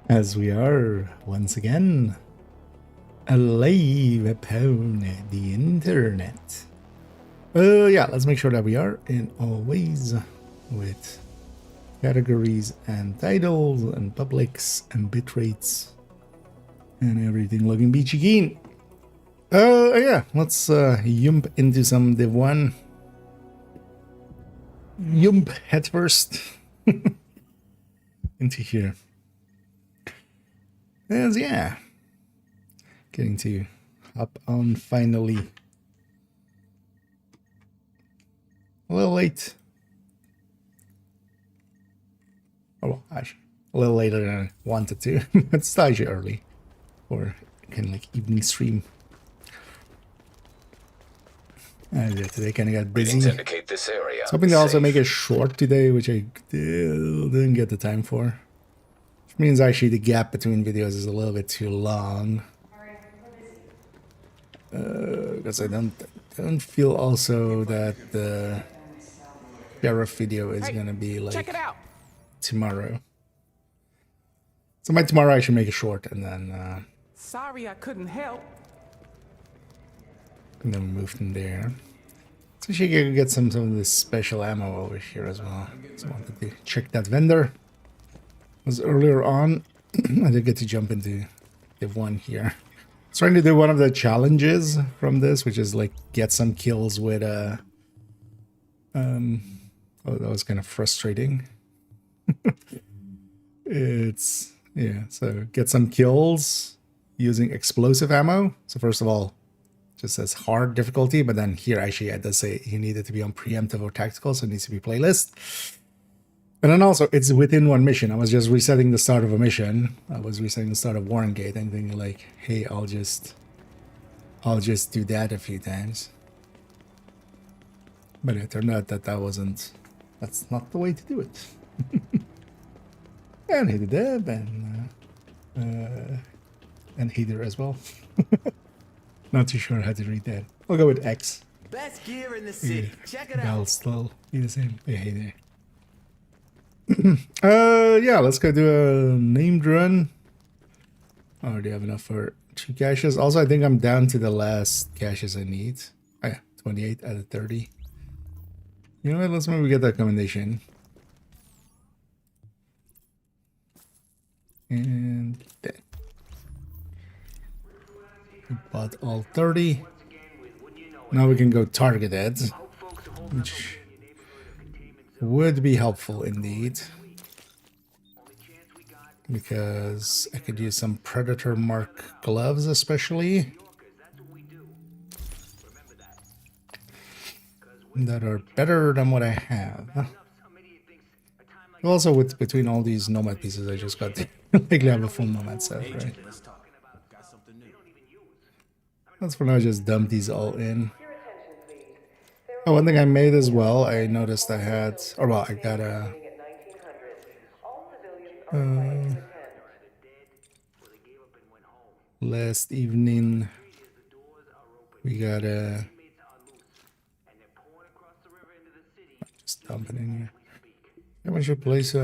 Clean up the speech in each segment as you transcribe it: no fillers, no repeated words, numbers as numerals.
As we are once again alive upon the internet. Yeah, let's make sure that we are in always with categories and titles and publics and bitrates and everything looking beachy keen. Yeah, let's jump into some Div1. Jump head first into here. As yeah, getting to hop on finally. A little late. Oh, well, actually, a little later than I wanted to. It's actually early for kind of like evening stream. And yeah, today kind of got busy. Indicate this area. I was hoping to also make it short today, which I didn't get the time for. Which means actually the gap between videos is a little bit too long. Because I don't feel also that the sheriff video is gonna be like tomorrow. So by tomorrow I should make it short and then Sorry I couldn't help. and then move from there. So she can get some of this special ammo over here as well. So I wanted to check that vendor. Was earlier on. I did get to jump into Div1 here. I was trying to do one of the challenges from this, which is like get some kills with oh, that was kind of frustrating. It's yeah, so get some kills using explosive ammo. So first of all, just says hard difficulty, but then here actually it does say you need it to be on preemptive or tactical, so it needs to be playlist. And then also it's within one mission. I was just resetting the start of a mission. I was resetting the start of Warren Gate and thinking like, hey, I'll just do that a few times. But it turned out that that's not the way to do it. And he did that, and Heather as well. Not too sure how to read that. I'll go with X. Best gear in the city. Check it out. That'll still be the same. Yeah, hey there. Yeah, let's go do a named run. I already have enough for 2 caches. Also, I think I'm down to the last caches I need. Oh, yeah, 28 out of 30. You know what? Let's maybe get that commendation. And that. We bought all 30. Now we can go targeted, which would be helpful indeed. Because I could use some predator mark gloves especially. That are better than what I have. Also, with between all these nomad pieces, I just got like have a full nomad set, right? That's for now. Just dump these all in. Oh, one thing I made as well. I noticed I had, or well, I got a. Last evening, we got a. Just dump it in here. I should place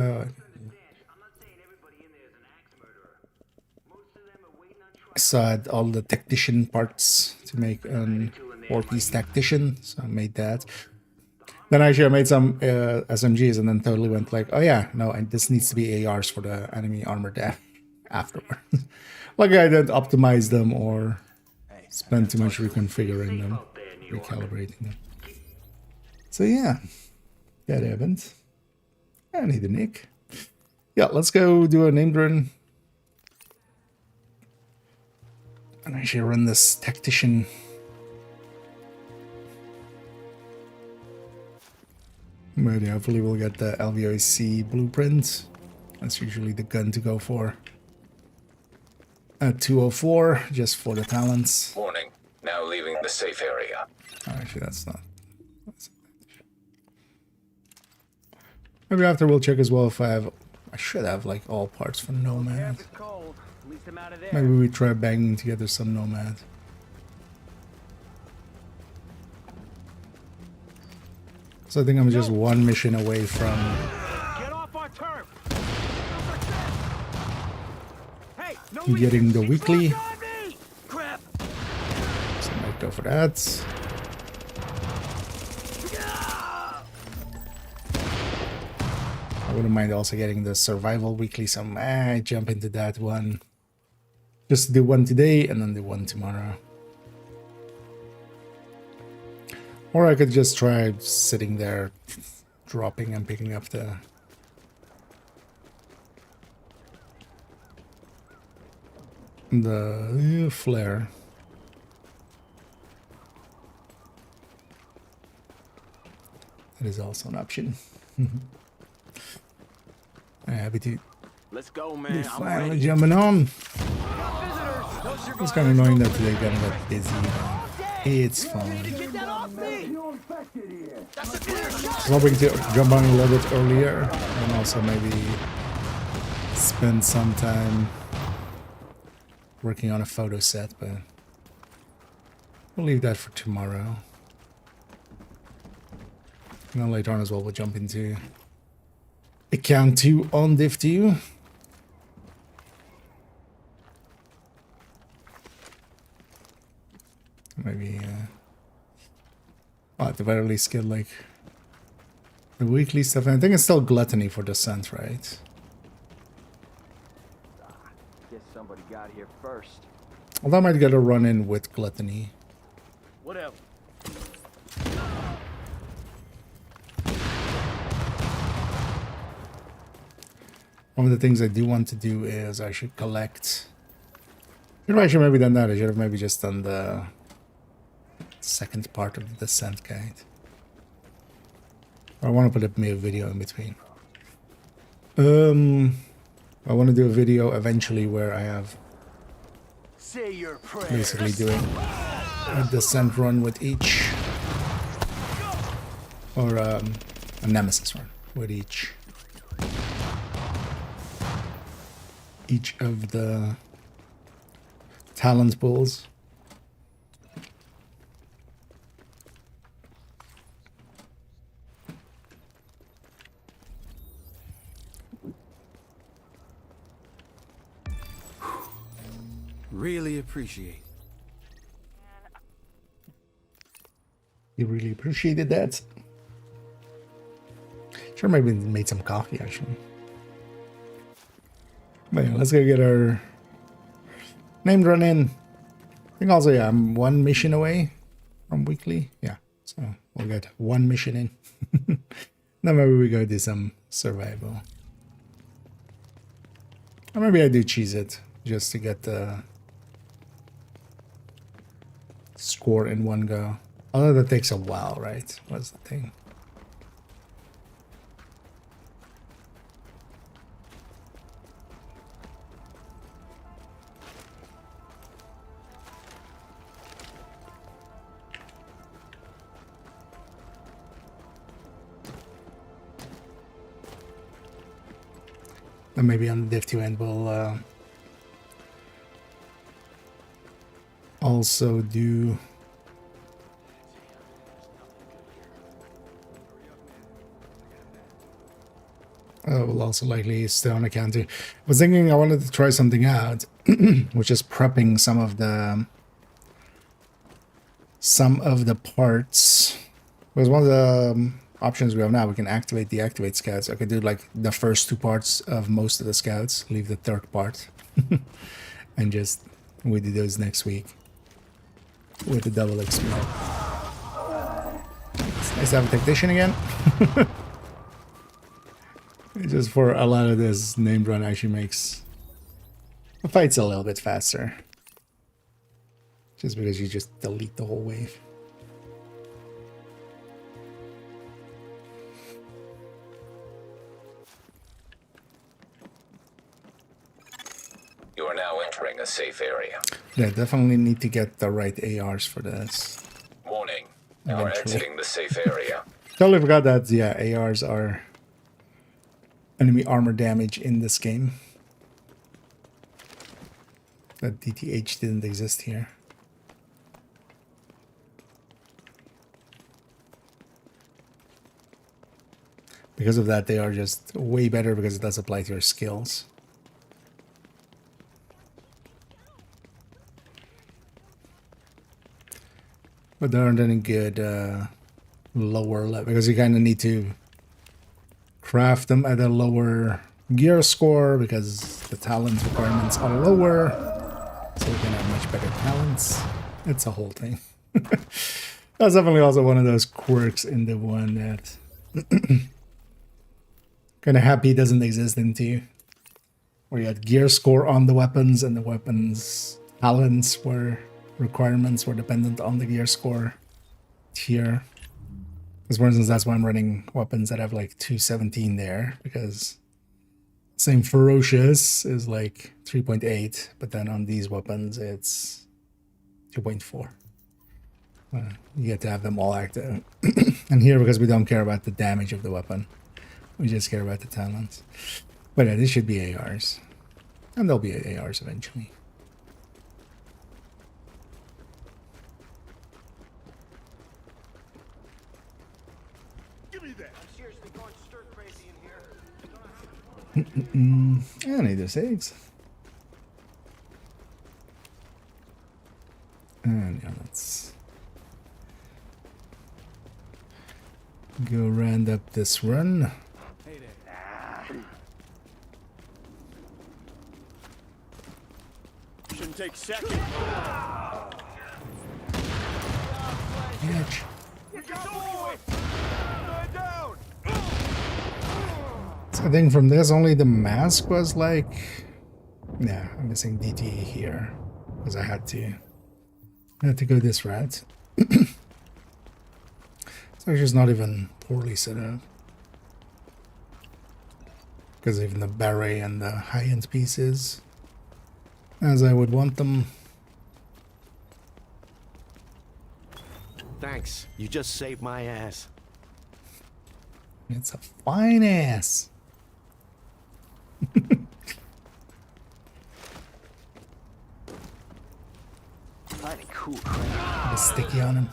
aside all the tactician parts to make an 4-piece tactician, so I made that. Then actually I made some SMGs and then totally went like, oh yeah, no, and this needs to be ARs for the enemy armor death afterward. Like I didn't optimize them or spend too much reconfiguring them, recalibrating them. So yeah, that happened. I need a nick. Yeah, let's go do a named run. And I should run this tactician. But yeah, hopefully we'll get the LVOC blueprint. That's usually the gun to go for. At 204, just for the talents. Warning. Now leaving the safe area. Oh, actually, that's not. Maybe after we'll check as well if I have. I should have like all parts for nomad. Maybe we try banging together some nomad. So I think I'm just one mission away from. Get off our turf. getting the weekly. Crap. So I might go for that. I wouldn't mind also getting the survival weekly, so I might jump into that one. Just do one today and then do one tomorrow. Or I could just try sitting there, dropping and picking up the flare. That is also an option. I'm happy to Let's go, be man. I'm finally ready. jumping on. No sugar. It's kind of annoying that today got a bit busy. It's fine. Get that off me. That's a clear I shot. was hoping to jump on a little bit earlier and also maybe spend some time working on a photo set, but we'll leave that for tomorrow. And then later on as well, we'll jump into account 2 on Div2. Maybe, at the very least get like the weekly stuff. And I think it's still gluttony for descent, right? Guess somebody got here first. Although I might get a run in with gluttony. Whatever. One of the things I do want to do is I should collect. Should have actually maybe done that. I should have maybe just done the second part of the descent guide. I want to put a video in between. I want to do a video eventually where I have Say your prayers. basically doing a descent run with each, or a nemesis run with each of the talent pools. Really appreciate. You really appreciated that. Sure, maybe made some coffee actually. But yeah, let's go get our named run in. I think also, yeah, I'm one mission away from weekly. Yeah, so we'll get one mission in. Then maybe we go do some survival. Or maybe I do cheese it just to get the score in one go. Although that takes a while, right? What's the thing? And maybe on the Div2 end we'll also do we'll also likely stay on account too. I was thinking I wanted to try something out, which is prepping some of the parts. Because one of the options we have now, we can deactivate scouts. I could do like the first two parts of most of the scouts, leave the third part, and just we do those next week with the double XP. It's nice to have a tactician again. Just for a lot of this, named run actually makes the fights a little bit faster. Just because you just delete the whole wave. You are now entering a safe area. Yeah, definitely need to get the right ARs for this. Warning. You are Eventually. exiting the safe area. Totally forgot that, yeah, ARs are enemy armor damage in this game. That DTH didn't exist here. Because of that, they are just way better because it does apply to your skills. But there aren't any good lower level, because you kind of need to craft them at a lower gear score because the talent requirements are lower, so you can have much better talents. It's a whole thing. That's definitely also one of those quirks in Div1 that kind of happy doesn't exist in 2, where you had gear score on the weapons and the weapons talents were requirements were dependent on the gear score tier. Because for instance, that's why I'm running weapons that have like 217 there, because same ferocious is like 3.8, but then on these weapons it's 2.4. You get to have them all active. And here, because we don't care about the damage of the weapon, we just care about the talents. But yeah, this should be ARs. And there'll be ARs eventually. I need those eggs. And yeah, let's go round up this run. Shouldn't take seconds. Bitch. So I think from this, only the mask was like... Yeah, I'm missing DT here. Because I had to go this route. So it's just not even poorly set up. Because even the beret and the high-end pieces, as I would want them. Thanks. You just saved my ass. It's a fine ass. Mighty cool. A sticky on him.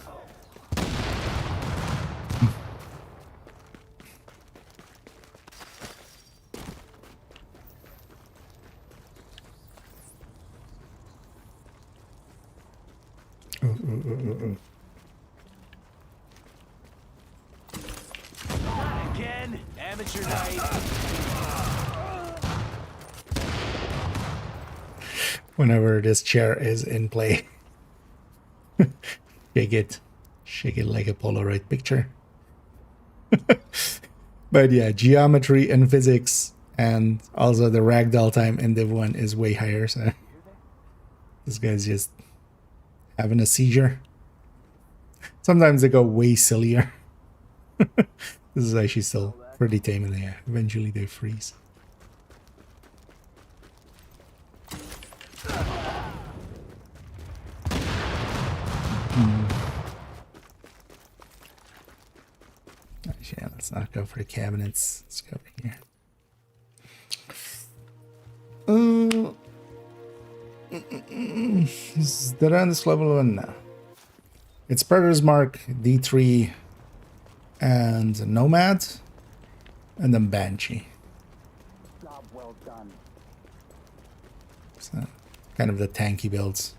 Again, amateur night. Whenever this chair is in play, shake it like a Polaroid picture. But yeah, geometry and physics, and also the ragdoll time in Div1 is way higher. So this guy's just having a seizure. Sometimes they go way sillier. This is actually still pretty tame, and yeah, eventually they freeze. Actually, yeah, let's not go for the cabinets. Let's go over here. Is that on this level one? No. It's Predator's Mark, D3, and Nomad, and then Banshee. Job well done. So, kind of the tanky builds.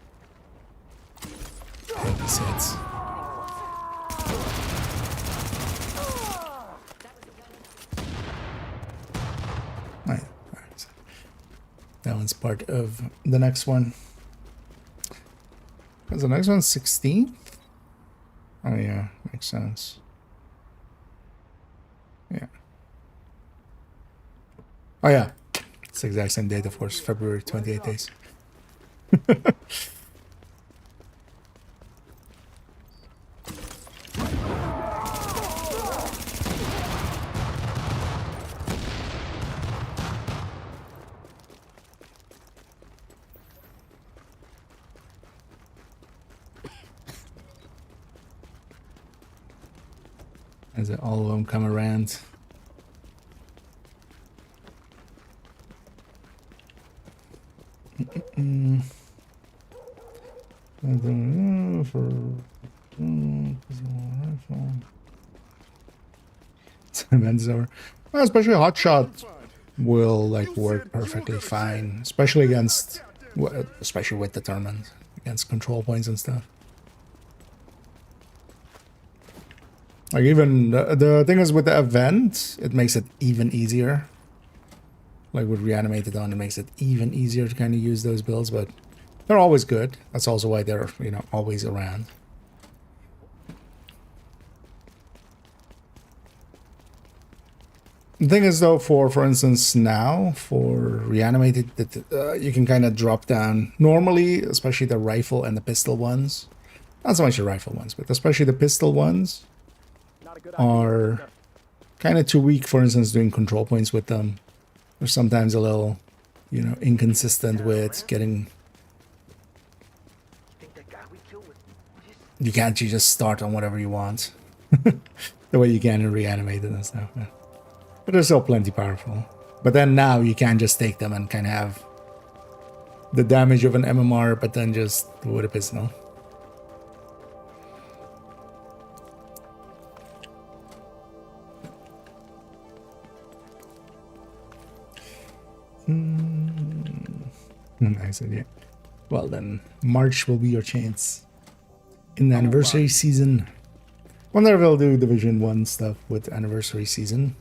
Tanky sets. Right. So that one's part of the next one. Because the next one's 16th? Oh yeah, makes sense. Yeah. Oh yeah. It's the exact same date, of course. February, 28 days. As all of them come around. Over. Well, especially Hotshot will like work perfectly fine, especially against, especially with determined against control points and stuff. Like even the thing is with the event, it makes it even easier. Like with reanimated on, it makes it even easier to kind of use those builds, but they're always good. That's also why they're, you know, always around. The thing is though, for instance now, for reanimated, that you can kind of drop down. Normally, especially the rifle and the pistol ones, not so much the rifle ones, but especially the pistol ones are kind of too weak, for instance, doing control points with them. They're sometimes a little, you know, inconsistent with getting... You can't just start on whatever you want. The way you can in reanimated and stuff. Yeah. But they're still plenty powerful. But then now you can just take them and kind of have the damage of an MMR, but then just with a pistol. Nice idea. Well then, March will be your chance. In the anniversary season. Wonder if they'll do Division 1 stuff with anniversary season.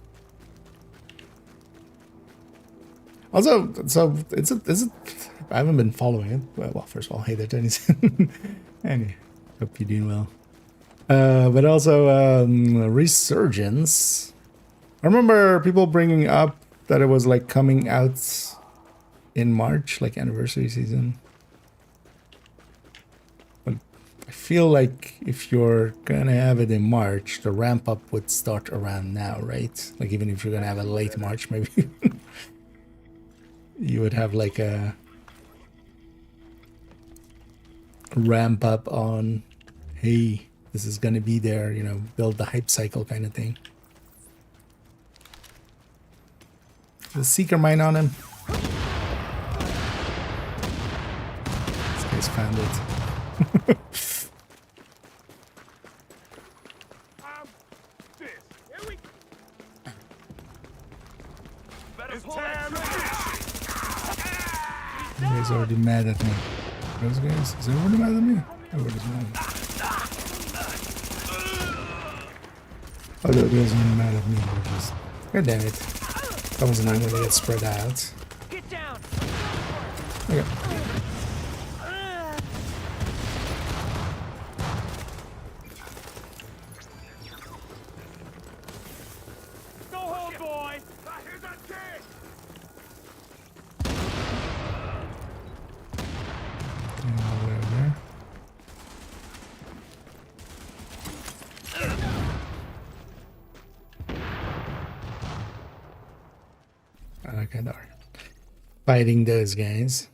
Also, so is it I haven't been following it. Well, first of all, hey there, Dennis. Anyway, hope you're doing well. But also, Resurgence. I remember people bringing up that it was like coming out in March, like anniversary season. But I feel like if you're gonna have it in March, the ramp up would start around now, right? Like even if you're gonna have a late March, maybe you would have like a ramp up on, hey, this is gonna be there, you know, build the hype cycle kind of thing. The Seeker mine on him. This guy's found it. He's already mad at me. Those guys? Is everybody mad at me? Everybody's mad. Oh, those guys are mad at me. Just... God damn it. That was annoying when they get spread out. Get down. Okay. Go home, boy. Here's that kid. There. Okay, darn. Fighting those guys.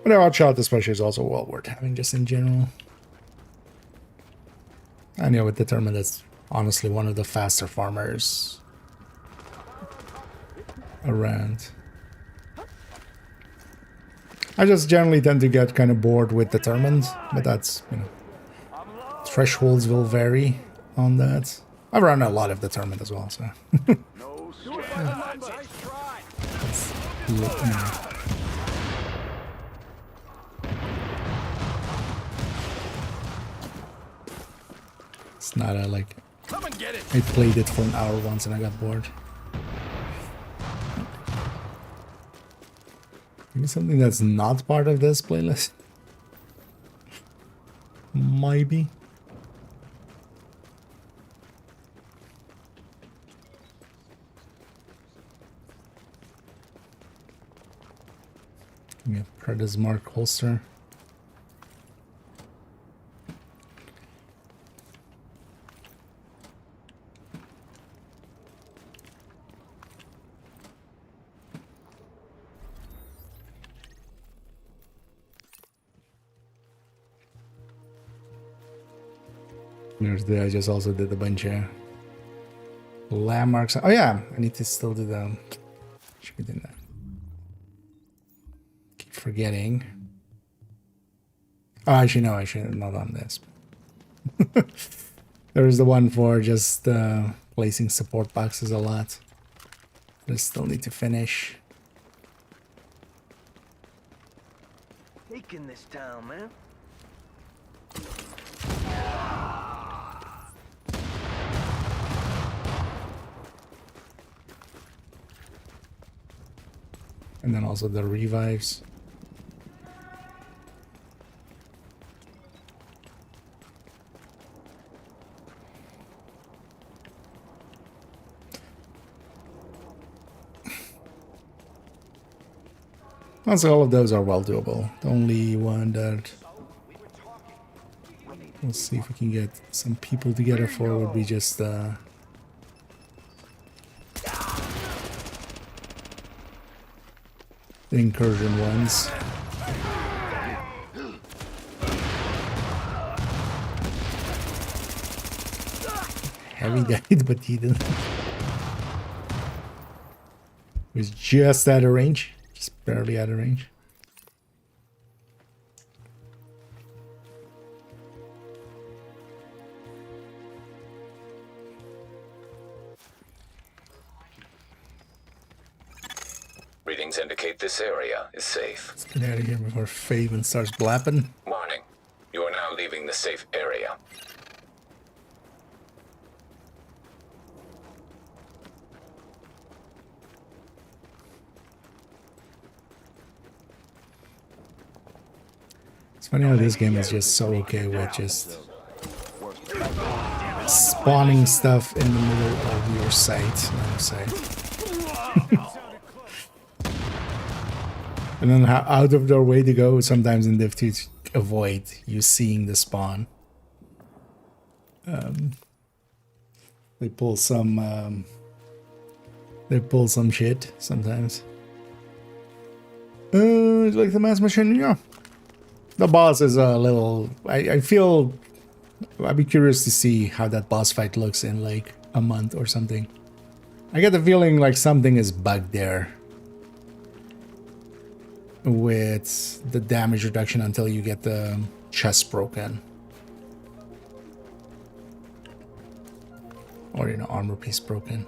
But our shot especially is also well worth having just in general. I know with Determined that's honestly one of the faster farmers around. I just generally tend to get kind of bored with Determined, but that's, you know, thresholds will vary on that. I've run a lot of Determined as well, so. No sweat. Nice try. Look, you know. It's not a like. Come and get it. I played it for an hour once and I got bored. Maybe something that's not part of this playlist. Maybe. Yeah, Preda's Mark holster. I just also did a bunch of landmarks. Oh yeah, I need to still do the. Should be doing that. Keep forgetting. Oh, actually no, I should have not done this. There's the one for just placing support boxes a lot. I still need to finish. taking this town, man. And then also the revives. Also, all of those are well doable. The only one that let's see if we can get some people together for would be just the incursion ones. Heavy died, but he didn't. He was just out of range. Just barely out of range. Readings indicate this area is safe. Let's get out of here before Faven starts blapping. Warning. You are now leaving the safe area. It's funny how this game is just so okay with just spawning stuff in the middle of your site. And then how out of their way to go sometimes in Div2 to avoid you seeing the spawn. They pull some shit sometimes. Like the mass machine, yeah. The boss is a little. I feel. I'd be curious to see how that boss fight looks in like a month or something. I get the feeling like something is bugged there with the damage reduction until you get the chest broken. Or, you know, armor piece broken.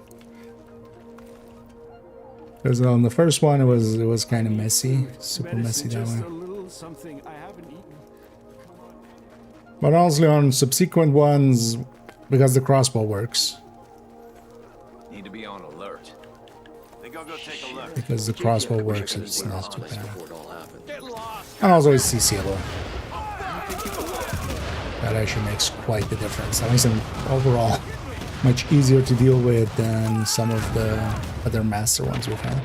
Because on the first one, it was kind of messy. Super messy that way. Something I haven't eaten. But honestly, on subsequent ones, because the crossbow works. Need to be on alert. Think I'll go take a look. Because the crossbow works, it's not too bad. Get lost. And also it's CCable. That actually makes quite the difference. That makes them overall much easier to deal with than some of the other master ones we've had.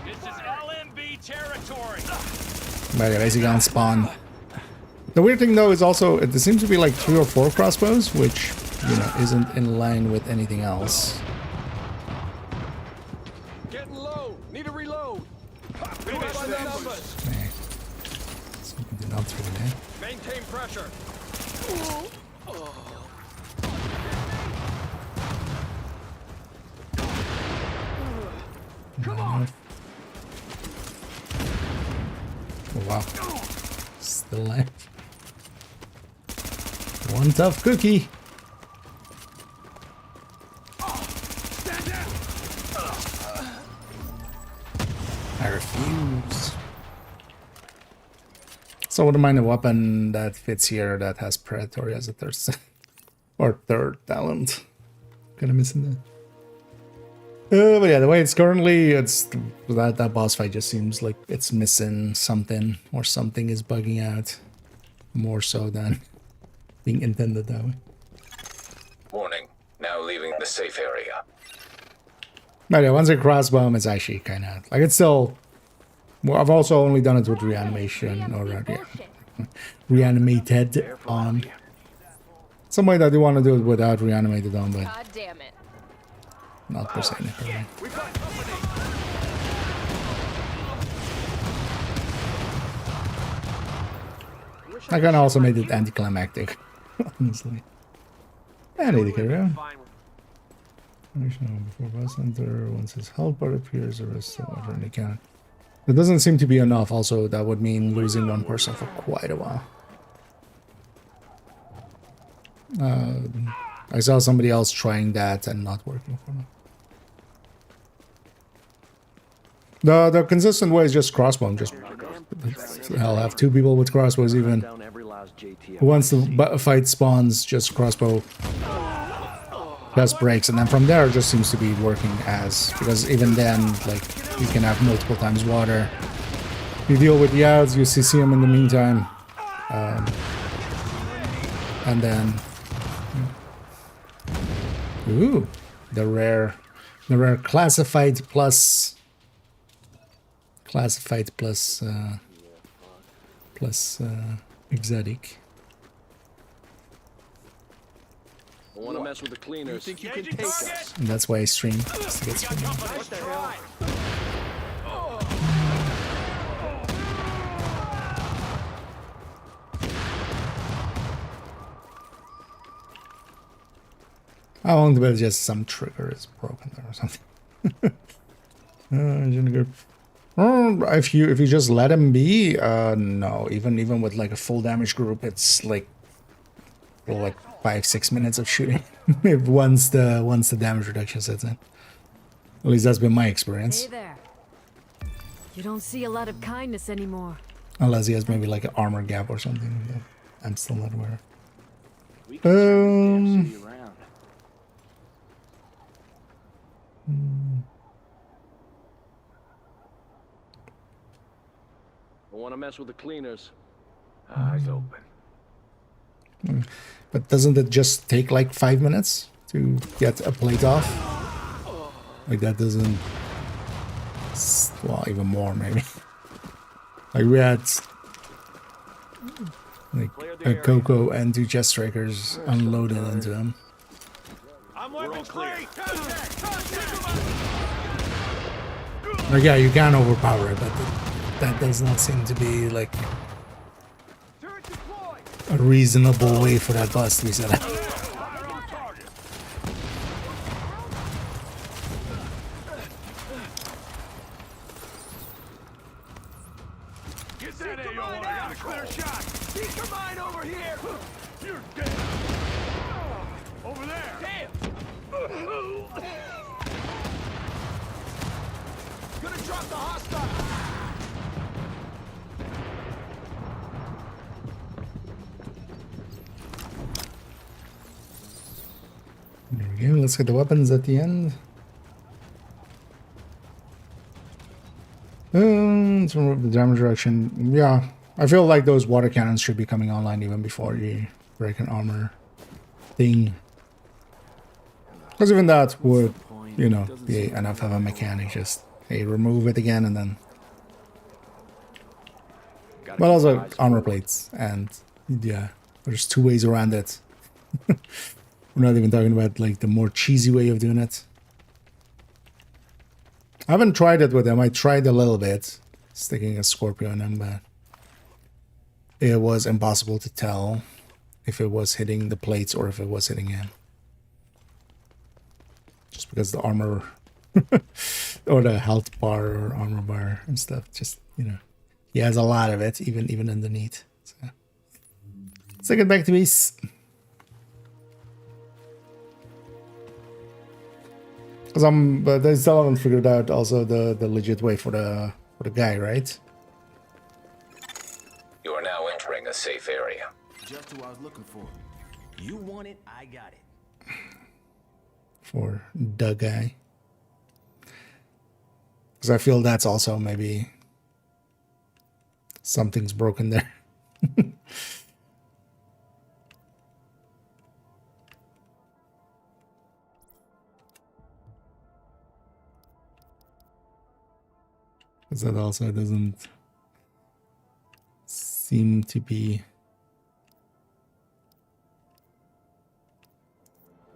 This is LMB territory. But yeah, basically on spawn. The weird thing though is also, there seems to be like 3 or 4 crossbows, which, you know, isn't in line with anything else. Getting low. Need a reload. Finish the numbers. Okay. So we did not through there. Maintain pressure. Come on. Oh, wow. Still alive. One tough cookie. I refuse. So I wouldn't mind a weapon that fits here that has predatory as a third or third talent. Kind of missing that. But yeah, the way it's currently, it's that boss fight just seems like it's missing something, or something is bugging out more so than being intended that way. Warning. Now leaving the safe area. But yeah, once I crossbow, it's actually kind of like it's still. Well, I've also only done it with reanimation or reanimated on. Some way that you want to do it without reanimated on, but God damn it. not per se. I kind of also made it anticlimactic, honestly. Yeah, I need to carry on. Before boss enter, once his health bar appears, the rest of the they can. It doesn't seem to be enough. Also, that would mean losing one person for quite a while. I saw somebody else trying that and not working for them. The consistent way is just crossbow, just I'll have 2 people with crossbows even. Down every last JT. Once the fight spawns, just crossbow just breaks, and then from there it just seems to be working as, because even then, like, you can have multiple times water. You deal with the ads, you CC them in the meantime, and then, ooh, the rare classified plus exotic. I want to mess with the cleaners. Think you can take us? And that's why I stream. Just to get streaming. What the hell? I won't bet just some trigger is broken there or something. If you just let him be, no. Even with like a full damage group, it's like, well, like 5-6 minutes of shooting once the damage reduction sets in. At least that's been my experience. Hey there. You don't see a lot of kindness anymore. Unless he has maybe like an armor gap or something that I'm still not aware We can turn the damn city around. I want to mess with the cleaners. Eyes open. But doesn't it just take like 5 minutes to get a plate off? Like that doesn't... Well, even more maybe. Like we had like a Coco and 2 chest strikers unloaded into him. I'm weapon free. Like yeah, you can overpower it, but that does not seem to be like Turret deployed. a reasonable way for that boss to be set up. Fire on target. Get that AO on. I got a clear shot. Seek your mine over here. You're dead. Over there. Damn. Gonna drop the hostile. There we go. Let's get the weapons at the end. To remove the damage reduction. Yeah, I feel like those water cannons should be coming online even before you break an armor thing. Because even that would, you know, be enough of a mechanic. Just, hey, remove it again and then... But also armor plates, and yeah, there's 2 ways around it. We're not even talking about like the more cheesy way of doing it. I haven't tried it with them. I tried a little bit, sticking a Scorpio in them, but it was impossible to tell if it was hitting the plates or if it was hitting him. Just because the armor or the health bar or armor bar and stuff, just, you know, he has a lot of it, even underneath. So let's take it back to base. But they still haven't figured out also the legit way for the guy, right? You are now entering a safe area. Just who I was looking for. You want it, I got it. For the guy. Because I feel that's also maybe something's broken there. Because that also doesn't seem to be...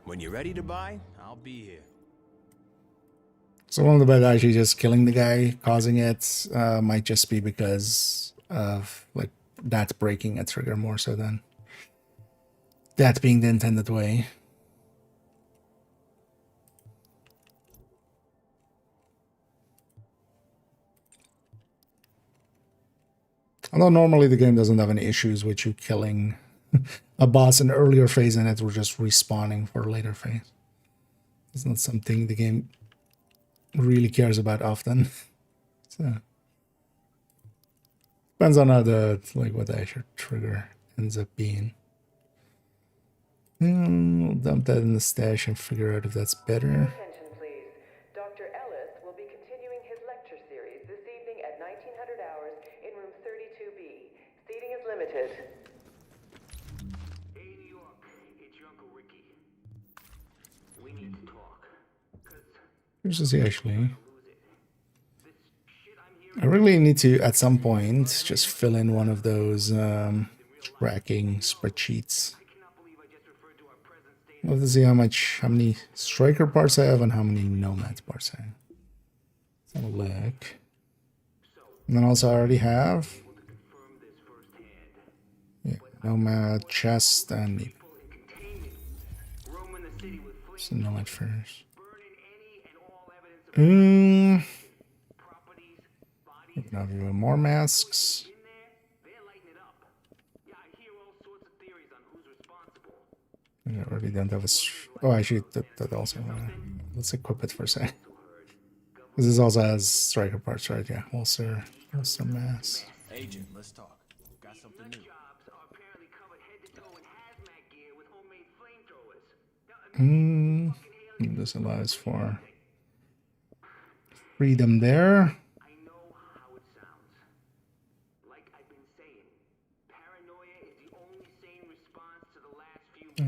When you're ready to buy, I'll be here. So one of the bad actually just killing the guy, causing it, might just be because of like that breaking a trigger more so than that being the intended way. Although normally the game doesn't have any issues with you killing a boss in the earlier phase and it will just respawning for a later phase. It's not something the game really cares about often. So Depends on how the like what the actual trigger ends up being. We'll dump that in the stash and figure out if that's better. Attention, please. Dr. Ellis will be continuing his lecture series this evening at 1900 hours in room 32B. Seating is limited. Hey, New York, it's your Uncle Ricky. We need to talk. Here's to see actually. I really need to at some point just fill in one of those tracking spreadsheets. Love to see how many striker parts I have and how many nomad parts I have. Let's have a look. And then also I already have nomad, chest, and knee. So nomad first. Now we have more masks. I already don't have a. Oh, actually, that also. Let's equip it for a second. This is also has striker parts, right? Yeah, also mask. Agent, let's talk. Got something new. This allows for freedom there.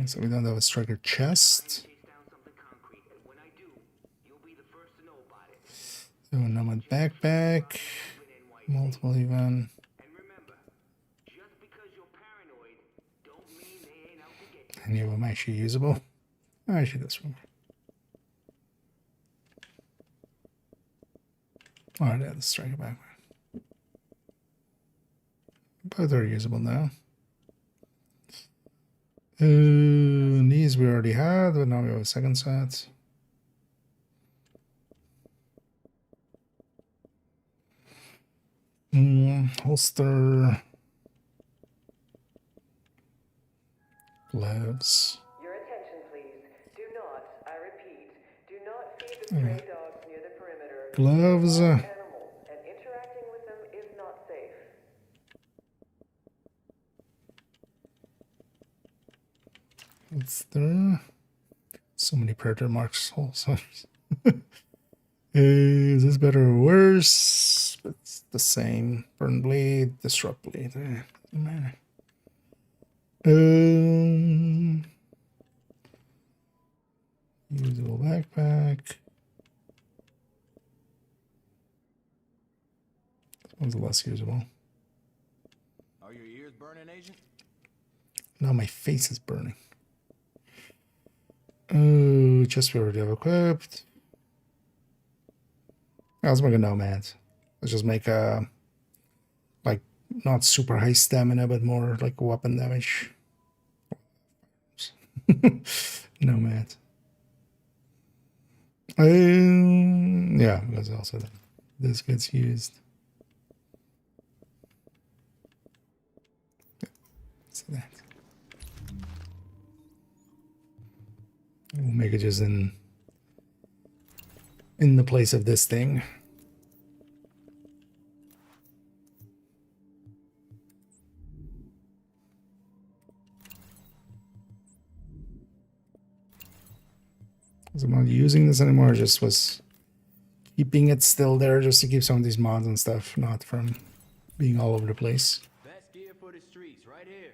So we don't have a striker chest. So nomad backpack, multiple even. Any of them actually usable? Oh, actually, this one. Oh, yeah, the striker backpack. Both are usable now. These we already had, but now we have a second set. Holster. Gloves. Your attention, please. Do not, I repeat, do not feed the stray dogs near the perimeter. Gloves. Animals, and interacting with them is not safe. It's there. So many predator marks also. Is this better or worse? It's the same. Burn blade, disrupt blade. Doesn't matter. Usable backpack. This one's less usable. Are your ears burning, Agent? Now my face is burning. Oh, just we already have equipped. Let's make a nomad. Let's just make a like not super high stamina, but more like weapon damage. Nomad. Yeah, because also this gets used. See that. We'll make it just in the place of this thing. I'm not using this anymore, I just was keeping it still there just to keep some of these mods and stuff not from being all over the place. Best gear for the streets, right here.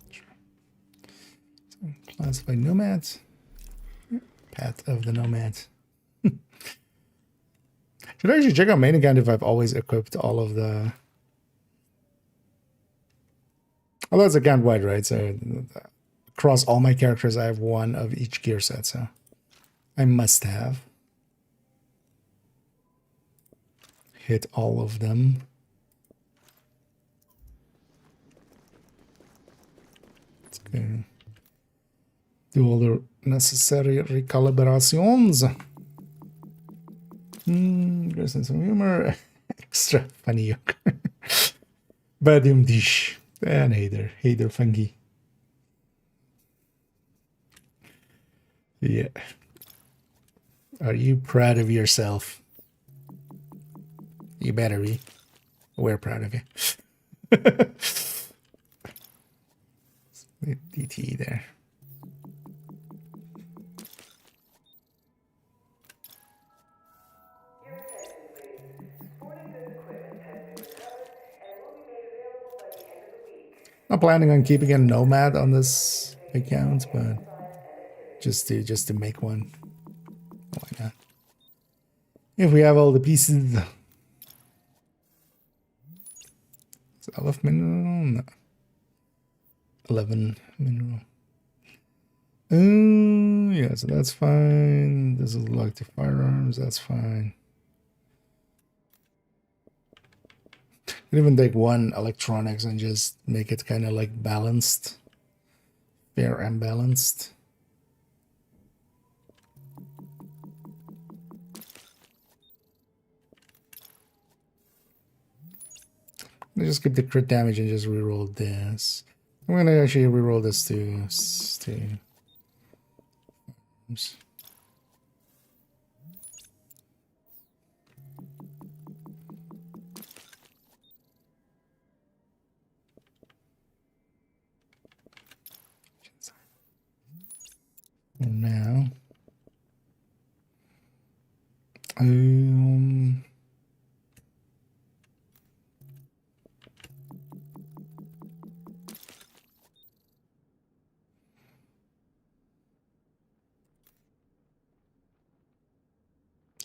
So, classified nomads. Path of the nomad. Should I actually check out main account if I've always equipped all of the. Although it's account wide, right? So across all my characters, I have one of each gear set, so I must have hit all of them. Let's go do all the necessary recalibrations. There's some humor. Extra funny. Badum dish. And Hader fungi. Yeah. Are you proud of yourself? You You better be. We're proud of you. DT there. Your attention, please. Sporting goods equipment has been recovered and will be made available by the end of the week. Not planning on keeping a nomad on this account, but just to make one. Why not? If we have all the pieces. Is 11 mineral? No. 11 mineral. Yeah, so that's fine. This is locked to firearms, that's fine. Could even take one electronics and just make it kind of like balanced. Fair and balanced. Let's just keep the crit damage and just reroll this. I'm gonna actually reroll this to oops. Now, I'm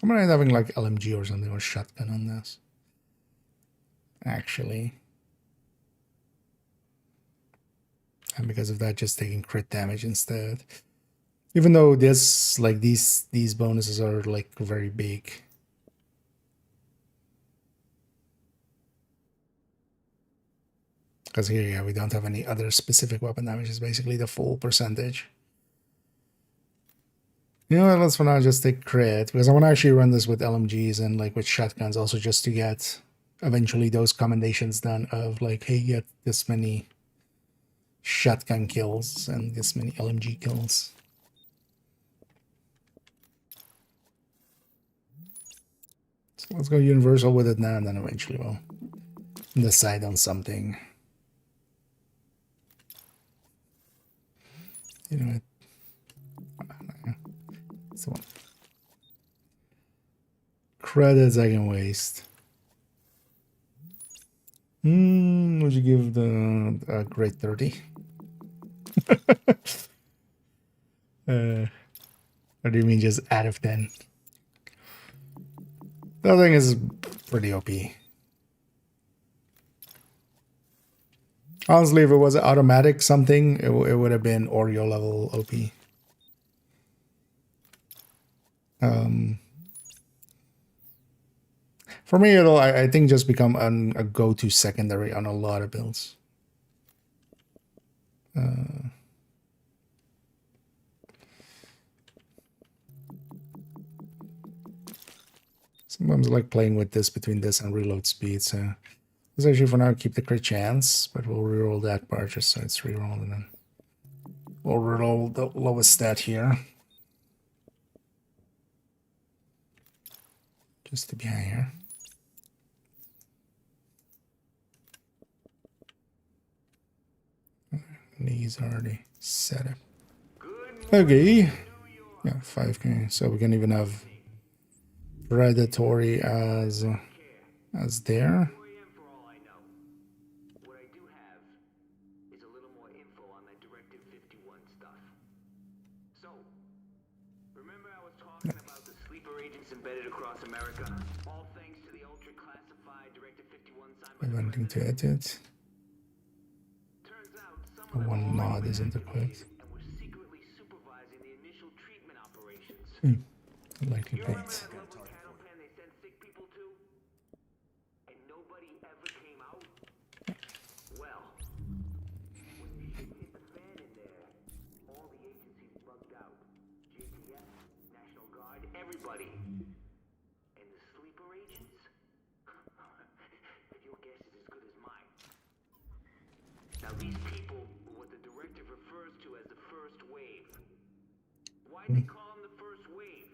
gonna end up having like LMG or something or shotgun on this. Actually. And because of that, just taking crit damage instead. Even though this, like these bonuses are like very big. Because here, yeah, we don't have any other specific weapon damage. It's basically the full percentage. You know what, let's for now just take crit. Because I want to actually run this with LMGs and like with shotguns also just to get eventually those commendations done of like, hey, get this many shotgun kills and this many LMG kills. So let's go universal with it now and then eventually we'll decide on something. You know what? So credits I can waste. Would you give the grade 30? Or do you mean just out of 10? That thing is pretty OP. Honestly, if it was automatic something, it would have been Oreo level OP. For me, it'll, I think, just become a go-to secondary on a lot of builds. Sometimes I like playing with this between this and reload speed, so let's actually for now keep the crit chance, but we'll reroll that part just so it's rerolled, and then we'll reroll the lowest stat here. Just to be higher. These are already set up. Okay. Yeah, 5K. So we can even have predatory as there. What I do have is a little more info on that Directive 51 stuff. So, remember I was talking about the sleeper agents embedded across America? All thanks to the ultra-classified Directive 51 signed by the Wanting to edit. Turns out some of them One already mod been isn't equipped. activated and were secretly supervising the initial treatment operations. Likely You remember paint. that lovely cattle pen they sent sick people to? And nobody ever came out? Well, when the shit hit the fan in there, all the agencies bugged out. JTF, National Guard, everybody. And the sleeper agents? Your guess is as good as mine. Now these people were what the directive refers to as the first wave. Why'd they call them the first wave?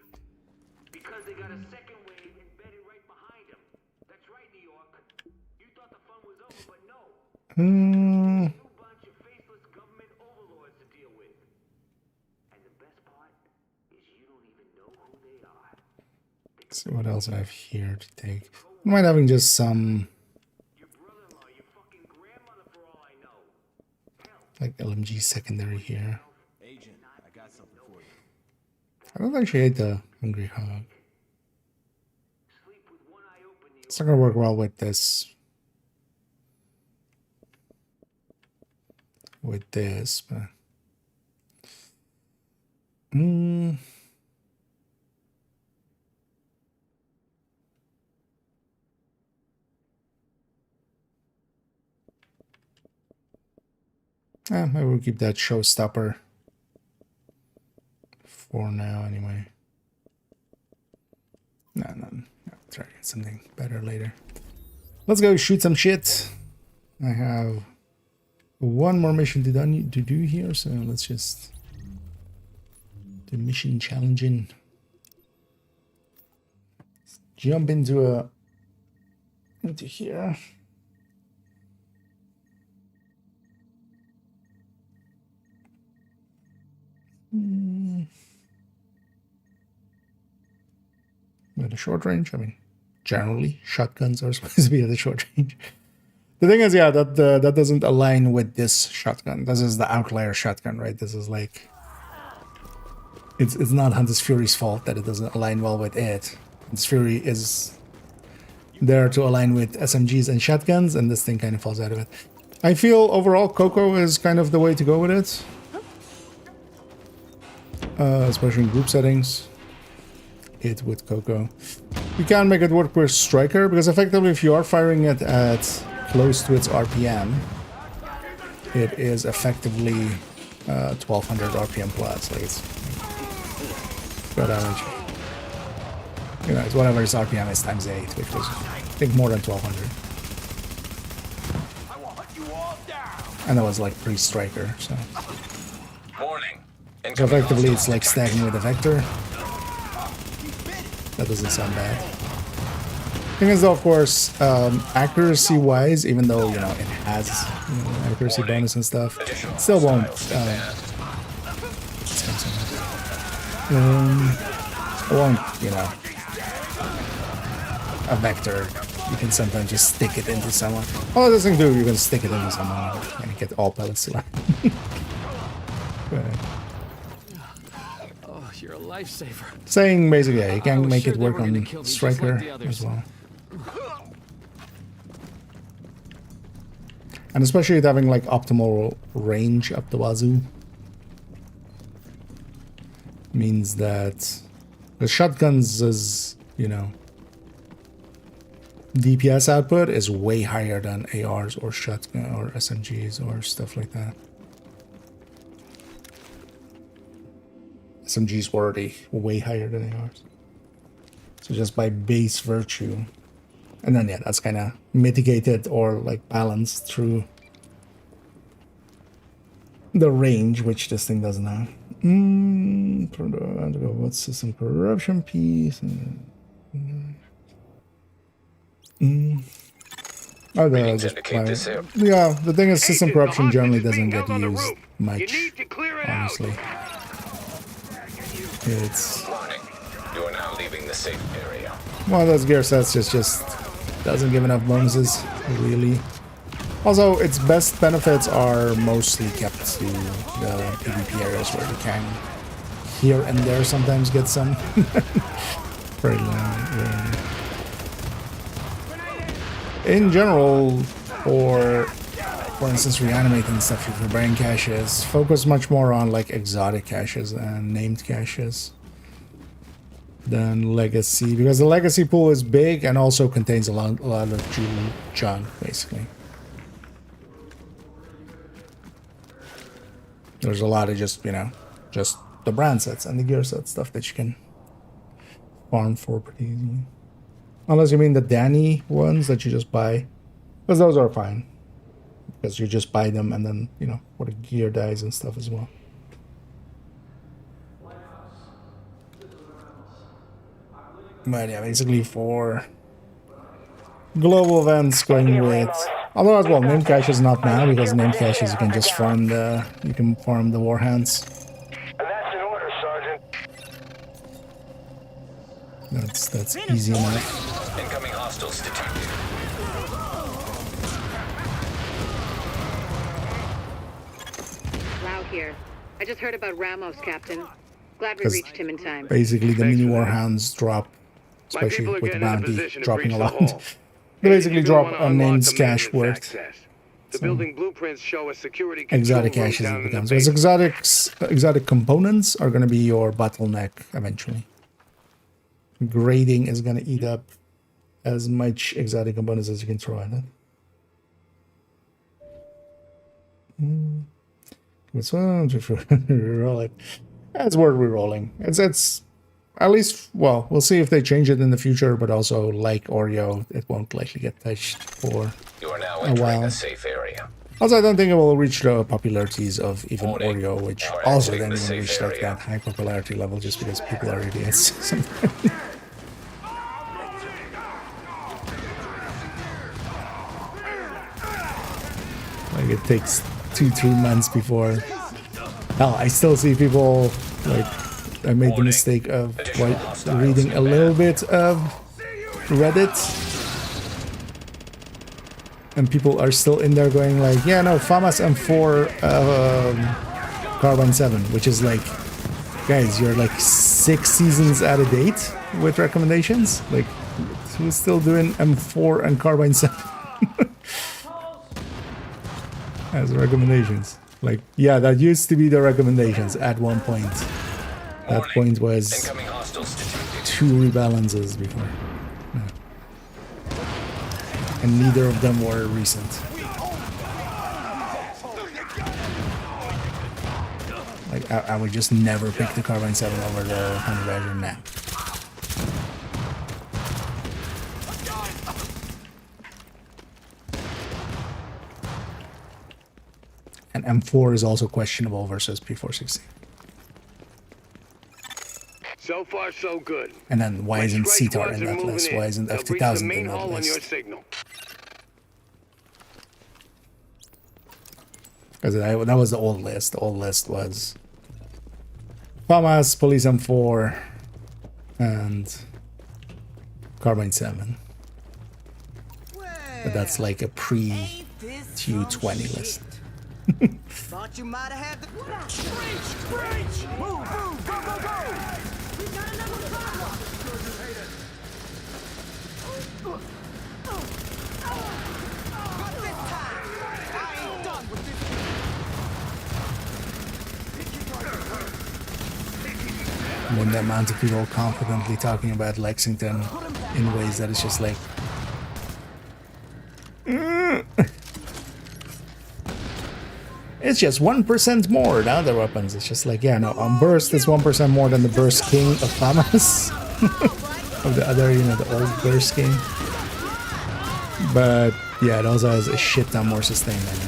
Because they got a second wave embedded right behind them. That's right, Hmm. bunch of faceless government overlords to deal with. And the best part is you don't even know who they are. Let's see what else I have here to take. I might having just some Your brother-in-law, your fucking grandmother for all I know. like LMG secondary here. Agent, I got something for you. I don't actually hate the Hungry Hog. Sleep with one eye open, you It's not gonna work well with this. With this, but maybe we'll keep that showstopper for now anyway. No, try to get something better later. Let's go shoot some shit. I have one more mission to do here, so let's just do mission challenging. Let's jump into here. At a short range, I mean, generally shotguns are supposed to be at a short range. The thing is, yeah, that doesn't align with this shotgun. This is the outlier shotgun, right? This is like, it's not Hunter's Fury's fault that it doesn't align well with it. Hunter's Fury is there to align with SMGs and shotguns, and this thing kind of falls out of it. I feel overall Coco is kind of the way to go with it, especially in group settings. It with Coco, you can make it work with Striker because effectively, if you are firing it at close to its RPM, it is effectively 1200 RPM plus. Like it's good average. You know, it's whatever its RPM is times 8, which was I think more than 1200. And that was like pre-Striker, so. Warning. So effectively, it's like stacking with a vector. That doesn't sound bad. Thing is, though, of course, accuracy-wise, even though you know it has accuracy bonus and stuff, it still won't. It won't, you know, a vector. You can sometimes just stick it into someone. All it doesn't do, you can stick it into someone and get all pellets to land. You're a lifesaver. Saying basically, yeah, you can was make sure it they work were gonna on kill me just Striker like the others. as well. And especially with having like optimal range up the wazoo. Means that the shotguns is, you know, DPS output is way higher than ARs or shotgun or SMGs or stuff like that. SMGs were already way higher than ARs. So just by base virtue. And then yeah, that's kind of mitigated or like balanced through the range, which this thing doesn't have. What's system corruption piece? Oh, Readings just indicate this area. yeah, the thing is, system Agent, the corruption generally hostage is doesn't being get held on the used roof. much, You need to clear it honestly. It's Warning. You are now leaving the safe area. one of those gear sets just doesn't give enough bonuses, really. Also, its best benefits are mostly kept to the PvP areas where you can here and there sometimes get some very long. In general, for instance, reanimating stuff with your brain caches, focus much more on like exotic caches and named caches than legacy, because the legacy pool is big and also contains a lot of junk, basically. There's a lot of just, you know, just the brand sets and the gear set stuff that you can farm for pretty easily. Unless you mean the Danny ones that you just buy. Because those are fine. Because you just buy them and then, you know, for the gear dies and stuff as well. But yeah, basically for global events, going with Although as well, name cache is not now because name caches you can just farm the war hands. That's an order, Sergeant. That's easy enough. Incoming hostiles detected. Lau here. I just heard about Ramos, Captain. Glad we 'Cause reached him in time. Basically, the mini war hounds drop, especially people are with the getting in a bounty position to dropping a breach the lot. hall. They Hey, basically you're drop gonna a wanna unlock name's the cache maintenance worth. access. The building blueprints show a security control Exotic room caches down it in the becomes. Because exotic components are going to be your bottleneck eventually. Grading is going to eat up as much exotic components as you can throw at it. Which one? Reroll it. It's worth rerolling. It's at least, well, we'll see if they change it in the future, but also like Oreo, it won't likely get touched for You are now a entering while. a safe area. Also, I don't think it will reach the popularities of even Warning. Oreo, which You are also entering didn't the even safe reach like area. that high popularity level just because people are idiots. Like it takes 2-3 months before. Hell, I still see people like I made the Warning. mistake of Additional hostiles reading a inbound. little bit of Reddit. And people are still in there going like, yeah, no, FAMAS M4 Carbine 7, which is like, guys, you're like 6 seasons out of date with recommendations. Like, who's still doing M4 and Carbine 7 as recommendations? Like, yeah, that used to be the recommendations at one point. That Warning. point was Incoming hostiles detected. 2 rebalances before. Yeah. And neither of them were recent. Like, I would just never pick the Carbine 7 over the Honey Badger now. And M4 is also questionable versus P416. So far, so good. And then why isn't Strike CTAR squads in are that moving list? in. Why isn't They'll breach F2000 the main in that hull on your list? signal. Because that was the old list. The old list was FAMAS, Police M4, and Carbine 7. But that's like a pre-Q20 list. Thought you might have had the... Breach! Move, move, go, go, go! We got another problem! Not this time! I ain't done with this. And then the amount of people confidently talking about Lexington in ways that it's just like... It's just 1% more than other weapons. It's just like, yeah, no, on Burst it's 1% more than the Burst King of FAMAS. Of the other, you know, the old Burst King. But, yeah, it also has a shit ton more sustainment.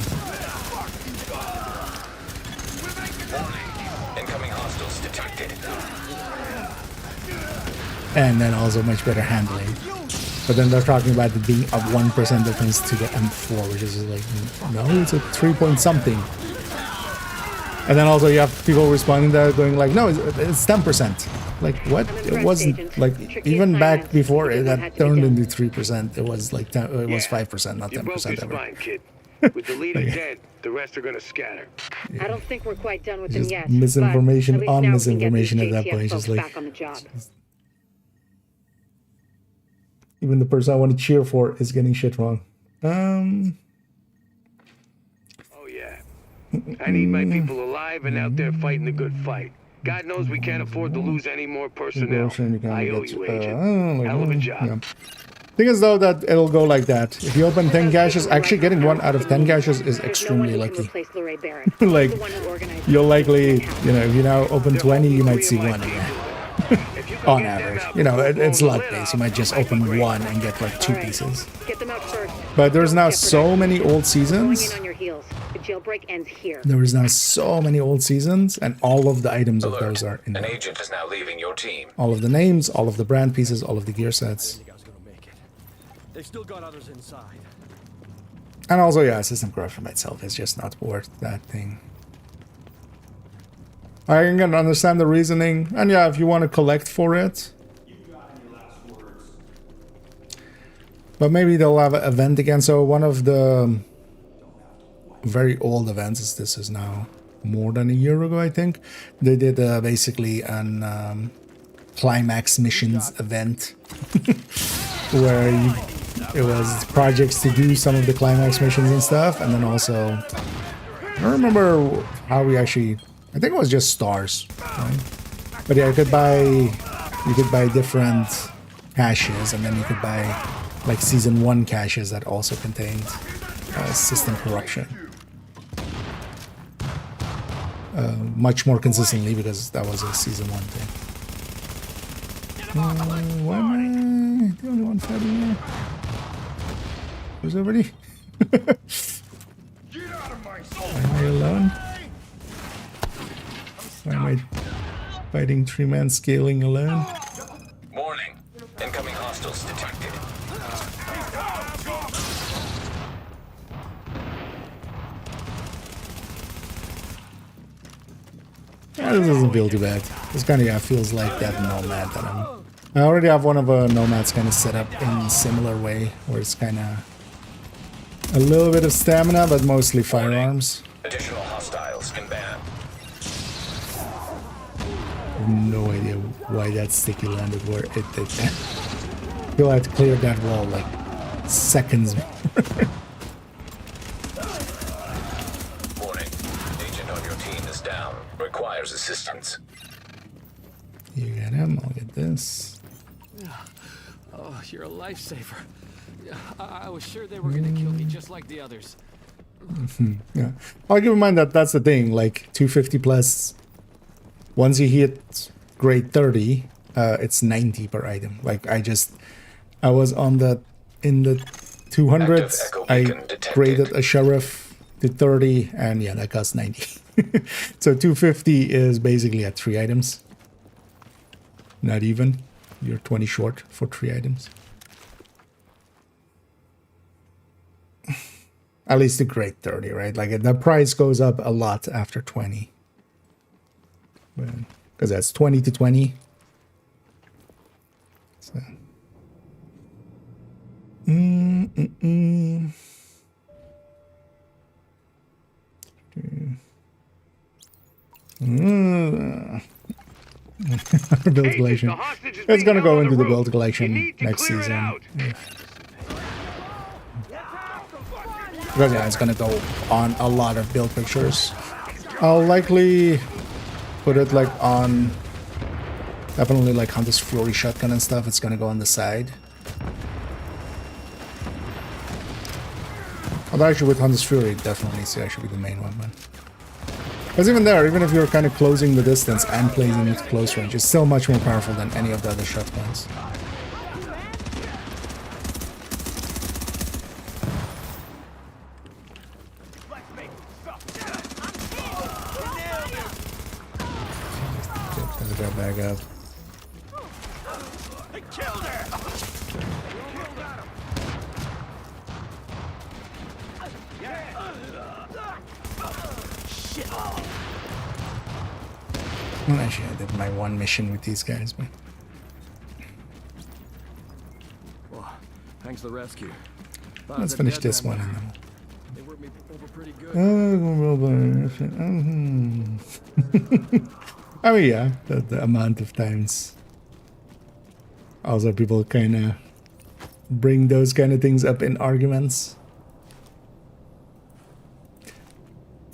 Incoming hostiles detected. And then also much better handling. But then they're talking about it being a 1% difference to the M4, which is like, no, it's a 3 point something. And then also you have people responding that going like, no, it's 10%. Like, what? It wasn't, like, even back before it had turned into 3%, it was like, it was 5%, not You broke your 10% ever. spine, kid. With the leader dead, the rest are gonna scatter. I don't think we're quite done with them Just yet. misinformation but at least on now we can get misinformation these at that JTF point, just folks like- back on the job. Even the person I want to cheer for is getting shit wrong. Oh yeah. I need my people alive and out there fighting the good fight. God knows we can't afford to lose any more personnel. I owe you, Agent. Hell of a job. Yeah. Thing is though that it'll go like that. If you open 10 caches, actually getting 1 out of 10 caches is extremely lucky. Like, you'll likely, you know, if you now open 20, you might see 1 again. On average. You know, it's luck based. You might just open 1 and get like 2 pieces. Get them out first. But there's now so many old Going seasons. in on your heels. The jailbreak ends here. There is now so many old seasons, and all of the items of Alert. those are in An there. agent is now leaving your team. All of the names, all of the brand pieces, all of the gear sets. You guys gonna make it. They've still got others inside. And also, yeah, system corruption by itself is just not worth that thing. I can understand the reasoning, and yeah, if you want to collect for it. But maybe they'll have an event again. So one of the very old events, this is now more than a year ago, I think. They did basically an climax missions event where it was projects to do some of the climax missions and stuff, and then also I don't remember how we actually. I think it was just stars, right? But yeah, you could buy different caches, and then you could buy like season 1 caches that also contained system corruption. Much more consistently because that was a season 1 thing. Why am I the only one fighting here? Who's everybody? Am I alone? Why am I fighting 3-man scaling alone? Warning. Incoming hostiles detected. Yeah, this doesn't feel too bad. This kind of, yeah, feels like that nomad that I already have one of a nomads kind of set up in similar way, where it's kind of a little bit of stamina, but mostly firearms. Additional hostiles inbound. I have no idea why that sticky landed where it did that. You'll have to clear that wall like seconds. Warning. Agent on your team is down. Requires assistance. You get him, I'll get this. Oh, you're a lifesaver. I was sure they were gonna kill me just like the others. Yeah, I'll keep in mind that that's the thing. Like 250 plus. Once you hit grade 30, it's 90 per item. Like I was in the 200s. I graded a sheriff to 30, and yeah, that costs 90. So 250 is basically at 3 items. Not even. You're 20 short for 3 items. At least to grade 30, right? Like the price goes up a lot after 20. Because that's 20 to 20. So. Build collection. It's gonna go into the build collection next season. Yeah. Because yeah, it's gonna go on a lot of build pictures. I'll likely put it like on definitely like Hunter's Fury shotgun and stuff. It's gonna go on the side. Although actually with Hunter's Fury, it definitely needs to actually be the main one, man. Because even there, even if you're kind of closing the distance and playing it close range, it's still much more powerful than any of the other shotguns. Get that back up. I killed her. Well, actually, I did my one mission with these guys, but Well, thanks for the rescue. let's finish this one. And then They worked me over pretty good. I mean, yeah, the amount of times. Also, people kind of bring those kind of things up in arguments.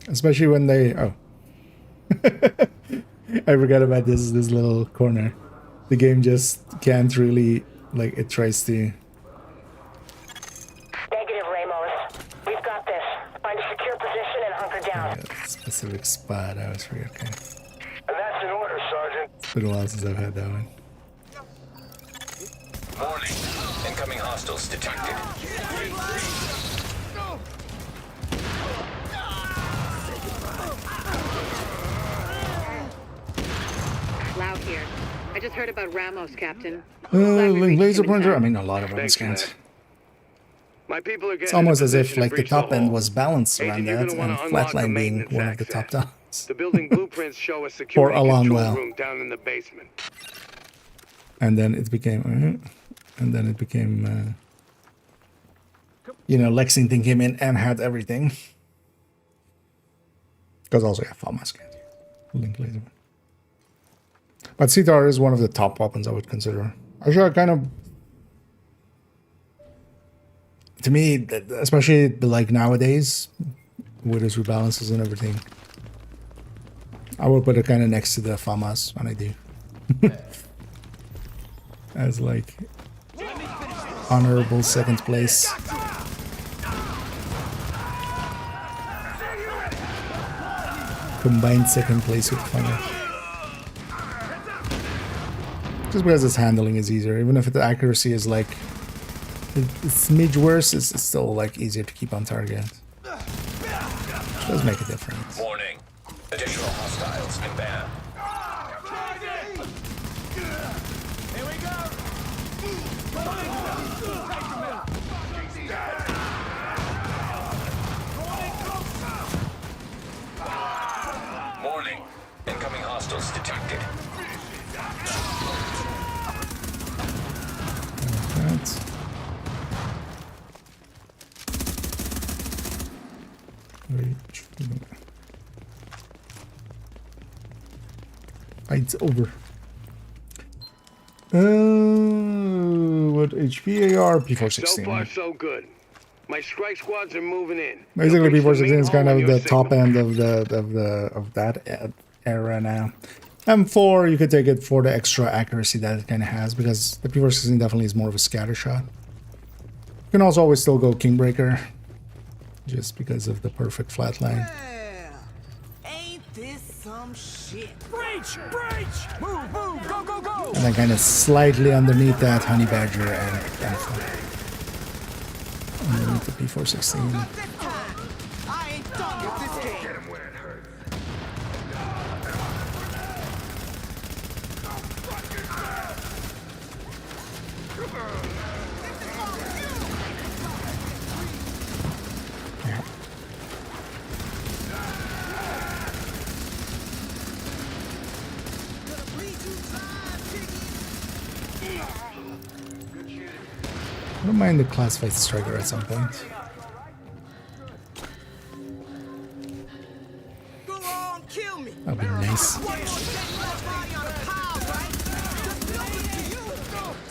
Especially when they... Oh. I forgot about this little corner. The game just can't really... Like, it tries to... Negative, Ramos. We've got this. Find a secure position and hunker down. Yeah, specific spot, I was forgetting. Okay. That's in order, Sergeant. It's been a while since I've had that one. Warning. Incoming hostiles detected. Loud here. I just heard about Ramos, Captain. Laser pointer? I mean, a lot of them Thanks, scans. My people are getting It's almost in a as if position to like the breach top end hall. was balanced around Agent, you're that, gonna and want to unlock the flatline being maintenance one of the top access. downs. The building blueprints show a For security a long control while. room down in the basement. And then it became, you know, Lexington came in and had everything. Because also, yeah, FAMAS can't. Link later. But CTAR is one of the top weapons I would consider. Actually, I kind of, to me, especially like nowadays, with its rebalances and everything, I would put it kind of next to the FAMAS when I do. As like honorable second place. Combined second place with FAMAS. Just because its handling is easier, even if the accuracy is like a smidge worse, it's still like easier to keep on target. It does make a difference. Warning. Additional hostiles inbound. Here we go. Warning. Incoming hostiles detected. Fight's over. What HP AR? P416. So far, so good. My strike squads are moving in. Basically, They'll reach the P416 main is kind hall of on the your top signal. end of that era now. M4, you could take it for the extra accuracy that it kind of has, because the P416 definitely is more of a scatter shot. You can also always still go Kingbreaker, just because of the perfect flat line. Ain't this some shit? Breach! Breach! Move! Move! Go! Go! Go! And then kind of slightly underneath that, Honey Badger and M4. Underneath the P416. I ain't done with this game. I don't mind the classified striker at some point. Go on, kill me. That'd be nice. One more thing left body on a pile, right? Just build it to you.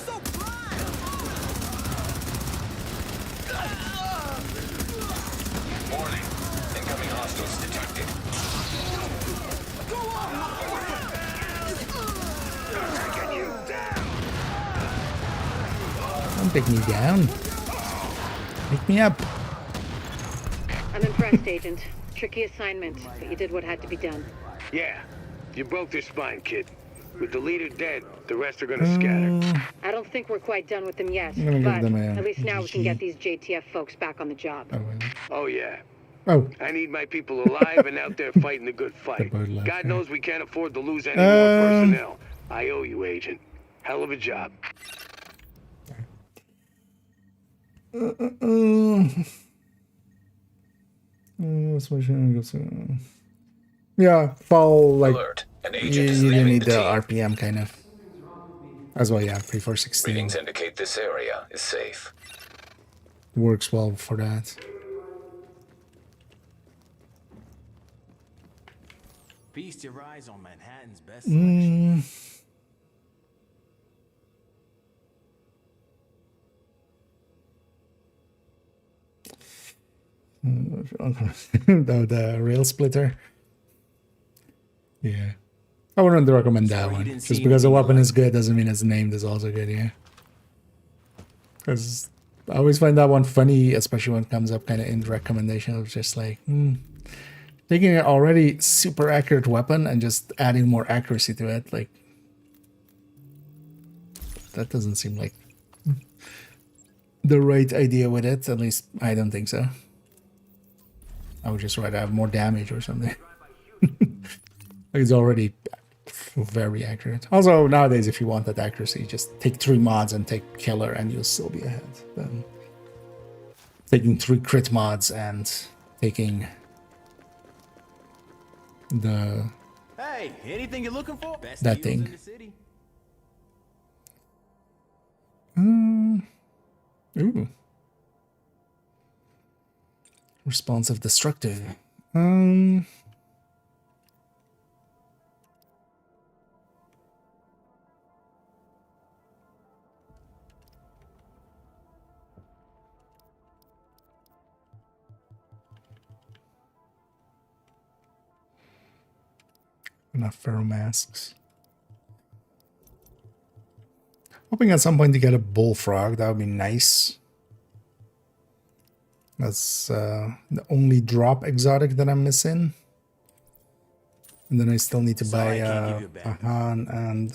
So blind. Warning. Incoming hostiles detected. Don't take me down. Pick me up. I'm impressed, Agent. Tricky assignment, but you did what had to be done. Yeah, you broke their spine, kid. With the leader dead, the rest are gonna scatter. I don't think we're quite done with them yet, I'm gonna give but them a at least now we can GG. get these JTF folks back on the job. Oh, well. Oh yeah. Oh, I need my people alive and out there fighting the good fight. bird left, God yeah. knows we can't afford to lose any more personnel. I owe you, Agent. Hell of a job. Yeah, fall like Alert. An you, agent is you leaving need the the team. RPM kind of as well. Yeah, P416 Readings indicate this area is safe. works well for that. Feast your eyes on Manhattan's best selection. The rail splitter. Yeah, I wouldn't recommend that Sorry you one. didn't Just see because the anything you weapon is liked. good doesn't mean its name is also good. Yeah, because I always find that one funny, especially when it comes up kind of in recommendation of just like taking an already super accurate weapon and just adding more accuracy to it. Like that doesn't seem like the right idea with it. At least I don't think so. I would just rather have more damage or something. It's already very accurate. Also, nowadays, if you want that accuracy, just take 3 mods and take killer and you'll still be ahead. Then taking 3 crit mods and taking the Hey, anything you're looking for? Best that deals in thing. the city. Ooh. Responsive destructive. Enough ferro masks. Hoping at some point to get a bullfrog. That would be nice. That's the only drop exotic that I'm missing. And then I still need to buy a Han and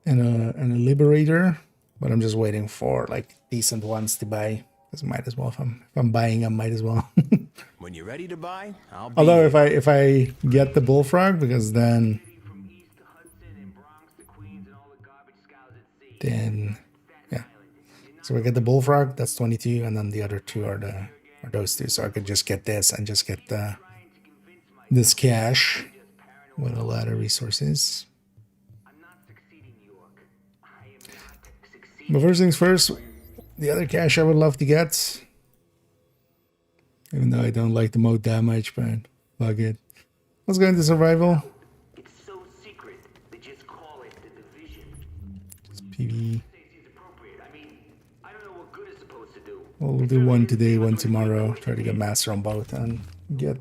a Liberator. But I'm just waiting for like decent ones to buy. Because might as well. If I'm buying them, might as well. When you're ready to buy, I'll be Although here. if I get the bullfrog, because then yeah. So we get the bullfrog, that's 22, and then the other 2 are those 2. So I could just get this and just get this cash with a lot of resources. But first things first, the other cash I would love to get. Even though I don't like the mode that much, but fuck it. Let's go into survival. It's so secret, they just call it the division. Just PVE. It's appropriate. I mean, I don't know what good is supposed to do. We'll do one today, one tomorrow. Try to get master on both and get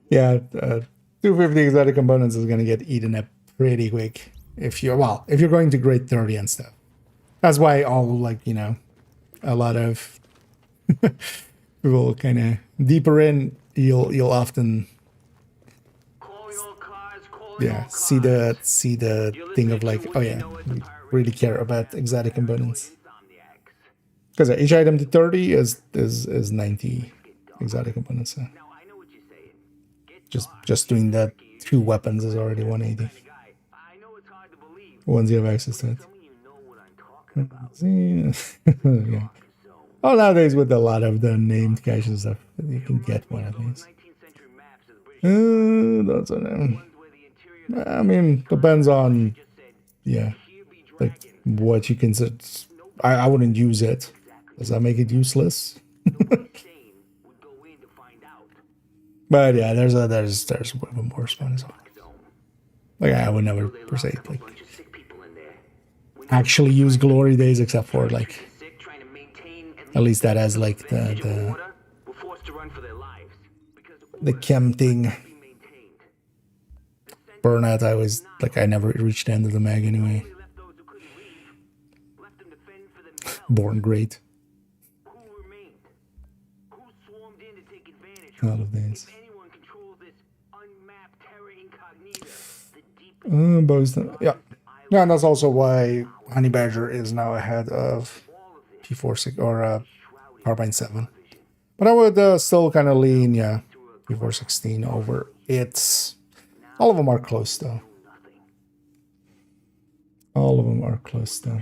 yeah, 250 exotic components is gonna get eaten up pretty quick if you're going to grade 30 and stuff. That's why all like, you know, a lot of people kind of deeper in, you'll often see the thing of like, oh yeah, we really care about exotic components. Because each item to 30 is 90 exotic components. So just doing that 2 weapons is already 180. Once you have access to it. Yeah. Oh, nowadays with a lot of the named caches and stuff, you can get one of these. That's a name. I mean, depends on, yeah, like what you consider. I wouldn't use it. Does that make it useless? But yeah, there's way more spawn as well. Like I would never per se like actually use glory days except for like at least that has like the chem thing. Burnout, I never reached the end of the mag anyway. Born great. All of these. Yeah. Yeah, and that's also why Honey Badger is now ahead of P46 or Carbine 7. But I would still kind of lean, yeah, P416 over it. All of them are close though. All of them are close though.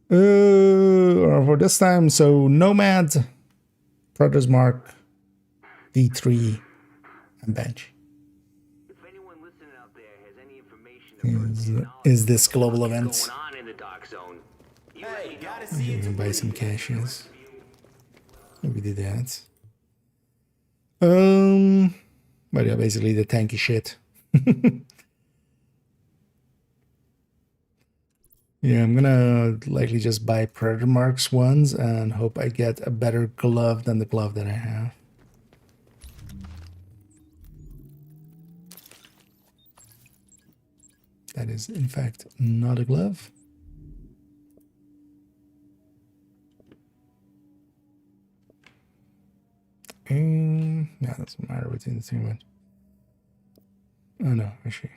For this time, so Nomad, Predator's Mark, D3, and Bench. Is this global event? I'm gonna buy some caches. We did that. But yeah, basically the tanky shit. Yeah, I'm gonna likely just buy Predator Marks ones and hope I get a better glove than the glove that I have. That is, in fact, not a glove. And yeah, doesn't matter between the two, but oh no, actually.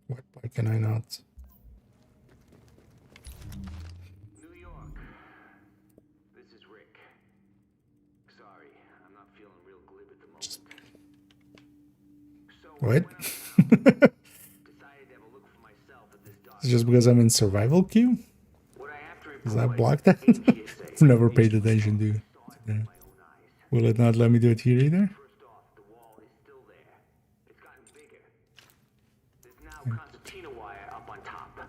Why can I not? New York. This is Rick. Sorry, I'm not feeling real glib at the moment. So What? decided to have a look for myself at this document. It's just because I'm in survival queue? What I have to report Does that block that? I've never paid attention to that. Will it not let me do it here either? First off, the wall is still there. It's gotten bigger. There's now concertina wire up on top.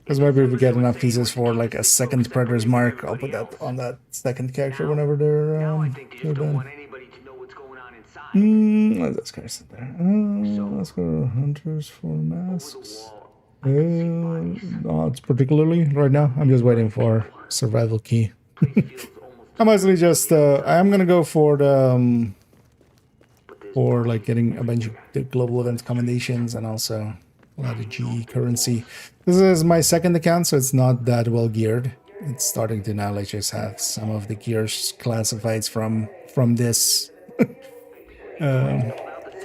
Because maybe if we get enough pieces for like a second Predator's mark, I'll put that on that second character whenever they're Now I think they just don't done. want anybody to know what's going on inside. Let's go sit there. Let's go hunters for masks. Not particularly right now. I'm just waiting for survival key. I'm mostly just I'm gonna go for the for like getting a bunch of the global event commendations and also a lot of GE currency. This is my second account, so it's not that well geared. It's starting to now like just have some of the gears classifieds from this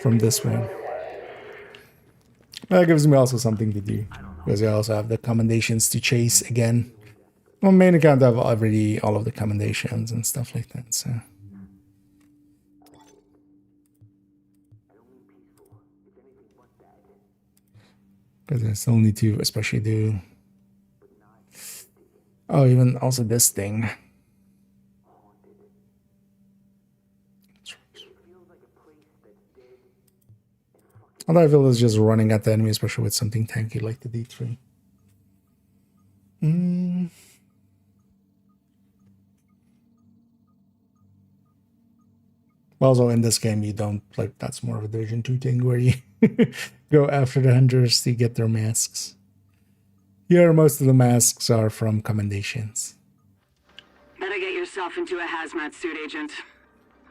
from this one. That gives me also something to do because I also have the commendations to chase again. On main account, I have already all of the commendations and stuff like that. So, because I still need to, especially do. Oh, even also this thing. Although I feel it's just running at the enemy, especially with something tanky like the D3. Also, in this game, you don't, like, that's more of a Division 2 thing where you go after the hunters to get their masks. Here, most of the masks are from commendations. Better get yourself into a hazmat suit, Agent.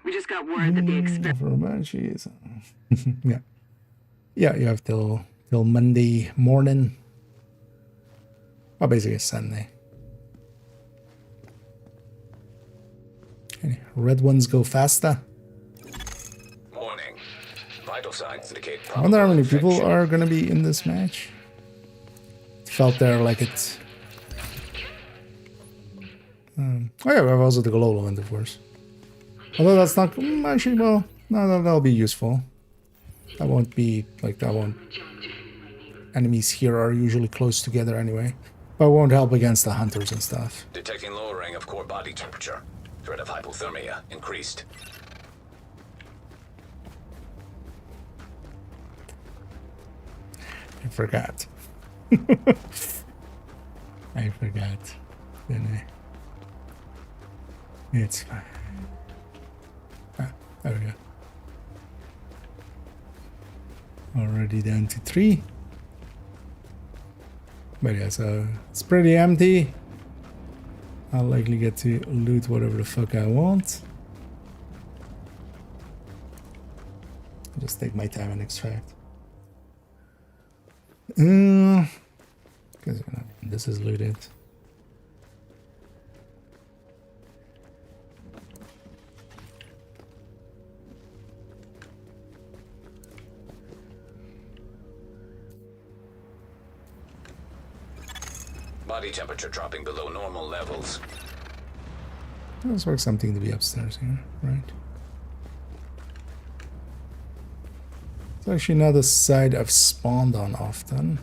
We just got word that the experiment. Yeah. Yeah, you have till Monday morning. Well, basically Sunday. Okay, red ones go faster. Warning. Vital signs indicate I wonder how many people infection. are going to be in this match. It felt there like it's... oh yeah, we have also the global event, of course. Although that's not... actually, well, no, that'll be useful. That won't be, like, that won't... Enemies here are usually close together anyway. But it won't help against the hunters and stuff. Detecting lowering of core body temperature. Threat of hypothermia increased. I forgot. I forgot. Didn't I? It's fine. Ah, there we go. Already down to 3. But yeah, so it's pretty empty. I'll likely get to loot whatever the fuck I want. Just take my time and extract. Because this is looted. Body temperature dropping below normal levels. Looks like something to be upstairs here, right? It's actually not a side I've spawned on often.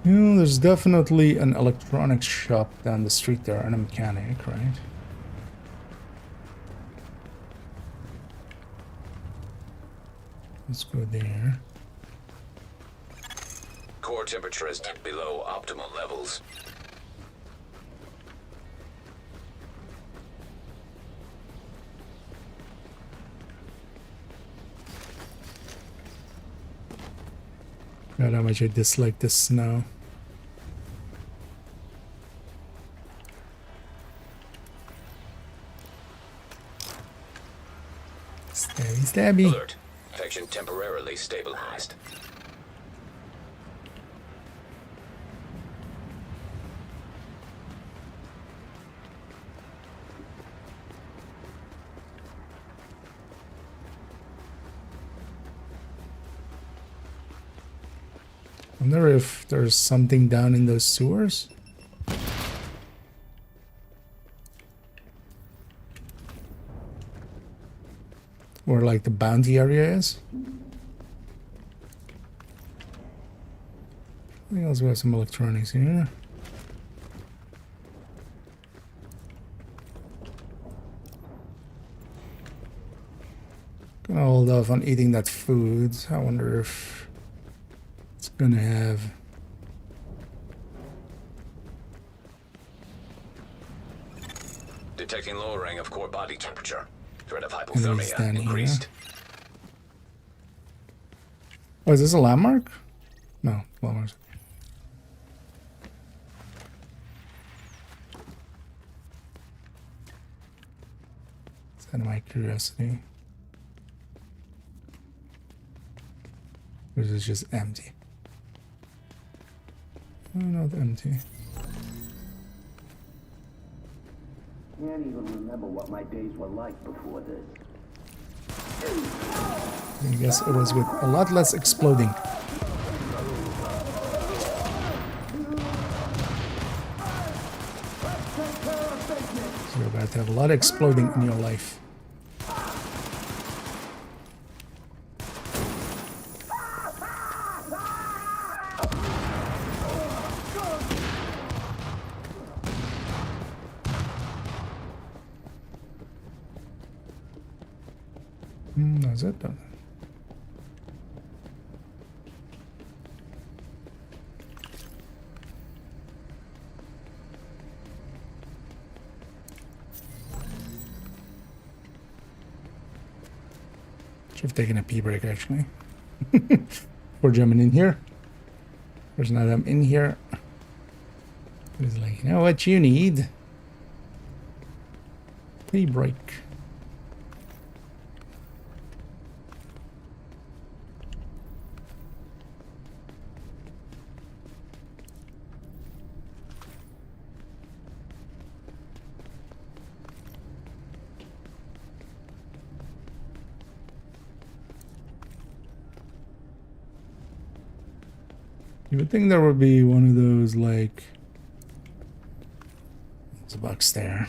You know, there's definitely an electronics shop down the street there and a mechanic, right? Let's go there. Core temperature is dipped below optimal levels. God, how much I dislike this snow. Stabby, stabby. Alert. Infection temporarily stabilized. Wonder if there's something down in those sewers. Where like the bounty area is. I think also we have some electronics here. Gonna hold off on eating that food. I wonder if it's gonna have Detecting lowering of core body temperature. Threat of enemies hypothermia down here. increased. Oh, is this a landmark? No, landmarks. It's out of my curiosity. Or is it just empty? Oh, not empty. Can't even remember what my days were like before this. I guess it was with a lot less exploding. So you're about to have a lot of exploding in your life. That's it done. Should have taken a pee break actually. Before jumping in here. There's now I'm in here. It's like, you know what you need? Pee break. You would think there would be one of those, like... There's a box there.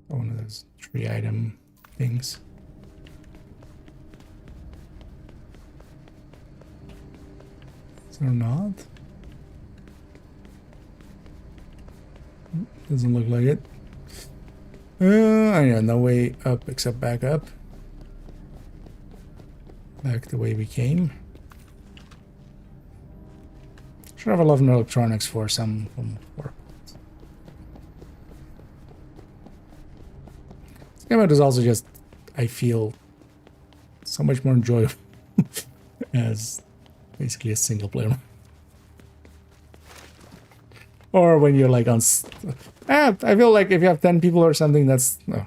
One of those 3-item things. Or not? Doesn't look like it. Yeah, no way up except back up. Back the way we came. Should have a lot of electronics for some work. This game is also just, I feel, so much more enjoyable as basically a single player. Or when you're like on... I feel like if you have 10 people or something, that's... No.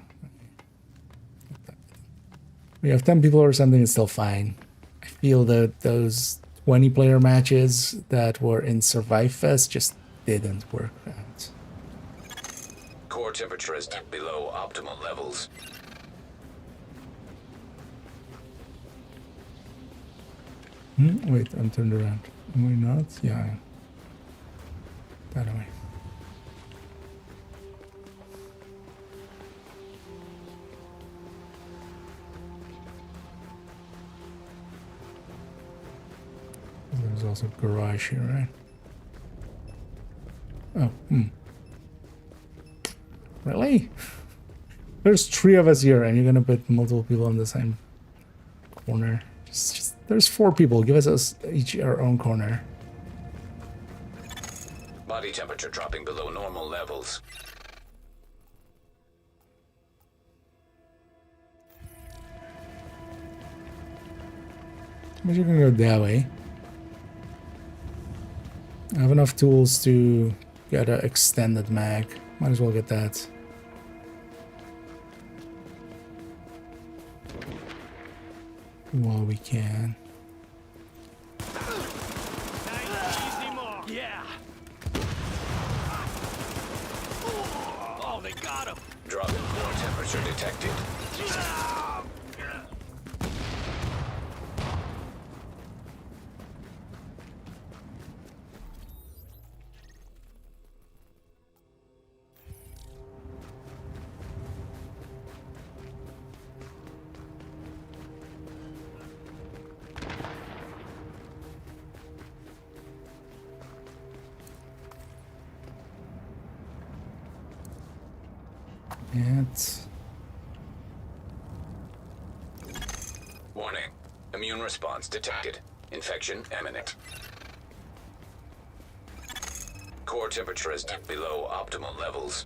When you have 10 people or something, it's still fine. I feel that those 20-player matches that were in Survive Fest just didn't work out. Core temperature is below optimal levels. Wait, I'm turned around. Am I not? Yeah, I am. That way. There's also a garage here, right? Oh, Really? There's 3 of us here, and you're gonna put multiple people in the same corner. Just there's 4 people. Give us each our own corner. Body temperature dropping below normal levels. But you can go that way. I have enough tools to get an extended mag. Might as well get that. While we can. temperature detected. It's Warning. Immune response detected. Infection imminent. Core temperature is below optimal levels.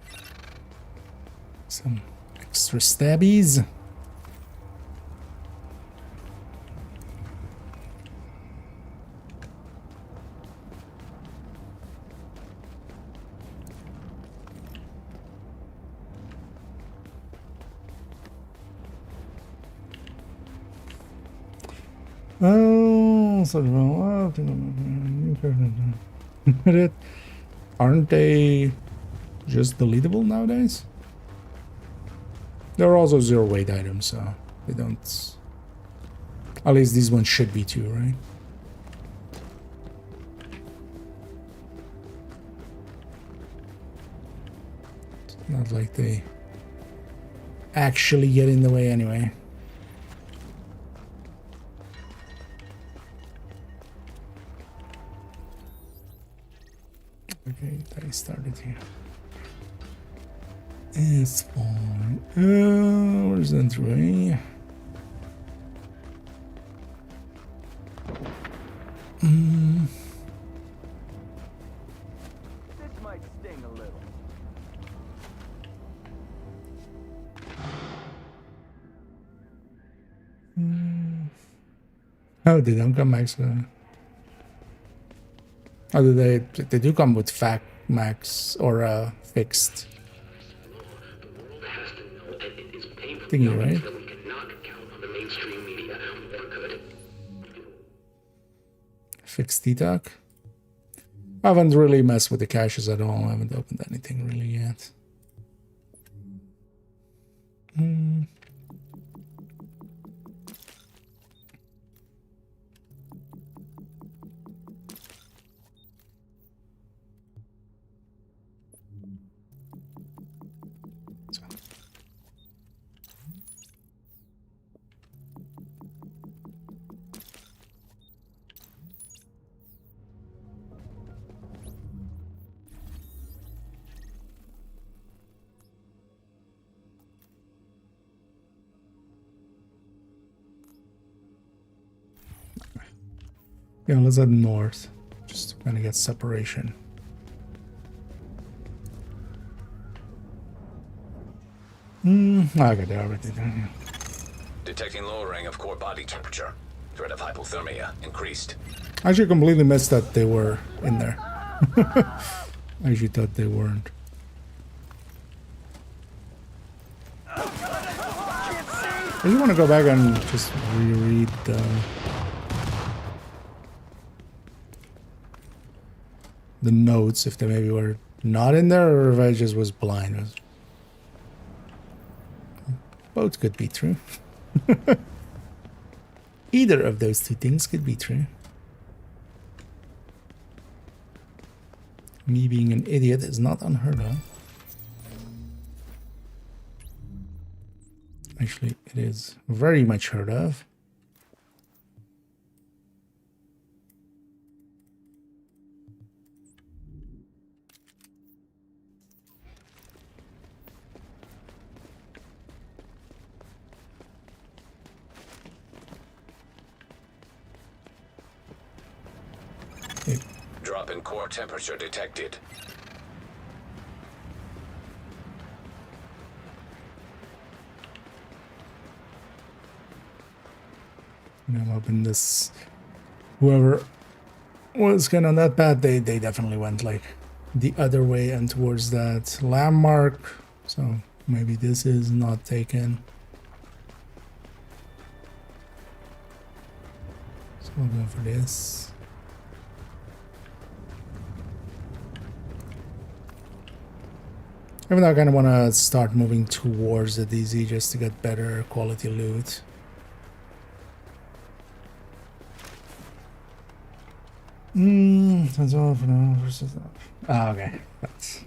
some extra stabbies. Oh, sort of. Aren't they just deletable nowadays? They're also zero weight items, so they don't. At least these ones should be too, right? It's not like they actually get in the way anyway. Okay, I started here. It's fine. Where's the entry? This might sting a little. Oh, they don't come max. Oh, do they do come with fact max or fixed thingy, right? Fixed detox. I haven't really messed with the caches at all. I haven't opened anything really yet. Yeah, let's head north. Just to kind of get separation. I got everything. Detecting lowering of core body temperature. Threat of hypothermia increased. I actually completely missed that they were in there. I actually thought they weren't. I just want to go back and just reread the notes if they maybe were not in there or if I just was blind. Both could be true. Either of those two things could be true. Me being an idiot is not unheard of. Actually, it is very much heard of. Drop in core temperature detected. I'm hoping this, whoever was kind of on that path, they definitely went like the other way and towards that landmark. So maybe this is not taken. So we'll go for this. Even though I kind of want to start moving towards the DZ just to get better quality loot. That's all for now. Ah, okay. That's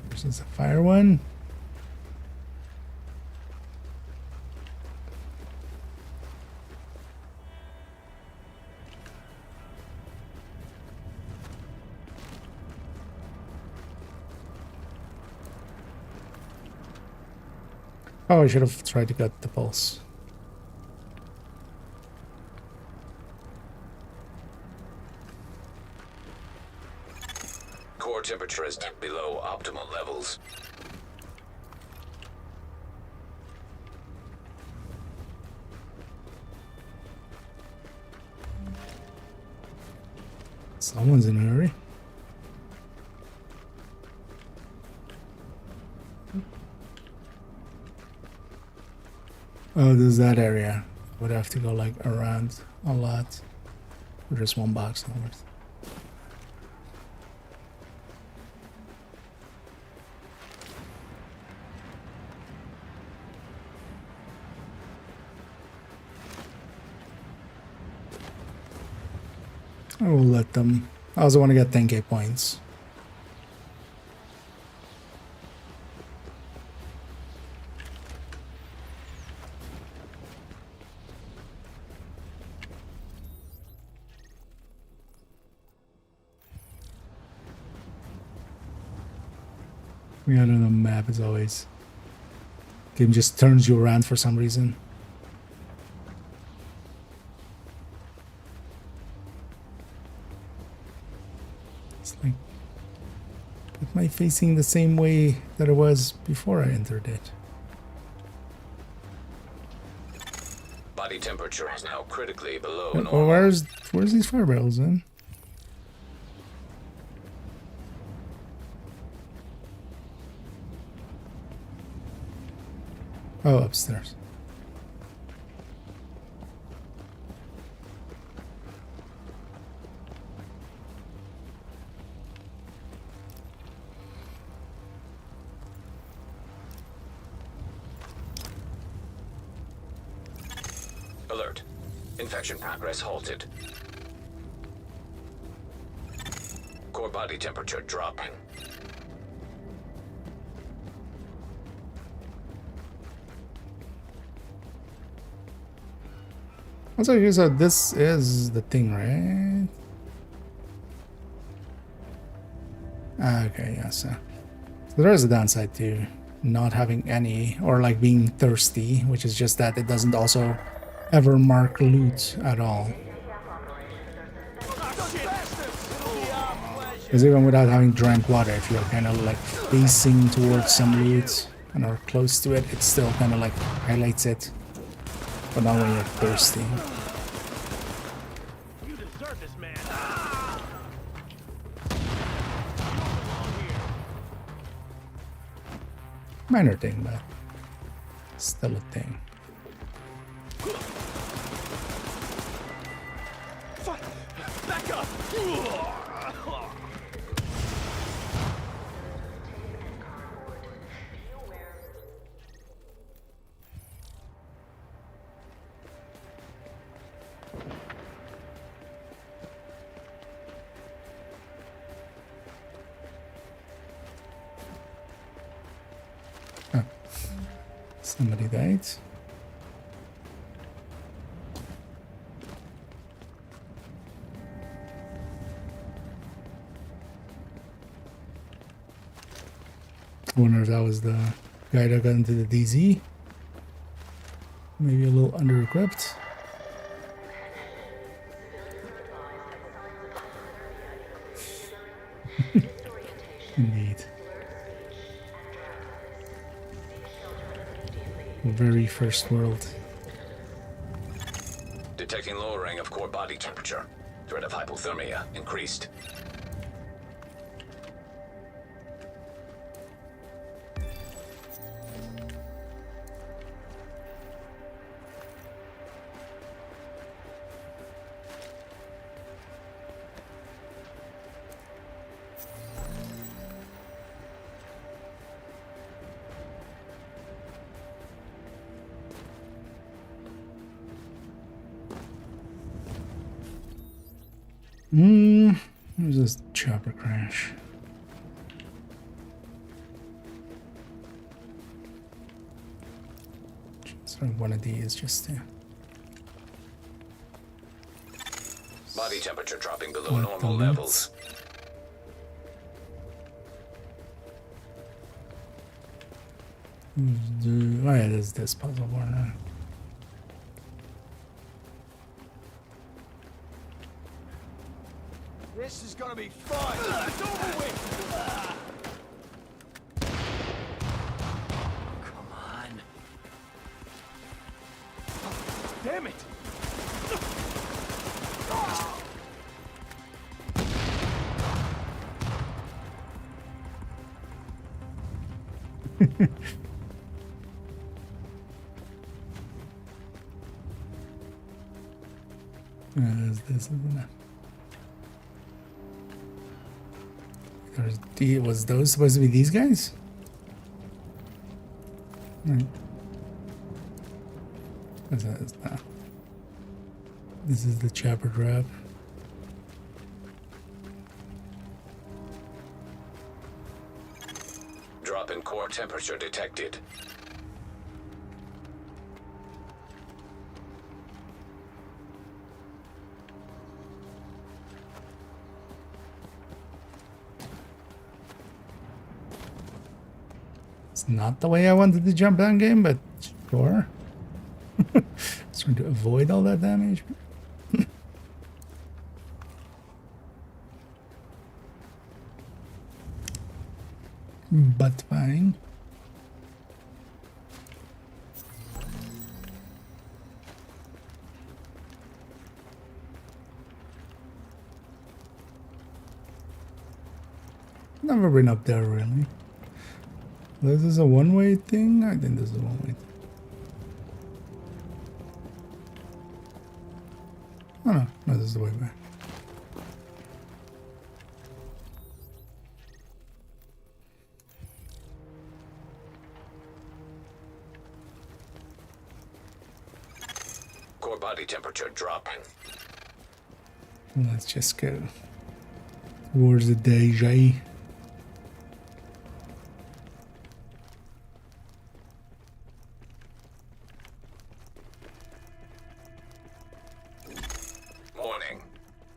this is a fire one. Oh, I should have tried to get the pulse. Core temperature is below optimal levels. Someone's in a hurry. Oh, there's that area. Would have to go like around a lot. Or just one box almost. I will let them. I also want to get 10k points. We got on the map as always. Game just turns you around for some reason. It's like, am I facing the same way that it was before I entered it? Body temperature is now critically below Oh, normal. where's these fire barrels in? Oh, upstairs. Alert. Infection progress halted. Core body temperature dropping. Also, you said this is the thing, right? Ah, okay, yeah, so there is a downside to not having any, or like being thirsty, which is just that it doesn't also ever mark loot at all. Because even without having drank water, if you're kind of like facing towards some loot and are close to it, it still kind of like highlights it. But not when you're thirsty. You deserve this, man. Minor thing, but still a thing. Back up. Somebody died. I wonder if that was the guy that got into the DZ. Maybe a little under-equipped. Indeed. Very first world. Detecting lowering of core body temperature. Threat of hypothermia increased. Where's this chopper crash? Sort of one of these just to... Body temperature dropping below normal levels. Oh yeah, there's this puzzle board now. This is gonna be fun! It's over with! Come on. Damn it! There's this, isn't it? Was those supposed to be these guys? Right. What's that? This is the chopper drop. Drop in core temperature detected. It's not the way I wanted to jump down game, but sure. Just trying to avoid all that damage. But fine. Never been up there really. This is a one-way thing? I think this is a one-way thing. Oh no, no, this is the way back. Core body temperature dropping. Let's just go towards the DJ. Warning.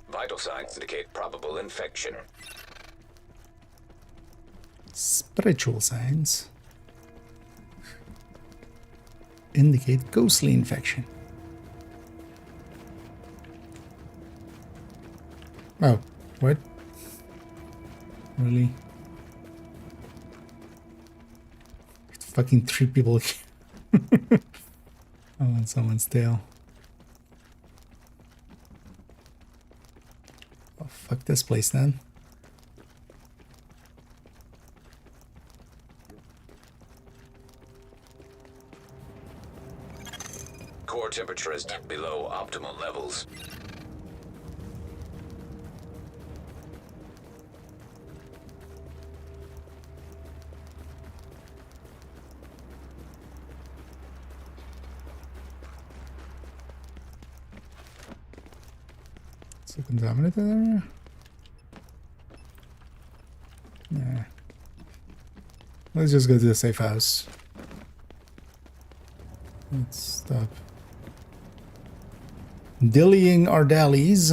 Vital signs indicate probable infection. Spiritual signs indicate ghostly infection. Oh, what? Really? Fucking 3 people. I want someone's tail. Oh, fuck this place then. Core temperature is below optimal levels. Is it contaminated area? Yeah. Let's just go to the safe house. Let's stop dillying our dallies.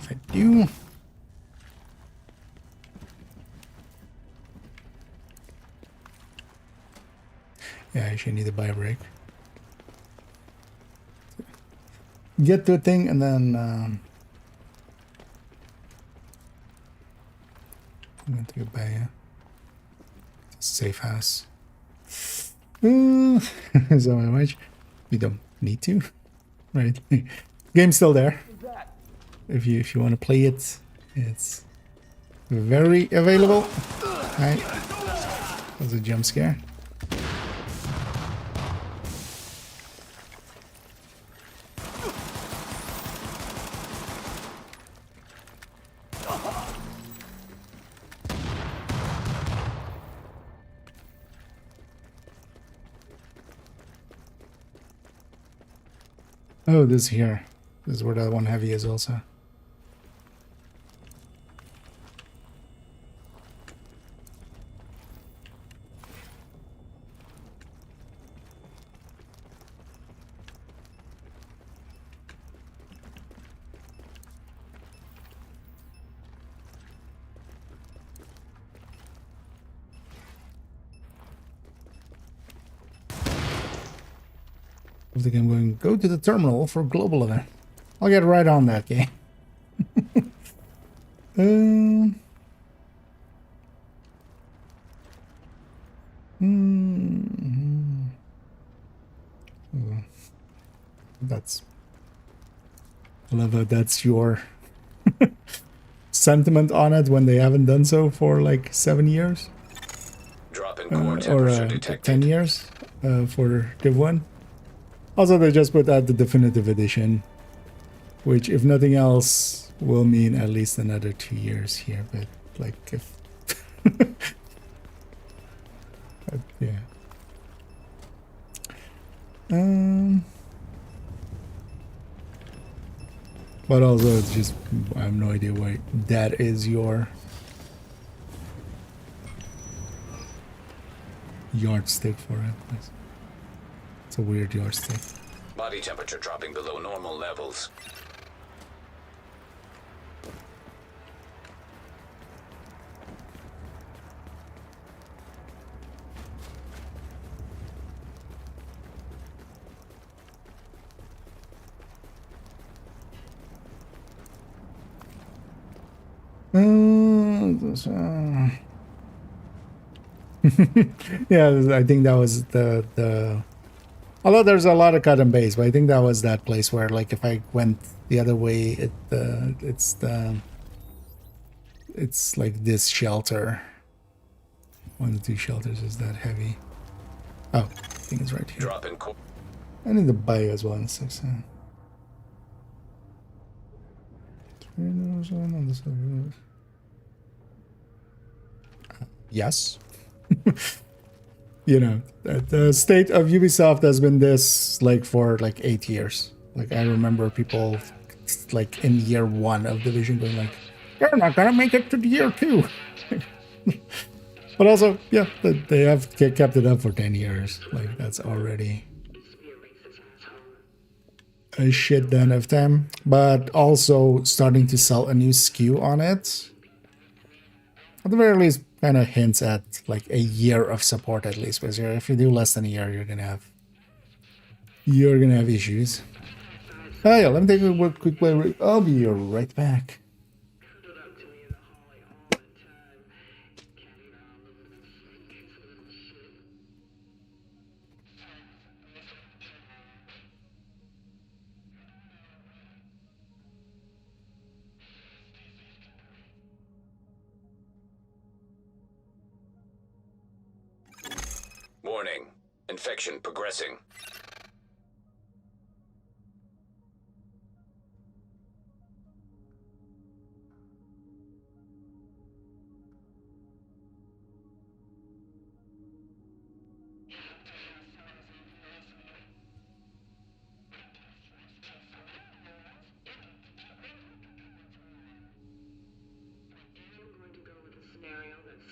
if I do. Yeah, I actually need to buy a break. Get to a thing and then I'm going to go buy a safe house. So much. We don't need to, right? Game's still there. If you want to play it, it's very available. Right? That was a jump scare. Oh, this here. This is where that one heavy is also. I think I'm going to go to the terminal for global event. I'll get right on that game. That's. I love how that's your sentiment on it when they haven't done so for like 7 years. Drop in core Or temperature detected. 10 years for Div1. Also, they just put out the definitive edition, which, if nothing else, will mean at least another 2 years here. But like, if but, yeah. But also, it's just I have no idea why that is your yardstick for it. It's a weird yardstick. Body temperature dropping below normal levels. Yeah, I think that was the although there's a lot of cut and base, but I think that was that place where, like, if I went the other way, it's like this shelter. One of the two shelters is that heavy. Oh, I think it's right here. Drop in core. I need to buy as well in 6. Yes. You know, the state of Ubisoft has been this like for like 8 years. Like, I remember people like in year 1 of Division going like, "You're not gonna make it to year 2." But also, yeah, they have kept it up for 10 years. Like, that's already a shit ton of time. But also starting to sell a new SKU on it. At the very least, kind of hints at like a year of support at least. Because if you do less than a year, you're gonna have issues. Oh yeah, let me take a quick play. I'll be right back. Warning. Infection progressing.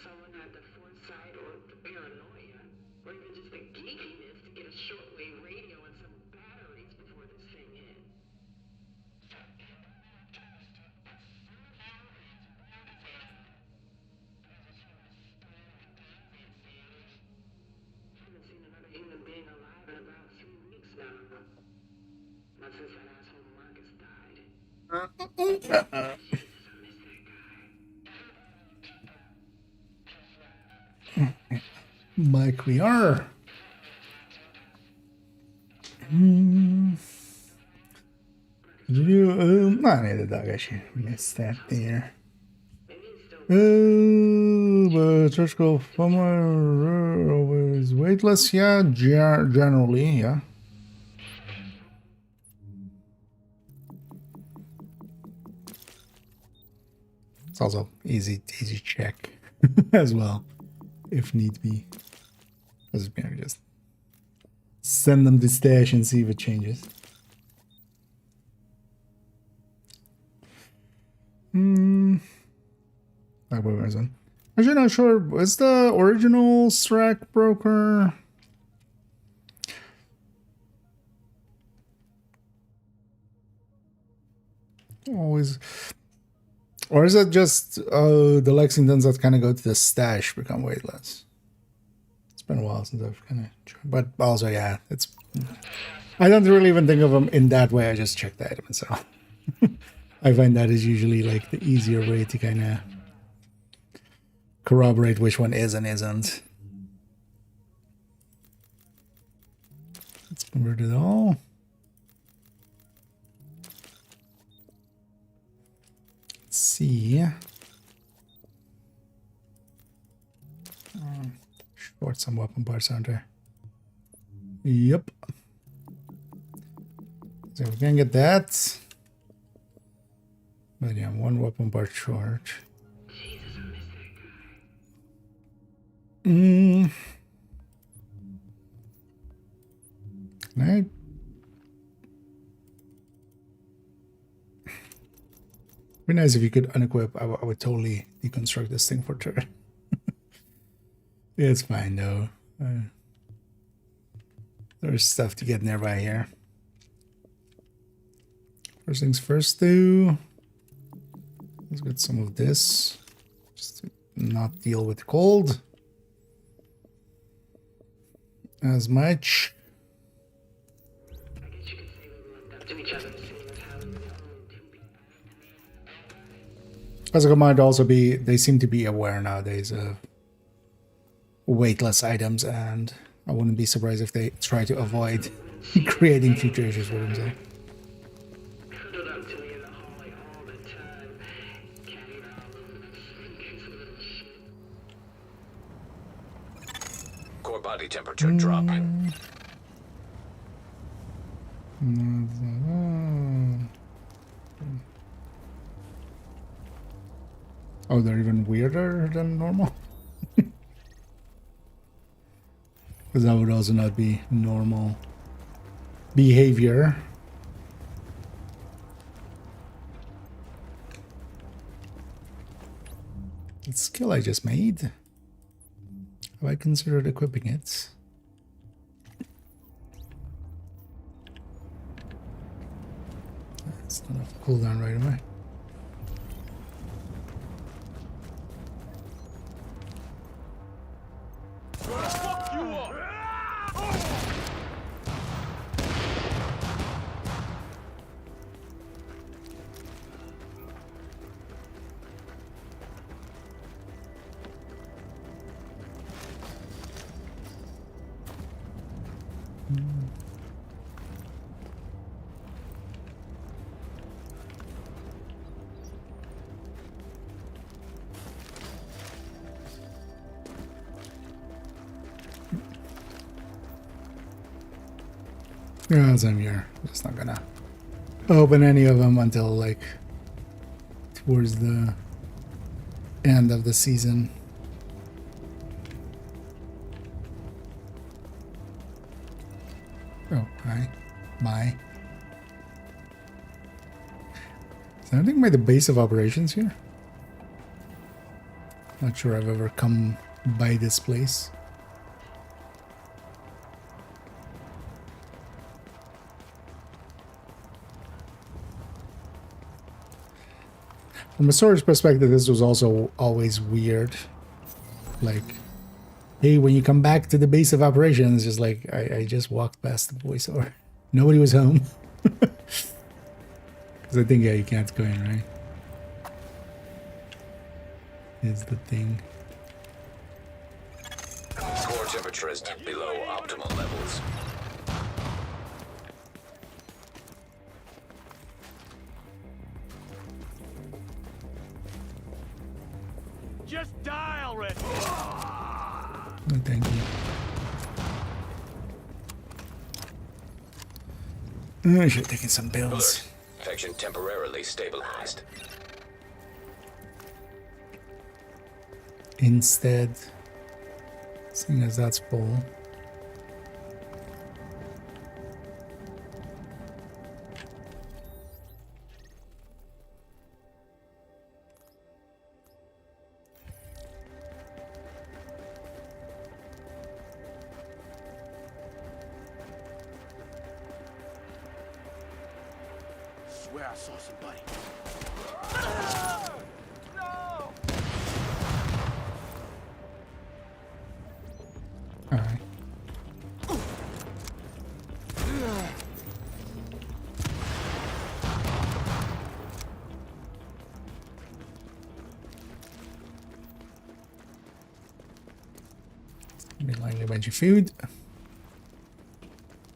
Someone had the foresight or the paranoia, or even just the geekiness to get a shortwave radio Like we are. Not need the dog. I should miss that there. But church go always weightless. Yeah, generally, yeah. It's also easy check as well, if need be. Because you know, just send them to stash and see if it changes. Actually, not sure. Is the original Strack broker? Always. Or is it just the Lexingtons that kind of go to the stash become weightless? It's been a while since I've kind of tried. But also, yeah, it's. I don't really even think of them in that way. I just check the item itself. I find that is usually like the easier way to kind of corroborate which one is and isn't. Let's convert it all. Let's see. Short some weapon parts, aren't there? Yep. So we can get that. But yeah, one weapon part short. Right. Be nice if you could unequip. I would totally deconstruct this thing for turn. It's fine though. There's stuff to get nearby here. First things first, though. Let's get some of this, just to not deal with the cold as much. As a might also be, they seem to be aware nowadays of weightless items, and I wouldn't be surprised if they try to avoid creating future issues for themselves. Core body temperature dropping. Oh, they're even weirder than normal? Because that would also not be normal behavior. The skill I just made. Have I considered equipping it? It's not enough cooldown right away. Yeah, same here. Just not gonna open any of them until like towards the end of the season. Oh, hi. Bye. Is there anything by the base of operations here? Not sure I've ever come by this place. From a storage perspective, this was also always weird. Like, hey, when you come back to the base of operations, just like, I just walked past the voiceover. Nobody was home. Because I think, yeah, you can't go in, right? Is the thing. Core temperature is below optimal levels. Just die already. No, thank you. I should have taken some bills. Alert. Infection temporarily stabilized. Instead, seeing as that's full. Swear I saw somebody. All right. Be like a bunch of food.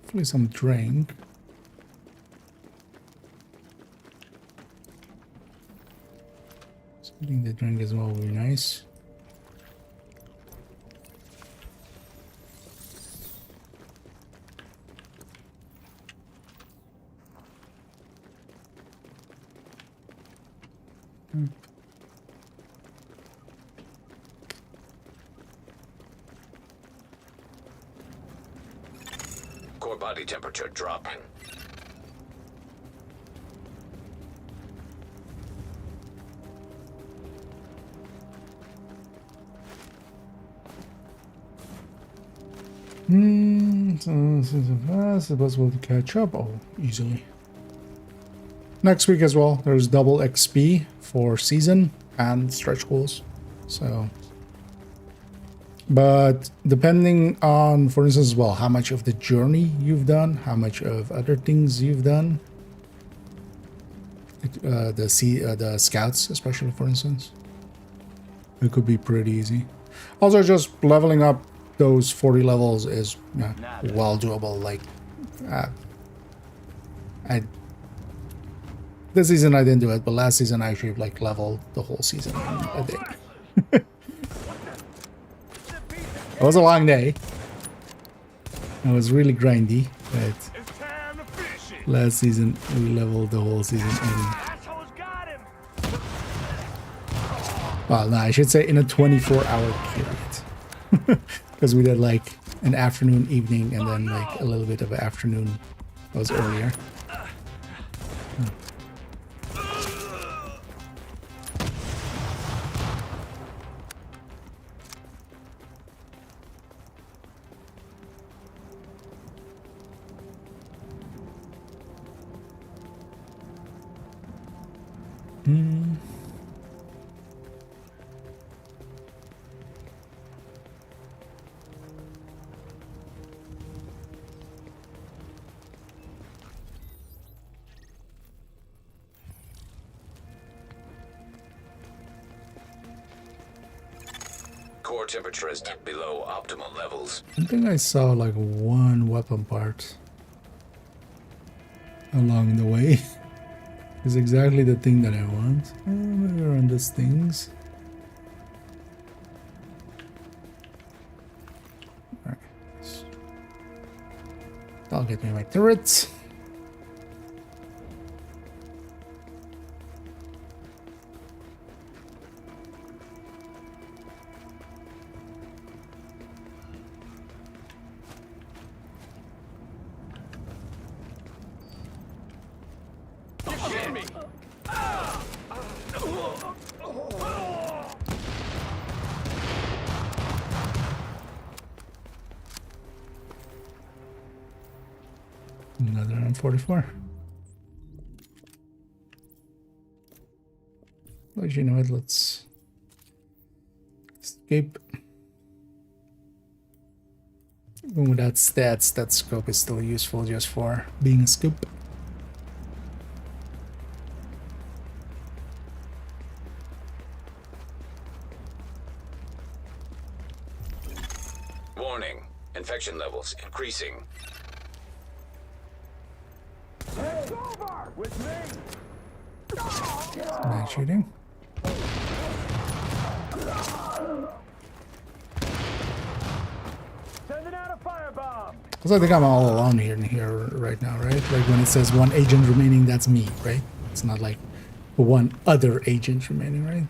Hopefully some drink. Getting the drink as well would be nice. Core body temperature dropping. So it's possible to catch up easily. Next week as well, there's double XP for season and stretch goals. So, but depending on, for instance, as well, how much of the journey you've done, how much of other things you've done, the scouts, especially, for instance, it could be pretty easy. Also, just leveling up those 40 levels is well doable. Like, this season I didn't do it, but last season I actually like leveled the whole season in a day. It was a long day. It was really grindy, but last season we leveled the whole season in. Well, no, I should say in a 24-hour period. Because we did like an afternoon, evening, and then like a little bit of an afternoon. That was earlier. Core temperature is below optimal levels. I think I saw like one weapon part along the way. It's exactly the thing that I want. Maybe around these things. Alright. I'll get me my turrets. Another M44. But you know what, let's escape. Even without stats, that scope is still useful just for being a scoop. levels increasing. It's over! With me! Nice shooting. Sending out a firebomb! Because I think I'm all alone here right now, right? Like when it says one agent remaining, that's me, right? It's not like one other agent remaining, right?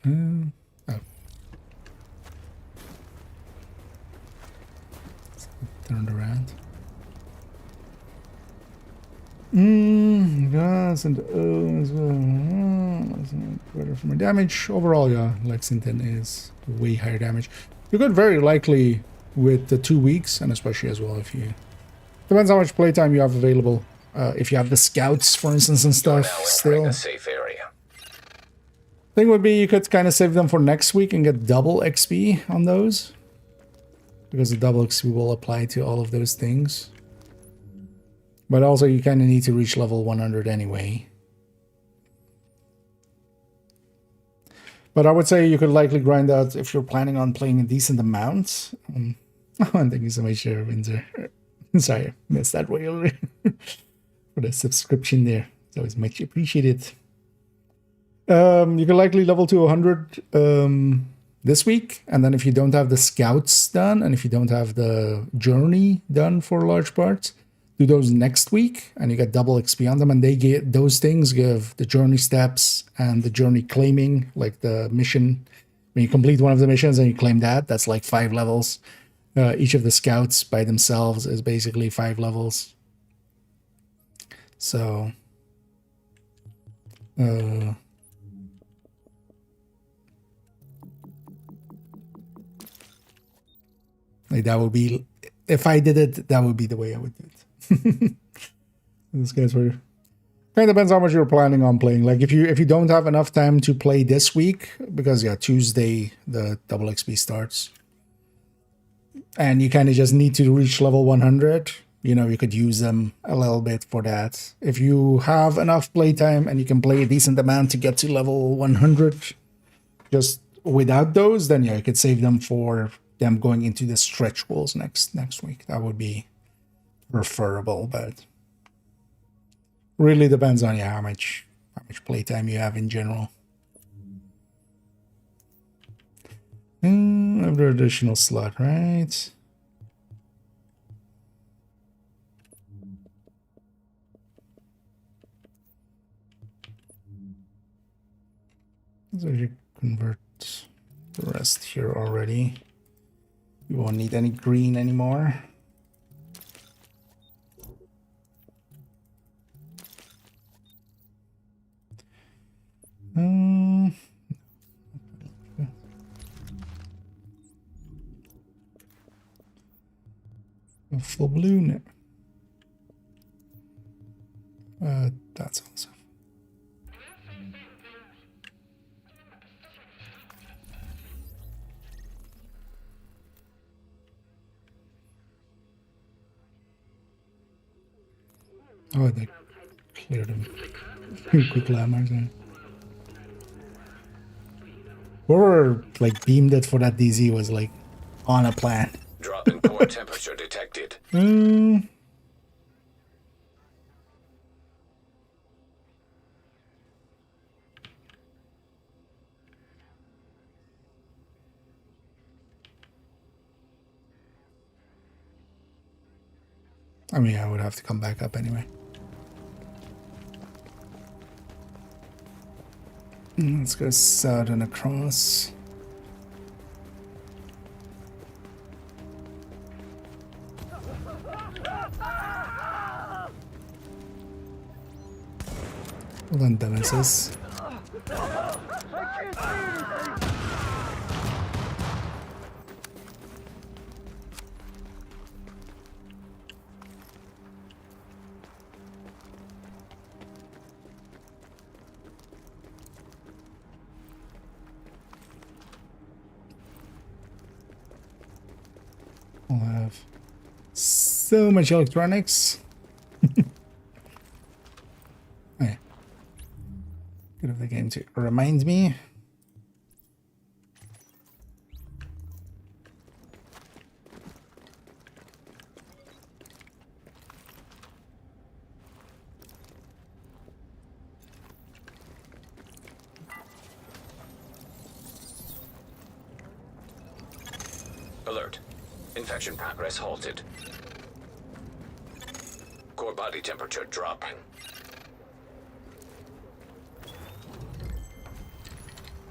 Oh. Turned around. Yes, and as well. Better for my damage. Overall, yeah, Lexington is way higher damage. You could very likely with the 2 weeks, and especially as well if you... Depends how much playtime you have available. If you have the scouts, for instance, and You're stuff, now still... entering a safe area. Thing would be you could kind of save them for next week and get double XP on those. Because the double XP will apply to all of those things. But also you kind of need to reach level 100 anyway. But I would say you could likely grind out if you're planning on playing a decent amount. Thank you so much, Windsor. Sorry, I missed that way already. For the subscription there. It's always much appreciated. You can likely level to 100 this week, and then if you don't have the scouts done, and if you don't have the journey done for large parts, do those next week, and you get double XP on them, and they get those things give the journey steps and the journey claiming, like the mission. When you complete one of the missions and you claim that, that's like 5 levels. Each of the scouts by themselves is basically 5 levels. So... like that would be, if I did it, that would be the way I would do it. This guy's were kind of depends how much you're planning on playing. Like if you don't have enough time to play this week, because yeah, Tuesday the double XP starts, and you kind of just need to reach level 100. You know, you could use them a little bit for that. If you have enough playtime and you can play a decent amount to get to level 100, just without those, then yeah, you could save them for them going into the stretch goals next week. That would be preferable, but really depends on how much playtime you have in general. Another additional slot, right? So you convert the rest here already. You won't need any green anymore. A full balloon. That's awesome. Oh, they cleared him. Quick landmarks there. Whoever like beamed it for that DZ was like on a plan. Drop in core temperature detected. I mean, I would have to come back up anyway. Let's go south and across. Well done, Dennis's. We'll have so much electronics. Oh, yeah. Could have the game to remind me. Alert. Infection progress halted. Core body temperature dropping.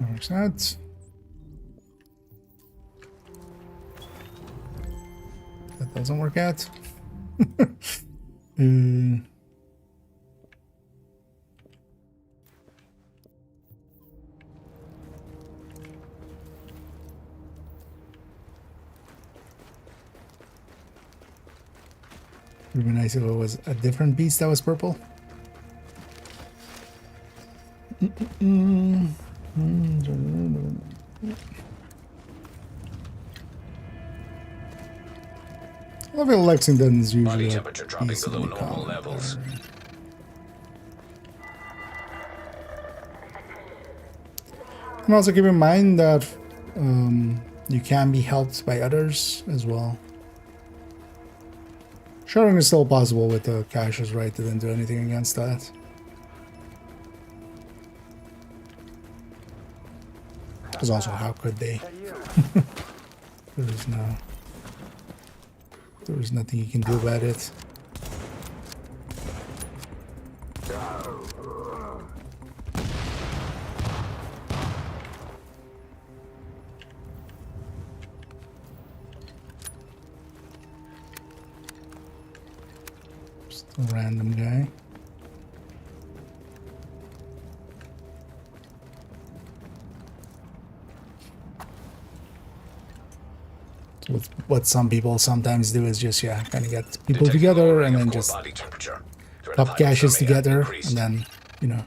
There's that. That doesn't work out. Would be nice if it was a different beast that was purple. I feel Lexington's usually Body a temperature dropping below decently normal calm levels. area. And also keep in mind that you can be helped by others as well. Sharding is still possible with the caches, right? They didn't do anything against that. Because also, how could they? There's nothing you can do about it. Just a random guy. What some people sometimes do is just, yeah, kind of get people together and then just pop caches together, and then, you know,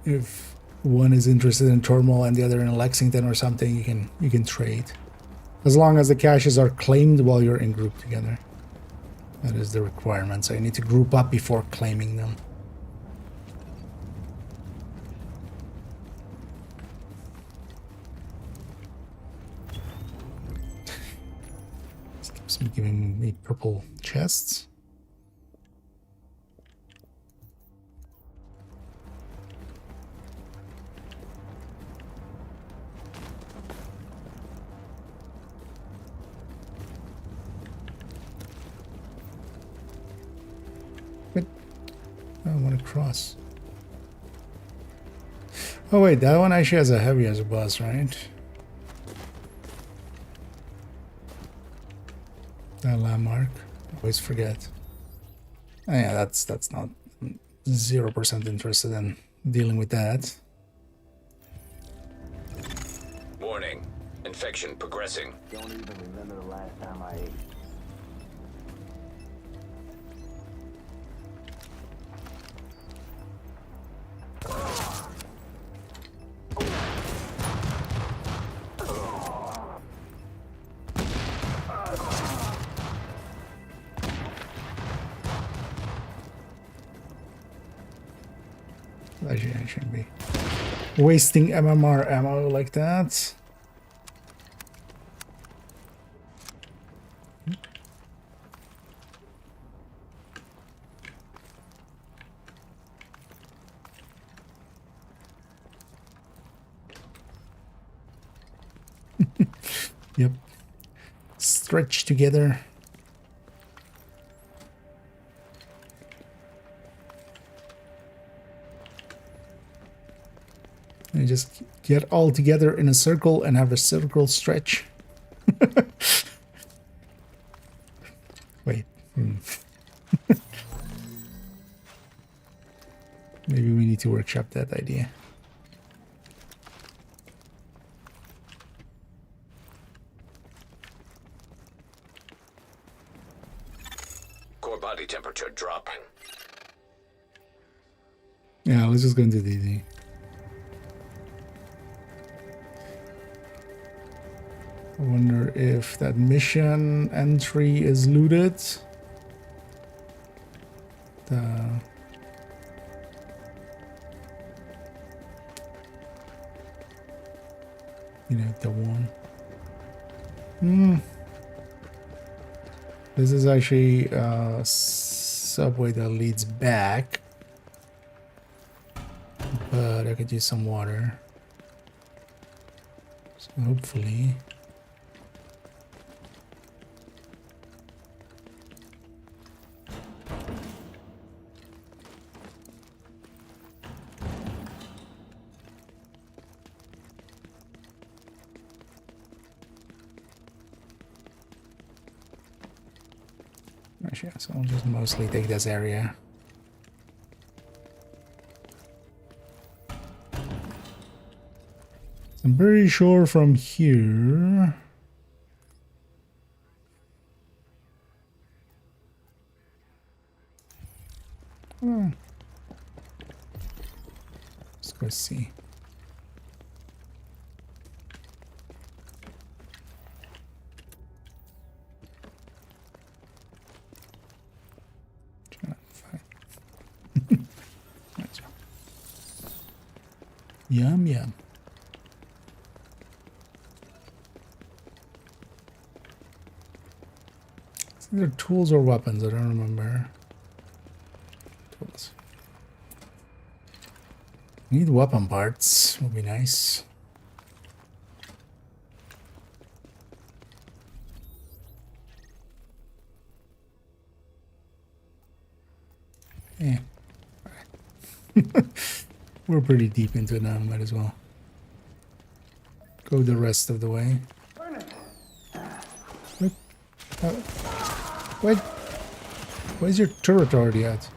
if one is interested in Turmoil and the other in Lexington or something, you can trade, as long as the caches are claimed while you're in group together. That is the requirement. So you need to group up before claiming them. Giving me purple chests. But I want to cross. Oh wait, that one actually has a heavy as a boss, right? That landmark. Always forget. Oh, yeah, that's not 0% interested in dealing with that. Warning. Infection progressing. Don't even remember the last time I ate. I shouldn't be wasting MMR ammo like that. Yep. Stretch together. And just get all together in a circle and have a circle stretch. Wait. Maybe we need to workshop that idea. Core body temperature dropping. Yeah, let's just go into DD. I wonder if that mission entry is looted. You know, the one. This is actually a subway that leads back. But I could use some water. So hopefully... Actually, so I'll just mostly take this area. I'm pretty sure from here... Let's go see. Yum, yum. It's either tools or weapons, I don't remember. Tools. Need weapon parts, would be nice. Yeah. We're pretty deep into it now, might as well go the rest of the way. What? Wait. Where's your turret already at?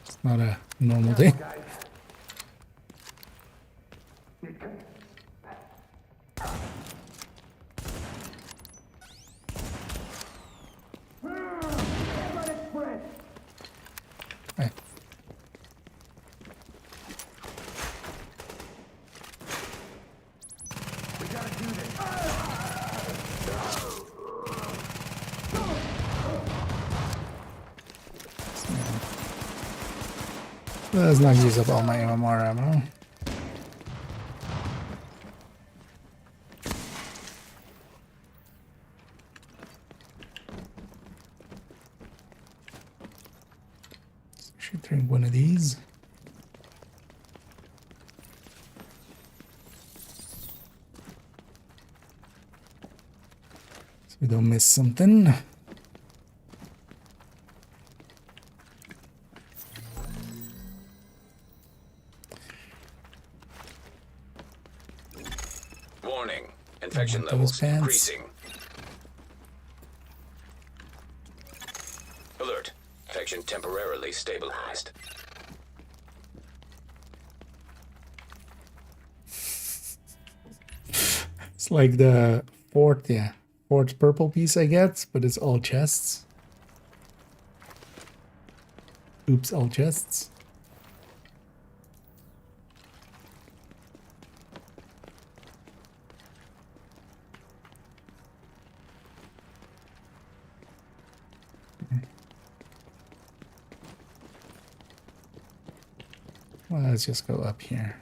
It's not a normal day. Hey. Let's not use up all my MMR ammo. Should drink one of these. So we don't miss something. Warning. Infection Those levels pants. increasing. Alert. Infection temporarily stabilized. It's like the fourth purple piece I get, but it's all chests. Oops, all chests. Well, let's just go up here.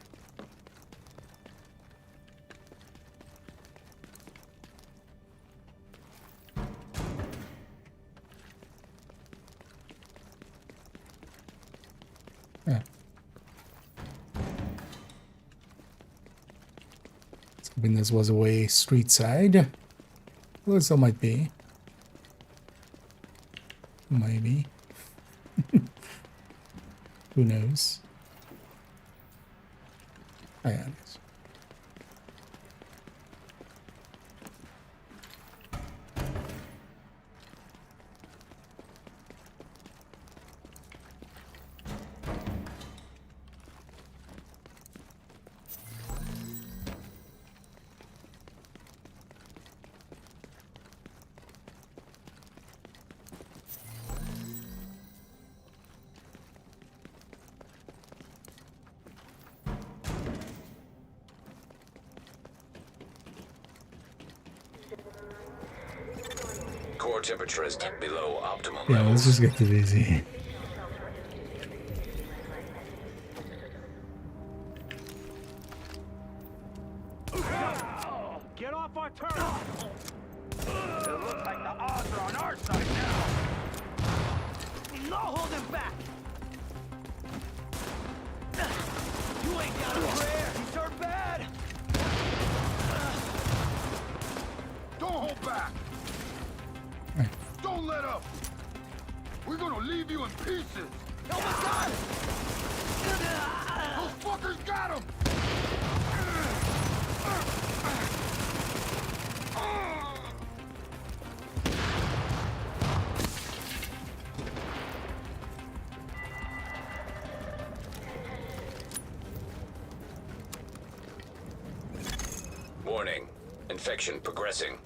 Yeah. Hoping this was a way street side. Well, it still might be. Maybe. Who knows? Oh, yeah, it is. Core temperature is below optimal Yeah, levels. let's just get to easy. turn. It looks like the odds are on our side now. No holding back. You ain't got a prayer. These are bad. Don't hold back. Don't let up. We're gonna leave you in pieces. Oh my God! Those fuckers got him. Warning. Infection progressing.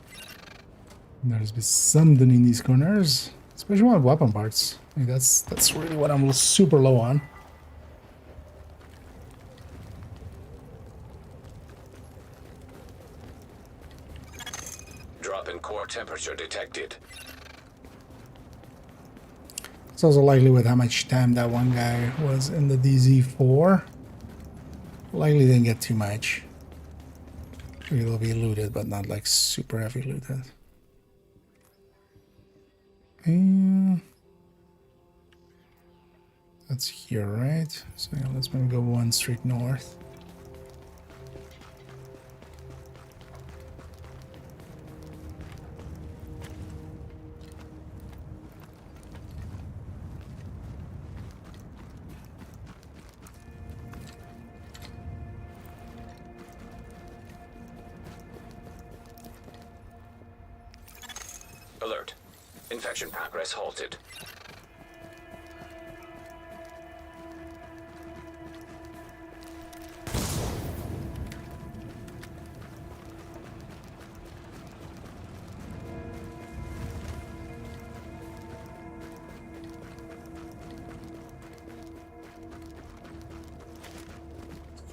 There's been something in these corners, especially with weapon parts. I mean, that's really what I'm super low on. Drop in core temperature detected. It's also likely with how much time that one guy was in the DZ4. Likely didn't get too much. Maybe they'll be looted, but not like super heavy looted. That's here, right? So yeah, let's maybe go one street north. Alert. Infection progress halted.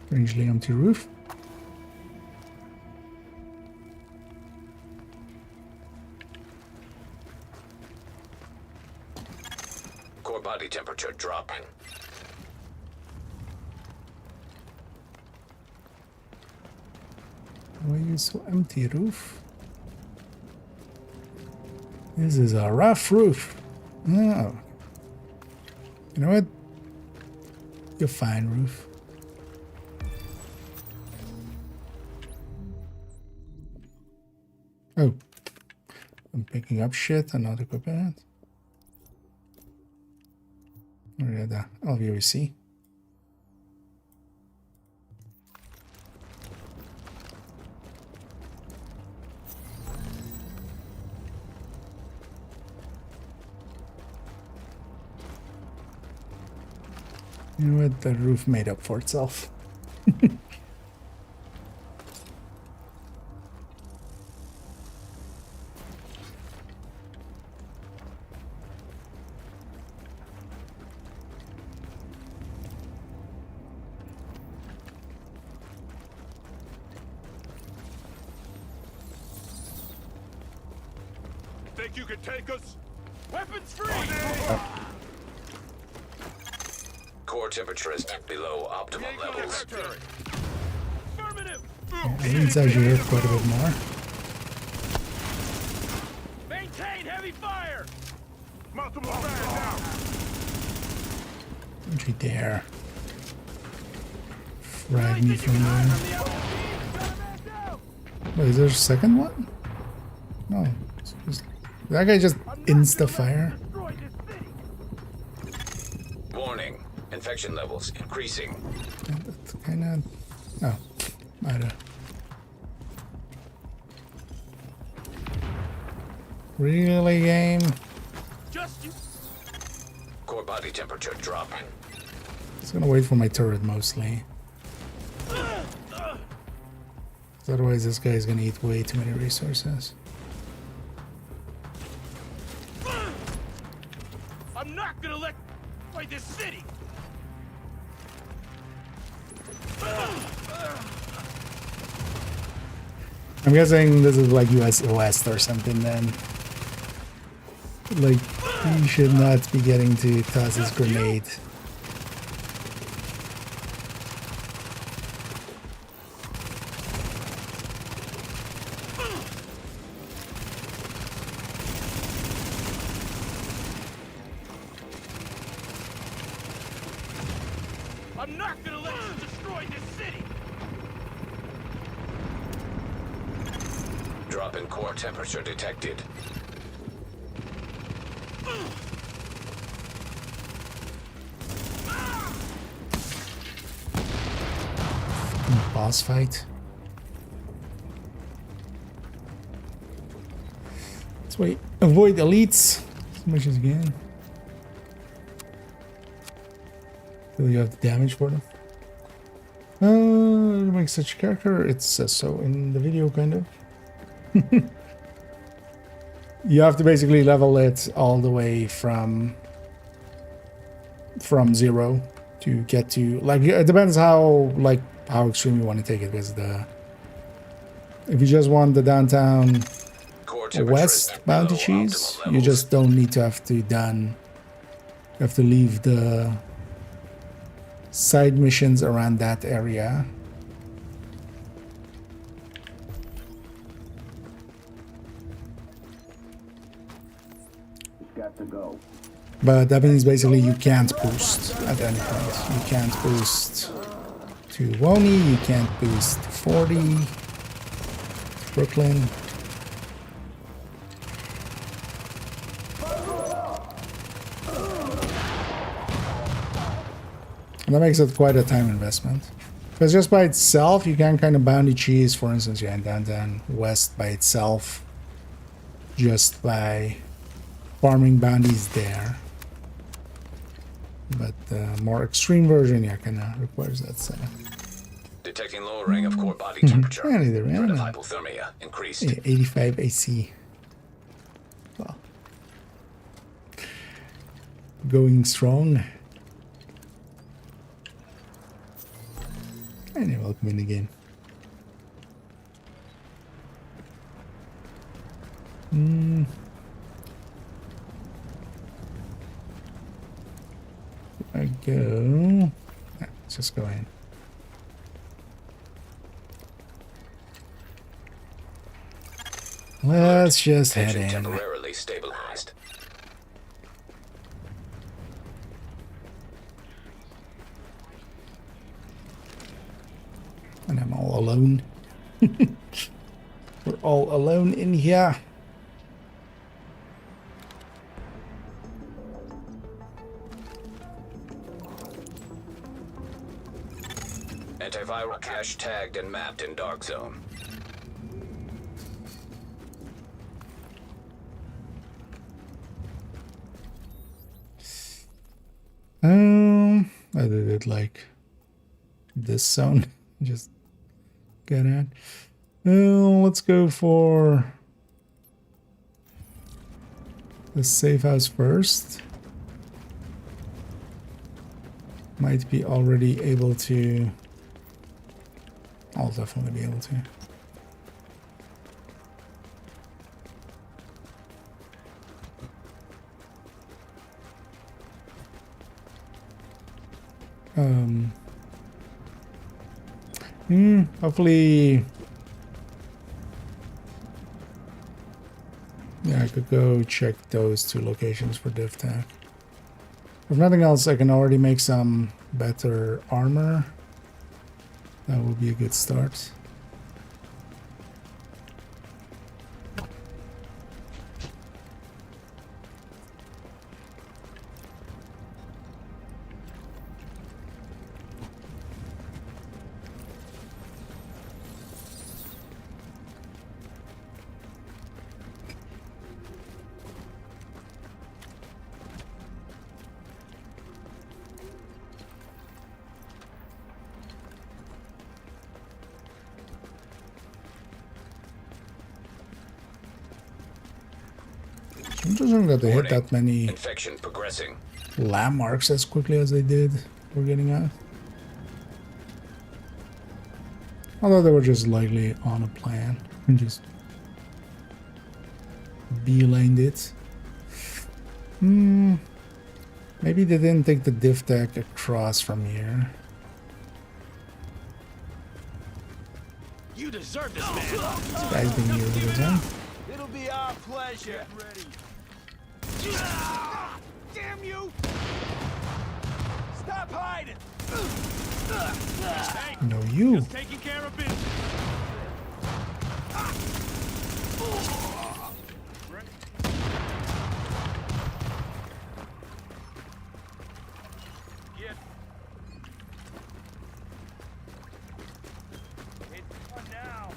Strangely empty roof. Core body temperature dropping. Why are you so empty, roof? This is a rough roof. No. You know what? You're fine, roof. Oh. I'm picking up shit and not equipping it. Where the LVOC? You know what? The roof made up for itself. Think you can take us? Weapons free! Core temperature is below optimal levels. Affirmative! It's actually hurt quite a bit more. Maintain heavy fire! Multiple fire now! Don't you dare frag me from there. Wait, is there a second one? No. That guy just insta-fire? Warning. Infection levels increasing. Yeah, that's kinda... Oh. Matter. Really, game? Just you. Core body temperature dropping. Just gonna wait for my turret mostly. Otherwise this guy's gonna eat way too many resources. I'm not gonna let fight this city. I'm guessing this is like US West or something then. Like, he should not be getting to toss his grenade. I'm not gonna let you destroy this city! Drop in core temperature detected. Boss fight. Let's wait. Avoid elites as much as you can. Do you have the damage for them? To make such a character, it says so in the video, kind of. You have to basically level it all the way from 0 to get to, like, it depends how extreme you want to take it, because if you just want the downtown west bounty cheese, you just don't need to have to leave the side missions around that area. Got to go. But that means basically you can't boost at any point. You can't boost to Woni, you can't boost to 40, Brooklyn. And that makes it quite a time investment. Because just by itself, you can kind of bounty cheese, for instance, yeah, down west by itself, just by farming bounties there. But the more extreme version, yeah, kind of requires that setup. Detecting lowering of core body temperature. Yeah, neither, Threat of yeah. hypothermia increased. Yeah, 85 AC. Well, going strong. And you're welcome in the game. I go. Let's just go in. Let's just head in. Temporarily stabilized. And I'm all alone. We're all alone in here. Antiviral cache tagged and mapped in dark zone. I did it like this zone. Just get at. Let's go for the safe house first. Might be already able to. I'll definitely be able to. Hopefully, yeah, I could go check those two locations for div2. If nothing else, I can already make some better armor. That would be a good start. Interesting that they hit that many infection progressing. landmarks as quickly as they did. We're getting out. Although they were just likely on a plan and just beelined it. Maybe they didn't take the div tech across from here. You deserve this, man. This guy's being here with his own. It'll be our pleasure. Get ready. Damn you! Stop hiding! No, you. Taking care of business. Get. It's on now.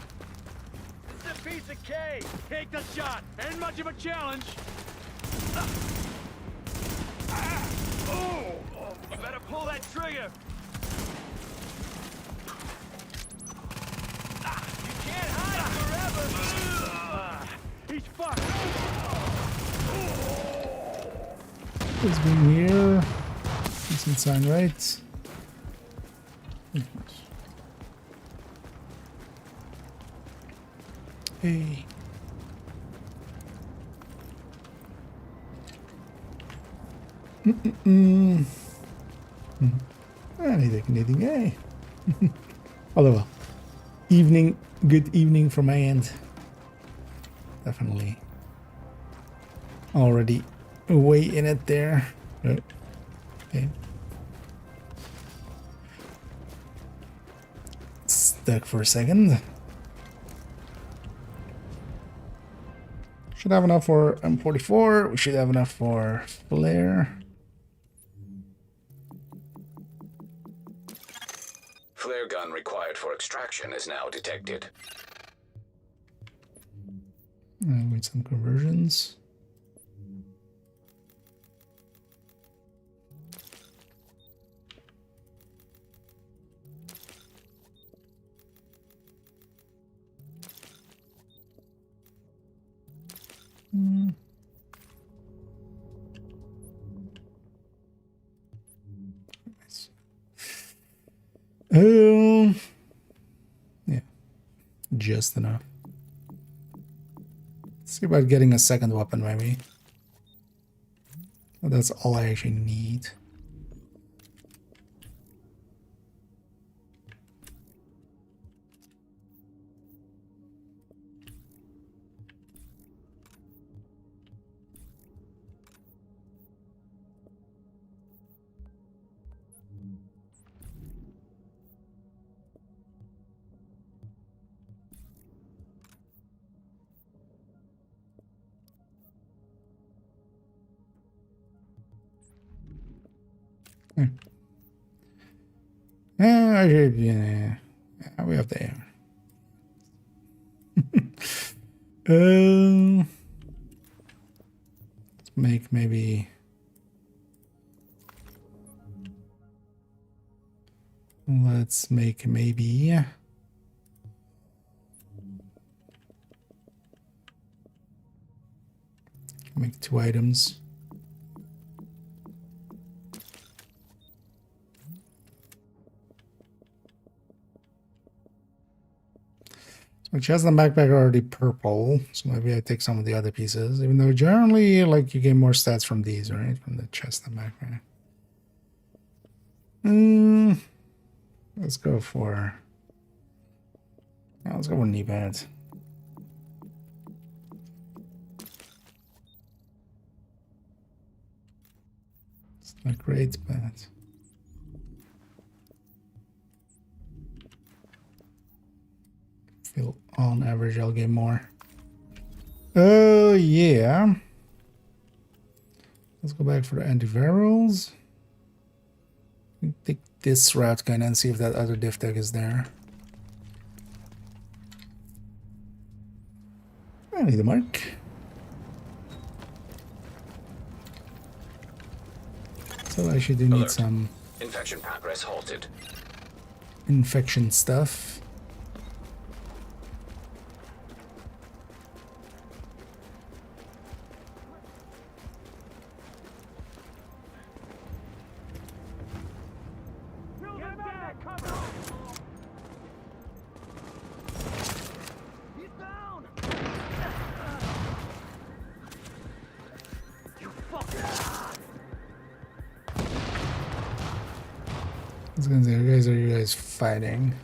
It's a piece of cake. Take the shot. Ain't much of a challenge. Oh, you better pull that trigger. You can't hide forever. He's fucked. It's been here. Decent sign, right? Hey. Anything, hey. Although, well, evening, good evening from my end. Definitely. Already way in it there. Okay. Stuck for a second. Should have enough for M44. We should have enough for flare. Flare gun required for extraction is now detected. Wait, some conversions. Nice. Yeah, just enough. Let's see about getting a second weapon, maybe. Well, that's all I actually need. Yeah, I should, yeah, we have there. Let's make maybe. Let's make maybe. Make 2 items. My chest and backpack are already purple, so maybe I take some of the other pieces, even though generally, like, you get more stats from these, right? From the chest and backpack. Let's go for... let's go for knee pads. It's not great, but... on average I'll get more. Oh yeah, let's go back for the antivirals. Take this route kind of and see if that other div tech is there. I need a mark. So I actually do need some infection progress halted. Infection stuff. I was gonna say, are you guys fighting?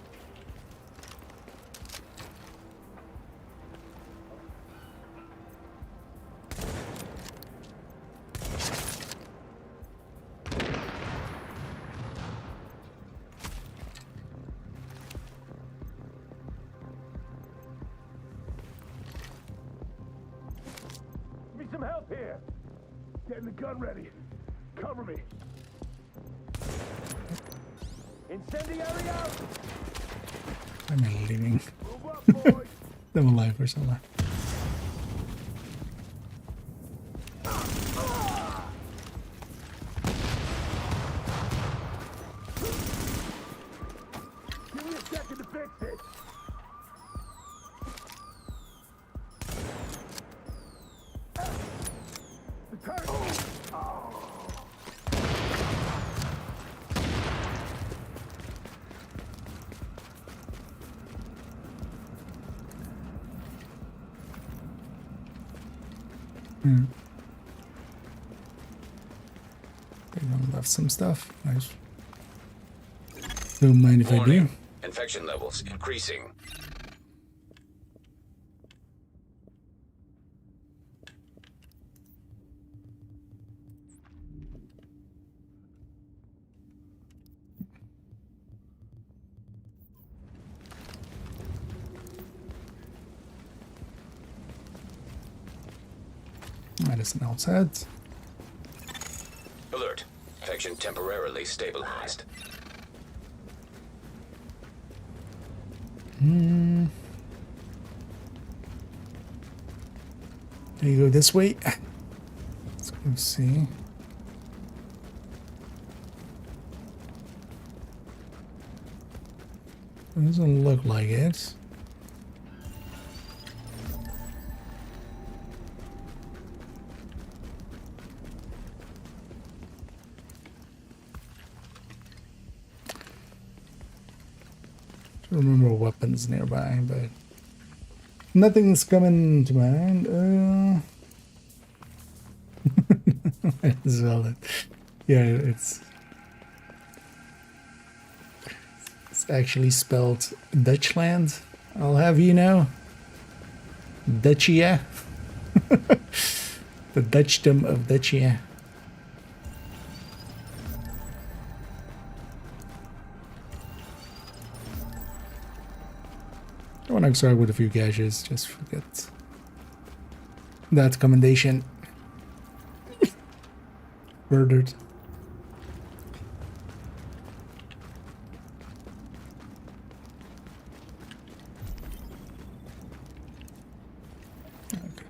here. Getting the gun ready. Cover me. Incendiary out. I'm leaving. Move up, boys. I'm alive or something. Give me a second to fix it. The turret. They don't left some stuff. Nice. Don't mind if I do. Warning. Infection levels increasing. Medicine outside. Alert. Infection temporarily stabilized. Do you go this way? Let's go see. It doesn't look like it. I don't remember weapons nearby, but nothing's coming to mind. As well, yeah, it's actually spelled Dutchland. I'll have you know, Dutchia, the Dutchdom of Dutchia. I want to start with a few gashes, just forget that commendation. Murdered. Okay.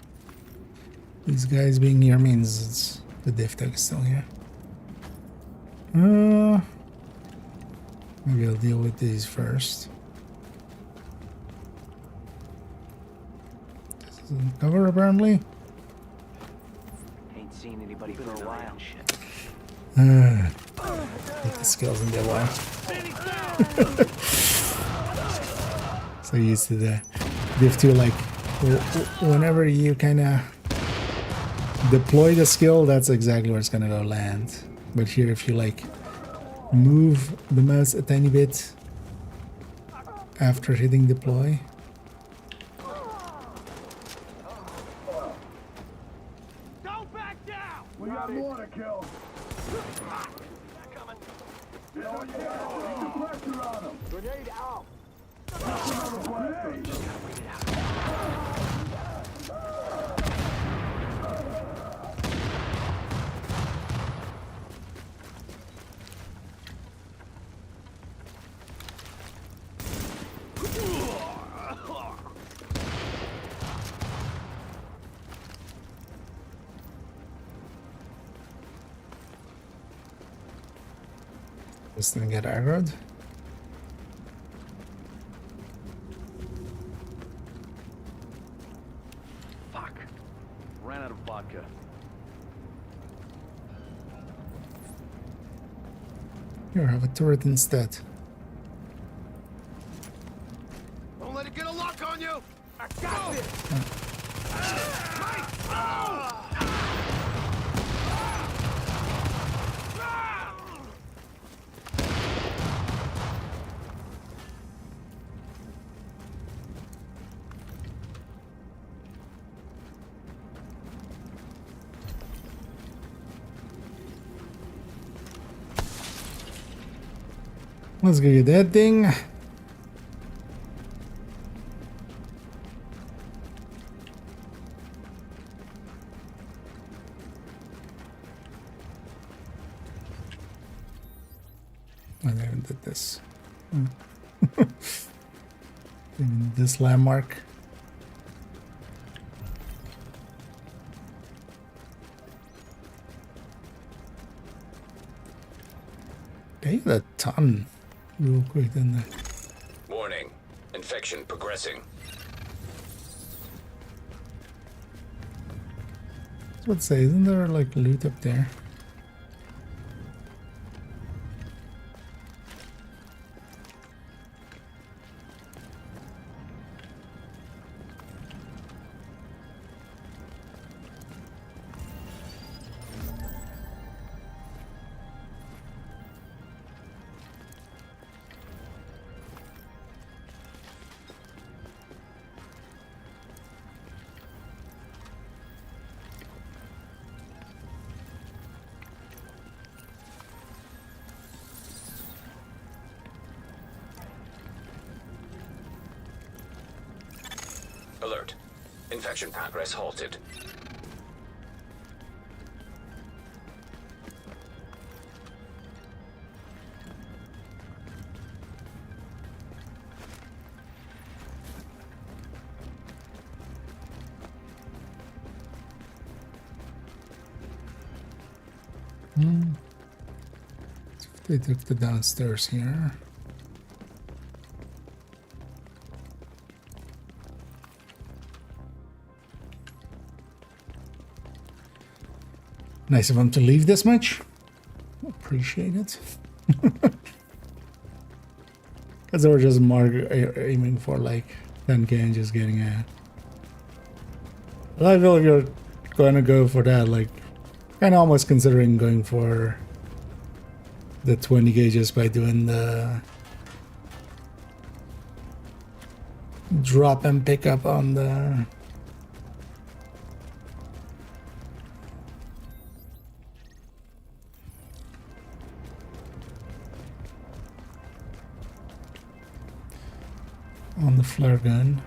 These guys being near means it's the Div2 is still here. Maybe I'll deal with these first. This isn't cover apparently. Ain't seen anybody for a while. Get the skills in there while. So used to the Div2, like whenever you kind of deploy the skill, that's exactly where it's gonna go land. But here, if you like move the mouse a tiny bit after hitting deploy, Don't back down! We got more to kill. Keep the pressure on them. Grenade out. this thing get aggroed. Fuck. Ran out of vodka. Here, have a turret instead. Don't let it get a lock on you. I got this! Let's give you that thing. In this landmark. They had a ton real quick, didn't they? Warning. Infection progressing. I was about to say, isn't there like loot up there? Alert. Infection progress halted. They took the downstairs here. Nice of them to leave this much. Appreciate it. Because they were just aiming for like 10k and just getting out. I feel if you're going to go for that, like, kind of almost considering going for the 20k just by doing the drop and pick up on the flare gun.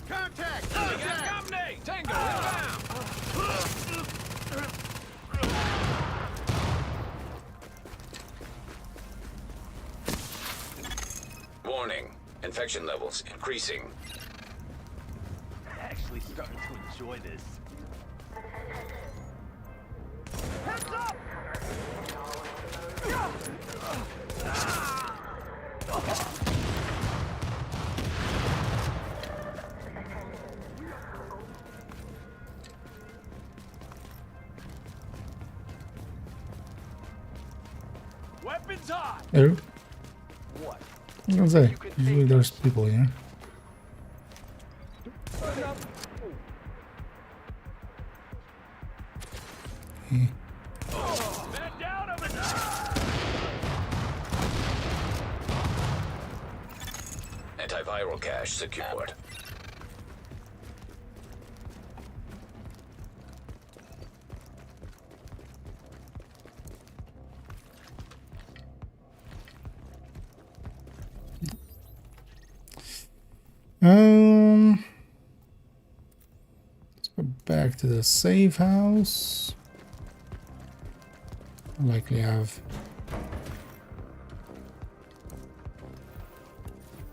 Contact! Company! Tango inbound! Warning. Infection levels increasing. Actually starting to enjoy this. Heads up! Weapons hot! Hello? What? I was gonna say, usually there's people here. Antiviral cache secured. Let's go back to the safe house. I'll likely have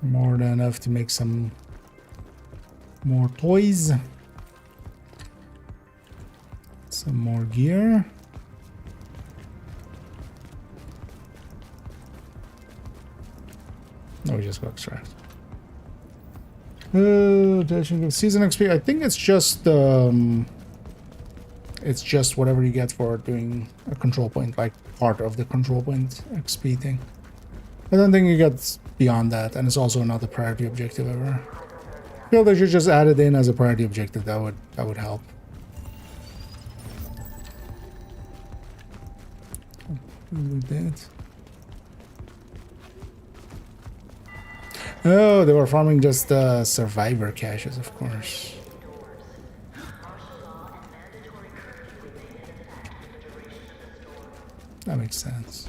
more than enough to make some more toys, some more gear. No, we just got extract. Season XP. I think it's just whatever you get for doing a control point, like part of the control point XP thing. I don't think you get beyond that, and it's also another priority objective ever. I feel they should just add it in as a priority objective. That would help. We did. Oh, they were farming just survivor caches, of course. That makes sense.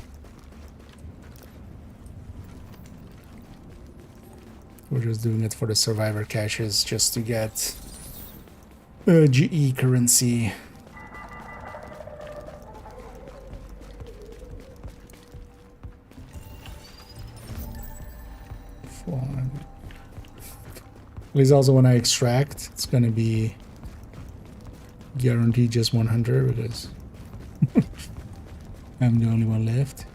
We're just doing it for the survivor caches just to get GE currency. At least also when I extract, it's gonna be guaranteed just 100 because I'm the only one left.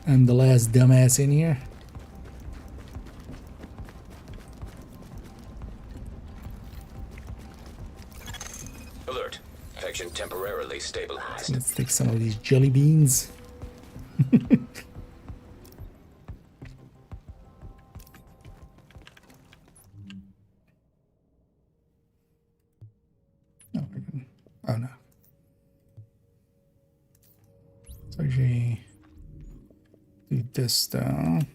I'm the last dumbass in here. Alert. Infection temporarily stabilized. Let's take some of these jelly beans. Oh no. So actually do this down.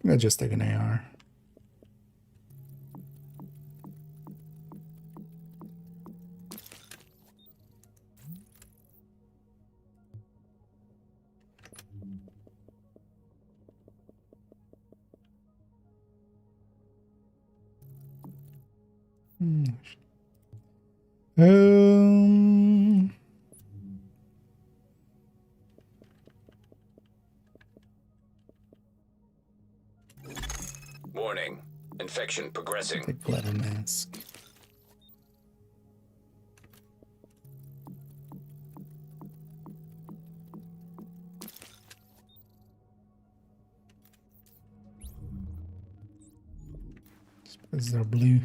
I'll just take an AR. Warning. Infection progressing. Take leather mask. Is there blue?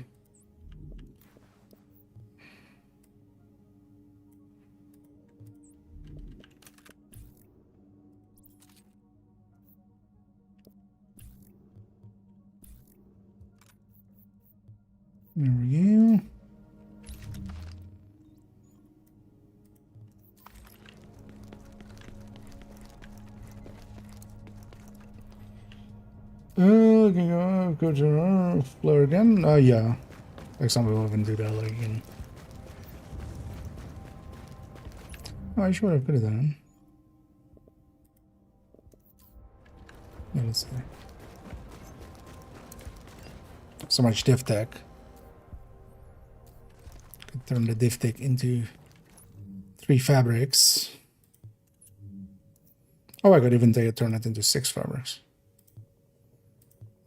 There we go. Okay, go to floor again. Oh yeah, like some people even do that. Like, oh, I should have put it done. Yeah, let's see. So much div tech. Could turn the div tech into 3 fabrics. Oh, I could even turn it into 6 fabrics.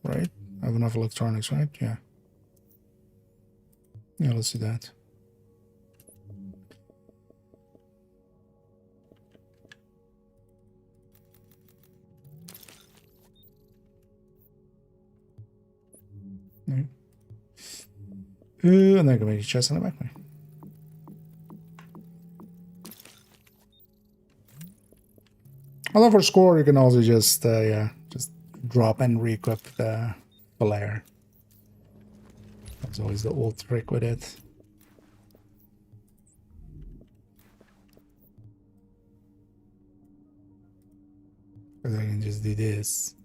Right? I have enough electronics, right? Yeah. Yeah, let's do that. Yeah. And then I can make a chest on the back. Although for score, you can also just, yeah, just drop and re-equip the layer. That's always the old trick with it. Because I can just do this.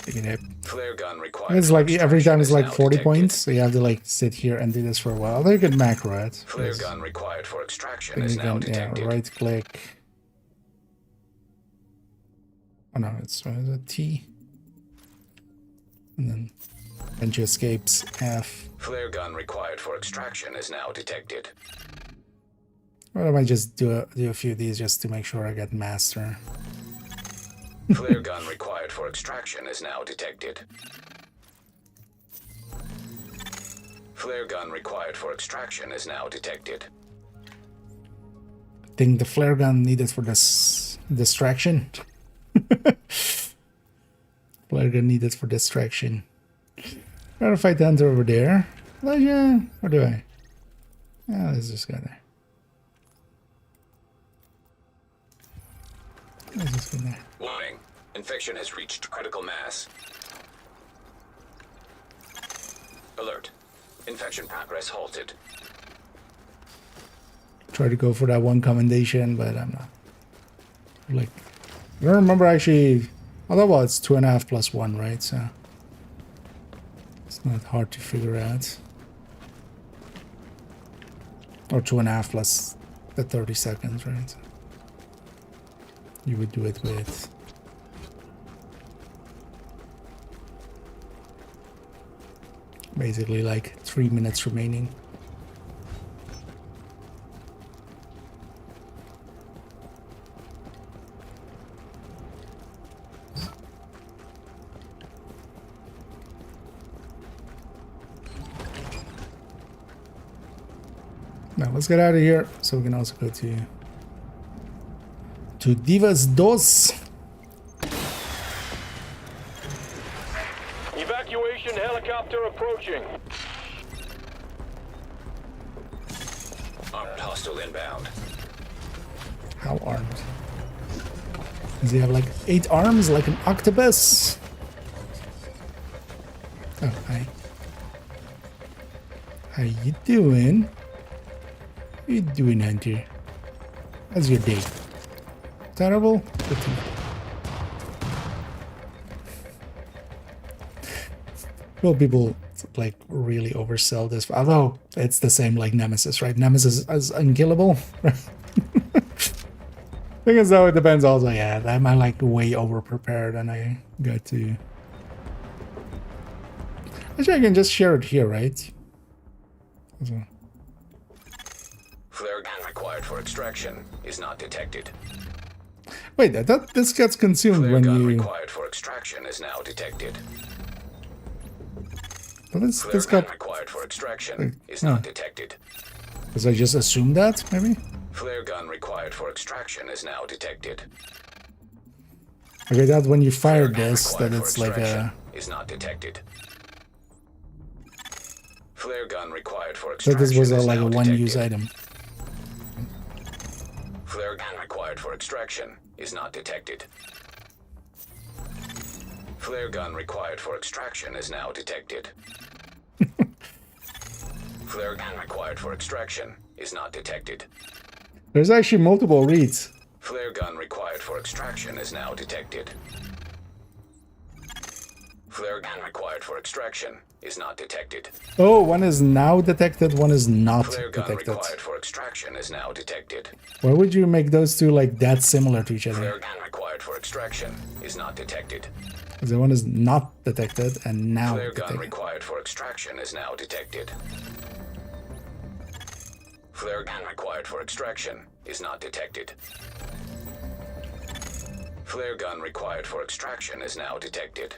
Pick it up. Flare gun required. It's like every time it's like 40 points, so you have to like sit here and do this for a while. Then you can macro it. Flare gun required for extraction Then is you now can, detected. yeah, right click. Oh no, it's a T. And then entry escapes F. Flare gun required for extraction is now detected. Or I might just do a few of these just to make sure I get master. Flare gun required for extraction is now detected. Flare gun required for extraction is now detected. I think the flare gun needed for this distraction. Flare gun needed for distraction. Try to fight the hunter over there. Yeah, or do I? Yeah, let's just go there. Let's just go there. Warning. Infection has reached critical mass. Alert. Infection progress halted. Try to go for that one commendation, but I'm not. Like, I don't remember actually. Although, well, it's 2.5 plus 1, right? So it's not hard to figure out. Or 2.5 plus the 30 seconds, right? You would do it with. Basically, like 3 minutes remaining. Now let's get out of here so we can also go to Div2. Evacuation helicopter approaching. Armed hostile inbound. How armed? Does he have like 8 arms like an octopus? Oh, hi. How you doing? How you doing, Hunter? How's your day? Terrible? Good to know. Well, people like really oversell this, although it's the same like Nemesis, right? Nemesis is unkillable. Thing is, though, it depends also. Yeah, I'm like way over prepared, and I got to. Actually, I can just share it here, right? So. Flare gun required for extraction is not detected. Wait, I thought this gets consumed Flare when gun you. required for extraction is now detected. But this Flare got. gun required for extraction is not detected. Because I just assumed that, maybe? Flare gun required for extraction is now detected. Okay, that when you fire Flare gun this, that required it's for like extraction a. is not detected. Flare gun required for So extraction this was is like a now one-use detected. item. Flare gun required for extraction is not detected. Flare gun required for extraction is now detected. Flare gun required for extraction is not detected. There's actually multiple reads. Flare gun required for extraction is now detected. Flare gun required for extraction is not detected. Oh, one is now detected, one is not Flare gun detected. required for extraction is now detected. Why would you make those two like that similar to each other? Flare gun required for extraction is not detected. Because the one is not detected and now Flare gun detected. required for extraction is now detected. Flare gun required for extraction is not detected. Flare gun required for extraction is now detected.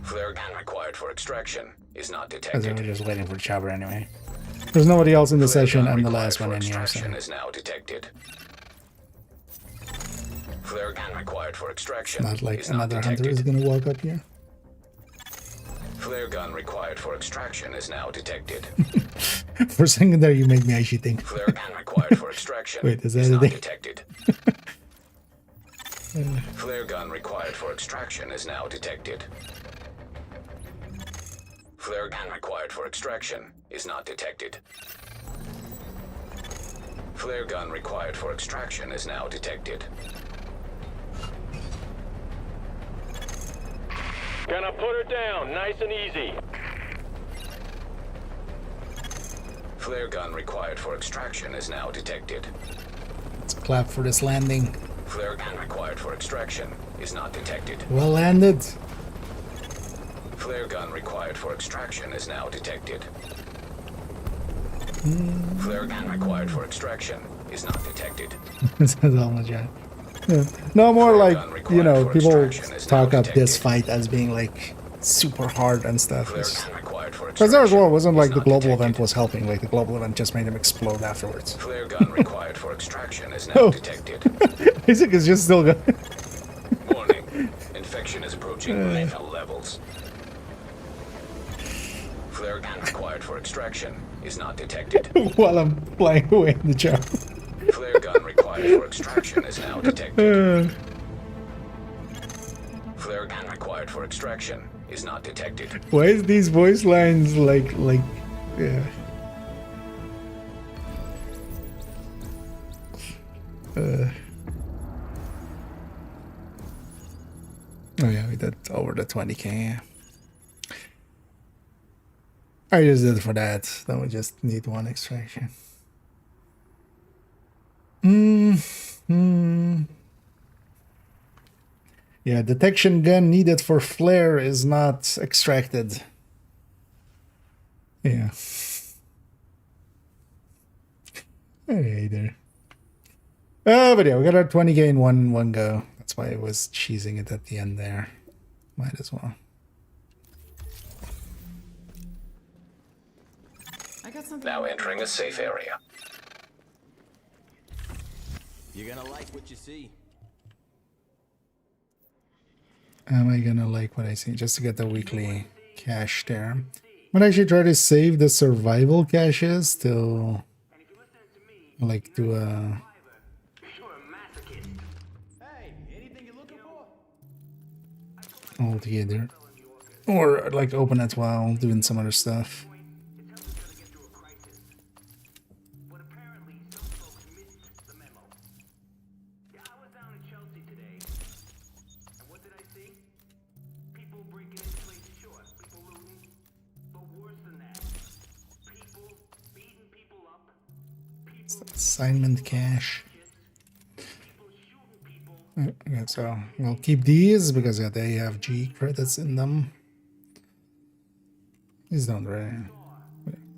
Flare gun required for extraction is not Because detected. we're just waiting for Chopper anyway. There's nobody else in the Flare session gun and the required last for one in here, so. extraction is now detected. Flare gun required for extraction Not like is not another hunter is detected. gonna walk up here. Flare gun required for extraction is now detected. For a second there, you made me actually think. Flare gun required for extraction Wait, is that is a not thing? detected. Flare gun required for extraction is now detected. Flare gun required for extraction is not detected. Flare gun required for extraction is now detected. Gonna put her down, nice and easy. Flare gun required for extraction is now detected. Let's clap for this landing. Flare gun required for extraction is not detected. Well landed. Flare gun required for extraction is now detected. Flare gun required for extraction is not detected. This is all legit. Yeah. No more like, you know, people talk up this fight as being like super hard and stuff. Flare gun required for Because there as well, it extraction wasn't is like the not global detected. event was helping. Like the global event just made him explode afterwards. Flare gun required for extraction is now Oh. detected. Isaac is just still going. Warning. Infection is approaching lethal levels. Flare gun required for extraction is not detected. While I'm flying away in the jar. Flare gun required for extraction is now detected. Flare gun required for extraction is not detected. Why is these voice lines like yeah. Oh yeah, we did over the 20k. I just did it for that. Then we just need one extraction. Yeah, detection gun needed for flare is not extracted. Yeah. Hey there. But yeah, we got our 20k in one go. That's why I was cheesing it at the end there. Might as well. Now entering a safe area. You're gonna like what you see. Am I gonna like what I see? Just to get the weekly cache there. But I should try to save the survival caches till like do a all together. Or like open it while doing some other stuff. Assignment cache. Okay, so we'll keep these because yeah, they have G credits in them. These don't really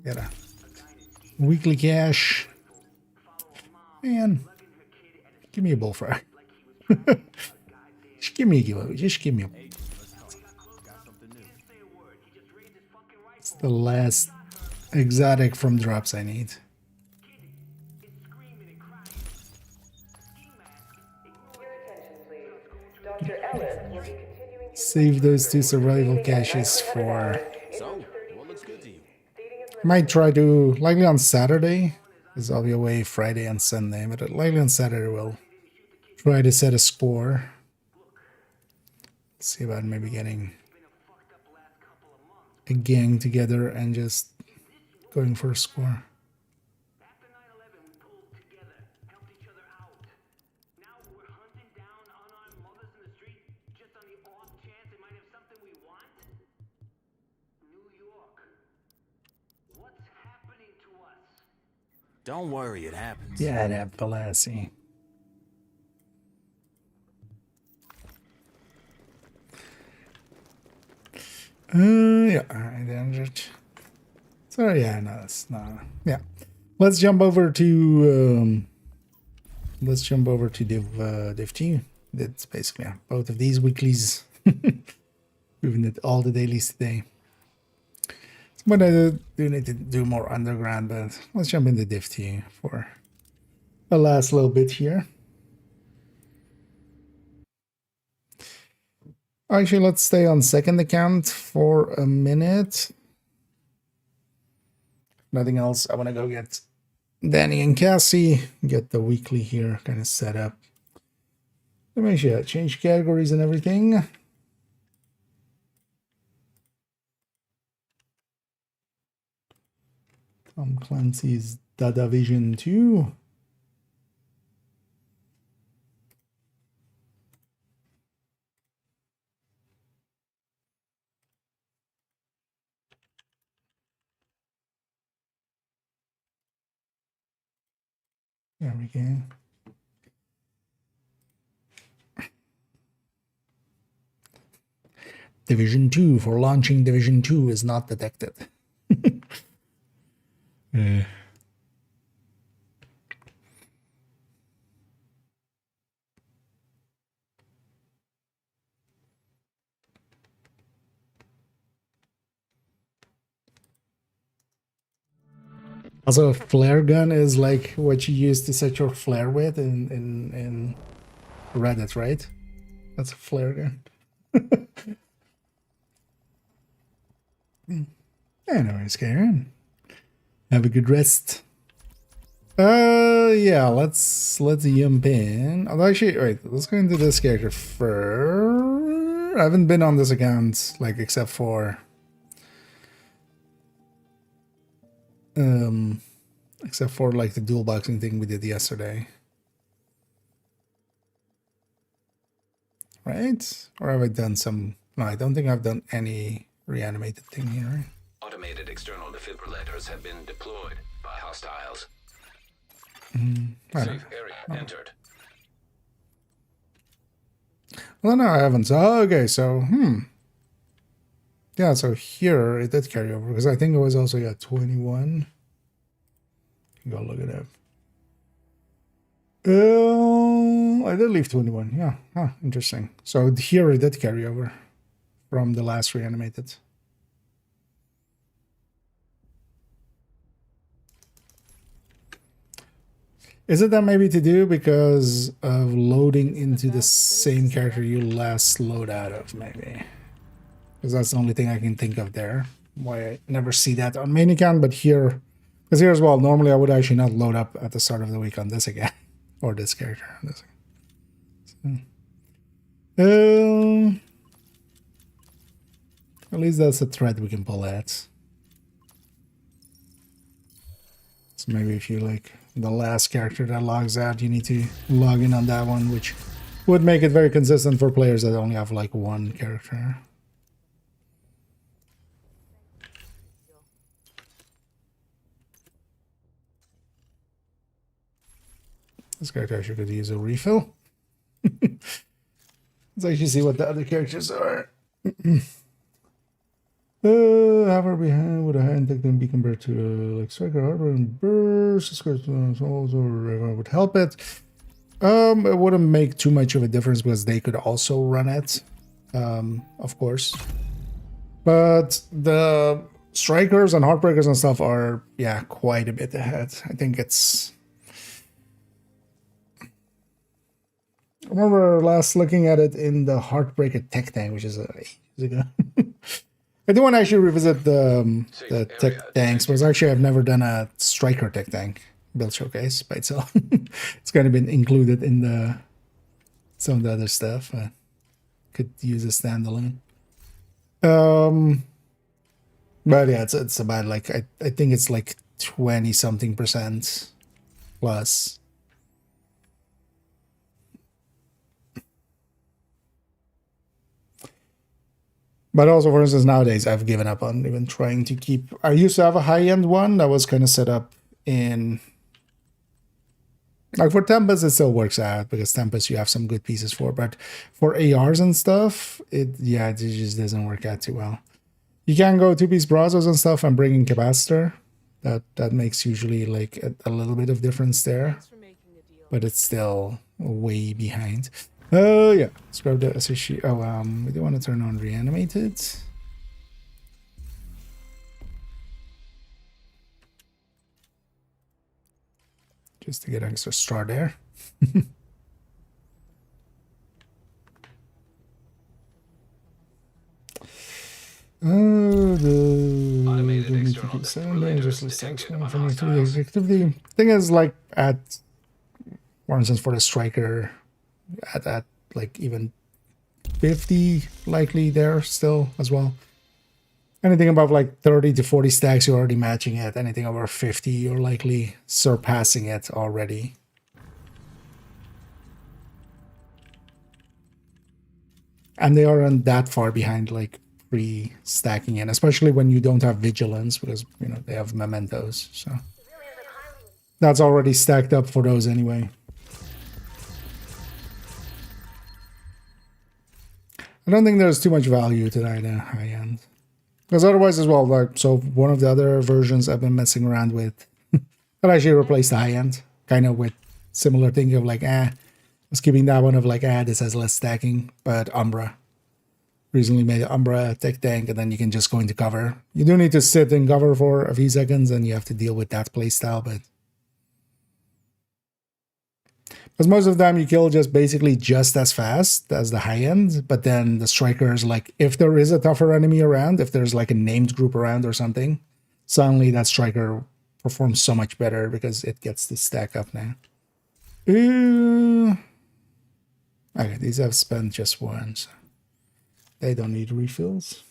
get a weekly cache. Man, give me a bullfrog. Just give me a giveaway. Just give me a. It's the last exotic from drops I need. Save those two survival caches for. I might try to likely on Saturday, because I'll be away Friday and Sunday, but likely on Saturday we'll try to set a score. See about maybe getting a gang together and just going for a score. Don't worry, it happens. Yeah, that Velassi. Yeah, alright, then. So yeah, no, it's not. Yeah, let's jump over to div2. That's basically both of these weeklies. We did all the dailies today. But I do need to do more underground, but let's jump into div2 for the last little bit here. Actually, let's stay on second account for a minute. Nothing else. I want to go get Danny and Cassie, get the weekly here kind of set up. Let me sure change categories and everything. Tom Clancy's Dada Vision 2. There we go. Division 2 for launching Division 2 is not detected. Also, a flare gun is like what you use to set your flare with in Reddit, right? That's a flare gun. Anyways, Karen, have a good rest. Yeah, let's jump in. Although actually, wait, let's go into this character first. I haven't been on this account, like, except for like the dual boxing thing we did yesterday. Right? Or have I done some? No, I don't think I've done any reanimated thing here. Right? Automated external defibrillators have been deployed by hostiles. Safe area entered. Well, no, I haven't. So, okay, so, yeah, so here it did carry over, because I think it was also, 21. Go look it up. I did leave 21, yeah. Huh, interesting. So here it did carry over from the last reanimated. Is it that maybe to do because of loading into the same character you last load out of, maybe? Because that's the only thing I can think of there. Why I never see that on main account, but here, because here as well, normally I would actually not load up at the start of the week on this again, or this character. So, at least that's a thread we can pull at. So maybe if you like the last character that logs out, you need to log in on that one, which would make it very consistent for players that only have like one character. This character actually could use a refill. Let's actually see what the other characters are. However, behind would a hand tech then be compared to like striker, hardware, and burst? Also would help it. It wouldn't make too much of a difference because they could also run it, of course. But the strikers and heartbreakers and stuff are, yeah, quite a bit ahead. I think it's. I remember last looking at it in the Heartbreaker tech tank, which is ages ago. I do want to actually revisit the tech tanks, because actually I've never done a striker tech tank build showcase by itself. It's kind of been included in the some of the other stuff. Could use a standalone. But yeah, it's about like I think it's like 20-something% plus. But also, for instance, nowadays I've given up on even trying to keep. I used to have a high-end one that was kind of set up in. Like for Tempest, it still works out because Tempest you have some good pieces for, but for ARs and stuff, it just doesn't work out too well. You can go 2-piece browsers and stuff and bring in capacitor. That makes usually like a little bit of difference there, but it's still way behind. Oh yeah, let's grab the SSC. Oh, we do want to turn on reanimated. Just to get an extra star there. The thing is, like at, for instance, for the striker, at like even 50 likely there still as well. Anything above like 30 to 40 stacks, you're already matching it. Anything over 50, you're likely surpassing it already. And they aren't that far behind, like pre-stacking in, especially when you don't have vigilance, because you know they have mementos. So that's already stacked up for those anyway. I don't think there's too much value to that high end. Because otherwise as well, like, so one of the other versions I've been messing around with that actually replaced the high end, kind of with similar thing of like, I was keeping that one of like, this has less stacking, but Umbra. Recently made Umbra tech tank, and then you can just go into cover. You do need to sit in cover for a few seconds, and you have to deal with that playstyle, but because most of the time you kill just basically just as fast as the high end, but then the strikers, like if there is a tougher enemy around, if there's like a named group around or something, suddenly that striker performs so much better because it gets to stack up now. Okay, these have spent just once. They don't need refills.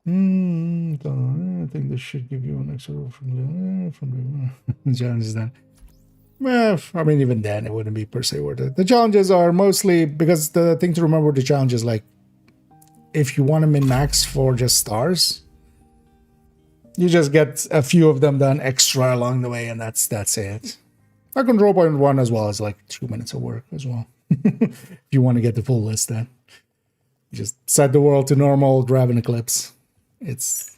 I think this should give you an extra from the challenges then. Well, I mean, even then, it wouldn't be per se worth it. The challenges are mostly because the thing to remember with the challenges, like, if you want to min-max for just stars, you just get a few of them done extra along the way, and that's it. A control point one as well is like 2 minutes of work as well. If you want to get the full list, then you just set the world to normal, grab an eclipse. It's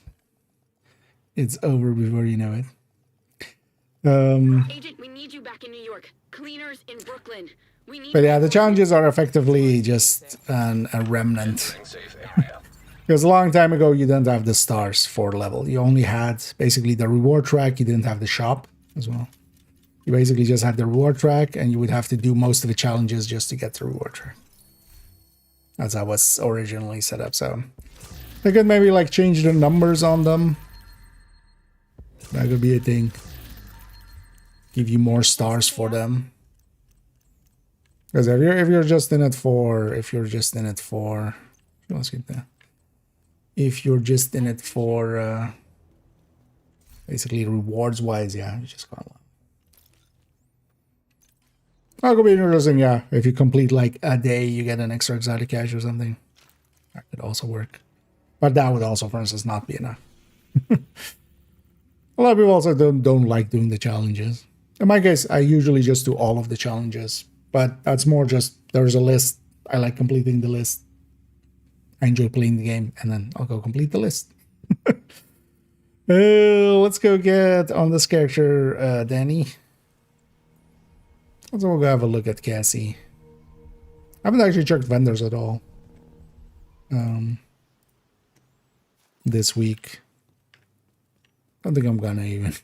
over before you know it. Agent, we need you back in New York. Cleaners in Brooklyn. We need. But yeah, the challenges are effectively just a remnant. Because a long time ago, you didn't have the stars for level. You only had basically the reward track. You didn't have the shop as well. You basically just had the reward track, and you would have to do most of the challenges just to get the reward track. That's how it was originally set up. So they could maybe like change the numbers on them. That could be a thing. Give you more stars for them. Because if you're just in it for let's keep that. If you're just in it for basically rewards wise, yeah, you just can't. That could be interesting, yeah. If you complete like a day, you get an extra exotic cash or something. That could also work. But that would also, for instance, not be enough. A lot of people also don't like doing the challenges. In my case, I usually just do all of the challenges. But that's more just, there's a list. I like completing the list. I enjoy playing the game, and then I'll go complete the list. Let's go get on this character, Danny. Let's go have a look at Cassie. I haven't actually checked vendors at all this week. I don't think I'm gonna even.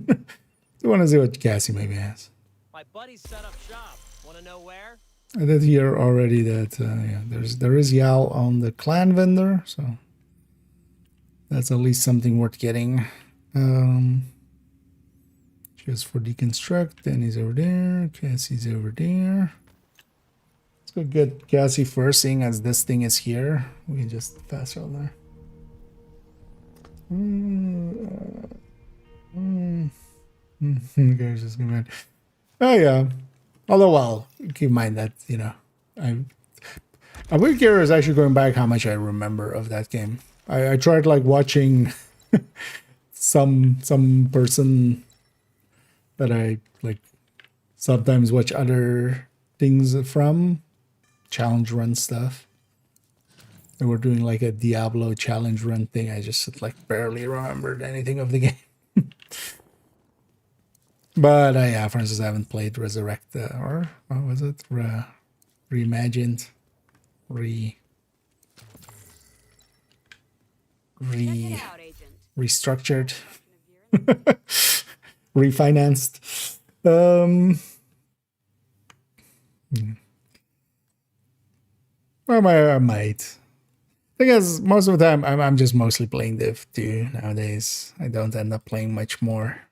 I want to see what Cassie maybe has. My buddy set up shop. Want to know where? I did hear already that yeah, there is Yal on the clan vendor, so that's at least something worth getting. Just for deconstruct, Danny's over there, Cassie's over there. Let's go get Cassie first, seeing as this thing is here. We can just pass on there. Okay, just come in. Oh yeah. Although, well, keep in mind that, you know, I'm very curious actually going back how much I remember of that game. I tried like watching some person that I like sometimes watch other things from, challenge run stuff. They were doing like a Diablo challenge run thing. I just like barely remembered anything of the game. But yeah, for instance, I haven't played Resurrect or what was it? Reimagined, restructured, refinanced. Well, I might. Thing is, most of the time, I'm just mostly playing Div2 nowadays. I don't end up playing much more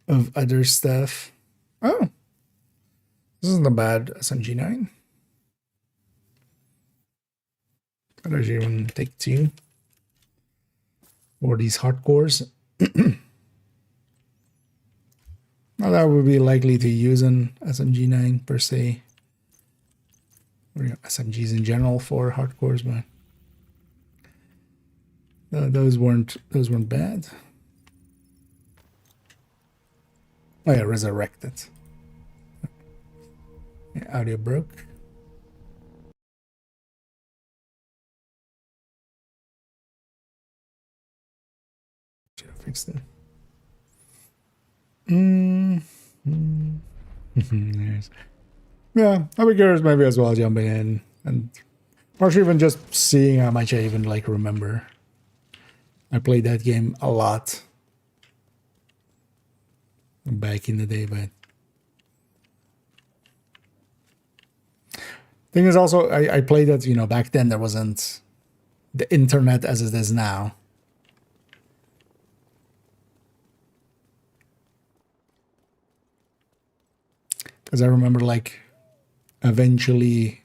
of other stuff. Oh, this isn't a bad SMG9. I'd actually even take 2 for these hardcores. Well, that would be likely to use an SMG9 per se, or SMGs in general for hardcores, but those weren't bad. Oh yeah, resurrected. Yeah, audio broke. Should have fixed it. Yes. Yeah, I'll be curious maybe as well jumping in and or even just seeing how much I even like remember. I played that game a lot back in the day, but thing is also I played that, you know, back then there wasn't the internet as it is now. Because I remember like eventually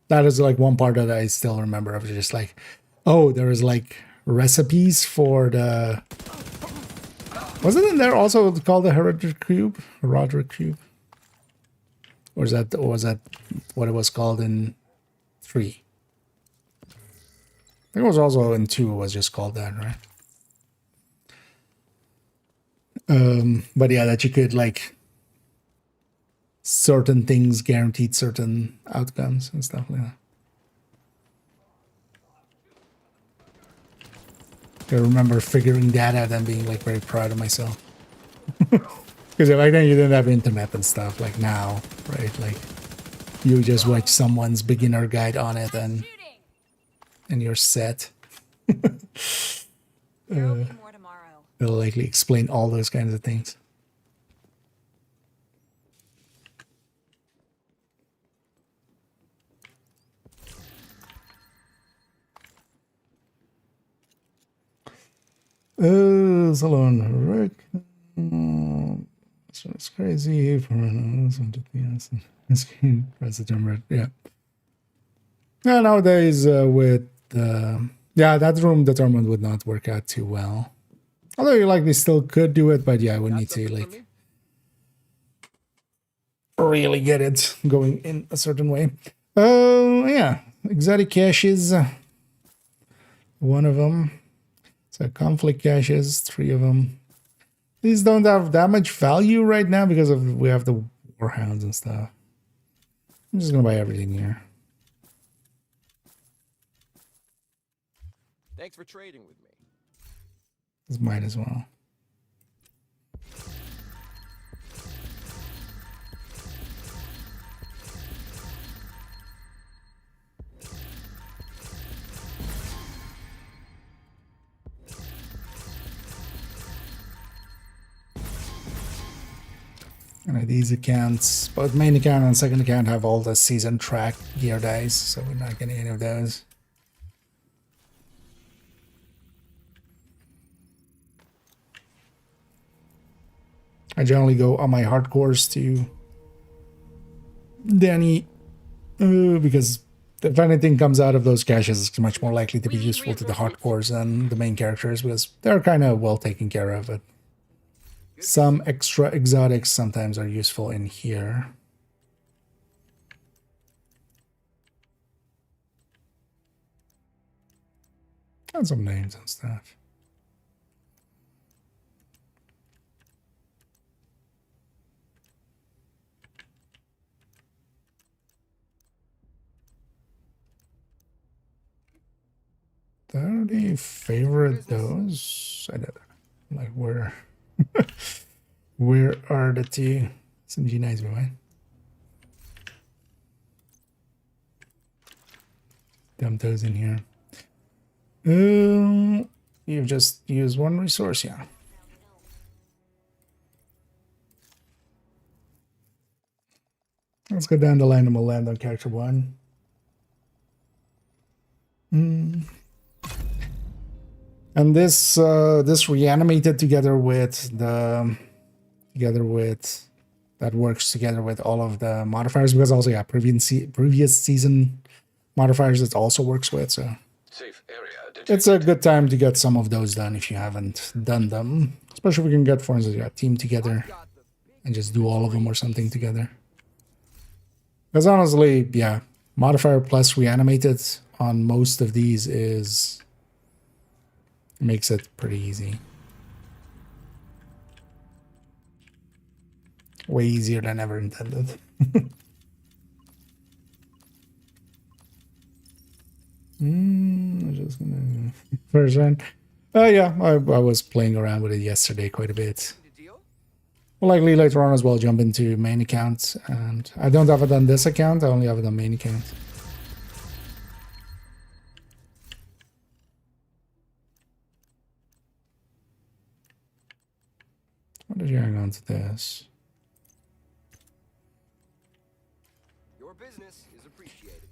That is like one part that I still remember. I was just like, oh, there is like recipes for the. Wasn't it there also called the Herodric Cube? Roderick Cube? Or was that what it was called in 3? I think it was also in 2, it was just called that, right? But yeah, that you could like certain things guaranteed certain outcomes and stuff like that. I remember figuring that out and being like very proud of myself. Because back then you didn't have internet and stuff like now, right? Like you just watch someone's beginner guide on it and you're set. They'll likely explain all those kinds of things. Salon Rick. It's crazy for press the term. Yeah. Yeah, nowadays with yeah, that room determined would not work out too well. Although you likely still could do it, but yeah, I would need to like really get it going in a certain way. Yeah, exotic caches. One of them. So conflict caches, 3 of them. These don't have that much value right now because of we have the warhounds and stuff. I'm just gonna buy everything here. Thanks for trading with me. This might as well. And these accounts, both main account and second account, have all the season track gear dice, so we're not getting any of those. I generally go on my hardcores to Danny because if anything comes out of those caches, it's much more likely to be useful to the hardcores than the main characters because they're kind of well taken care of. But some extra exotics sometimes are useful in here. And some names and stuff. I already favorite those. I don't know. Like where where are the 2? Some G9s, right? Dump those in here. You've just used 1 resource, yeah. Let's go down the line and we'll land on character 1. And this this reanimated together with that works together with all of the modifiers, because also yeah, previous season modifiers it also works with, so Safe area it's a good time to get some of those done if you haven't done them. Especially if we can get, for instance, yeah, team together and just do all of them or something together. Because honestly, yeah, modifier plus reanimated on most of these makes it pretty easy. Way easier than ever intended. I'm just gonna version. Yeah, I was playing around with it yesterday quite a bit. Well, likely later on as well jump into main account, and I don't have it on this account, I only have it on main account. What did you hang on to this? Your business is appreciated.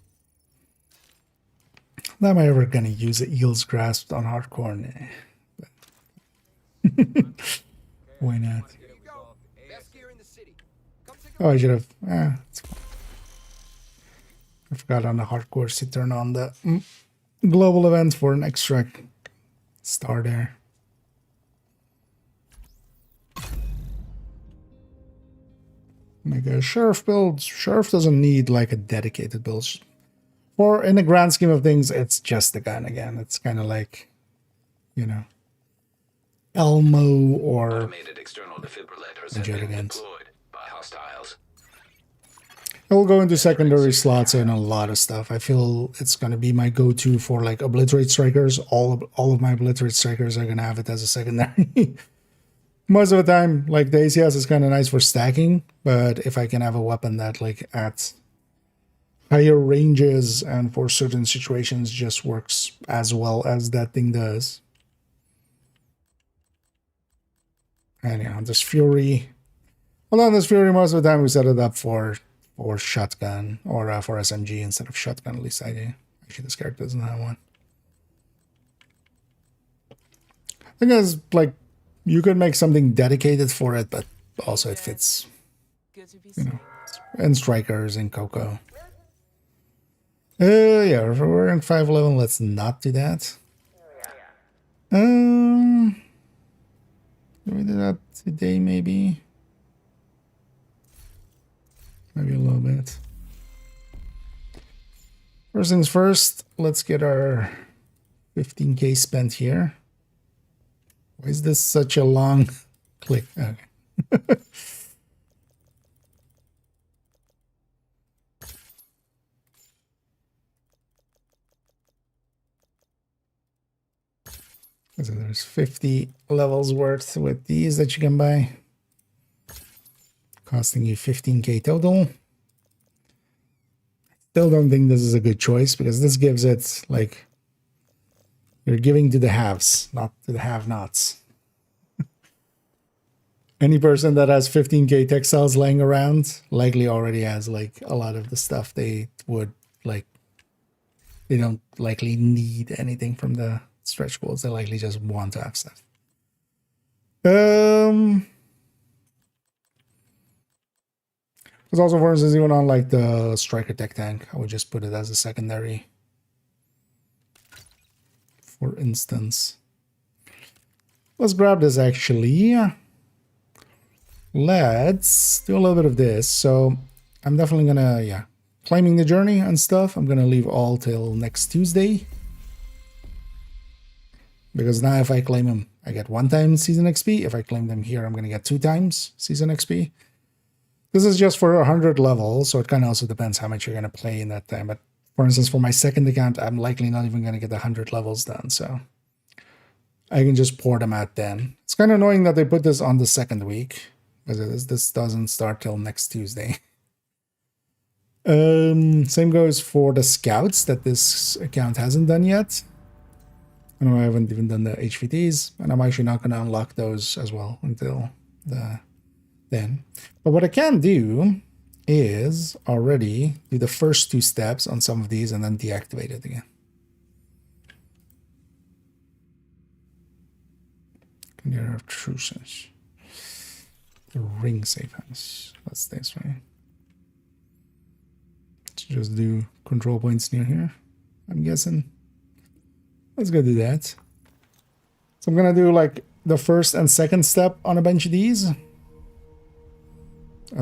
Am I ever gonna use the Eel's Grasp on hardcore? Nah. Why not? Oh, I should have. It's fine. I forgot on the hardcore to turn on the global event for an extra star there. Make a sheriff build. Sheriff doesn't need like a dedicated build. For in the grand scheme of things, it's just a gun again. It's kind of like, you know, Elmo or automated external defibrillators have been deployed by hostiles. It will go into secondary slots and a lot of stuff. I feel it's going to be my go-to for like obliterate strikers. All of my obliterate strikers are going to have it as a secondary. Most of the time, like the ACS is kind of nice for stacking, but if I can have a weapon that like at higher ranges and for certain situations just works as well as that thing does. And yeah, this Fury. Well, on this Fury, most of the time we set it up for shotgun or for SMG instead of shotgun. At least I do. Actually, this character doesn't have one. I think it's like you could make something dedicated for it, but also it fits, you know, and strikers and Coco. Yeah, if we're in 511, let's not do that. Do we do that today, maybe? Maybe a little bit. First things first, let's get our 15k spent here. Why is this such a long click? Okay. So there's 50 levels worth with these that you can buy, costing you 15k total. Still don't think this is a good choice because this gives it like you're giving to the haves, not to the have-nots. Any person that has 15k textiles laying around likely already has like a lot of the stuff they would like. They don't likely need anything from the stretch goals. They likely just want to have stuff. There's also, for instance, even on like the striker tech tank, I would just put it as a secondary. For instance, let's grab this actually. Let's do a little bit of this. So I'm definitely gonna, claiming the journey and stuff. I'm gonna leave all till next Tuesday. Because now if I claim them, I get 1 time season XP. If I claim them here, I'm going to get 2 times season XP. This is just for 100 levels, so it kind of also depends how much you're going to play in that time. But for instance, for my second account, I'm likely not even going to get 100 levels done, so I can just pour them out then. It's kind of annoying that they put this on the second week, because this doesn't start till next Tuesday. Same goes for the scouts that this account hasn't done yet. I know I haven't even done the HVTs, and I'm actually not going to unlock those as well until then. But what I can do is already do the first 2 steps on some of these and then deactivate it again. Container of truces. The ring safe house. That's this, right? Let's just do control points near here, I'm guessing. Let's go do that. So I'm going to do like the first and second step on a bunch of these. And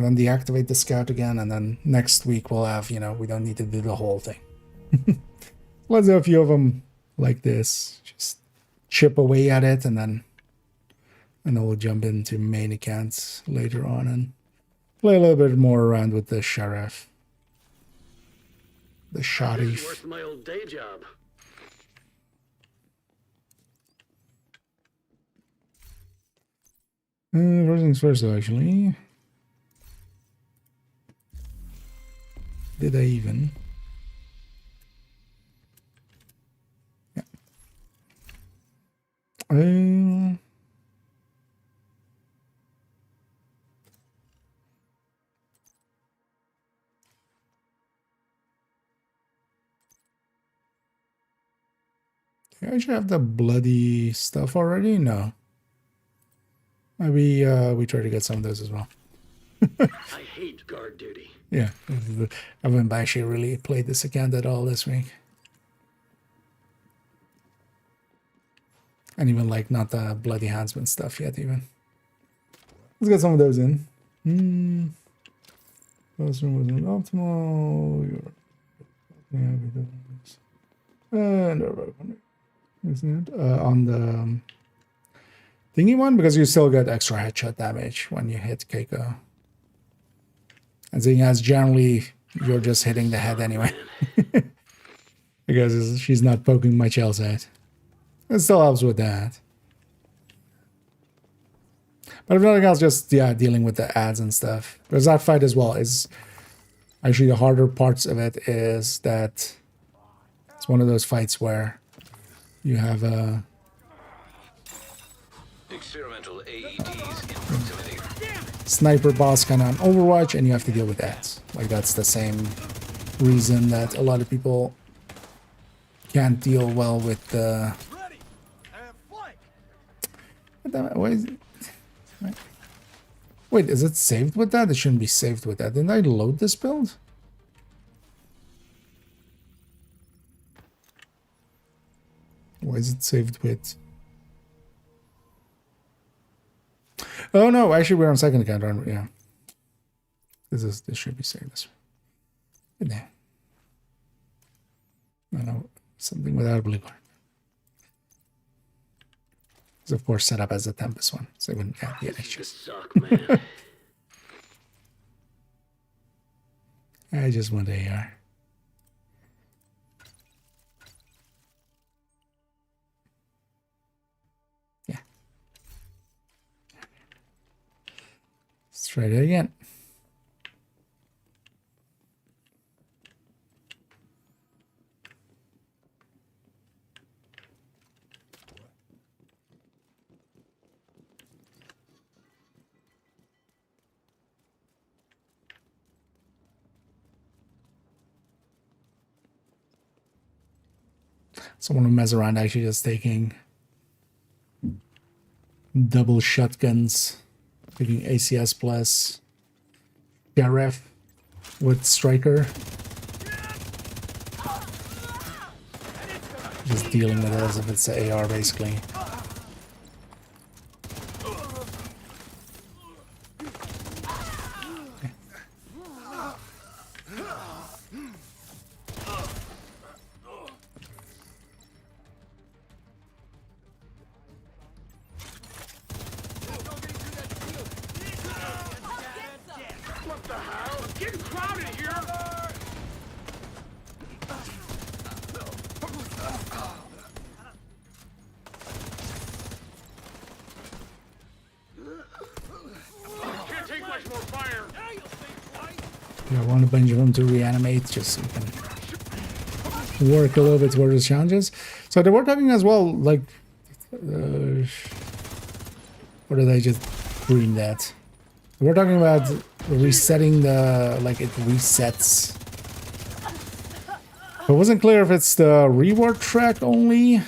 then deactivate the scout again. And then next week we'll have, we don't need to do the whole thing. Let's do a few of them like this. Just chip away at it and then we'll jump into main accounts later on and play a little bit more around with the sheriff. The sharif. Worth my old day job. First things first, though, actually. Did I even? Yeah. I should have the bloody stuff already? No. Maybe we try to get some of those as well. I hate guard duty. Yeah, I haven't actually really played this account at all this week. And even like not the bloody handsman stuff yet even. Let's get some of those in. First room wasn't optimal. And on the thingy one, because you still get extra headshot damage when you hit Keiko. And seeing as generally you're just hitting the head anyway. Because she's not poking much else at. It still helps with that. But if nothing else, just, yeah, dealing with the ads and stuff. Because that fight as well is... Actually, the harder parts of it is that... It's one of those fights where you have a... Experimental AEDs in proximity. Sniper boss kind of on Overwatch, and you have to deal with ads. Like, that's the same reason that a lot of people can't deal well with the... Why is it? Wait, is it saved with that? It shouldn't be saved with that. Didn't I load this build? Why is it saved with? Oh no, actually we're on second account, aren't we? Yeah. This should be saved this way. There. No, something without a blue card. It's of course set up as a Tempest one, so it wouldn't have the issues. I just want AR. Yeah. Let's try that again. Someone who mess around actually just taking double shotguns, taking ACS plus Sheriff with Striker. Just dealing with it as if it's an AR basically. To reanimate just so we can work a little bit towards the challenges. So they were talking as well, like, or did I just green that? We're talking about resetting the, like it resets. It wasn't clear if it's the reward track only. It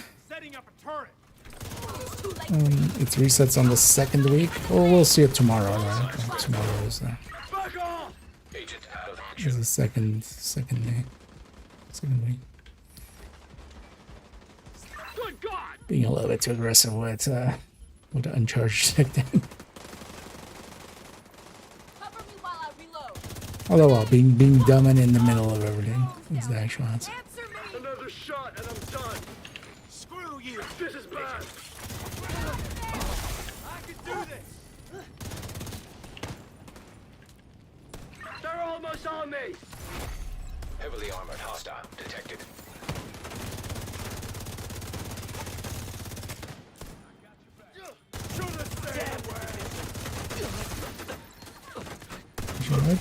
resets on the second week, or we'll see it tomorrow, right? Tomorrow is the... Is the second day. Second week. Being a little bit too aggressive with the uncharged takedown. Although well, being dumb and in the middle of everything is the actual answer. Another shot and I'm done. Screw you. This is bad. I can do this. They're almost on me. Heavily armored hostile detected. Alright,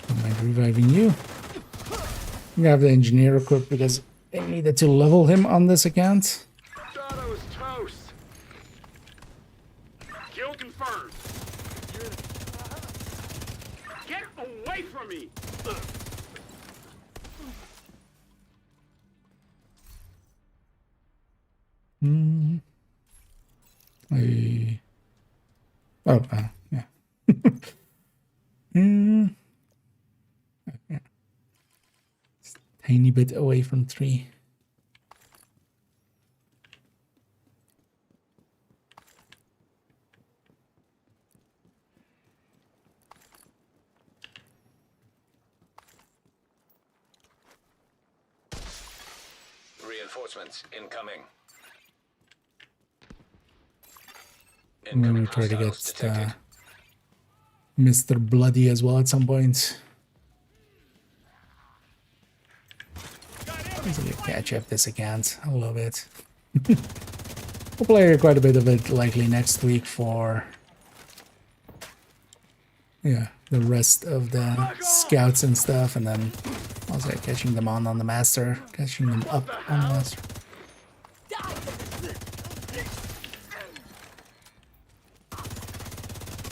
I might reviving you. I'm gonna have the engineer equipped because I needed to level him on this account. Thought I was toast. Kill confirmed. Get away from me. Yeah. Mm. Yeah. Tiny bit away from 3. Reinforcements incoming. Maybe try to get the Mr. Bloody as well at some point. Easily catch up this account a little bit. We'll play quite a bit of it likely next week for the rest of the scouts and stuff, and then also catching them on the master, catching them up on the master.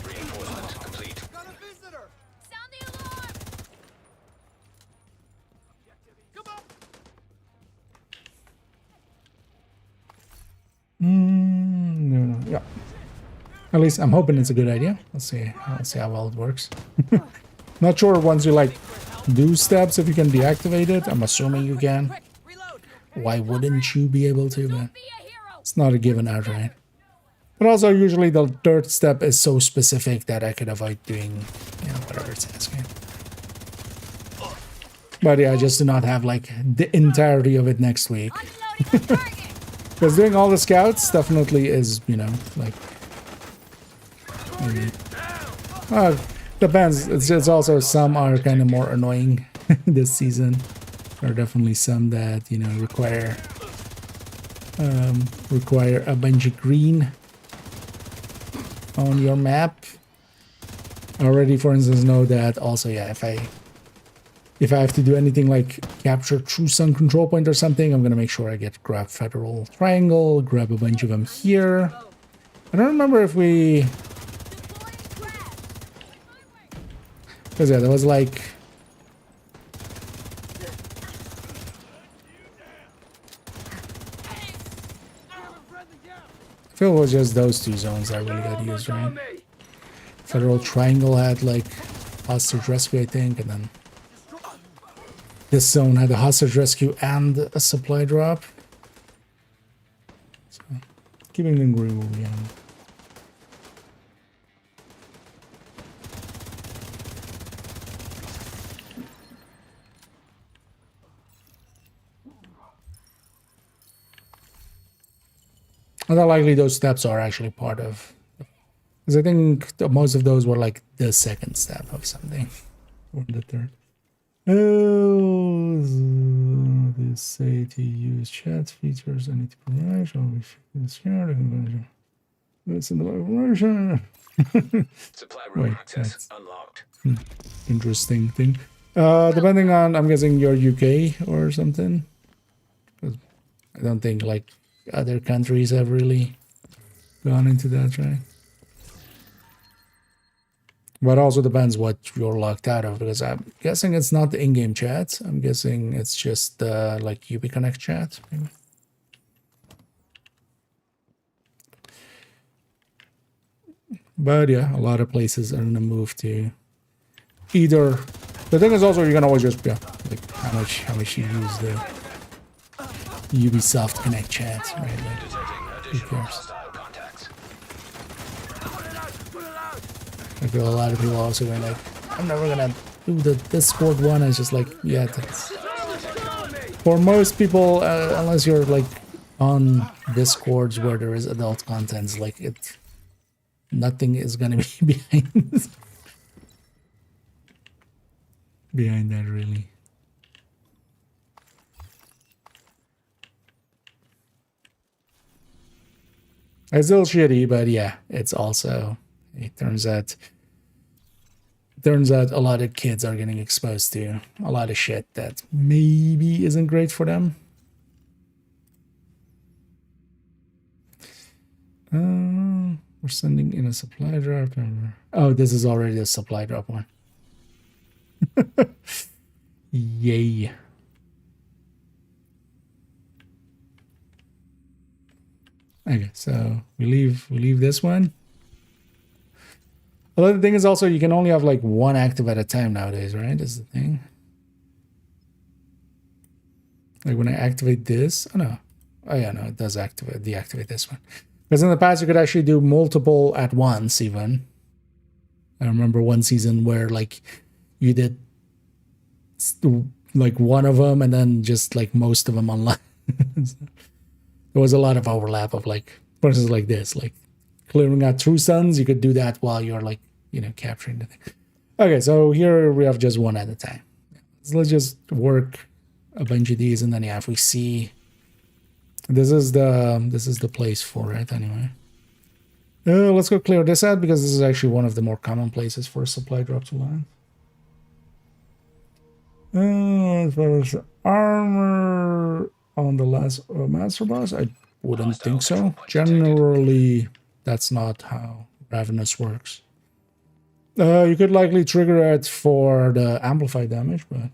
Reinforcement complete. Got a visitor! Sound the alarm! Come on! No, yeah. At least I'm hoping it's a good idea. Let's see how well it works. Not sure once you like do steps if you can deactivate it. I'm assuming you can. Why wouldn't you be able to? But it's not a given outright. But also usually the third step is so specific that I could avoid doing whatever it's asking. But yeah, I just do not have like the entirety of it next week. Because doing all the scouts definitely is, like maybe. Depends. It's also some are kind of more annoying this season. There are definitely some that require a bunch of green on your map. I already, for instance, know that also. Yeah, if I have to do anything like capture true sun control point or something, I'm gonna make sure I grab federal triangle, grab a bunch of them here. I don't remember if we. Because yeah, there was like I feel it was just those two zones that really got used, right? Federal Triangle had like hostage rescue, I think, and then this zone had a hostage rescue and a supply drop. So keeping them groovy, yeah. And likely those steps are actually part of, because I think most of those were like the second step of something, or the third. Oh, they say to use chat features. I need to provide. Shall we share? This in the version. Supply room access unlocked. Interesting thing. Depending on, I'm guessing you're UK or something. I don't think like other countries have really gone into that, right? But also depends what you're locked out of, because I'm guessing it's not the in-game chat. I'm guessing it's just like UbiConnect chat, maybe. But yeah, a lot of places are gonna move to either. The thing is also you can always just like how much you use the Ubisoft Connect chat, right? Like, who cares? I feel a lot of people also going like, I'm never gonna do the Discord one. It's just like, yeah, that's, for most people, unless you're like on Discords where there is adult content, like nothing is gonna be behind that really. It's still shitty, but yeah, it's also, it turns out a lot of kids are getting exposed to a lot of shit that maybe isn't great for them. We're sending in a supply drop. Oh, this is already a supply drop one. Yay. Okay, so we leave this one. Well, the thing is also you can only have like one active at a time nowadays, right? Is the thing. Like when I activate this, oh no. Oh yeah, no, it does deactivate this one. Because in the past you could actually do multiple at once even. I remember one season where like you did like one of them and then just like most of them online. There was a lot of overlap of like, for instance, like this, like clearing out True Sons. You could do that while you're like, you know, capturing the thing. Okay, so here we have just one at a time. So let's just work a bunch of these, and then yeah, if we see, this is the place for it anyway. Let's go clear this out because this is actually one of the more common places for a supply drop to land. As far as armor on the last master boss, I wouldn't think so. Generally, that's not how Ravenous works. You could likely trigger it for the amplified damage, but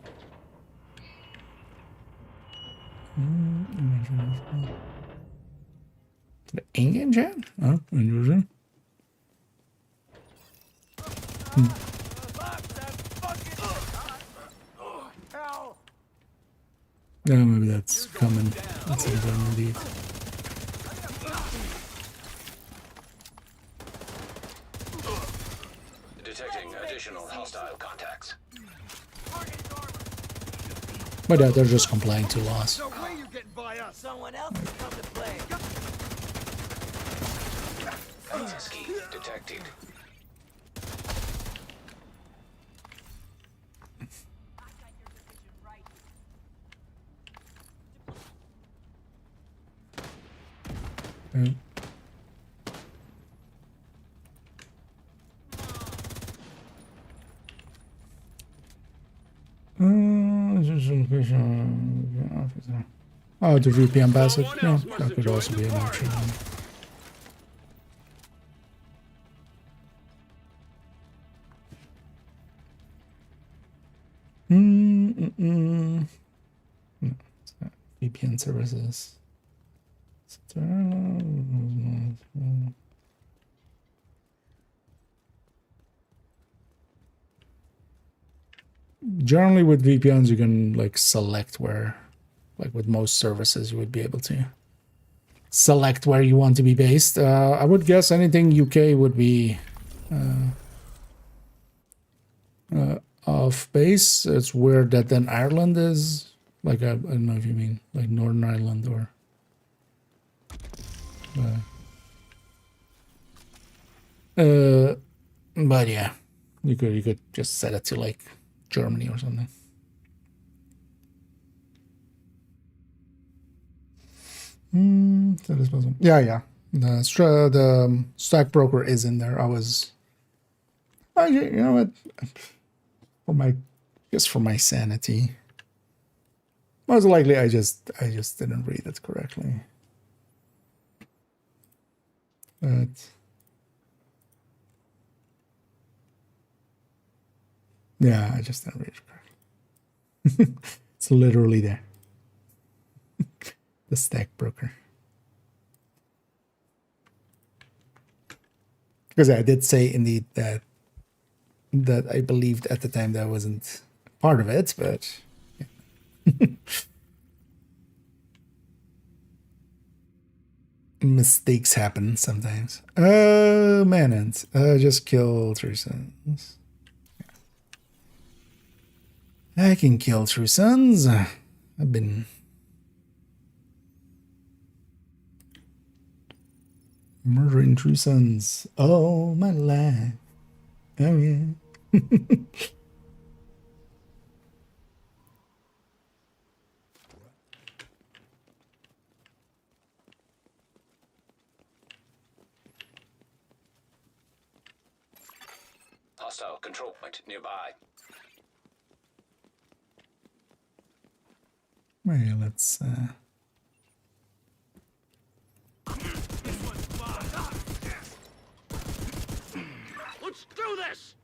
the in-game chat? Oh, interesting. Yeah, maybe that's coming. That's indeed. Detecting additional hostile contacts. But yeah, they're just complying to laws. No way you're getting by us. Someone else has come to play. Ski detected. Oh, the VPN passive. Yeah, that could also be an option. No, VPN services. Generally with VPNs you can like select where, like with most services you would be able to select where you want to be based. I would guess anything UK would be off base. It's weird that then Ireland is like, I don't know if you mean like Northern Ireland or but yeah, you could just set it to like Germany or something. That is possible. Yeah. The stockbroker is in there. You know what? For my sanity, most likely I just didn't read it correctly. But yeah, I just didn't read it correctly. It's literally there. The stockbroker. Because I did say indeed that I believed at the time that wasn't part of it, but yeah. Mistakes happen sometimes. Oh man, and just kill True Sons. Yeah. I can kill True Sons. I've been murdering True Sons all my life. Oh yeah. Hostile control point nearby. Well, let's Let's do this.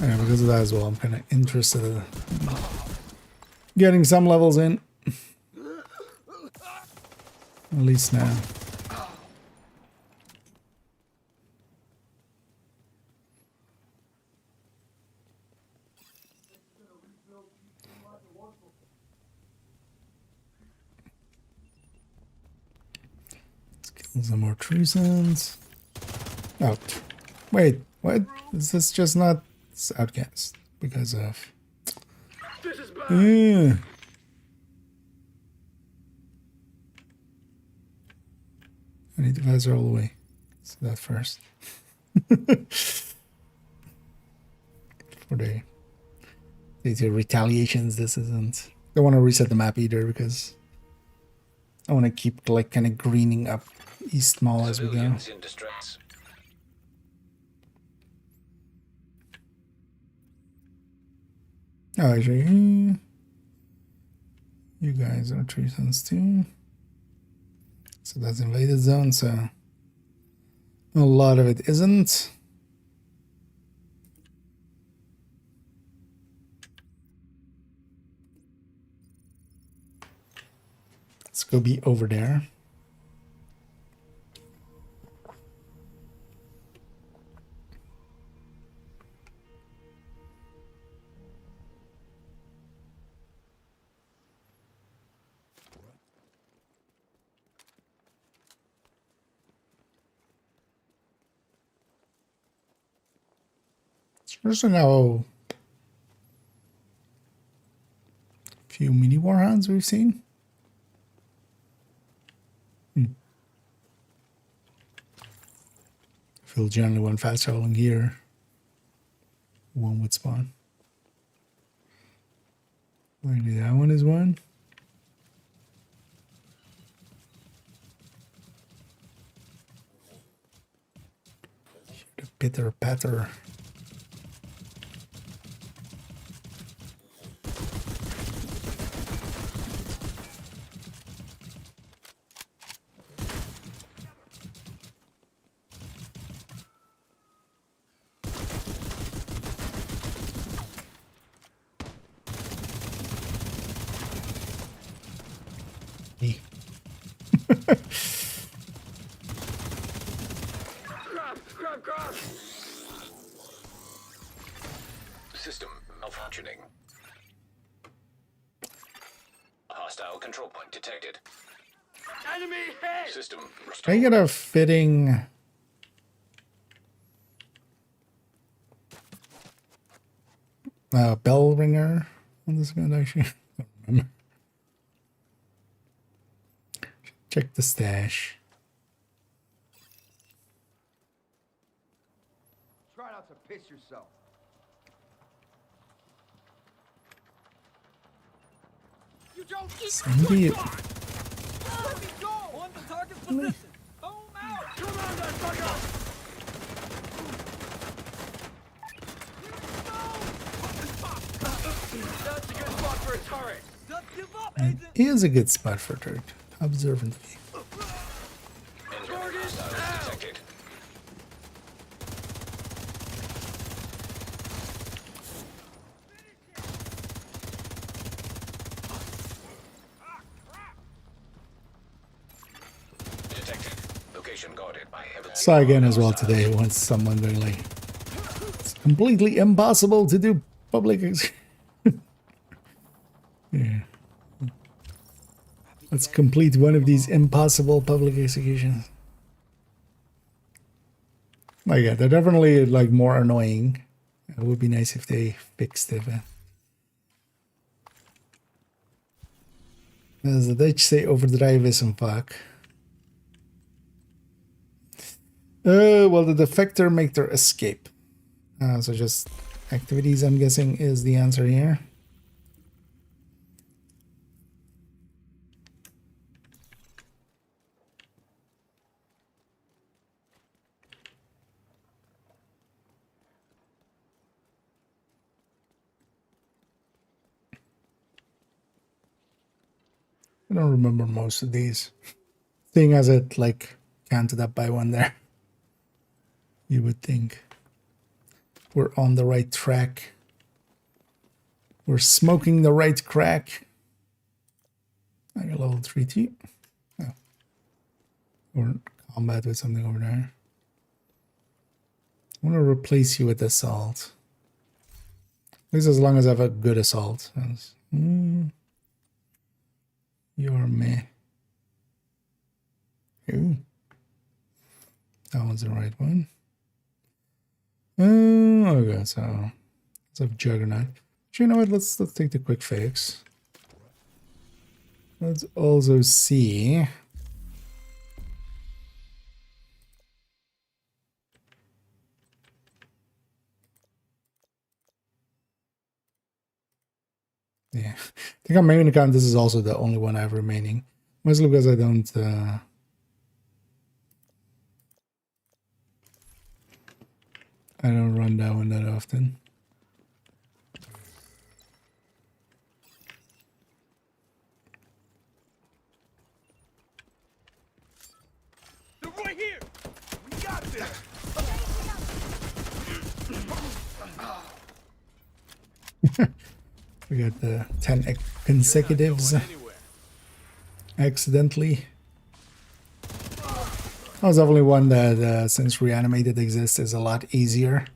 yeah, because of that as well, I'm kind of interested in getting some levels in. At least now. Some more treasons. Oh, wait, what? Is this just not outcast because of? Yeah. I need to pass her all the way. So that first. For the retaliations, this isn't. Don't want to reset the map either because I want to keep like kind of greening up East Mall as we go. Civilians in distress. Oh, actually, you guys are treasons too. So that's invaded zone, so a lot of it isn't. Let's go be over there. There's now a few mini warhounds we've seen. Feel generally one fast traveling here. One would spawn. Maybe that one is one. The pitter patter. System malfunctioning. Hostile control point detected. Enemy hit! System Can I restored. get a fitting bell ringer on this gun actually? I don't remember. Check the stash. Try not to piss yourself. You don't eat Somebody. Let me go! On the target position! Boom out! Come on, that fucker! That's a good spot for a turret! Don't give up, agent! Is a good spot for turret. Observantly. Incoming hostiles detected. Detected. Location guarded by heavily. Saw again as well hostiles. today once someone going like, it's completely impossible to do public yeah. Let's complete one of these impossible public executions. Like, yeah, they're definitely like more annoying. It would be nice if they fixed it. As the Dutch say, overdrive is some fuck. Well, the defector make their escape. So just activities, I'm guessing, is the answer here. I don't remember most of these. Seeing as it like counted up by one there. You would think we're on the right track. We're smoking the right crack. I got level 3T. Oh. Or combat with something over there. I want to replace you with assault. At least as long as I have a good assault. You're meh. Ooh. was the right one. Okay, so let's have Juggernaut. Actually, you know what? Let's take the quick fix. Let's also see. Yeah, I think on main account this is also the only one I have remaining. Mostly because I don't run that one that often. They're right here. We got this. We got the 10 consecutives accidentally. That was definitely one that, since Reanimated exists, is a lot easier.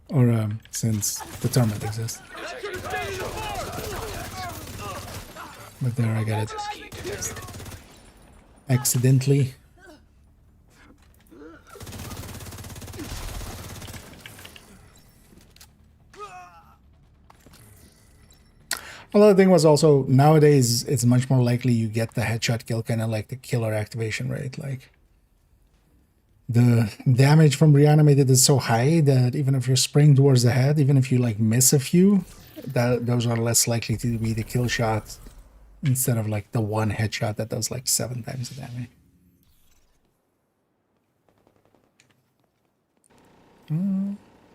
Or since Determined exists. But there I got it. Accidentally. Another thing was also, nowadays, it's much more likely you get the headshot kill, kind of like the killer activation rate. Like, the damage from Reanimated is so high that even if you're spraying towards the head, even if you, like, miss a few, those are less likely to be the kill shot instead of, like, the one headshot that does, like, 7 times the damage.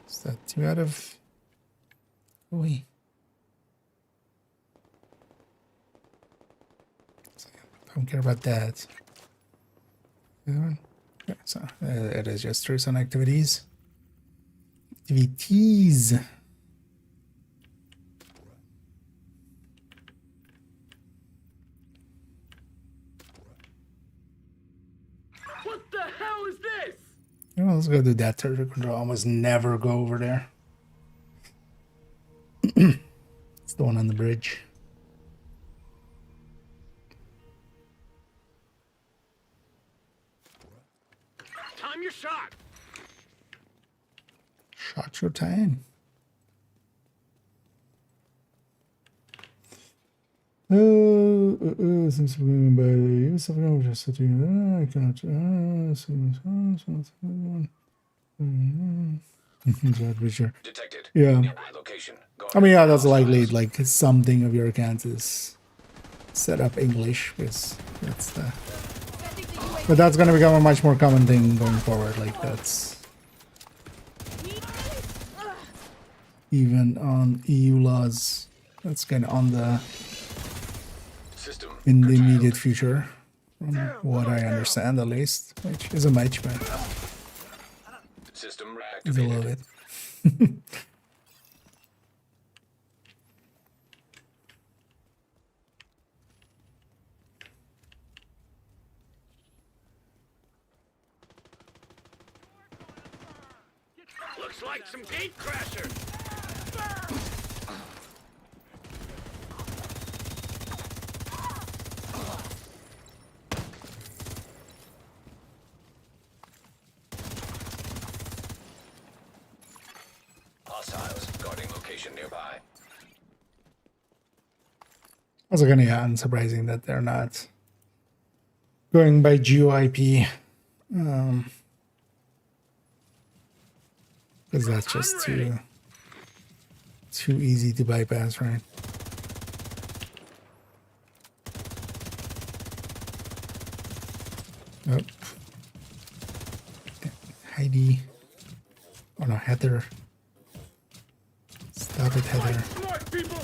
Is that 2 out of... Wait. Don't care about that. Okay, so it is just through some activities. Activities. What the hell is this? Yeah, well, let's go do that territory control. I almost never go over there. It's the one on the bridge. Time your shot. Shot your time. Since we're by the use of language, just setting, I cannot. Detected. Yeah. Location. I mean, yeah, that's likely like something of your account is set up English, because that's the. But that's going to become a much more common thing going forward. Like that's even on EU laws. That's kind of on the in the immediate future, from what I understand at least, which isn't much, but System it's a little bit. Looks like some gate crashers. Hostiles guarding location nearby. Also kind of unsurprising that they're not going by GeoIP. Because that's just too easy to bypass, right? Oh. Heidi. Oh no, Heather. Stop it, Heather. Smart people.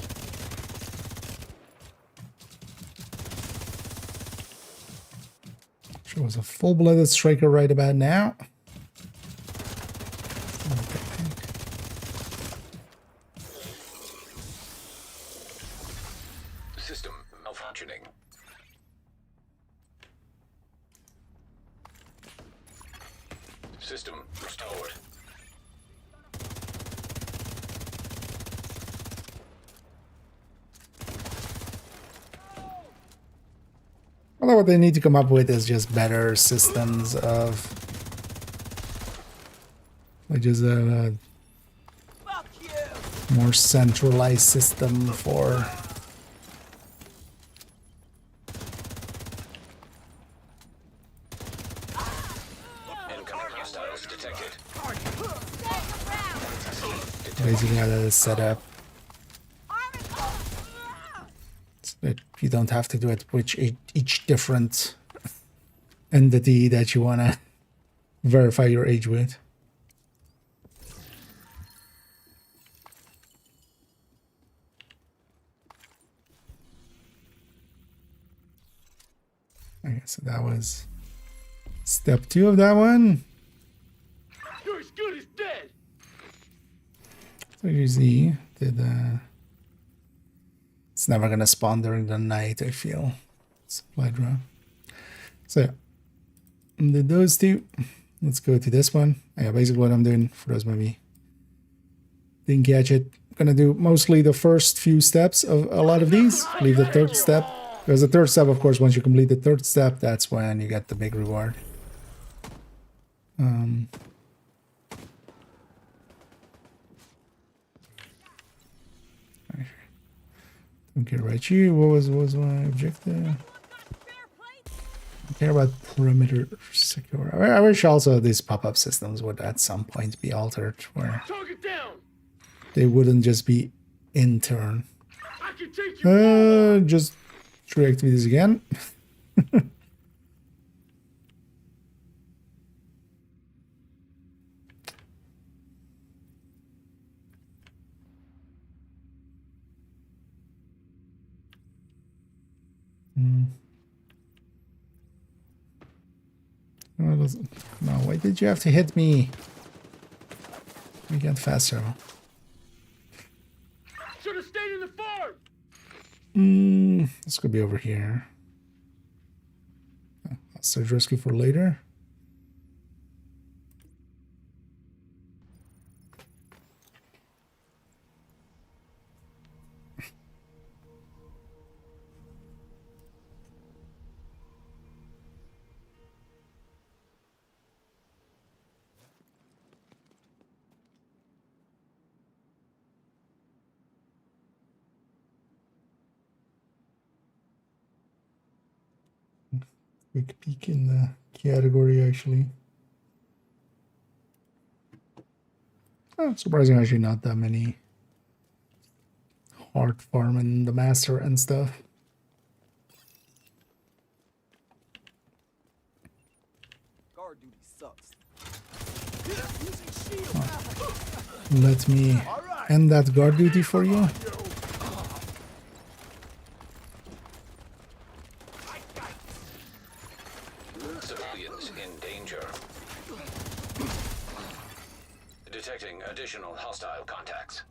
She was a full-blooded striker right about now. System malfunctioning. System restored. Although what they need to come up with is just better systems of, like, just a more centralized system for Incoming hostiles detected. basically how that is set up. So that you don't have to do it with each different entity that you want to verify your age with. Okay, so that was step 2 of that one. You're as good as dead. So you see, it's never gonna spawn during the night, I feel. Supply drop. So yeah, did those two. Let's go to this one. Yeah, basically what I'm doing, for those maybe didn't catch it, I'm gonna do mostly the first few steps of a lot of these. Leave the third step. Because the third step, of course, once you complete the third step, that's when you get the big reward. Okay, right here. What was my objective? I care about perimeter secure. I wish also these pop-up systems would at some point be altered, where Target down. they wouldn't just be in turn. I can take you. Just reactivate this again. No, why did you have to hit me? We get faster. Should have stayed in the farm. This could be over here. Search rescue for later. Quick peek in the category, actually. Oh, surprisingly, actually not that many hard farming the master and stuff. Guard duty sucks. Let me end that guard duty for you. Civilians in danger. Detecting additional hostile contacts.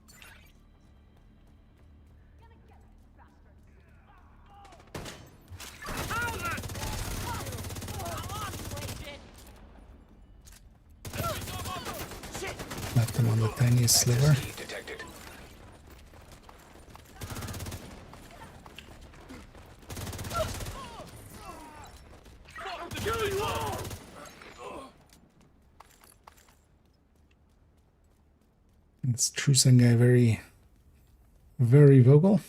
Left them on the tiniest sliver. Detected. It's Trusen guy very vocal.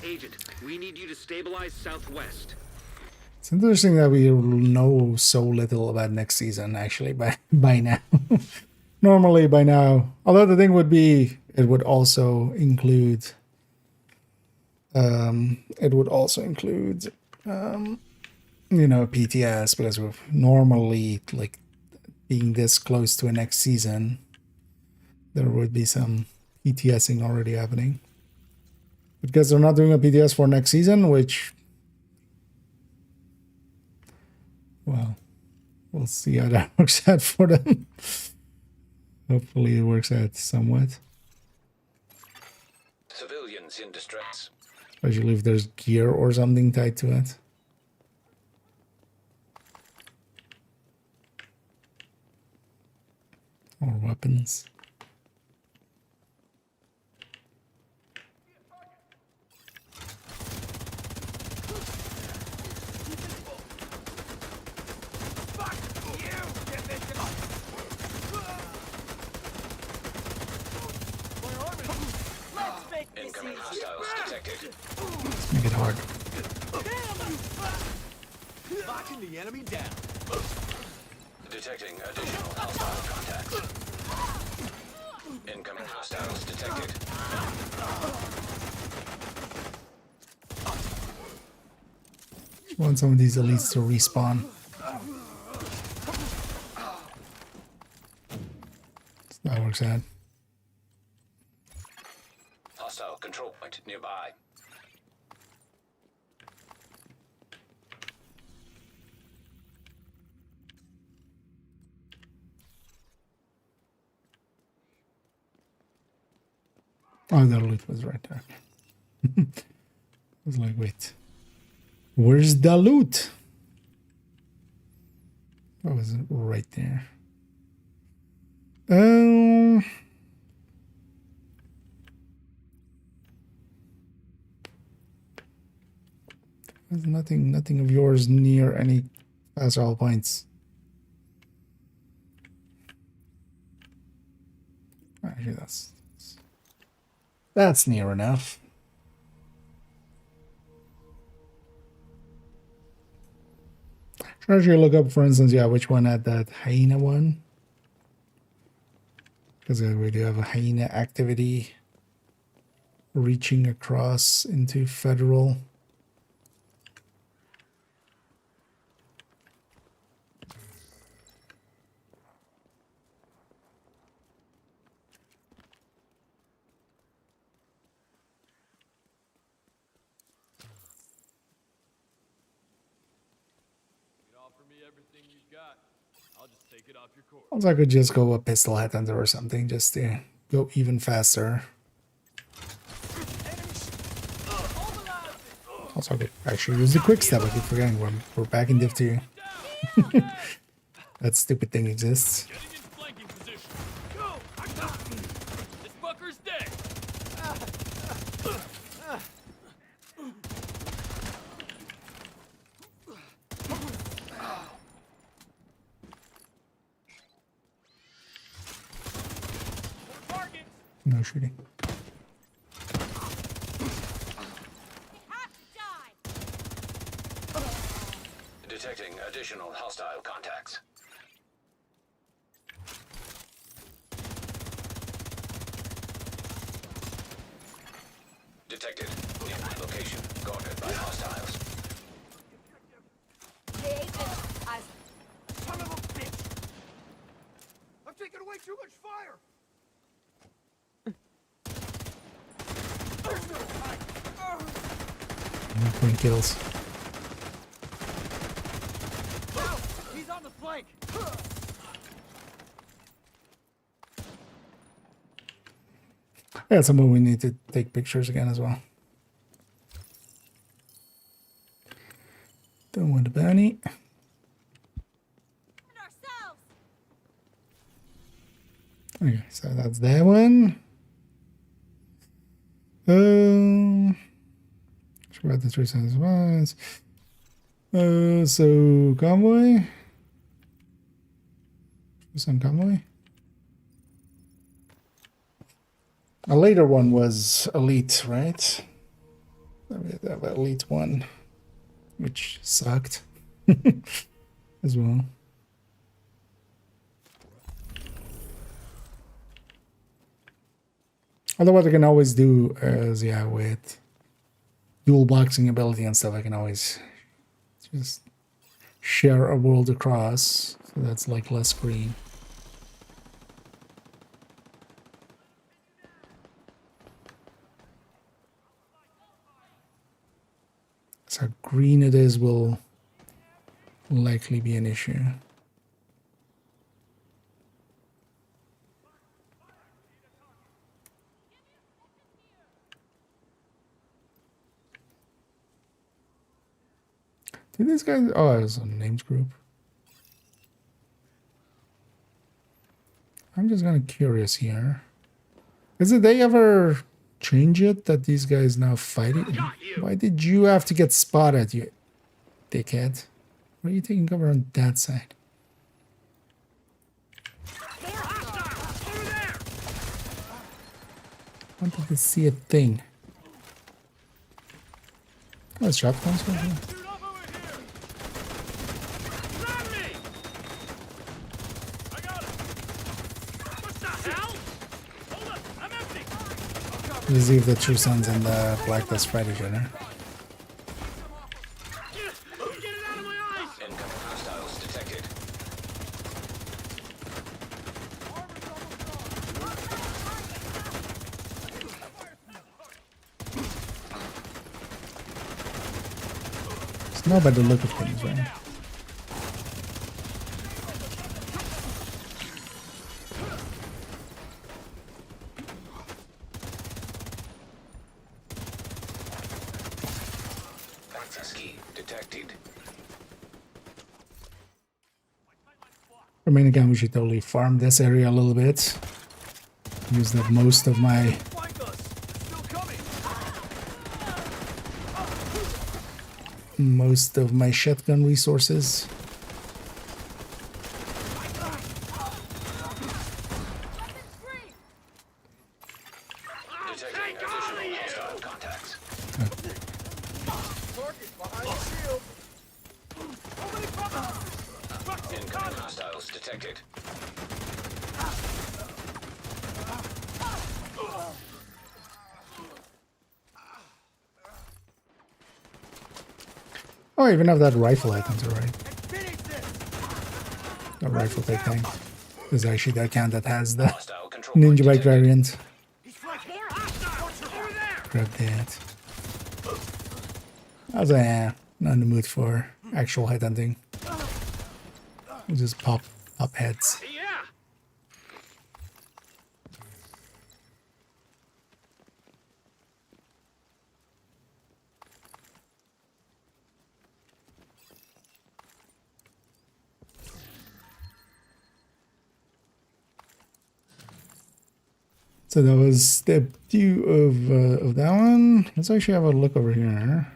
Agent, we need you to stabilize southwest. It's interesting that we know so little about next season, actually, by now. Normally, by now. Although the thing would be, it would also include... you know, PTS, because we're normally, like, being this close to a next season, there would be some PTSing already happening. Because they're not doing a PTS for next season, which... well, we'll see how that works out for them. Hopefully it works out somewhat. Civilians in distress. Especially if there's gear or something tied to it. Or weapons. Incoming hostiles detected. Let's make it hard. Locking the enemy down. Detecting additional hostile contacts. Incoming hostiles detected. Want some of these elites to respawn. That works out. Hostile control point nearby. Oh, the loot was right there. I was like, wait. Where's the loot? Oh, was it right there? There's nothing of yours near any fast travel points. Actually, that's near enough. Try to look up, for instance, yeah, which one had that hyena one. Because we do have a hyena activity reaching across into federal. Also, I could just go a pistol headhunter or something just to go even faster. Also, I could actually use the quick step. I keep forgetting we're back in Div2. That stupid thing exists. No shooting. Detecting additional hostile contacts. Detected. Nearby location. Guarded by hostiles. Son of a bitch! I'm taking away too much fire! No point kills. He's on the flank! Yeah, some more we need to take pictures again as well. Don't want the bounty. Okay, so that's that one. About the 3 cents ones. So convoy. Some convoy. A later one was elite, right? We have elite one, which sucked as well. Although what I can always do is, yeah, with dual boxing ability and stuff, I can always just share a world across, so that's like less green. So how green it is will likely be an issue. Did these guys... Oh, it was a names group. I'm just kind of curious here. Did they ever change it that these guys now fight it? Why did you have to get spotted, you dickhead? Why are you taking cover on that side? wanted to see a thing. Oh, it's shotguns right here. Let's see if the true sun's in the black dust fighter generator. Incoming hostiles detected. It's not by the look of things, right? Access key detected. I mean, again, we should totally farm this area a little bit. Use up most of my shotgun resources. Detecting additional hostile contacts. Incoming hostiles detected. Oh, I even have that rifle items already. That rifle type thing. There's actually that can that has the Hostile control point ninja bike detected. variant. Grab that. I was like, not in the mood for actual headhunting. We'll just pop heads. So that was step 2 of that one. Let's actually have a look over here.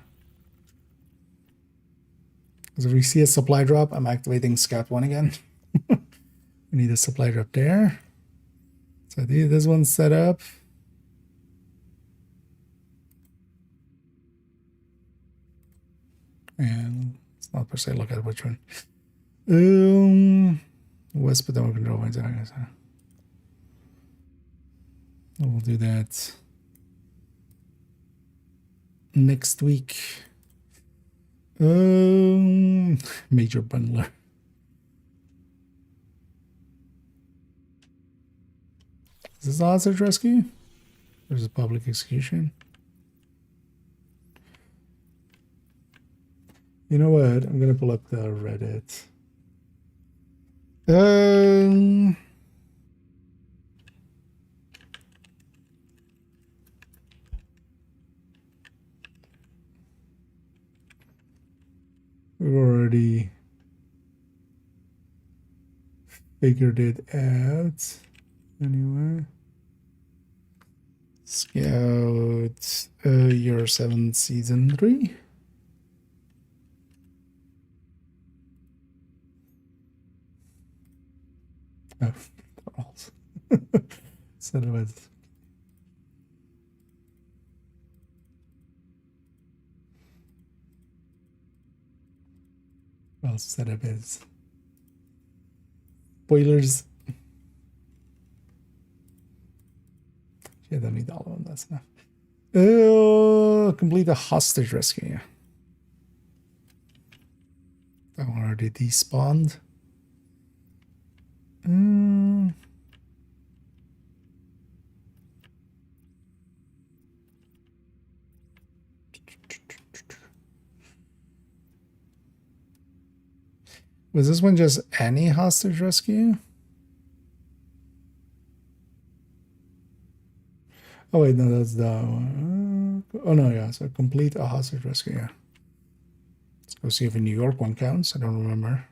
So if we see a supply drop, I'm activating Scout 1 again. We need a supply drop there. So this one's set up. And it's not per se look at which one. West Potomac control points. We'll do that next week. Major bundler. Is this hostage rescue? There's a public execution. You know what? I'm gonna pull up the Reddit. We've already figured it out. Anyway. Scout year 7 season 3. Oh, so it was. Well, setup is spoilers. Yeah, don't need all of them. That's enough. Complete the hostage rescue. That one already despawned. Was this one just any hostage rescue? Oh wait, no, that's the one. Oh no, yeah, so complete a hostage rescue. Yeah. Let's go see if a New York one counts. I don't remember.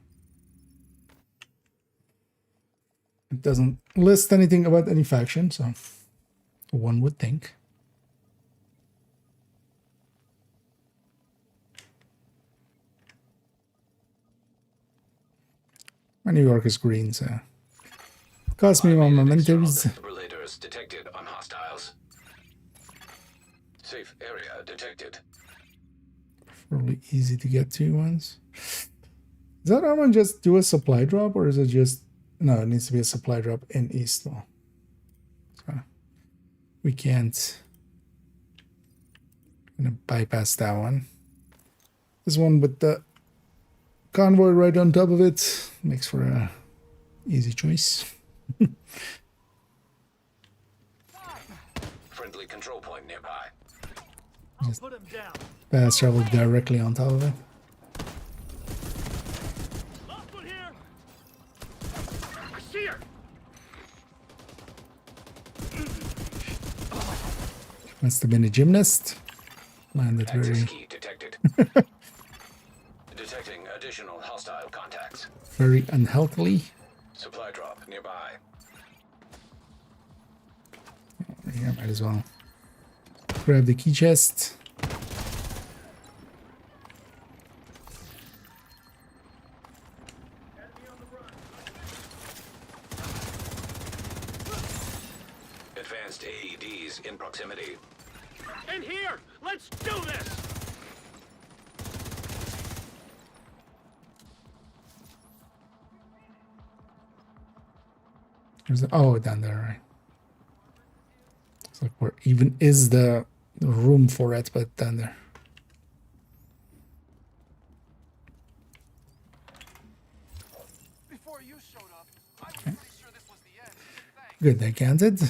It doesn't list anything about any faction, so one would think. My New York is green, so cost me more mementos. Relators detected on hostiles. Safe area detected. Fairly easy to get to ones. Does that one just do a supply drop, or is it just... No, it needs to be a supply drop in East though. So we can't... I'm gonna bypass that one. This one with the convoy right on top of it makes for a easy choice. Friendly control point nearby. Just fast travel directly on top of it. I see her. Must have been a gymnast. Landed Access very, key detected. Detecting additional hostile contacts. very unhealthily. Supply drop nearby. Yeah, might as well grab the key chest. Advanced AEDs in proximity. In here. Let's do this. There's oh, down there, right? It's like where even is the room for it, but down there. Before you showed up, I was Okay. pretty sure this was the end. Thanks. Good, they counted.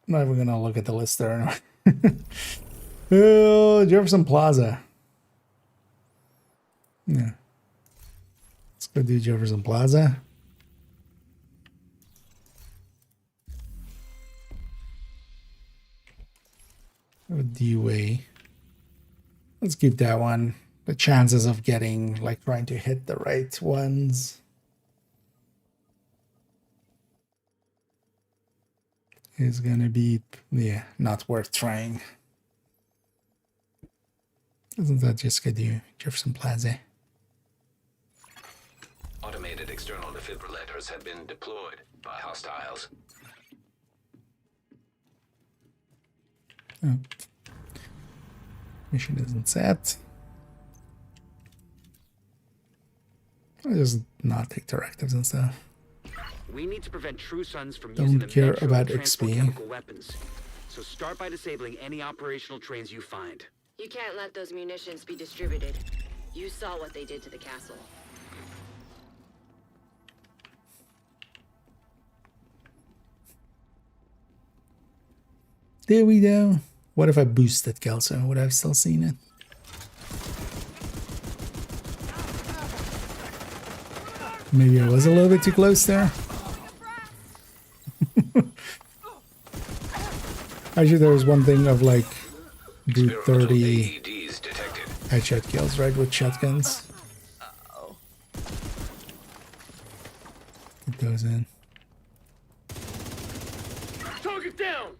Not even gonna look at the list there anyway. Oh, Jefferson Plaza. Yeah. Let's go do Jefferson Plaza. DUA. Let's keep that one. The chances of getting, like, trying to hit the right ones is gonna be, yeah, not worth trying. Isn't that just gonna do Jefferson Plaza? Automated external defibrillators have been deployed by hostiles. Oh. Mission isn't set. I'll just not take directives and stuff. We need to prevent True Sons from Don't using the care metro about to transport XP. chemical weapons. So start by disabling any operational trains you find. You can't let those munitions be distributed. You saw what they did to the castle. There we go. What if I boosted Kelso? Would I have still seen it? Maybe I was a little bit too close there. Actually, there was one thing of like do 30 AEDs detected. headshot kills, right, with shotguns. Get those in. Target down.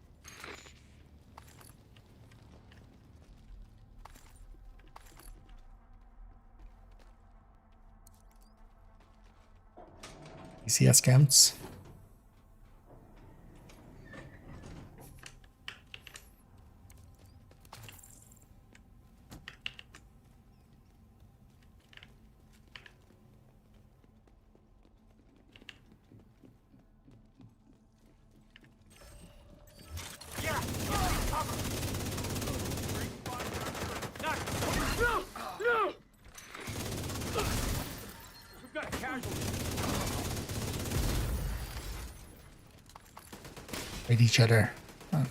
ECS camps. No! No! We've got a casualty. Fight each other. Oh.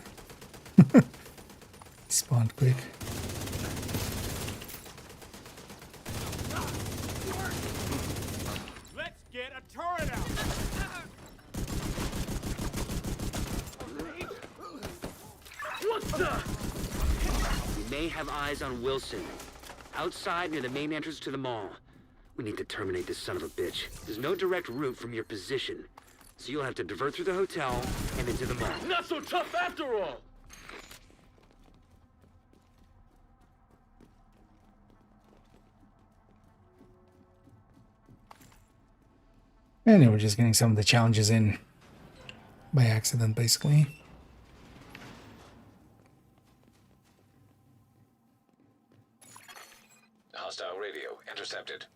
Spawned quick. Let's get a turret out. What the? We may have eyes on Wilson. Outside near the main entrance to the mall. We need to terminate this son of a bitch. There's no direct route from your position. So you'll have to divert through the hotel and into the mall. Not so tough after all. And we're just getting some of the challenges in by accident, basically. Hostile radio intercepted.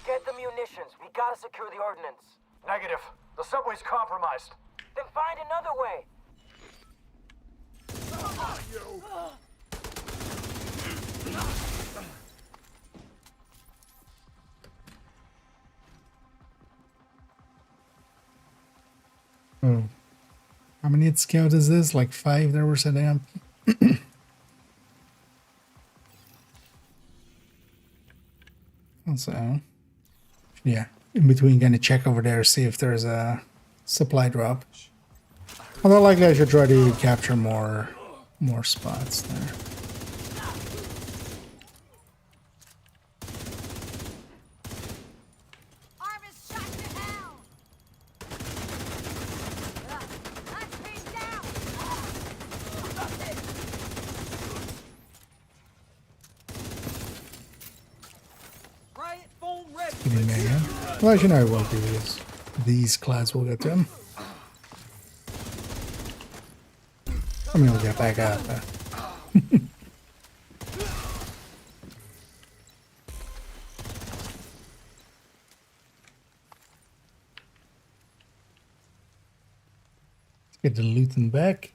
Get the munitions. We gotta secure the ordnance. Negative. The subway's compromised. Then find another way. Oh. How many scout is this? Like 5 there were setting up? Also, yeah, in between gonna check over there, see if there's a supply drop. Although likely I should try to capture more spots there. Well, actually, no, I won't do this. These clads will get to him. I mean, we'll get back up. Let's get the looting back.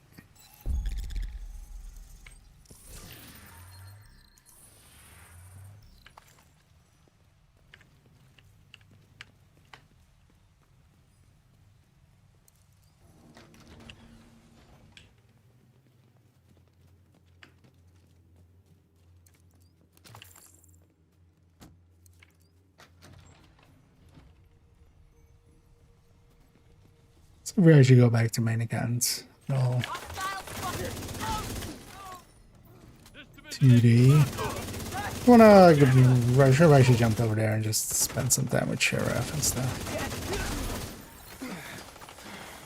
So we actually go back to main accounts. No. 2D. I should have actually jumped over there and just spent some time with Sheriff and stuff.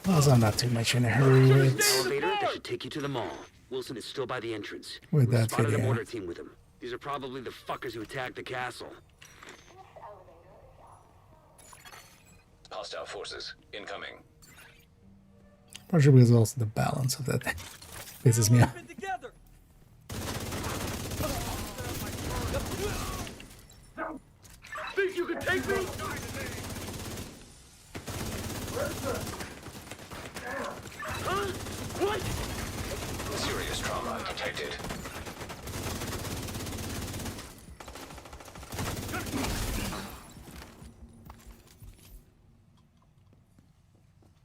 Also, I'm not too much in a hurry with. Elevator that should take you to the mall. Wilson is still by the entrance. With that spotted video. a mortar team with him. These are probably the fuckers who attacked the castle. Hostile forces incoming. Partially because also the balance of that pisses me off. Think you can take me? Huh? What? Serious trauma detected.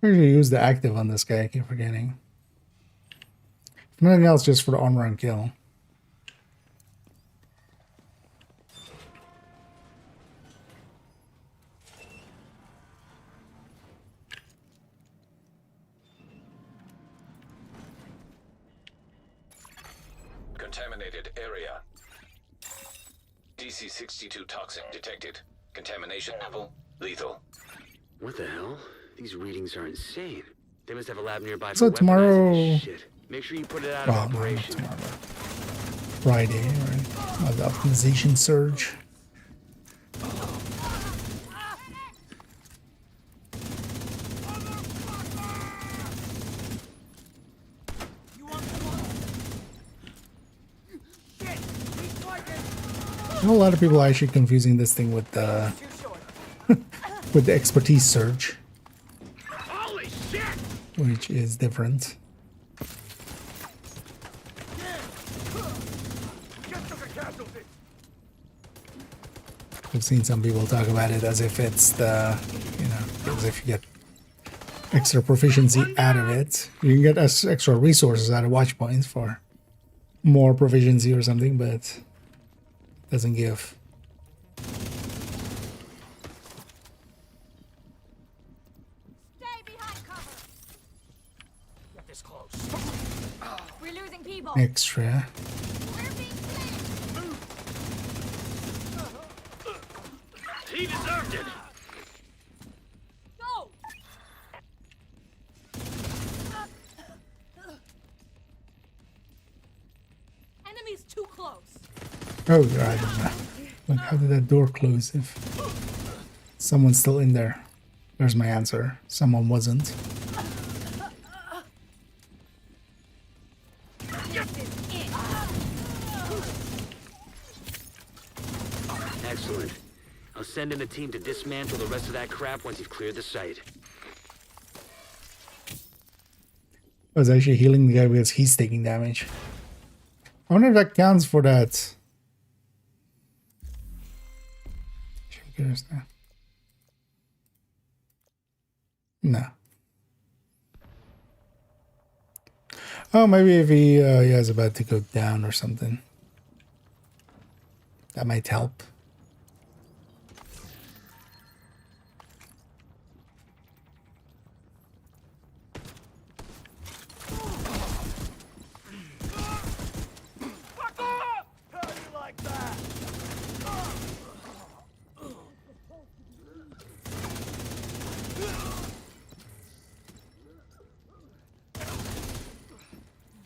I usually use the active on this guy, I keep forgetting. If nothing else, just for the on-run kill. Contaminated area. DC-62 toxin detected. Contamination level lethal. What the hell? These readings are insane. They must have a lab nearby. So for tomorrow... weaponizing this shit. Make sure you put it out of operation. No, Friday, right? The optimization surge. I know a lot of people are actually confusing this thing with the with the expertise surge, which is different. I've seen some people talk about it as if it's the, as if you get extra proficiency out of it. You can get extra resources out of watch points for more proficiency or something, but it doesn't give. Stay behind cover. Get this close. We're losing people. Extra. He deserved it. Go. Enemies too close. Oh, God. Like, how did that door close if someone's still in there? There's my answer. Someone wasn't. Excellent. I'll send in a team to dismantle the rest of that crap once you've cleared the site. I was actually healing the guy because he's taking damage. I wonder if that counts for that. No. Oh, maybe if he is about to go down or something. That might help.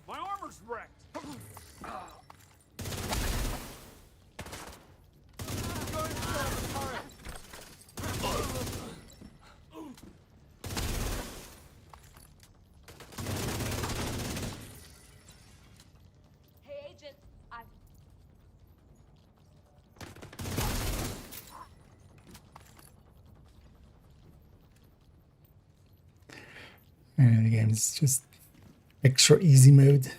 My armor's wrecked. Hey, Agent. And the game's just extra easy mode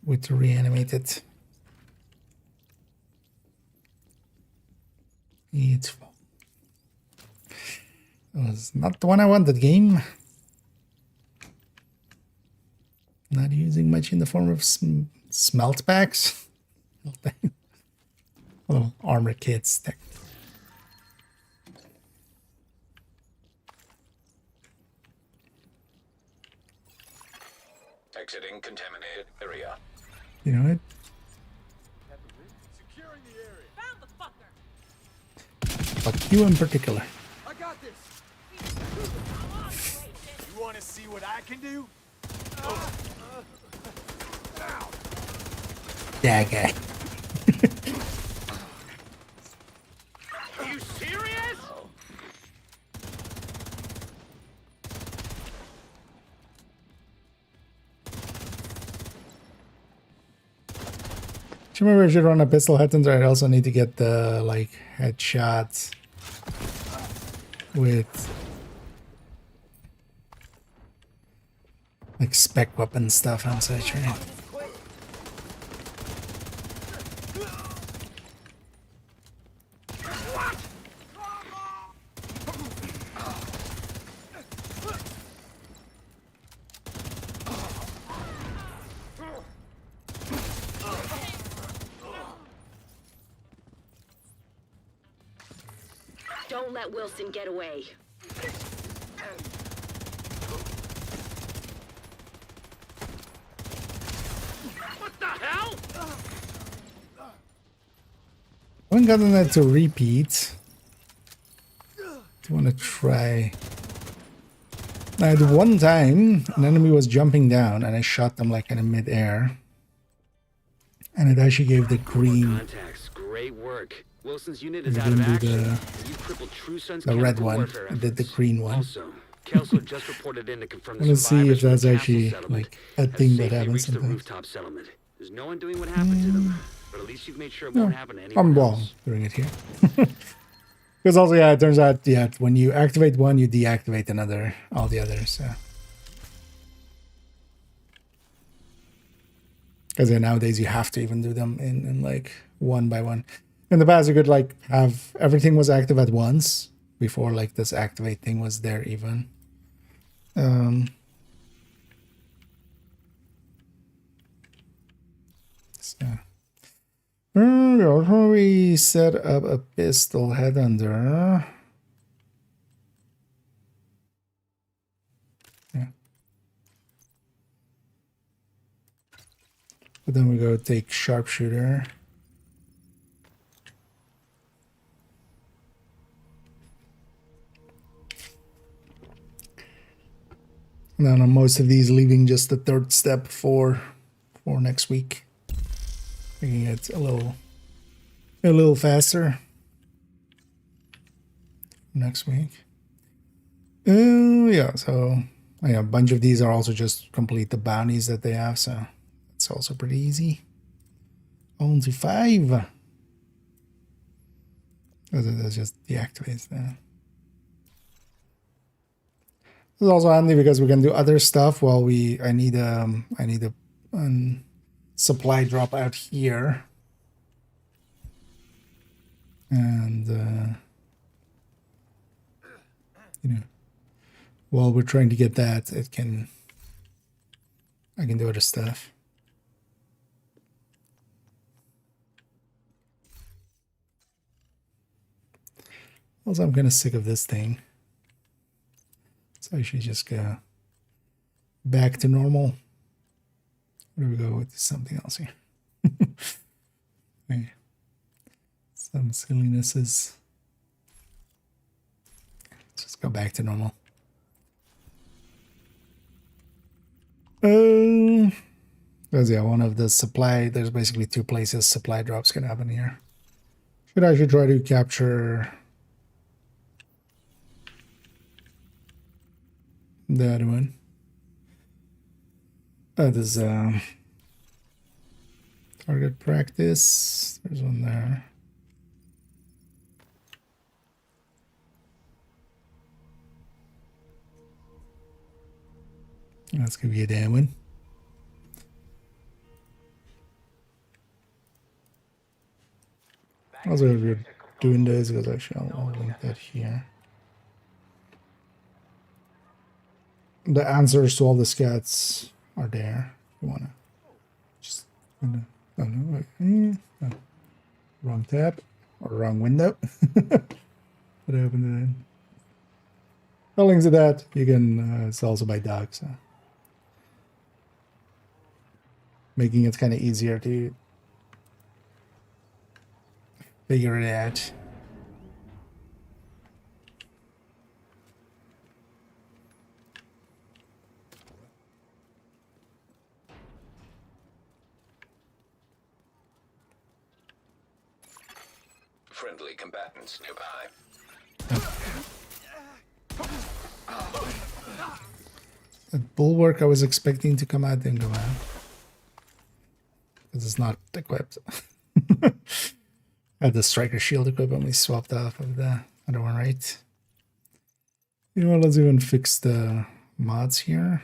with reanimated. It's fun. It was not the one I wanted, game. Not using much in the form of smelt packs. Little armor kits. Exiting contaminated area. You know what? Securing the area. Found the fucker. Fuck you in particular. I got this. You want to see what I can do? That guy. Are you serious? Do you remember I should run a pistol headhunter? I also need to get the like headshots with like spec weapon stuff on such, right? Don't let Wilson get away. What the hell? I haven't gotten that to repeat. Do you want to try? I had one time an enemy was jumping down and I shot them like in mid-air. And it actually gave the green. Contacts. Great work. Wilson's unit We is out of didn't do action. the, You crippled True Sun's the red chemical one. warfare I did the efforts. green one. Also, Kelso just reported in to confirm the Let's see if survivors from that's the actually castle settlement like a have thing that safely happens reached the sometimes. rooftop settlement. There's no one doing what happened to them, but at least you've made sure it won't happen to anyone I'm wrong else. doing it here. Because also, yeah, it turns out, yeah, when you activate one, you deactivate another, all the others. So. Because yeah, nowadays you have to even do them in like one by one. In the past, you could like have everything was active at once before like this activate thing was there even. So. We set up a pistol head under. Yeah. But then we go take sharpshooter. And then on most of these, leaving just the third step for next week, making it a little faster next week. Yeah, so yeah, a bunch of these are also just complete the bounties that they have, so it's also pretty easy. Only 5. That just deactivates that. It's also handy because we can do other stuff while I need a supply drop out here, and you know, while we're trying to get that, I can do other stuff. Also, I'm kind of sick of this thing, so I should just go back to normal. Where do we go with something else here? Okay. Some sillinesses. Let's just go back to normal. Because yeah, one of the supply, there's basically two places supply drops can happen here. Should I try to capture the other one? There's target practice. There's one there. That's gonna be a damn one. Also, if you're doing this, because actually I'll link that here. The answers to all the scats are there. If you wanna just oh no, wait. Wrong tab or wrong window. What happened to that? The links to that you can. It's also by Doc, so making it kind of easier to figure it out. Friendly combatants nearby. That bulwark I was expecting to come out didn't come out. Because it's not equipped. I had the striker shield equipped when we swapped off of the other one, right? You know what, let's even fix the mods here.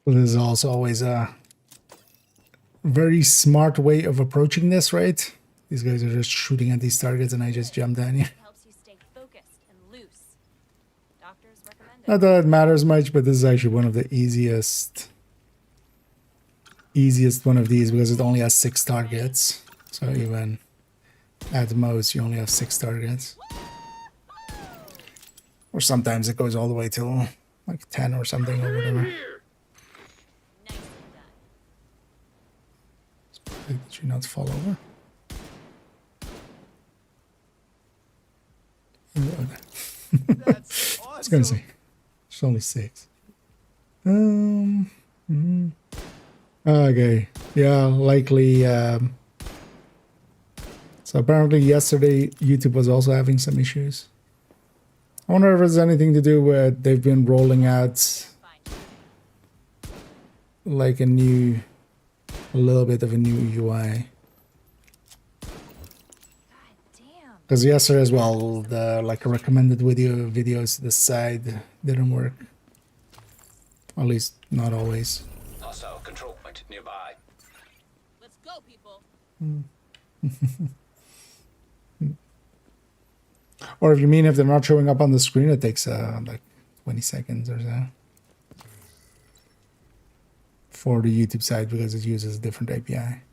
This is also always a very smart way of approaching this, right? These guys are just shooting at these targets and I just jump down here. Helps you stay focused and loose. Doctors recommend it. Not that it matters much, but this is actually one of the easiest one of these because it only has 6 targets. So even at most you only have 6 targets. Or sometimes it goes all the way till like 10 or something or whatever. Did you not fall over? That's awesome. I was gonna say, it's only 6. Okay, yeah, likely. So apparently yesterday YouTube was also having some issues. I wonder if it's anything to do with they've been rolling out like a little bit of a new UI. Because yesterday as well, the like recommended videos to the side didn't work. At least not always. Hostile control point nearby. Let's go, people. Or if you mean if they're not showing up on the screen, it takes like 20 seconds or so. For the YouTube side because it uses a different API.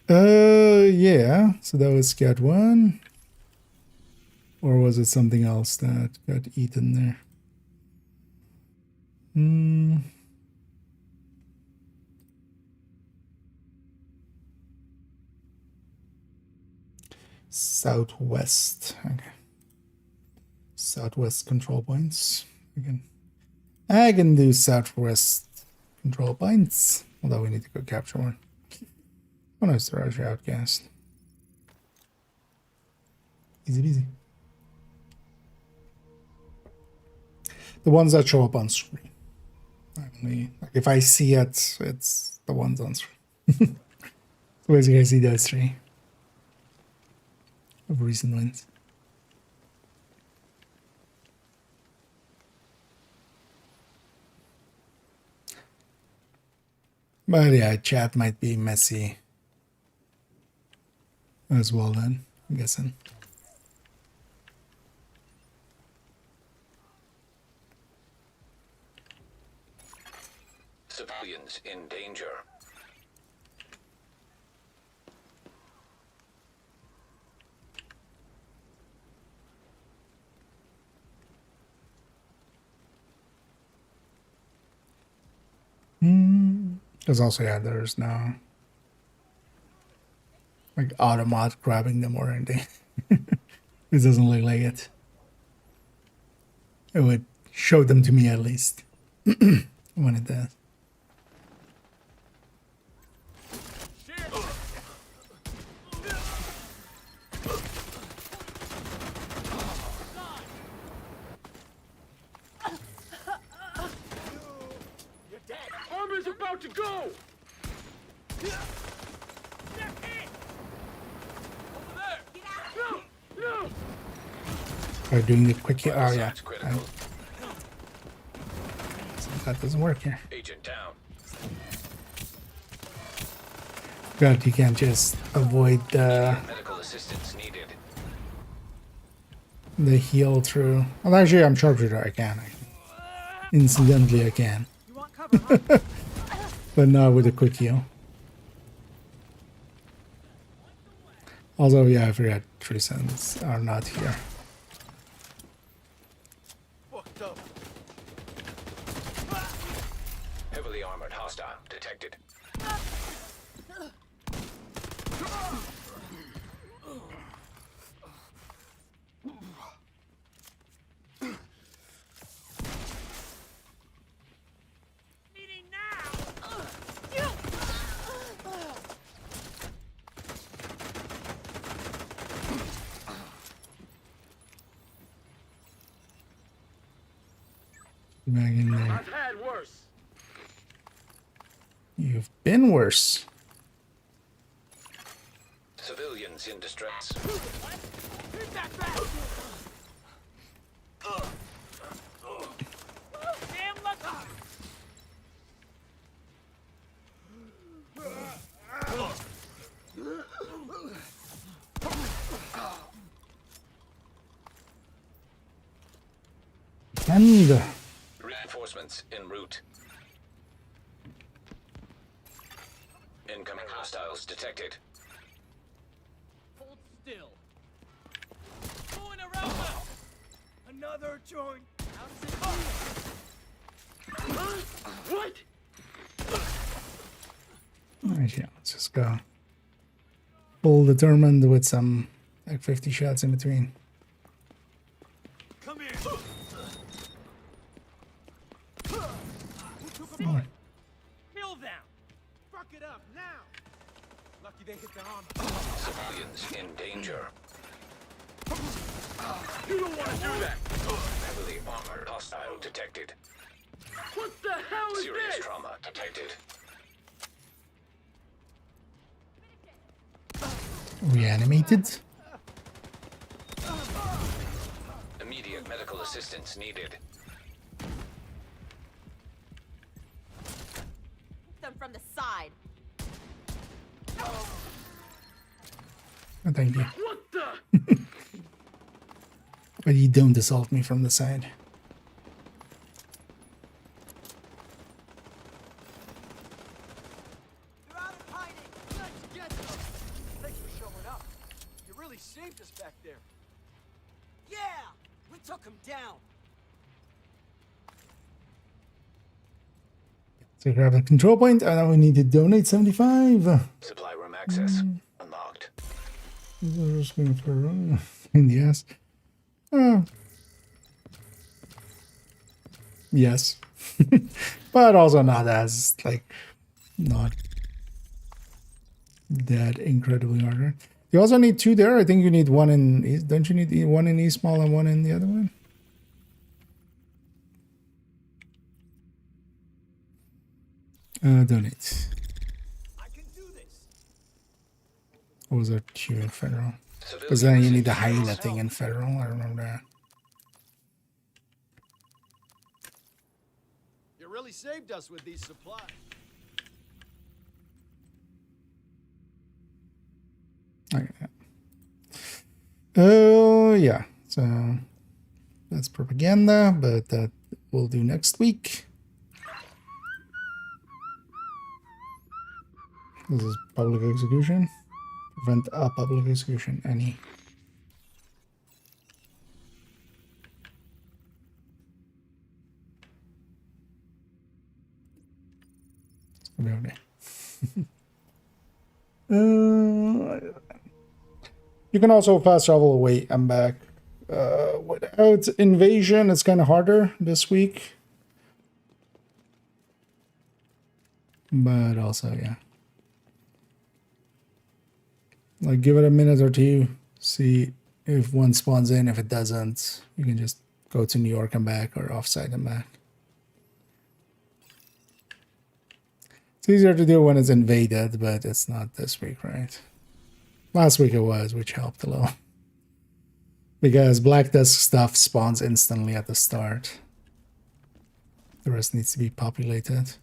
Yeah. So that was scat 1. Or was it something else that got eaten there? Southwest. Okay. Southwest control points. I can do southwest control points. Although we need to go capture one. Oh no, it's the Roger Outcast. Easy peasy. The ones that show up on screen. Like if I see it, it's the ones on screen. So basically I see those three of recent wins. But yeah, chat might be messy as well then, I'm guessing. Civilians in danger. There's also, yeah, there's now like automat grabbing them or anything. This doesn't look like it. It would show them to me at least when it does. Armor's about to go! Or doing the quick hit. Oh yeah. That doesn't work here. Agent down. God, you can't just avoid Medical assistance needed. the heal through. Well, actually, I'm sharpshooter. I can. Incidentally, I can. But not with a quick heal. Also, yeah, I forgot 3 cents are not here. Heavily armored hostile detected. Back in there. I've had worse. You've been worse. Civilians in distress. And Reinforcements en route. Incoming hostiles detected. Hold still. Going around now. Another joint. How does it feel? What? Alright, yeah, let's just go. Full determined with some like 50 shots in between. Come here. Oh. Kill them. Fuck it up now. Lucky they hit the armor. Civilians in danger. You don't want to do that. Heavily armored hostile detected. What the hell is Serious this? trauma detected. Reanimated? Immediate medical assistance needed. Them from the side. Oh, thank you. What the? But you don't assault me from the side. You're out of hiding. Let's get them. Thanks for showing up. You really saved us back there. Yeah, we took him down. So grab the control point, and now we need to donate 75. Supply room access unlocked. Just going for in the ass. Yes. But also not as, like, not that incredibly hard. You also need 2 there. I think you need 1 in East. Don't you need 1 in East Mall and 1 in the other one? Donate. What was that Q in Federal? Because then you need the hyena thing in Federal. I remember that. You really saved us with these supplies. Okay. Oh, yeah. So that's propaganda, but that we'll do next week. This is public execution. Prevent a public execution. Any. It's gonna be okay. You can also fast travel away and back. Without invasion, it's kind of harder this week. But also, yeah. Like, give it a minute or two. See if one spawns in. If it doesn't, you can just go to New York and back, or offsite and back. It's easier to do when it's invaded, but it's not this week, right? Last week it was, which helped a little. Because Black Desk stuff spawns instantly at the start. The rest needs to be populated.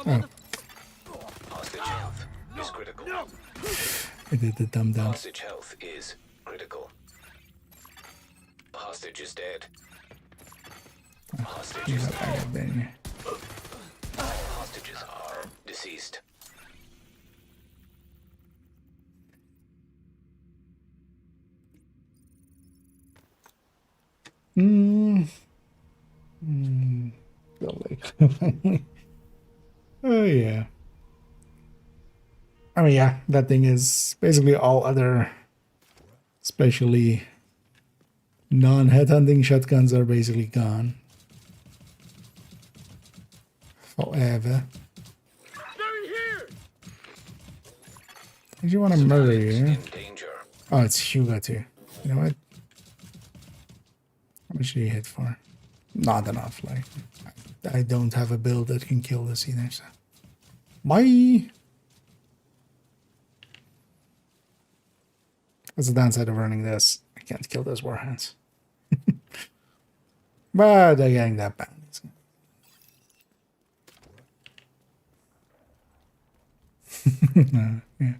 Oh. Hostage health is critical. I did the dumb dumb. Hostage health is critical. Hostage is dead. Hostage is dead. All hostages are deceased. Oh yeah. I mean, yeah, that thing is basically all other, especially non-headhunting shotguns, are basically gone. Forever. Did you want to murder you? Oh, it's Hugo too. You know what? How much did you hit for? Not enough. Like, I don't have a build that can kill this either. So, bye. That's the downside of running this. I can't kill those warhounds. But they're getting that bad. Yeah.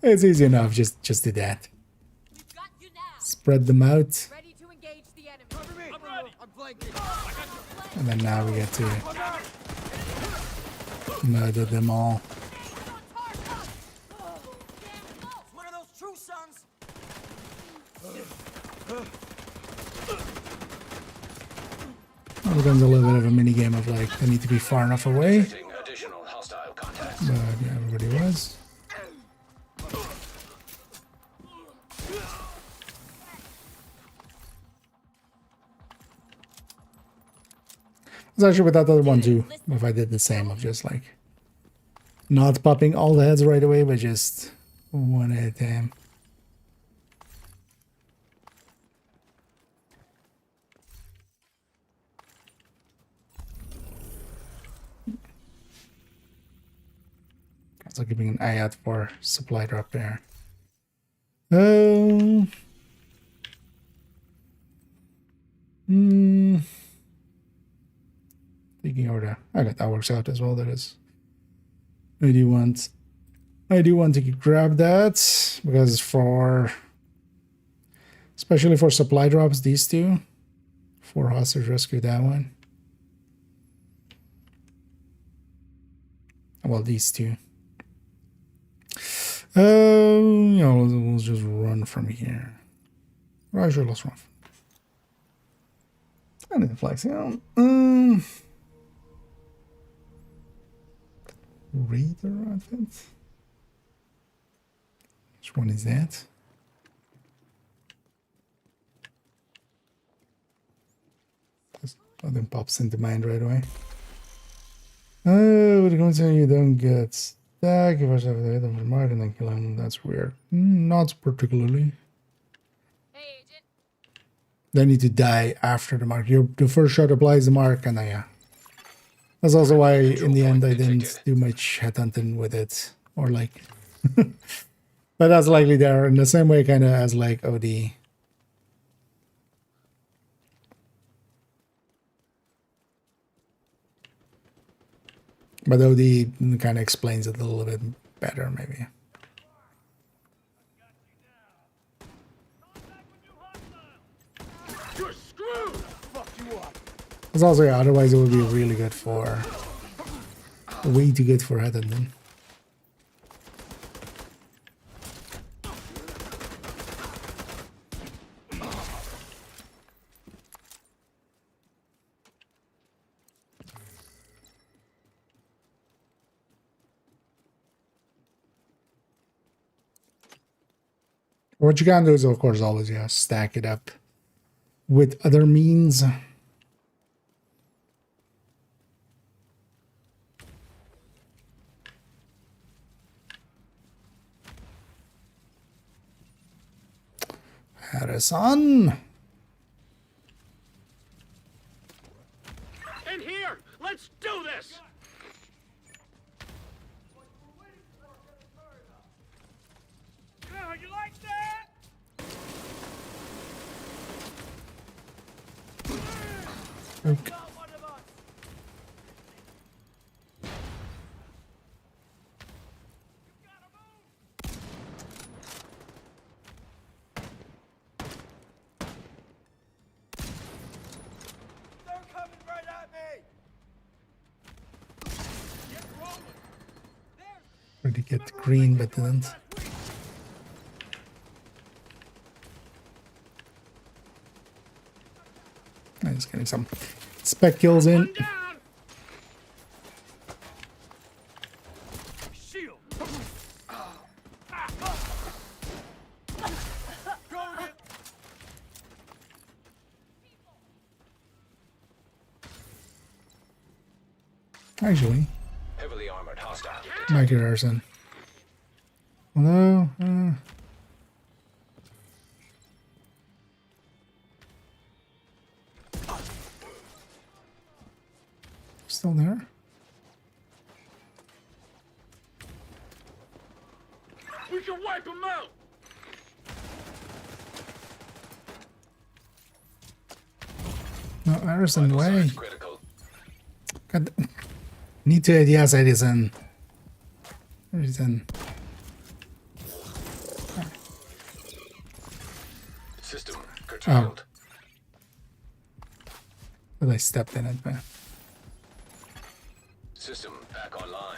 It's easy enough. Just do that. Spread them out. Ready to engage the enemy. Cover me. I'm ready. I'm flanking. And then now we get to murder them all. One of those true sons. Well, it becomes a little bit of a mini game of like, they need to be far enough away. But yeah, everybody was. It's actually with that other one too, if I did the same of just like not popping all the heads right away, but just one at a time. Also keeping an eye out for supply drop there. Taking over there. Okay, that works out as well. That is. I do want to grab that because for, especially for supply drops, these two, for hostage rescue, that one. Well, these two. You know, we'll just run from here. Well, sure, let's run. And flexing. Reader outfit. Which one is that? Nothing pops into mind right away. Oh, with the concern you don't get stuck. If I have the hit of the mark and then kill him, that's weird. Not particularly. Hey, Agent. They need to die after the mark. The first shot applies the mark, and yeah. That's also why, in the end, I didn't do much headhunting with it. Or like... But that's likely there in the same way kind of as like OD. But OD kind of explains it a little bit better, maybe. You're screwed! Fuck you up. It's also, yeah, otherwise it would be really good for... way too good for headhunting. What you can do is, of course, always, yeah, stack it up with other means. Harrison! In here! Let's do this! Yeah, you like that? Okay. They're coming right at me! Tried to get green, but didn't. I'm just getting some spec kills in. Shield! Actually, Heavily armored hostile. Mikey Harrison. Hello? Still there? We can wipe them out! No, Harrison, way. God, need to, yes, Edison. Edison. System Oh. curtailed. But I stepped in it, man. System back online.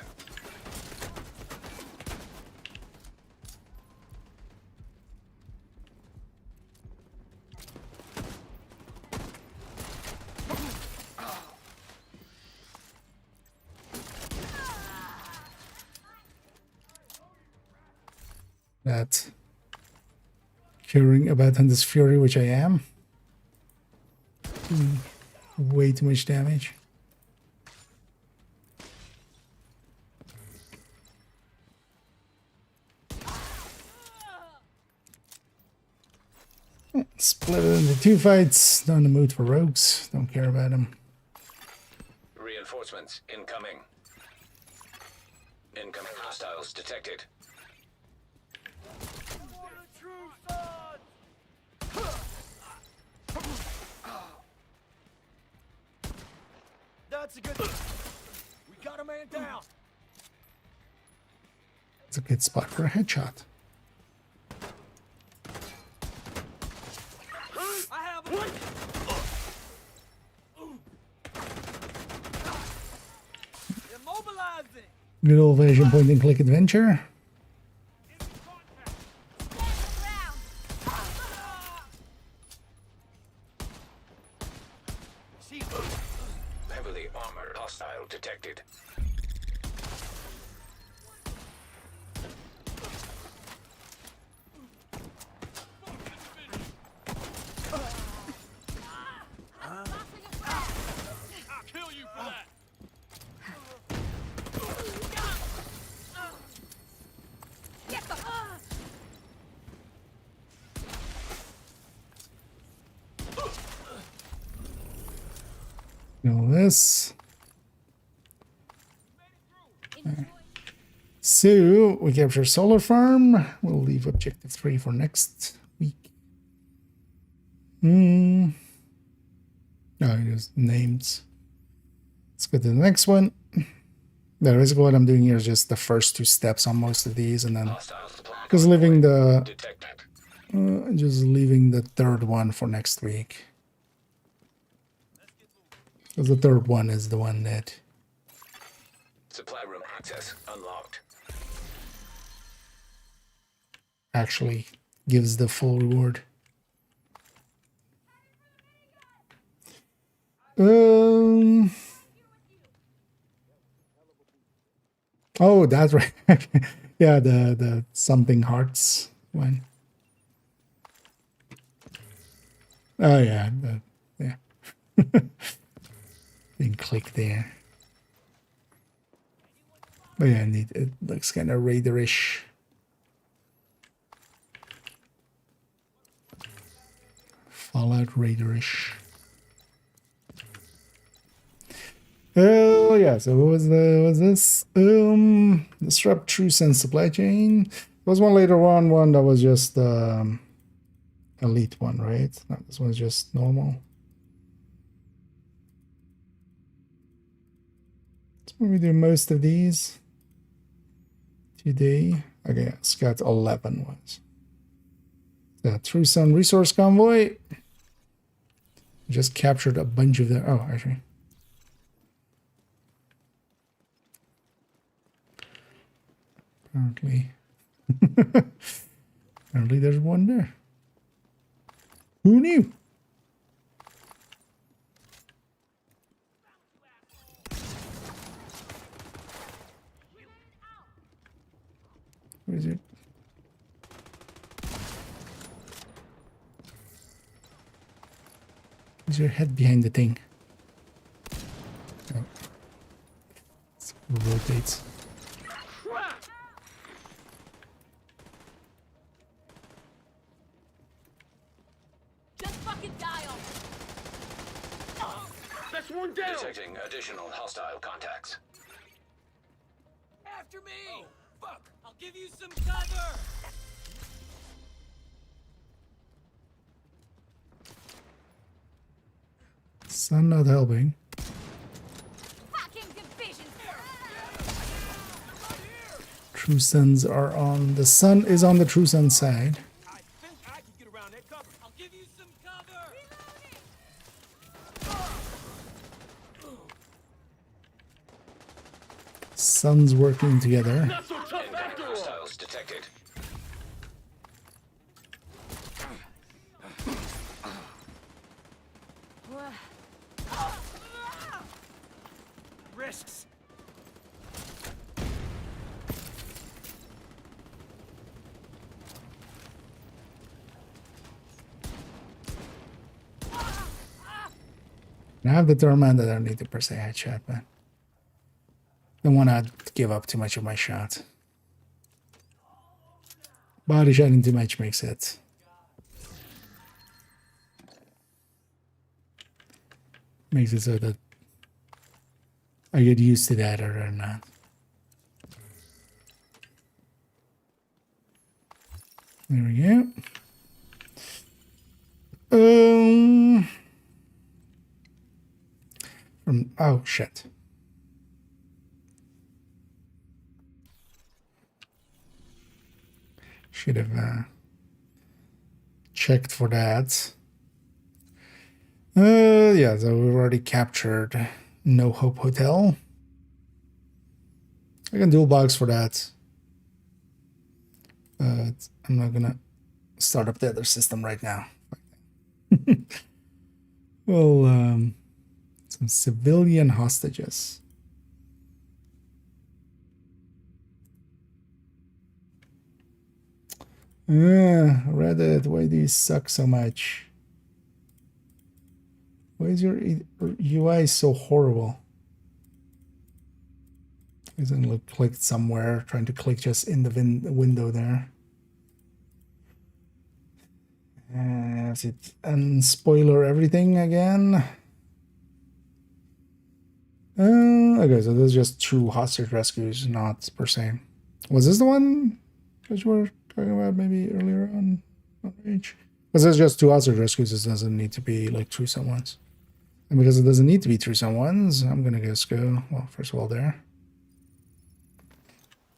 That caring about Hunter's Fury, which I am. Way too much damage. Split it into 2 fights. Not in the mood for rogues. Don't care about them. Reinforcements incoming. Incoming hostiles detected. That's a good... We got a man down! It's a good spot for a headshot. I have one! Immobilizing! Good old fashioned point and click adventure. Hostile detected. I'll kill you for that. Get the. All this. So we capture solar farm. We'll leave objective 3 for next week. No, just names. Let's go to the next one. Basically what I'm doing here is just the first 2 steps on most of these, and then just leaving the third one for next week. Because the third one is the one that Supply room access unlocked. actually gives the full reward. Oh, that's right. Yeah, the something hearts one. Oh yeah, yeah. Didn't click there. But yeah, it looks kind of raiderish. Fallout raiderish. Oh yeah, so what was this? Disrupt true sense supply chain. There was one later on, one that was just elite one, right? No, this one's just normal. So we do most of these today. Okay, it's got 11 ones. The True Sun Resource Convoy. Just captured a bunch of them. Oh, actually. Apparently there's one there. Who knew? Where is it? Is your head behind the thing? Oh. It rotates. One down. Detecting additional hostile contacts. After me! Oh, fuck! I'll give you some cover! Sun not helping. True Suns are on. The Sun is on the True Sun side. I think I can get around that cover. I'll give you some cover! Suns working together. Not so tough after all. Hostiles detected. Risks. I have determined that I don't need to press a headshot, but don't want to give up too much of my shot. Body shotting too much makes it. Makes it so that I get used to that or not. There we go. Oh shit. Should have checked for that. Yeah, so we've already captured No Hope Hotel. I can dual box for that. I'm not gonna start up the other system right now. Well, Some civilian hostages. Reddit, why do you suck so much? Why is your UI so horrible? Isn't look clicked somewhere, trying to click just in the window there. Is it unspoiler everything again? Okay, so this is just 2 hostage rescues, not per se. Was this the one that you were talking about maybe earlier on Rage? Because there's just 2 hostage rescues, it doesn't need to be like threesome ones. And because it doesn't need to be threesome ones, I'm gonna just go, well, first of all there.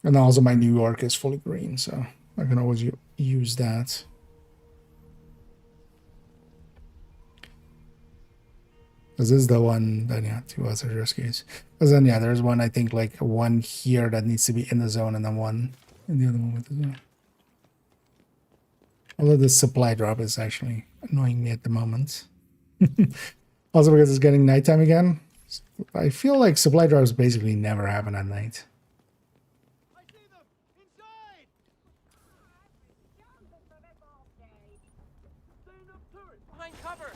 And also my New York is fully green, so I can always use that. Because this is the one, then yeah, 2 hostage rescues. Because then yeah, there's one, I think like 1 here that needs to be in the zone and then 1 in the other one with the zone. Although the supply drop is actually annoying me at the moment. Also because it's getting nighttime again. I feel like supply drops basically never happen at night. Behind cover.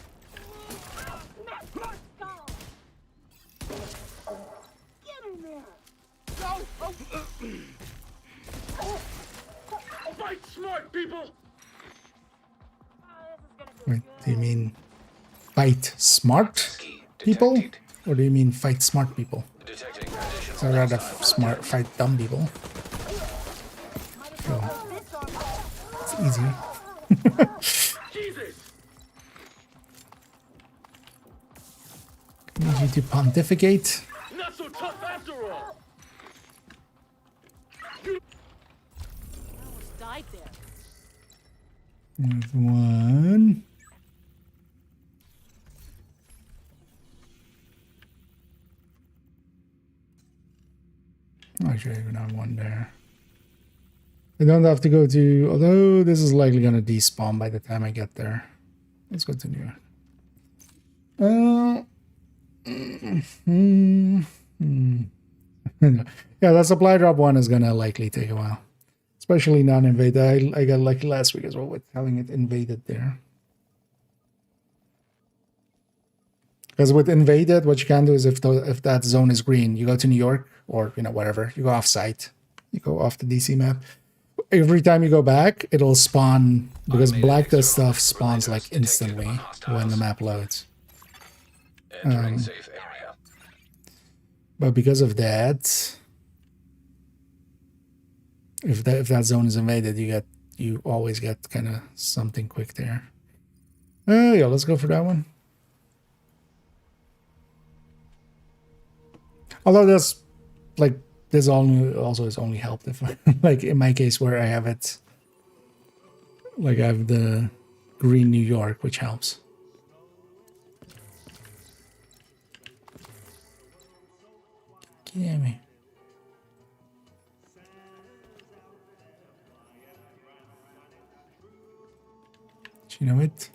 Get in there. Go. Fight smart, people. Wait, do you mean fight smart people? Or do you mean fight smart people? So I'd rather fight dumb people. So, it's easy. Need you to pontificate. Not so tough after all. Almost died there. There's 1. Actually, I even have 1 there. I don't have to go to, although this is likely going to despawn by the time I get there. Let's go to New York. Yeah, that supply drop one is going to likely take a while. Especially non-invaded. I got lucky last week as well with having it invaded there. Because with invaded, what you can do is if that zone is green, you go to New York or, you know, whatever. You go off-site. You go off the DC map. Every time you go back, it'll spawn, because black dust stuff spawns like instantly when the map loads. But because of that, if that zone is invaded, you always get kind of something quick there. Yeah, let's go for that one. Although this also is only helped if, like in my case where I have it, like I have the green New York, which helps. Damn me. Do you know it?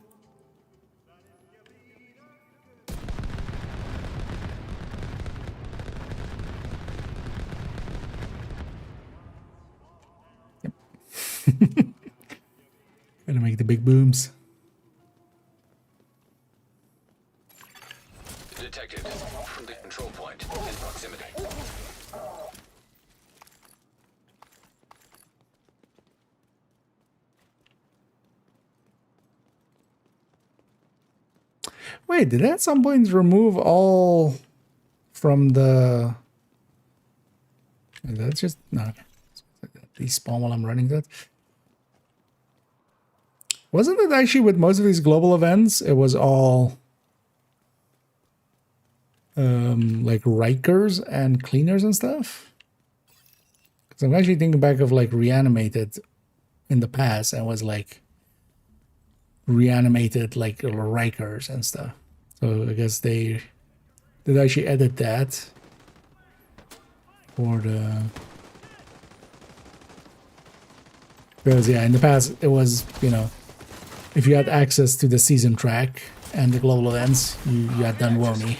Gotta make the big booms. Detected from the control point in proximity. Wait, did it at some point remove all from the... That's just... No. Despawn while I'm running that. Wasn't it actually with most of these global events, it was all like Rikers and cleaners and stuff? Because I'm actually thinking back of like Reanimated in the past and was like Reanimated like Rikers and stuff. So I guess they did actually edit that for the... Because yeah, in the past it was, you know, if you had access to the season track and the global events, you had done Woni.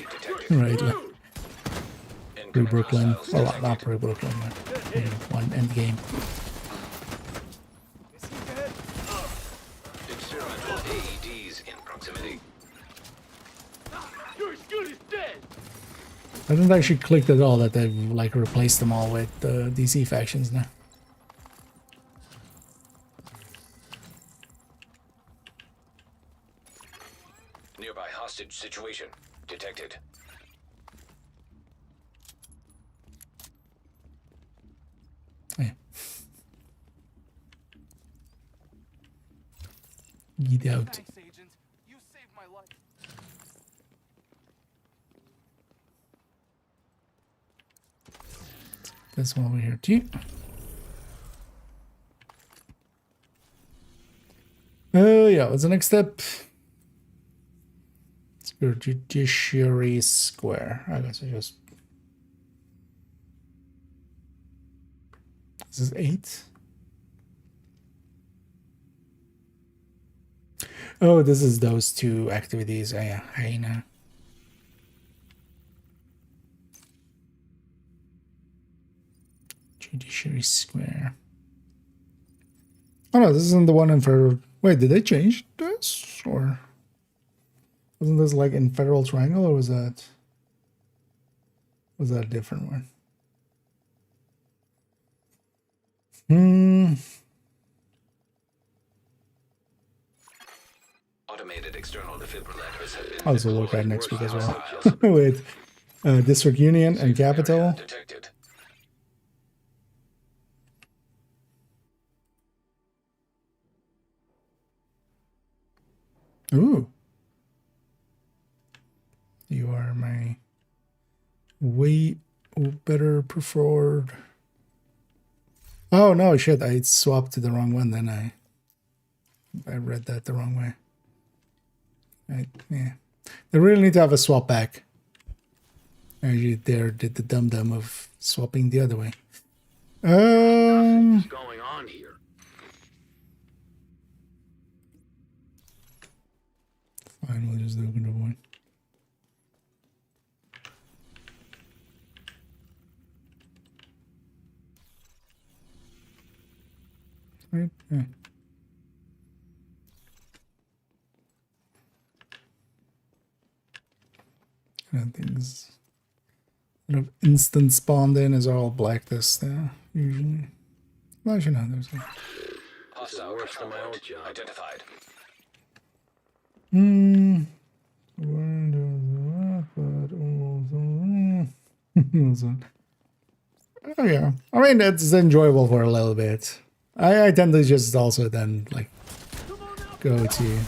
Right, like pre-Brooklyn. Well, not pre-Brooklyn, but one end game. Experimental AEDs in proximity. You're as good as dead. I didn't actually click at all that they've like replaced them all with DC factions now. Nearby hostage situation detected. Yeah. Get out. Thanks, Agent. You saved my life. This one over here too. Yeah, what's the next step? Let's go to Judiciary Square. I guess I just... This is 8. Oh, this is those two activities. Oh, yeah, I know. Judiciary Square. Oh no, this isn't the one in Federal... Wait, did they change this? Or... Wasn't this like in Federal Triangle, or was that... Was that a different one? Automated external defibrillators have been I'll also look at next week as well. With District Union and Capital. detected. Ooh. You are my way better preferred. Oh no, shit, I swapped to the wrong one, then I read that the wrong way. Yeah. They really need to have a swap back. Actually, there did the dum-dum of swapping the other way. What's going on here? Fine, we'll just open the one. Right? Yeah. Things sort of instant spawned in is all blacklist there, usually. Well, you know, there's a... Hostile control point identified. Oh yeah, I mean, it's enjoyable for a little bit. I tend to just also then like go to,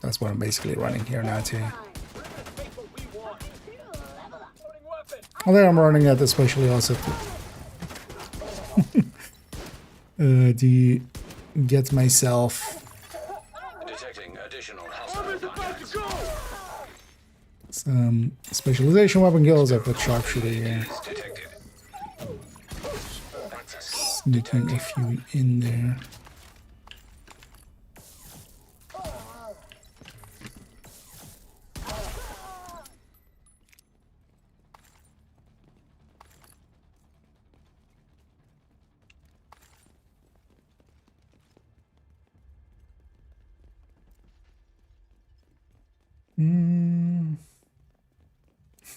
that's what I'm basically running here now too. Although I'm running that especially also to get myself Detecting additional hostile contacts. some specialization weapon kills. I put sharpshooter here. Sneaking a few in there.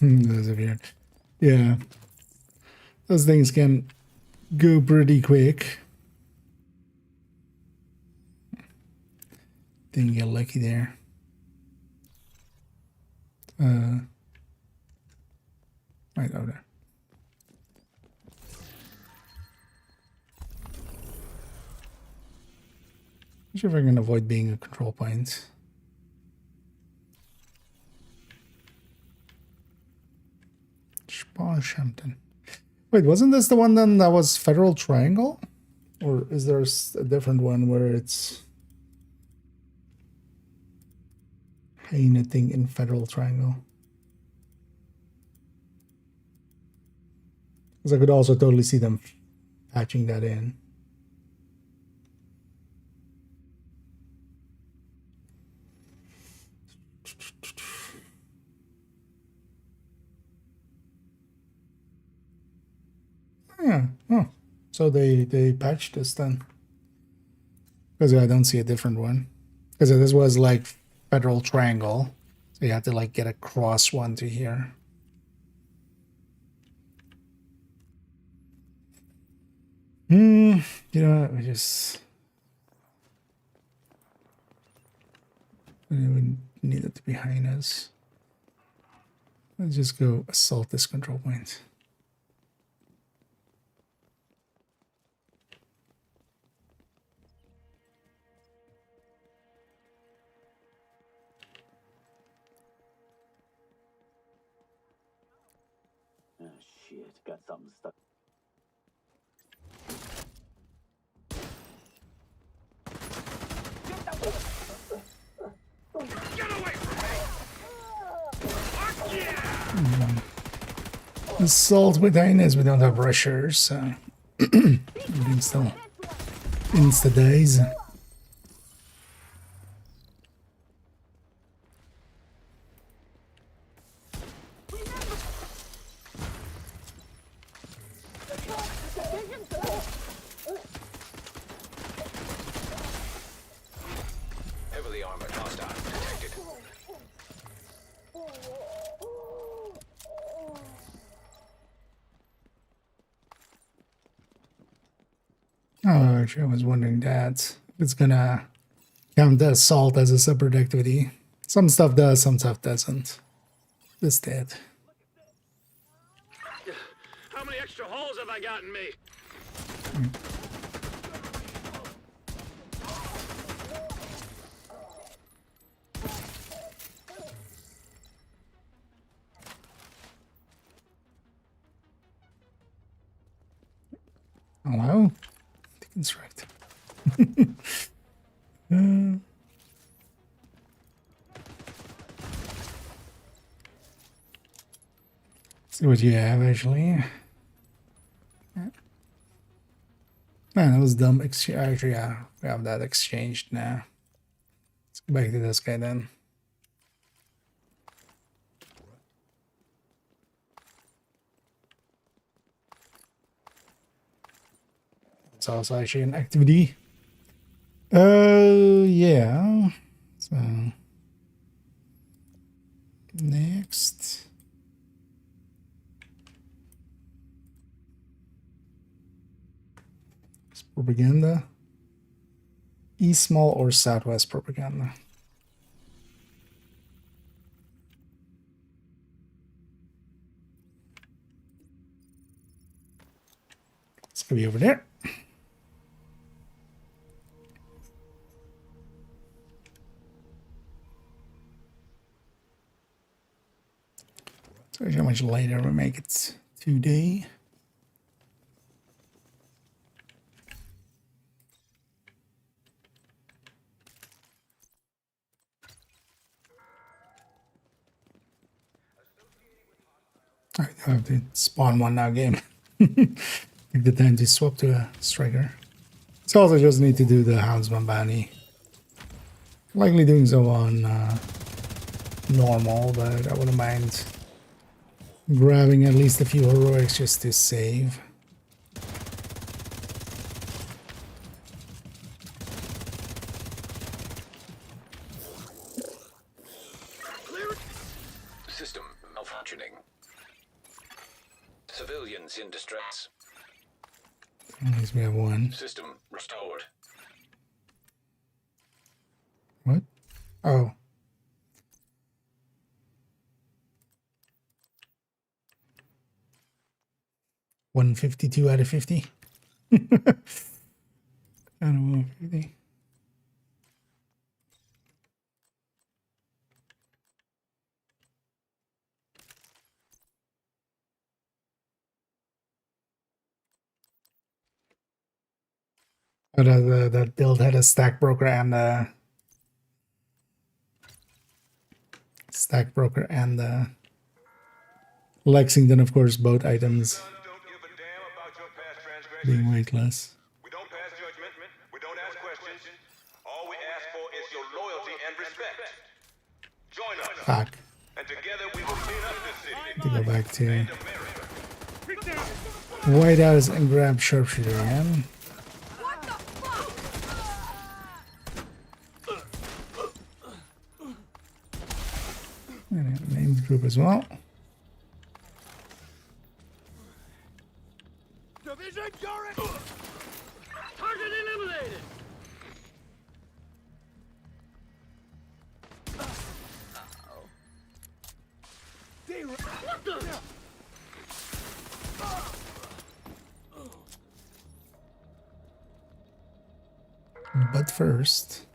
Those are weird. Yeah. Those things can go pretty quick. Didn't get lucky there. Right over there. I'm sure if I can avoid being a control point. Sparshampton. Wait, wasn't this the one then that was Federal Triangle? Or is there a different one where it's anything in Federal Triangle? Because I could also totally see them patching that in. Yeah. Oh. So they patched this then. Because I don't see a different one. Because this was like federal triangle. So you had to like get a cross one to here. You know what? We need it to be highness. Let's just go assault this control point. Oh shit, got something stuck. Get away from me! Fuck yeah! Assault with highness. We don't have rushers, so we can still insta-days. Heavily armored hostile detected. Oh, actually, I was wondering that if it's gonna count the assault as a separate activity. Some stuff does, some stuff doesn't. This did. How many extra holes have I got in me? Hello? Deconstruct. See what you have, actually. Man, that was dumb. Actually, yeah, we have that exchanged now. Let's go back to this guy then. It's also actually an activity. Yeah. So next. It's propaganda. East Small or Southwest propaganda. It's gonna be over there. So how much later we make it today? I have to spawn one now game. Take the time to swap to a striker. So also just need to do the Houndsman bounty. Likely doing so on normal, but I wouldn't mind grabbing at least a few heroics just to save. System malfunctioning. Civilians in distress. At least we have one. System restored. What? Oh. $152 out of 50. Out of 150. Oh, that build had a stack broker and Lexington, of course, both items being weightless. We don't pass judgment. We don't ask questions. All we ask for is your loyalty and respect. Join us. Fuck. And together we will clean up this city. To go back to. And America. White House and grab sharpshooter again. And name the group as well. Division, you're it! Target eliminated! What the? But first,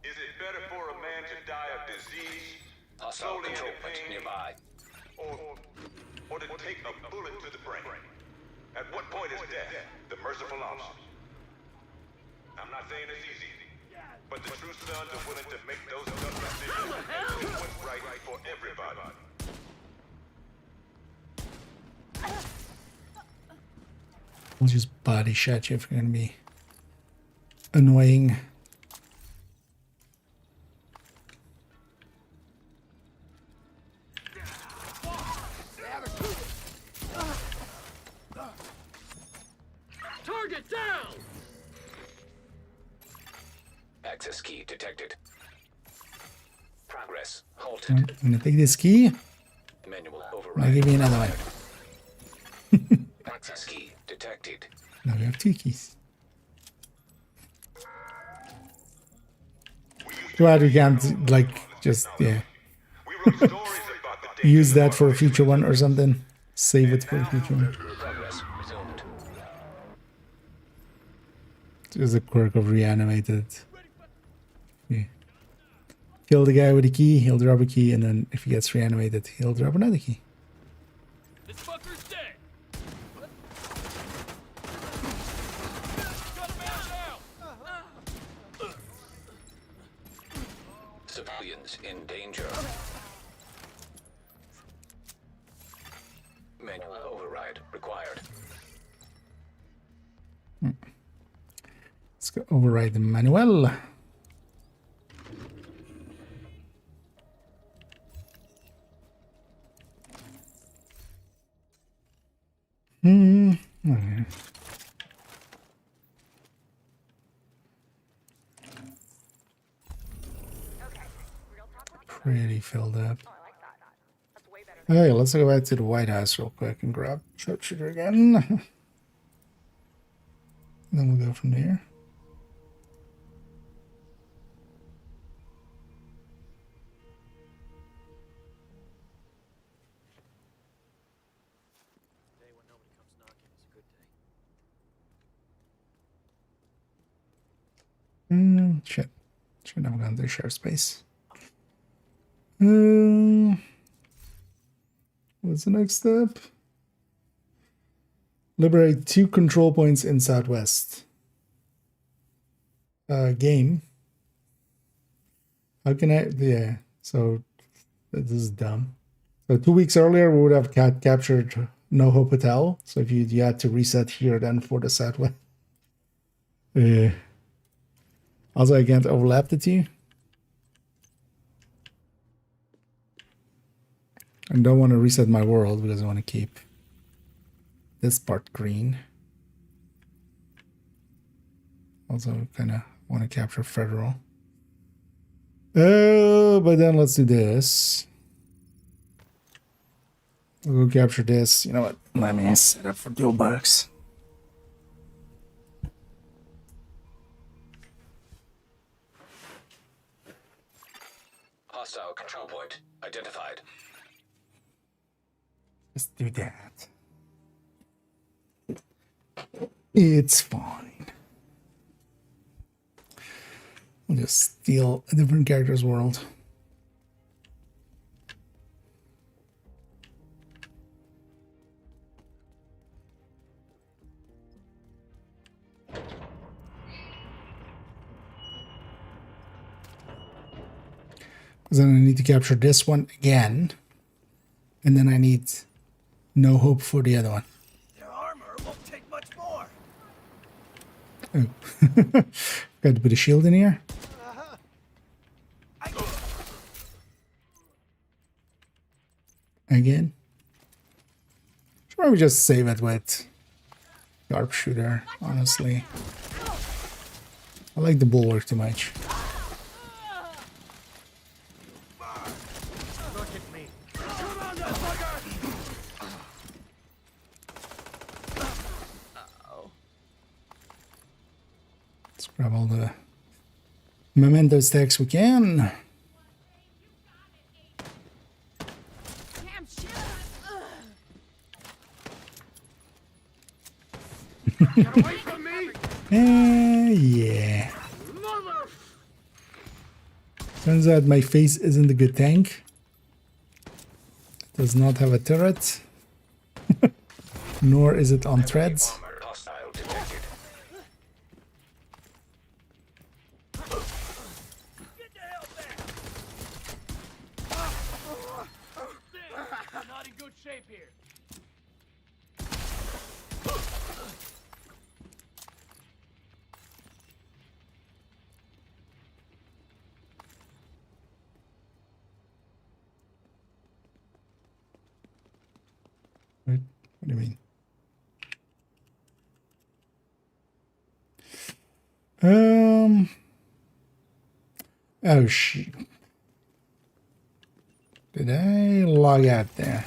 Is it better for a man to die of disease, Hostile slowly control in point pain, nearby. or to take a bullet to the brain? At what point is death the merciful option? I'm not saying it's easy, but the true sons are willing to make those tough decisions and do what's right for everybody. I'll just body shot you if you're gonna be annoying. Target down! Access key detected. Progress halted. I'm gonna take this key. Manual I'll override. give you another one. Access key detected. Now we have 2 keys. Glad we can't, like, just, yeah. Use that for a future one or something. Save it for a future one. Progress resumed. There's a quirk of reanimated. Yeah. Kill the guy with a key, he'll drop a key, and then if he gets reanimated, he'll drop another key. This fucker's dead! Civilians in danger. Manual override required. Let's go override the manual. Okay. Pretty filled up. Okay, let's go back to the White House real quick and grab sharpshooter again. Then we'll go from there. Shit. Should have gone to share space. What's the next step? Liberate 2 control points in Southwest. Game. How can I? Yeah. So this is dumb. So 2 weeks earlier, we would have captured No Hope Hotel. So if you had to reset here then for the Southwest. Also, I can't overlap the 2. I don't want to reset my world because I want to keep this part green. Also, kind of want to capture Federal. But then let's do this. We'll go capture this. You know what? Let me set up for dual bucks. Hostile control point identified. Let's do that. It's fine. We'll just steal a different character's world. Then I need to capture this one again. And then I need No Hope for the other one. Their armor won't take much more. Oh. Got to put a shield in here. Again. Probably just save it with sharpshooter, honestly. I like the bulwark too much. Look at me. Come on, motherfucker! Let's grab all the memento stacks we can. Get away from me! Yeah. Turns out my face isn't a good tank. It does not have a turret. Nor is it on threads. Hostile detected. I'm not in good shape here. What do you mean? Oh shoot. Did I log out there?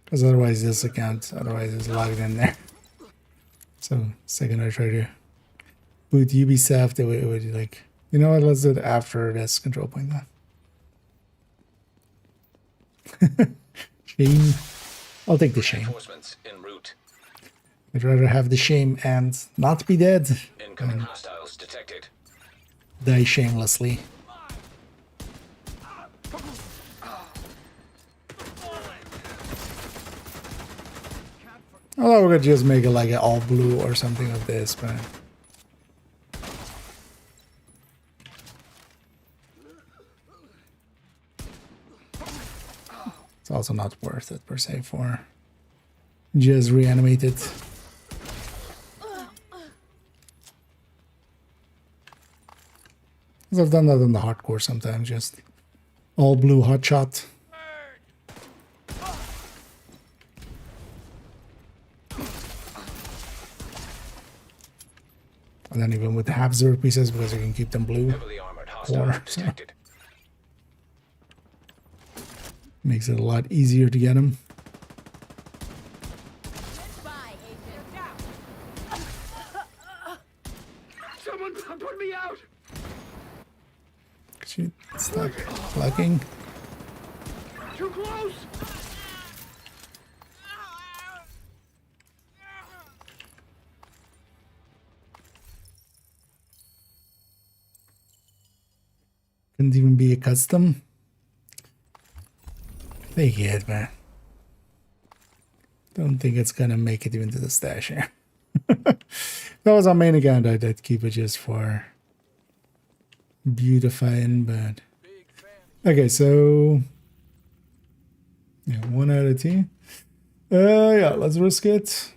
Because otherwise this account, otherwise it's logged in there. So second I try to boot Ubisoft, it would like, you know what, let's do it after this control point then. Shame. I'll take the shame. Reinforcements en route. I'd rather have the shame and not be dead Incoming than hostiles detected. die shamelessly. Although we could just make it like an all blue or something of this, but it's also not worth it per se for just reanimate it. I've done that on the hardcore sometimes, just all blue hotshot. And then even with half zero pieces because you can keep them blue. Heavily armored hostiles detected. Makes it a lot easier to get them. Someone put me out! Shoot, stop blocking. Too close! Couldn't even be a custom. Take it, man. Don't think it's gonna make it even to the stash here. That was our main account. I'd keep it just for beautifying, but okay, so yeah, 1 out of 10. Yeah, let's risk it.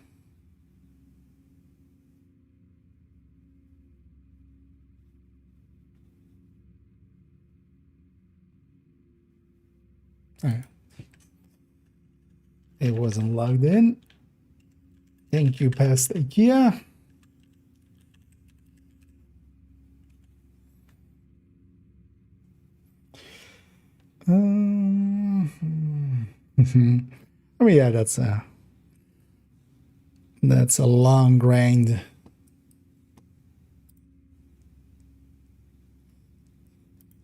Alright. It wasn't logged in. Thank you, past IKEA. I mean, yeah, that's a long grind.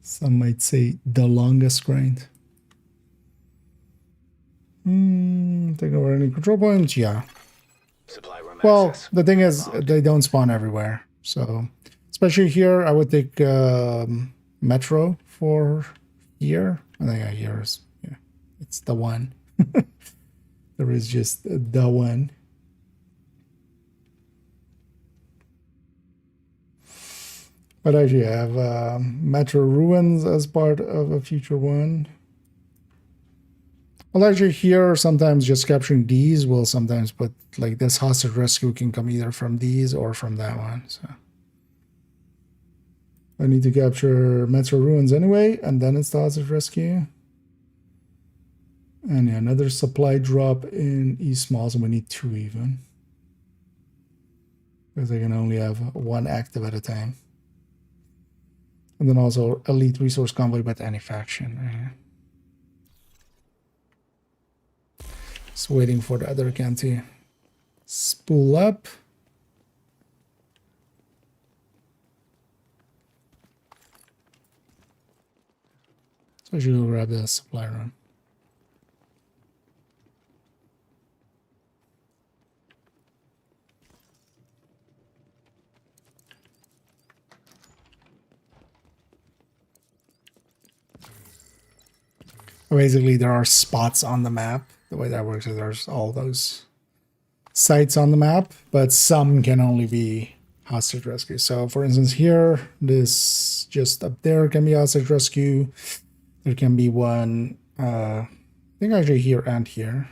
Some might say the longest grind. Take over any control points, yeah. Supply room Well, access. the thing is, they don't spawn everywhere. So, especially here, I would take Metro for here. I think here is, yeah, it's the one. There is just the one. But actually, I have Metro Ruins as part of a future one. Well, actually, here, sometimes just capturing these will sometimes put, like, this hostage rescue can come either from these or from that one. So I need to capture Metro Ruins anyway, and then it's the hostage rescue. And yeah, another supply drop in East Malls, and we need 2 even. Because I can only have 1 active at a time. And then also elite resource convoy by any faction. Just waiting for the other account to spool up. So I should go grab the supply run. Basically, there are spots on the map. The way that works is there's all those sites on the map, but some can only be hostage rescue. So, for instance, here, this just up there can be hostage rescue. There can be one, I think actually here and here.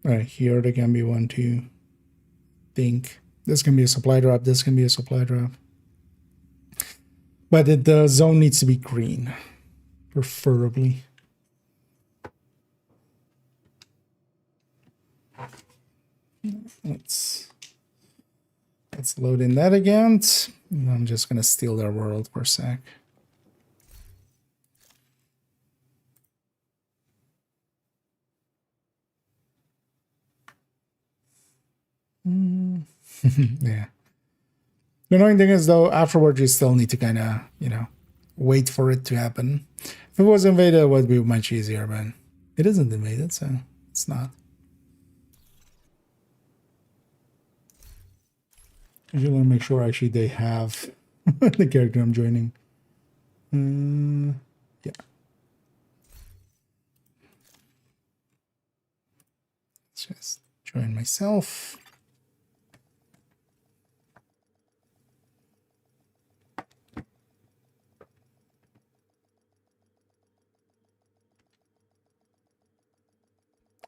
Right here, there can be one too. Think this can be a supply drop. This can be a supply drop. But the zone needs to be green, preferably. Let's load in that again. And I'm just gonna steal their world for a sec. Yeah. The annoying thing is, though, afterwards you still need to kind of, you know, wait for it to happen. If it was invaded, it would be much easier, but it isn't invaded, so it's not. I should want to make sure actually they have the character I'm joining. Yeah. Let's just join myself.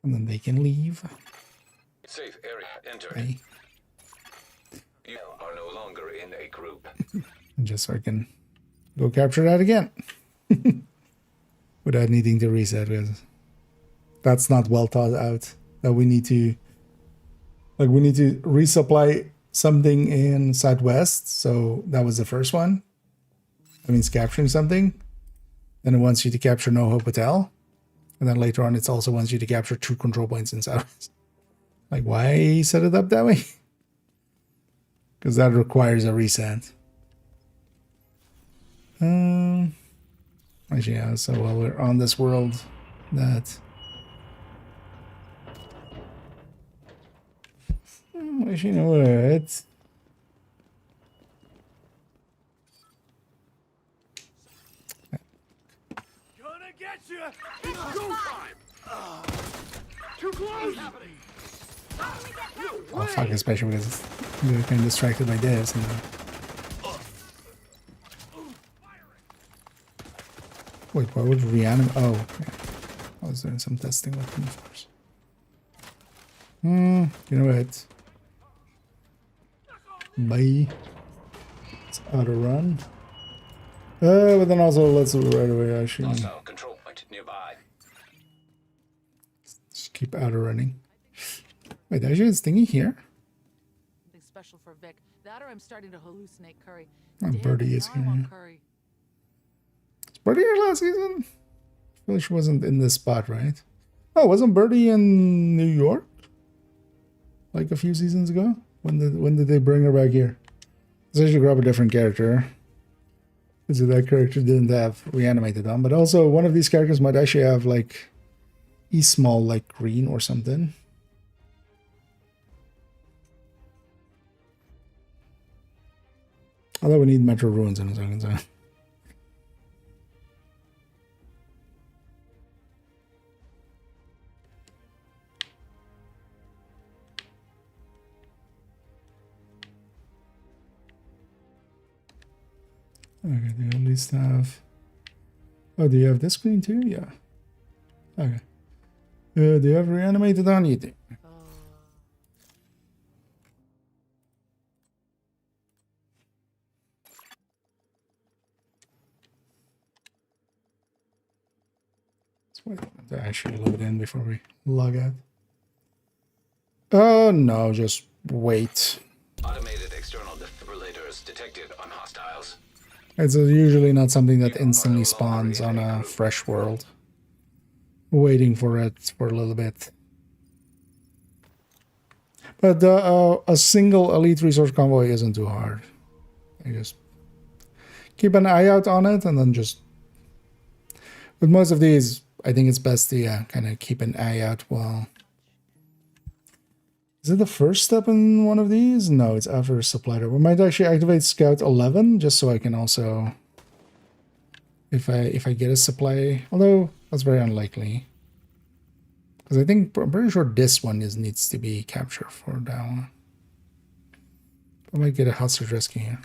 And then they can leave. Safe area entered. Okay. You are no longer in a group. And just so I can go capture that again. Without needing to reset, because that's not well thought out. That we need to, like, we need to resupply something in Southwest. So that was the first one. That means capturing something. Then it wants you to capture No Hope Hotel. And then later on, it also wants you to capture 2 control points in Southwest. Like, why set it up that way? Because that requires a reset. Actually, yeah, so while we're on this world, that... Actually, you know what? Gonna get you! It's go time! Too close! Oh, fuck, especially because we're kind of distracted by this. And wait, why would reanimate? Oh, okay. I was doing some testing with them first. You know what? Bye. It's auto run. But then also let's do it right away, actually. Also, control point nearby. Just keep auto running. Wait, actually, it's thingy here. Something special for Vic. That or I'm starting to hallucinate Curry. Oh, Damn, Birdie is now I want here. Curry. Was Birdie here last season? I feel like she wasn't in this spot, right? Oh, wasn't Birdie in New York? Like a few seasons ago? When did they bring her back here? So I should grab a different character. Because that character didn't have reanimated on. But also, one of these characters might actually have, like, E-small, like, green or something. Although we need Metro Ruins in a second, so... Okay, they at least have... Oh, do you have this green too? Yeah. Okay. Do you have reanimated on? You do. wait to actually load in before we log out. Oh no, just wait. Automated external defibrillators detected on hostiles. It's usually not something that instantly spawns on a fresh world. Waiting for it for a little bit. But a single elite resource convoy isn't too hard. I just keep an eye out on it, and then just... With most of these, I think it's best to kind of keep an eye out while... Is it the first step in one of these? No, it's after supply drop. We might actually activate Scout 11, just so I can also... If I get a supply... Although, that's very unlikely. Because I'm pretty sure this one needs to be captured for that one. I might get a hostage rescue here.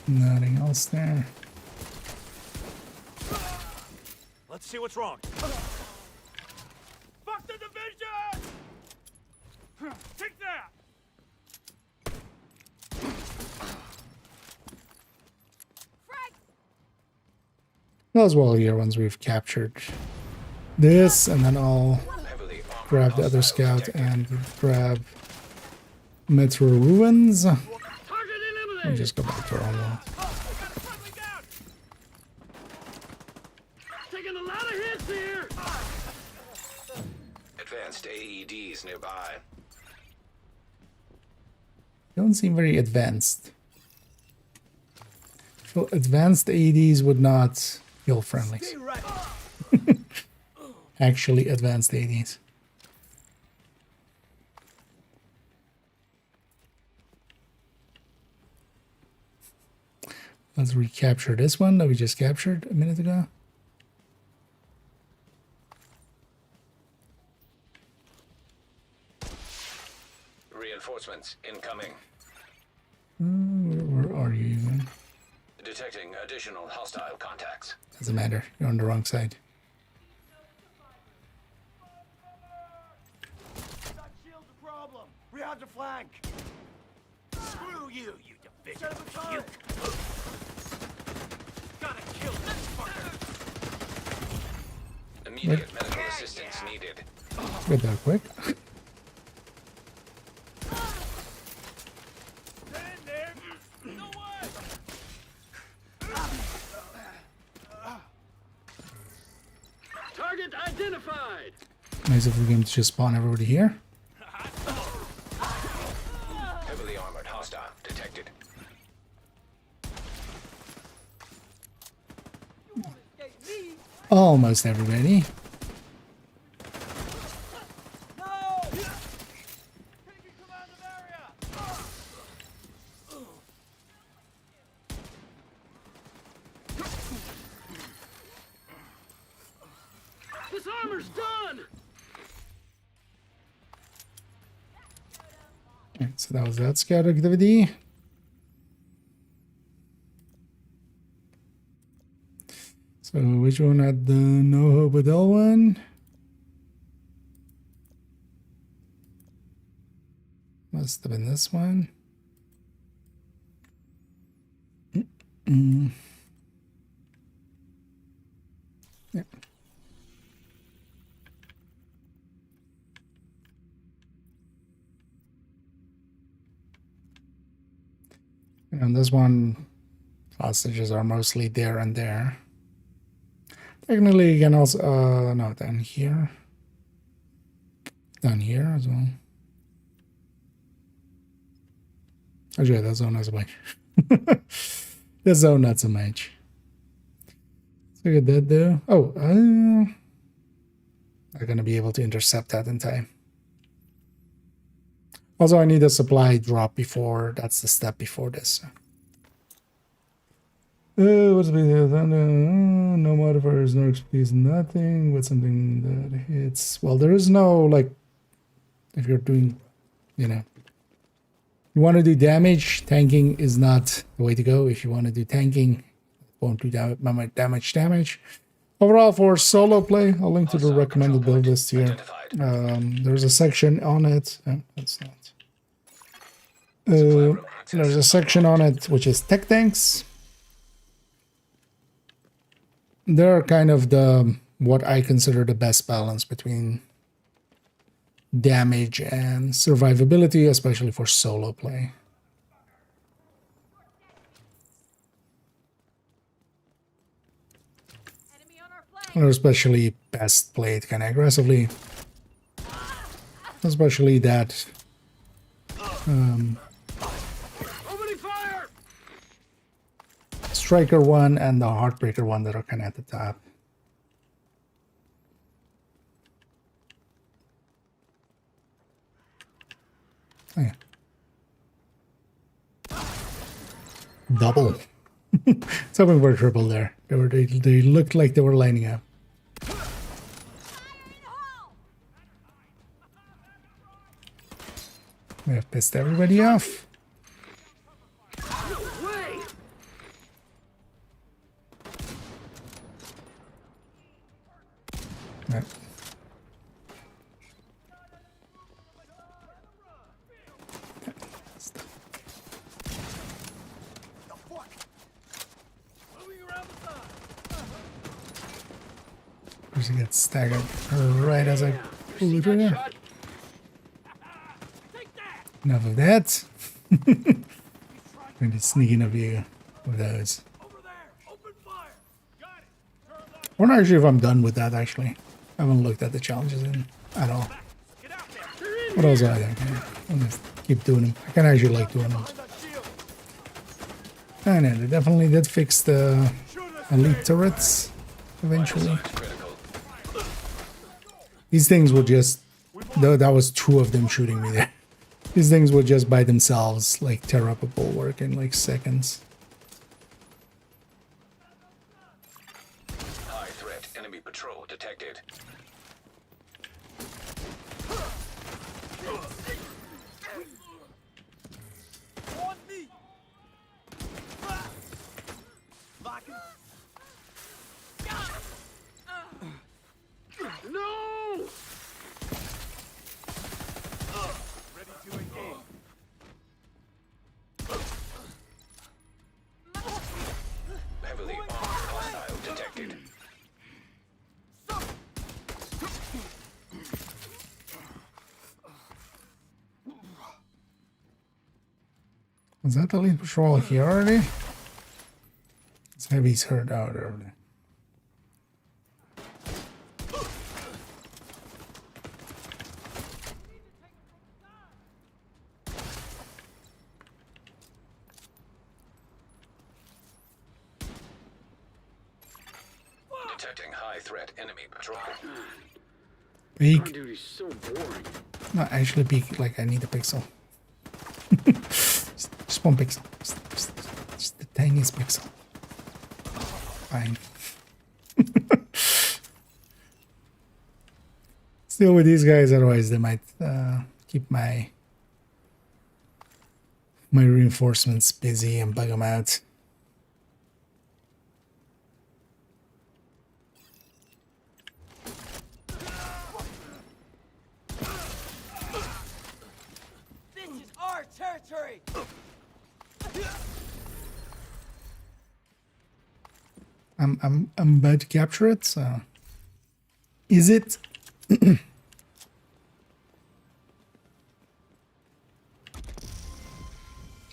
Nothing else there. Let's see what's wrong. Fuck the division! Take that! As well here once we've captured this, and then I'll grab the other scout and grab Metro Ruins. And just go back to our own world. Taking a lot of hits here. Advanced AEDs nearby. Don't seem very advanced. So advanced AEDs would not kill friendlies. Actually advanced AEDs. Let's recapture this one that we just captured a minute ago. Reinforcements incoming. Where are you even? Detecting additional hostile contacts. Doesn't matter. You're on the wrong side. That shield's a problem. We have to flank. Screw you, you division. You. Gotta kill this fucker. Immediate medical assistance needed. Get that quick. Target identified. Nice if we can just spawn everybody here. Heavily armored hostile detected. Almost everybody. This armor's done. Okay, so that was that scout activity. So which one had the no hope at all one? Must have been this one. Yeah. And this one, hostages are mostly there and there. Technically, you can also, no, down here. Down here as well. Actually, that zone has a match. This zone, not so much. So look at that though. Oh, I'm going to be able to intercept that in time. Also, I need a supply drop before. That's the step before this. What's the no modifiers, no expertise, nothing. With something that hits. Well, there is no like. If you're doing, you know, you want to do damage. Tanking is not the way to go. If you want to do tanking, won't do damage. Overall, for solo play, I'll link to the recommended build list here. There's a section on it. That's not. There's a section on it which is tech tanks. They're kind of the what I consider the best balance between damage and survivability, especially for solo play. They're especially best played kind of aggressively. Especially that Striker one and the Heartbreaker one that are kind of at the top. Oh, yeah. Double. It's hoping for a triple there. They looked like they were lining up. We have pissed everybody off. Right. He gets staggered right as I pull the trigger. Enough of that. Going to sneak in a few of those. I wonder actually if I'm done with that actually. I haven't looked at the challenges at all. What else are there? I'll just keep doing them. I can actually like doing them. I know, they definitely did fix the elite turrets eventually. These things would just, though that was two of them shooting me there. These things would just by themselves like tear up a bulwark in like seconds. High threat enemy patrol detected. No! Heavily armed hostile detected. Is that the lead patrol here already? It's heavy's heard out early. Detecting high threat enemy patrol. Peek. Duty's so boring. Not actually peek, like I need a pixel. just one pixel. Just the tiniest pixel. Fine. Still with these guys, otherwise they might keep my reinforcements busy and bug them out. This is our territory. I'm about to capture it, so is it?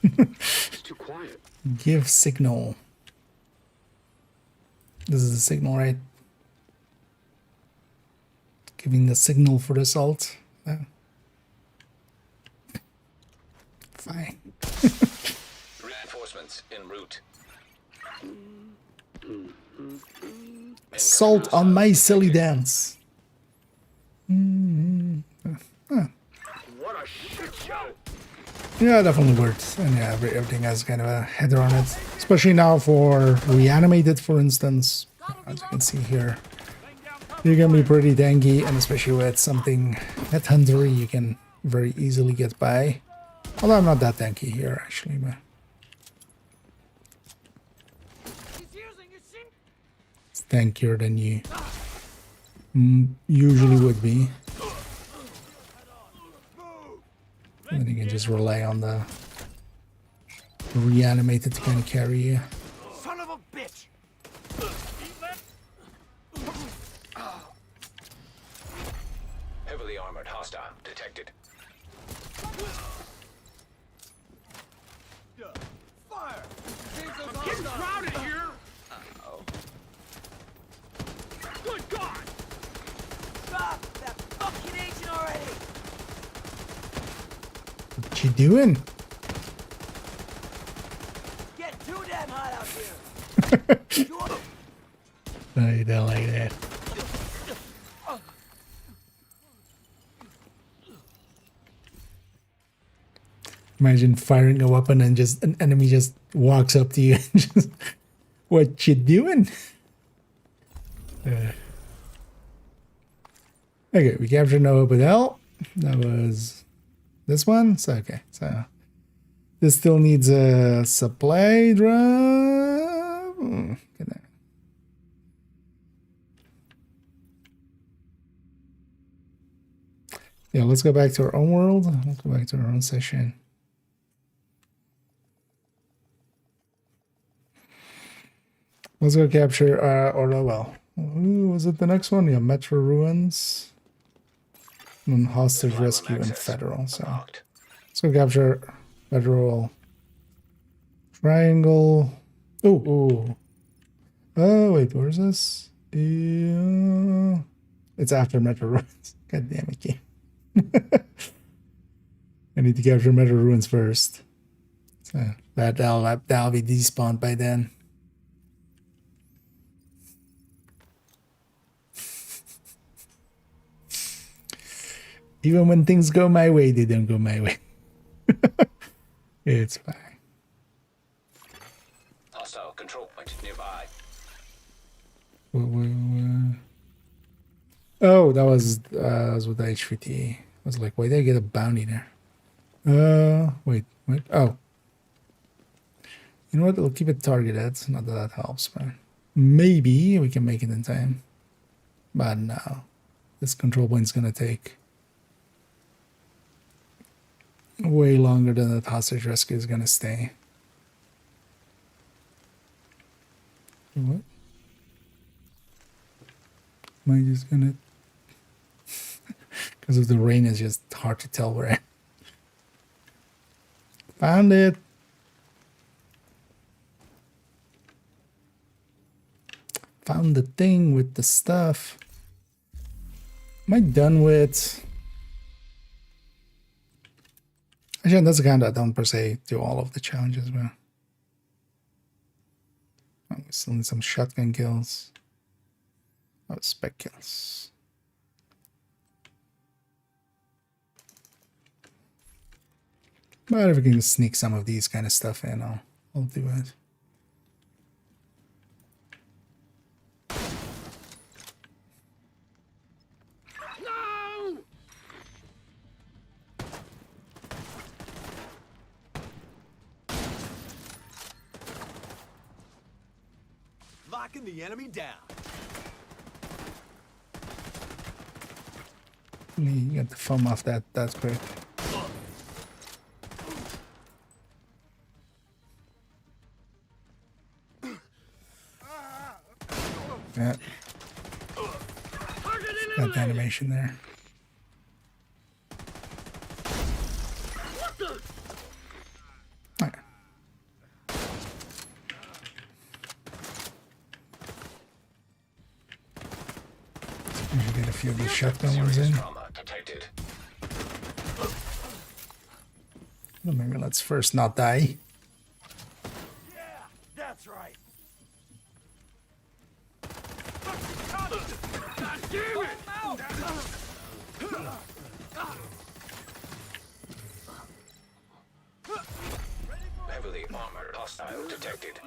It's too quiet. Give signal. This is the signal, right? Giving the signal for the assault. Fine. Reinforcements en route. Assault on my silly dance. What a shit show! Yeah, definitely worth. And yeah, everything has kind of a header on it, especially now for reanimated, for instance. As you can see here, you can be pretty tanky, and especially with something headhunter, you can very easily get by. Although I'm not that tanky here, actually, but it's tankier than you usually would be. And then you can just rely on the reanimated to kind of carry you. Son of a bitch! Heavily armored hostile detected. Fire! I'm getting crowded here! Uh-oh. Good God! Stop that fucking agent already! What you doing? Get too damn hot out here! No, you don't like that. Imagine firing a weapon and just an enemy just walks up to you and just, what you doing? Okay, we captured Noah Bedell. That was this one. So okay, so this still needs a supply drop. Yeah, let's go back to our own world. Let's go back to our own session. Let's go capture, was it the next one? Yeah, Metro Ruins. And Hostage Rescue and Federal. So let's go capture Federal Triangle. Oh, wait, where's this? It's after Metro Ruins. God damn it, game. I need to capture Metro Ruins first. So that'll be despawned by then. Even when things go my way, they don't go my way. It's fine. Hostile control point nearby. Oh, that was with the HVT. I was like, why did I get a bounty there? Wait. Oh. You know what? I'll keep it targeted. Not that that helps, but maybe we can make it in time. But no. This control point's gonna take way longer than the hostage rescue is gonna stay. What? Am I just gonna... Because of the rain, it's just hard to tell where I... Found it! Found the thing with the stuff. Am I done with... Actually, that's the kind I don't per se do all of the challenges, but... Oh, we still need some shotgun kills. Oh, spec kills. But if we can sneak some of these kind of stuff in, I'll do it. No! Locking the enemy down. You get the foam off that. That's quick. Yeah. Got the animation there. Right. You should get a few of these shotgun ones in. Well, maybe let's first not die. Yeah, that's right. God damn it! Armored hostile detected.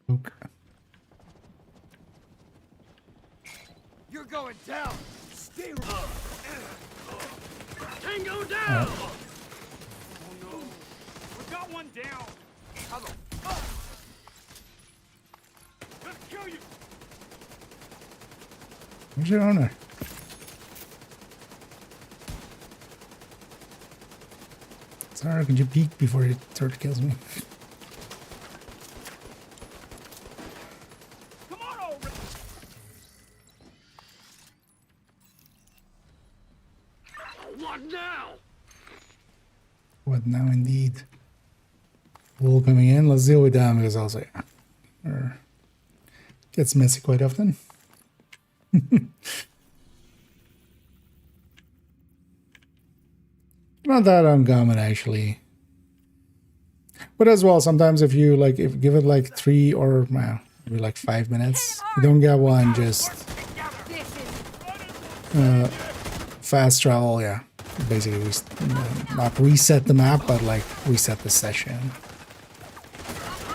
Okay. You're going down. Stay right. Tango down! Oh no. We got one down. Hello. Gonna kill you. Where's your owner? Sorry, could you peek before it turret kills me? Come on over. What now? What now, indeed? Wall coming in. Let's deal with them because also gets messy quite often. Not that uncommon actually, but as well sometimes if you like, if give it like 3 or maybe like 5 minutes, you don't get one, just fast travel. Yeah, basically not reset the map, but like reset the session.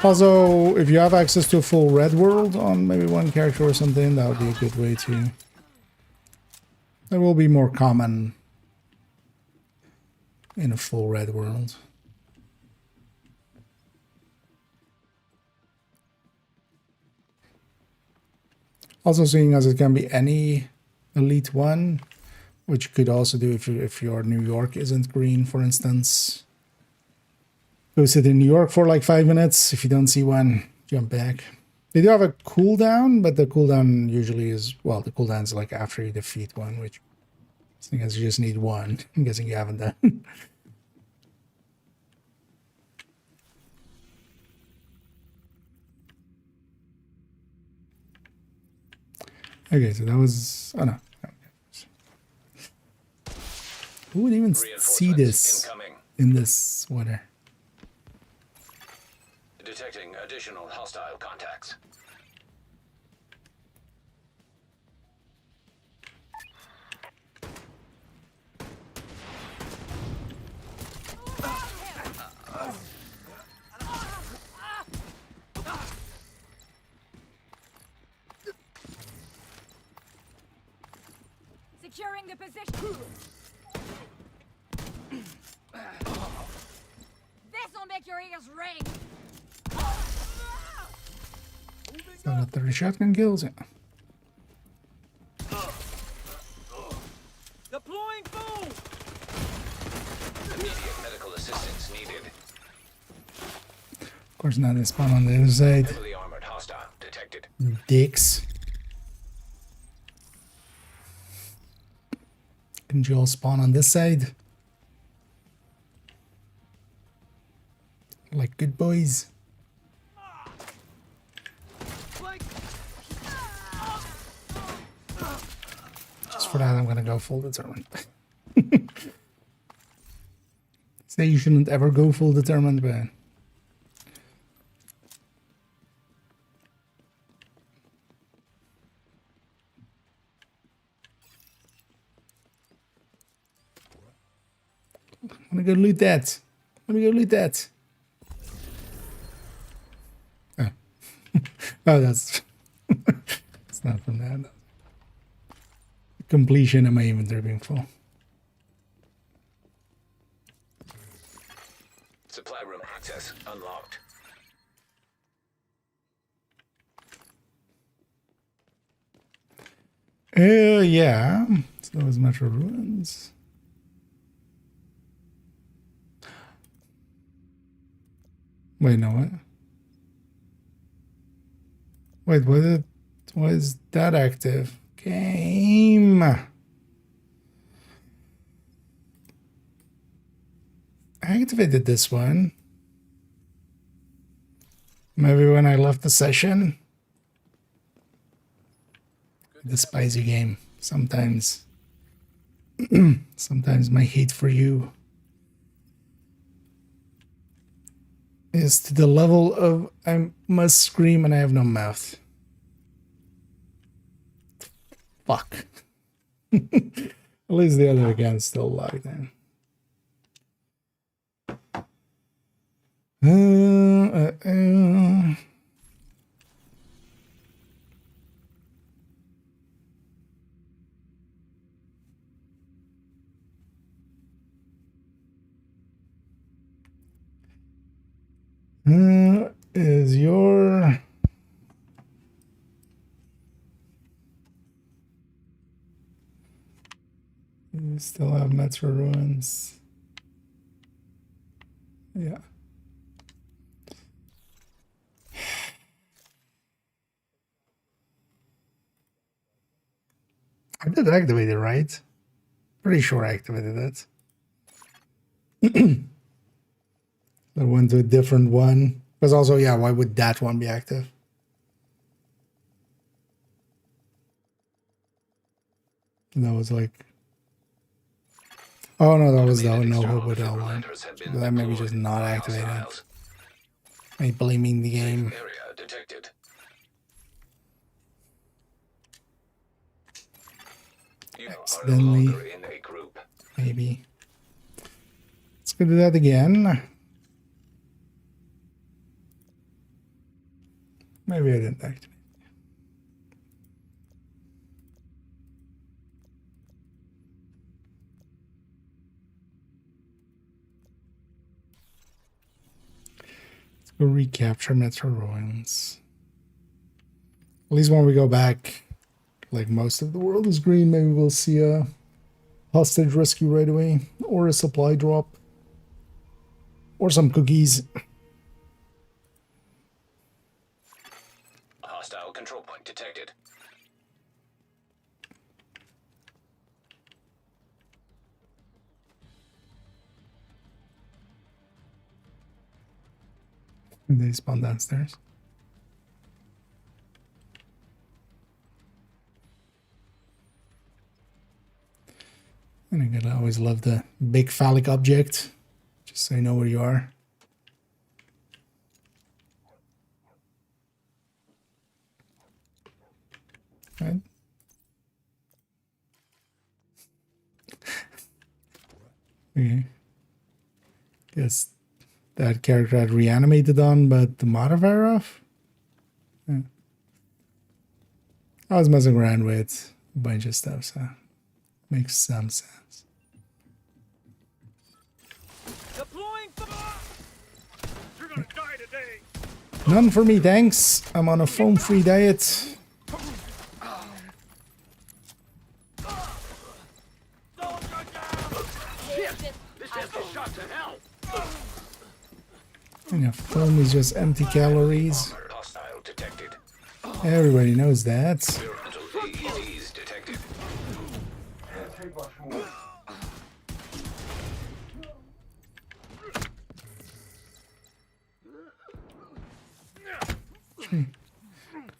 Also, if you have access to a full red world on maybe one character or something, that would be a good way to. That will be more common in a full red world. Also, seeing as it can be any elite one, which you could also do if your New York isn't green, for instance. Go sit in New York for like 5 minutes. If you don't see one, jump back. They do have a cooldown, but the cooldown usually is, well, the cooldown is like after you defeat one, which I guess you just need one. I'm guessing you haven't done. Okay, so that was... Oh, no. Who would even see this in this weather? Detecting additional hostile contacts. Securing the position. This'll make your ears ring. So the 30 shotgun kills, yeah. Deploying boom. Immediate medical assistance needed. Of course, now they spawn on the other side. Heavily armored hostile detected. Dicks. Can you all spawn on this side? Like good boys. Just for that, I'm gonna go full determined. Say you shouldn't ever go full determined, but I'm gonna go loot that. Let me go loot that. Oh, oh that's it's not from that. Completion of my inventory being full. Supply room access unlocked. Yeah. So that was Metro Ruins. Wait, no, what? Wait, why is that active? Game. I activated this one. Maybe when I left the session. I despise your game. Sometimes. Sometimes my hate for you is to the level of I must scream and I have no mouth. Fuck. At least the other again's still locked in. Is your you still have Metro ruins? Yeah. I did activate it, right? Pretty sure I activated it. I went to a different one. Because also, yeah, why would that one be active? That was like... Oh no, that was the no hope with that one. That maybe just not activated. Maybe blaming the game. Accidentally. Maybe. Let's go do that again. Maybe I didn't activate. Let's go recapture Metro Ruins. At least when we go back, like most of the world is green, maybe we'll see a hostage rescue right away, or a supply drop, or some cookies. Hostile control point detected. And they spawn downstairs. And I gotta always love the big phallic object, just so you know where you are. Right. Okay. Guess that character had reanimated on, but the modifier off? Yeah. I was messing around with a bunch of stuff, so makes some sense. None for me, thanks. I'm on a foam-free diet. This has been shot to hell. And yeah, foam is just empty calories. Everybody knows that.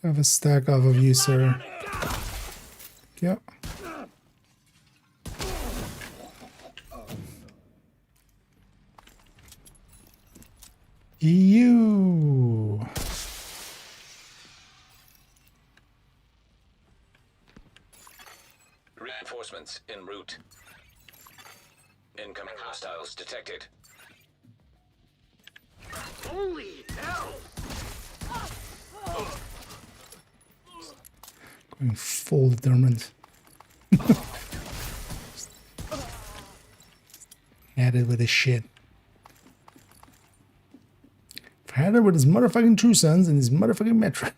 I have a stack off of you, sir. Yep. EU. Reinforcements en route. Incoming hostiles detected. Holy hell! Going full determined. Had it with his shit. Had it with his motherfucking True Sons and his motherfucking Metro.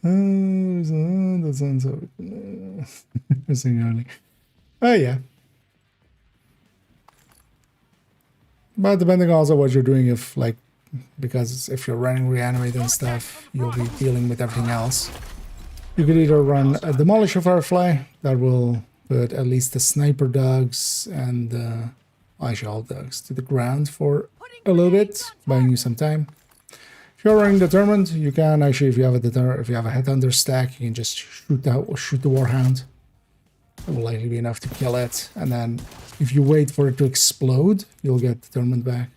That sounds so... Oh yeah. But depending also what you're doing, if like, because if you're running reanimate and stuff, you'll be dealing with everything else. You could either run a Demolisher Firefly that will put at least the sniper dogs and actually all dogs to the ground for a little bit, buying you some time. If you're running Determined, you can actually, if you have a Headhunter stack, you can just shoot the Warhound. It will likely be enough to kill it, and then if you wait for it to explode, you'll get Determined back.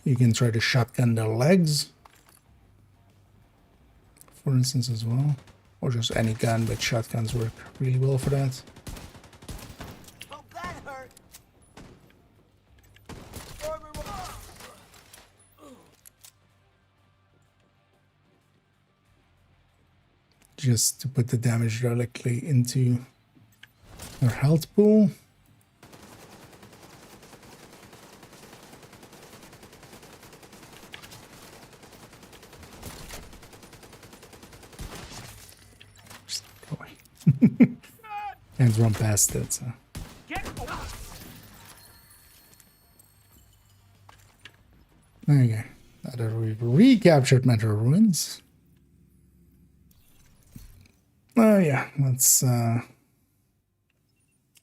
You can try to shotgun their legs, for instance, as well. Or just any gun, but shotguns work really well for that. Oh, that hurt. Just to put the damage directly into their health pool. Just go away. And run past it. So. There you go. Now that we've recaptured Metro Ruins. Oh yeah, let's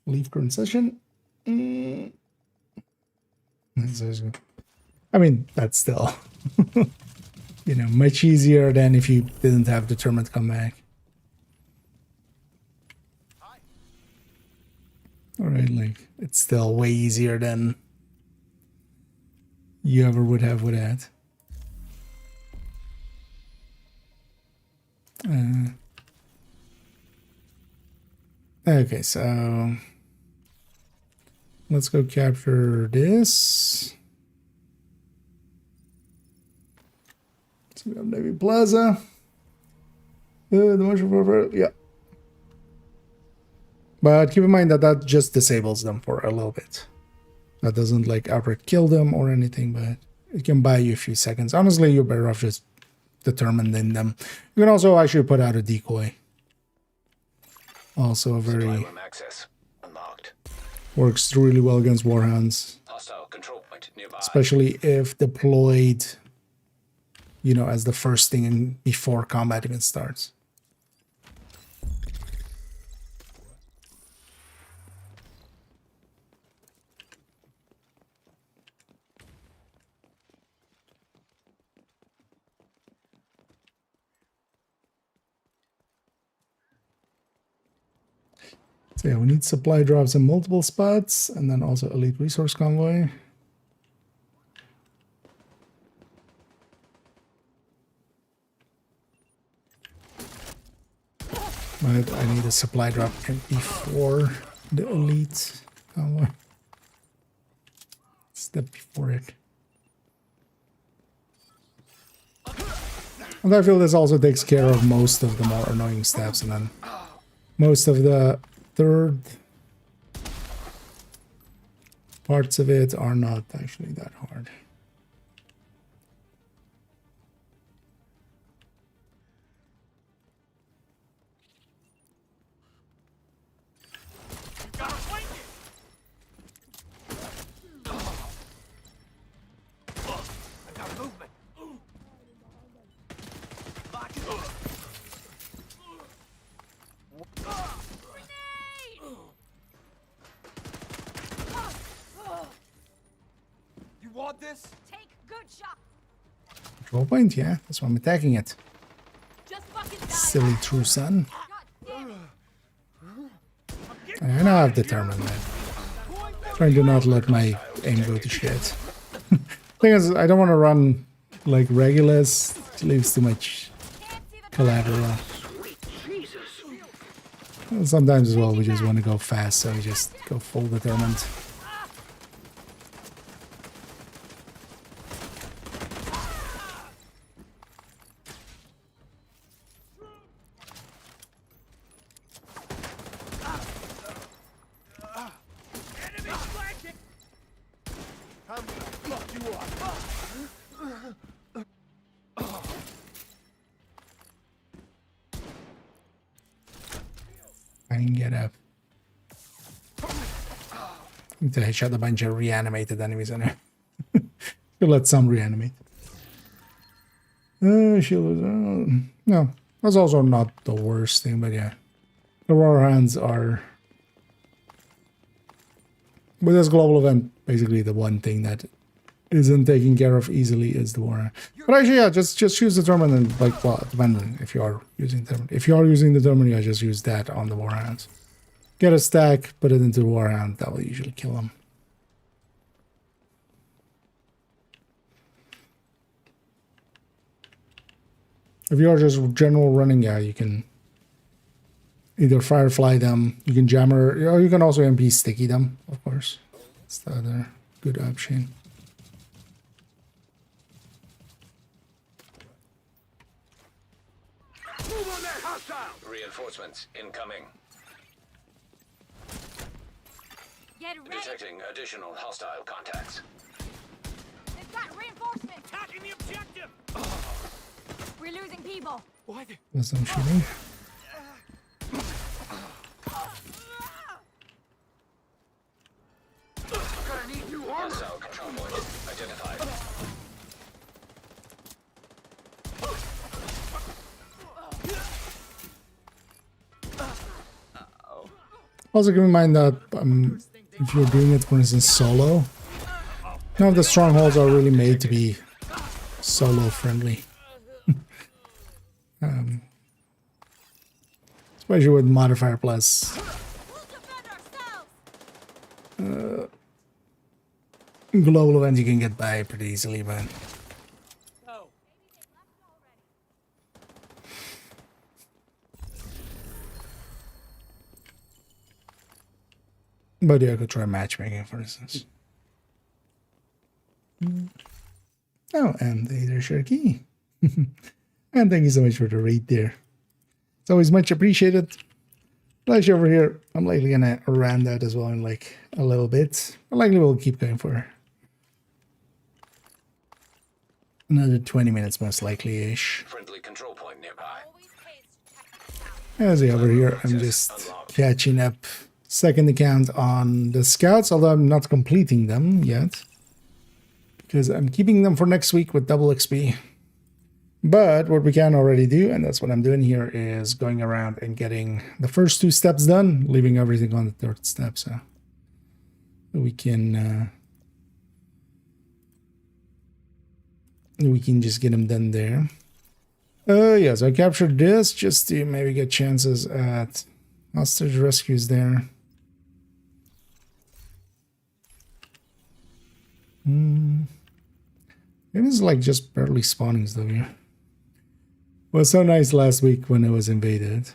leave current session. I mean, that's still, you know, much easier than if you didn't have Determined come back. Alright, like, it's still way easier than you ever would have with that. Okay, so let's go capture this. So we have Navy Plaza. The motion for yeah. But keep in mind that that just disables them for a little bit. That doesn't like outright kill them or anything, but it can buy you a few seconds. Honestly, you're better off just determined in them. You can also actually put out a decoy. Also a very works really well against warhounds, especially if deployed, you know, as the first thing in before combat even starts. So yeah, we need supply drops in multiple spots, and then also elite resource convoy. But I need a supply drop before the elite convoy. Step before it. And I feel this also takes care of most of the more annoying steps, and then most of the third parts of it are not actually that hard. Want this? Take good shot. Control point, yeah. That's why I'm attacking it. Just fucking die. Silly true son. I know I've determined that. Trying to not let my aim go to shit. Thing is, I don't want to run like Regulus. It leaves too much collateral. And sometimes as well, we just want to go fast, so we just go full determined. I can get up. Need to headshot a bunch of reanimated enemies in there. We'll let some reanimate. Shield. No, that's also not the worst thing, but yeah. The warhounds are, with this global event, basically the one thing that isn't taken care of easily is the warhound. But actually, yeah, just use determined and like, well, depending if you are using determined. If you are using determined, yeah, just use that on the warhounds. Get a stack, put it into the warhound. That will usually kill them. If you are just general running, yeah, you can either firefly them, you can jammer, or you can also MP sticky them, of course. That's the other good option. Move on that hostile! Reinforcements incoming. Get ready. Detecting additional hostile contacts. They've got reinforcements. Attacking the objective. We're losing people. What? That's some shooting. Gonna need new armor. Hostile control point identified. Also keep in mind that if you're doing it, for instance, solo, none of the strongholds are really made to be solo friendly. Especially with modifier plus. Global event you can get by pretty easily, but yeah, I could try matchmaking, for instance. Oh, and there's your key. And thank you so much for the raid there. It's always much appreciated. Flash over here. I'm likely gonna round out as well in like a little bit. But likely we'll keep going for another 20 minutes, most likely-ish. Friendly control point nearby. As we over here, I'm just catching up. Second account on the scouts, although I'm not completing them yet, because I'm keeping them for next week with double XP. But what we can already do, and that's what I'm doing here, is going around and getting the first 2 steps done, leaving everything on the 3rd step, so we can just get them done there. Yeah, so I captured this just to maybe get chances at hostage rescues there. It was like just barely spawning stuff here. It was so nice last week when it was invaded.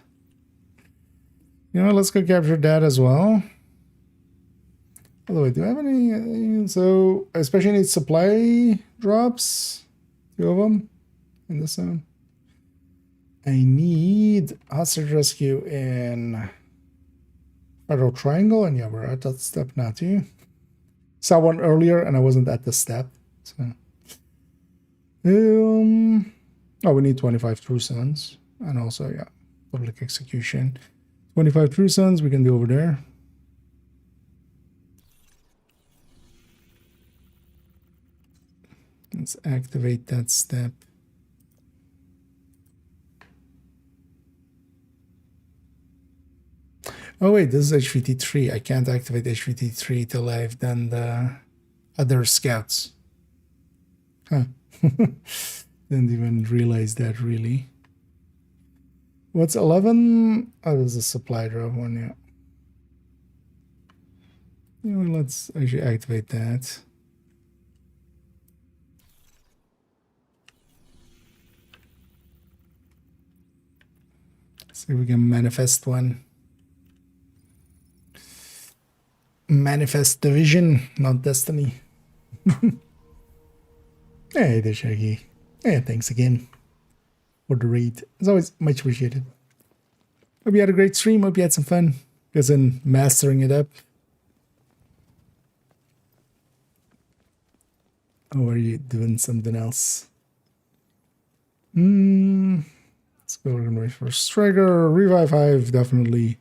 You know what, let's go capture that as well. By the way, do I have any? So, I especially need supply drops. 2 of them in this zone. I need hostage rescue in Federal Triangle, and yeah, we're at that step now too. Saw one earlier, and I wasn't at the step. So, oh, we need 25 true sons, and also yeah, public execution. 25 true sons we can do over there. Let's activate that step. Oh wait, this is HVT3. I can't activate HVT3 till I've done the other scouts. Huh. Didn't even realize that, really. What's 11? Oh, there's a supply drop one, yeah. You know, let's actually activate that. See if we can manifest one. Manifest division, not destiny. Hey there, Shaggy. Yeah, thanks again for the raid. It's always much appreciated. Hope you had a great stream. Hope you had some fun. Because in mastering it up. Or are you doing something else? Let's go and for Striker. Revive 5, definitely.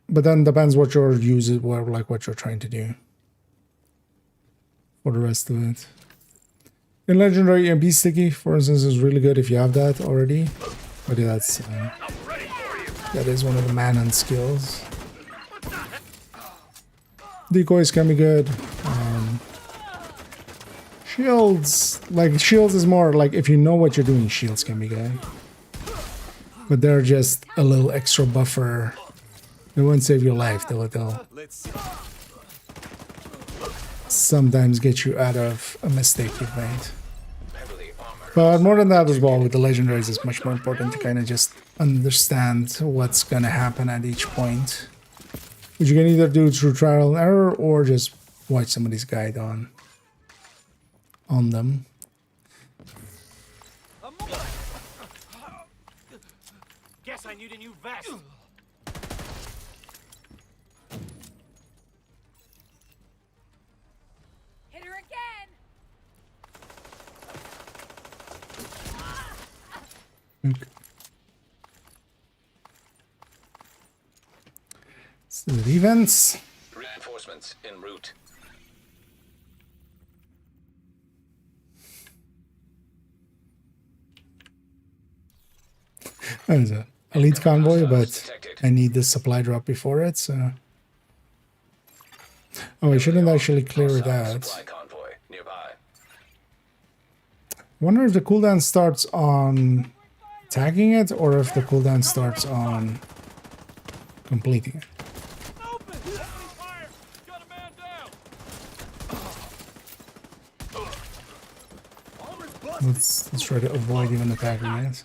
But then depends what your use is, like what you're trying to do. For the rest of it. In Legendary, EMP Sticky, for instance, is really good if you have that already. But yeah, that's that is one of the manhunt skills. Decoys can be good. Shields, like shields is more like if you know what you're doing, shields can be good. But they're just a little extra buffer. They won't save your life, they'll sometimes get you out of a mistake you've made. Heavily armored. But more than that as well, with the legendaries, it's much more important to kind of just understand what's gonna happen at each point. Which you can either do through trial and error or just watch somebody's guide on them. Guess I need a new vest. Hit her again. Okay. So the events. Reinforcements en route. There's a elite convoy, but I need the supply drop before it, so... Oh, I shouldn't actually clear that. Supply convoy nearby. I wonder if the cooldown starts on tagging it, or if the cooldown starts on completing it. Let's try to avoid even attacking it.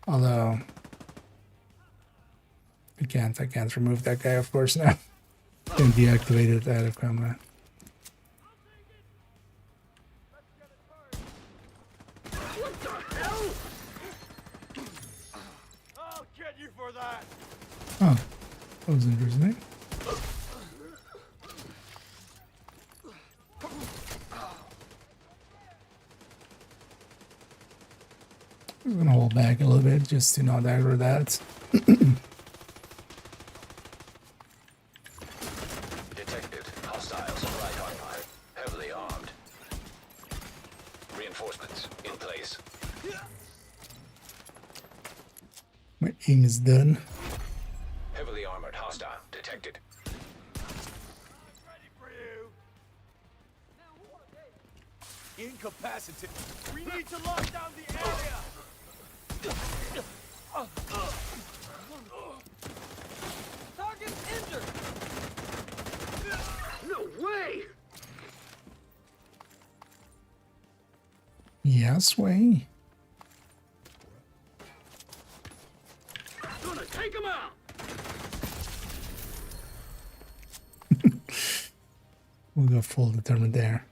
Although I can't remove that guy, of course, now. Can deactivate it out of combat. I'll get you for that. Oh, that was interesting. I'm gonna hold back a little bit just to not aggro that. Detected. Hostile supply convoy. Heavily armed. Reinforcements in place. My aim is done. Heavily armored hostile detected. Incapacitated. We need to lock down the area. Target's injured. No way! Yes, way. Gonna take him out! We'll go full determined there.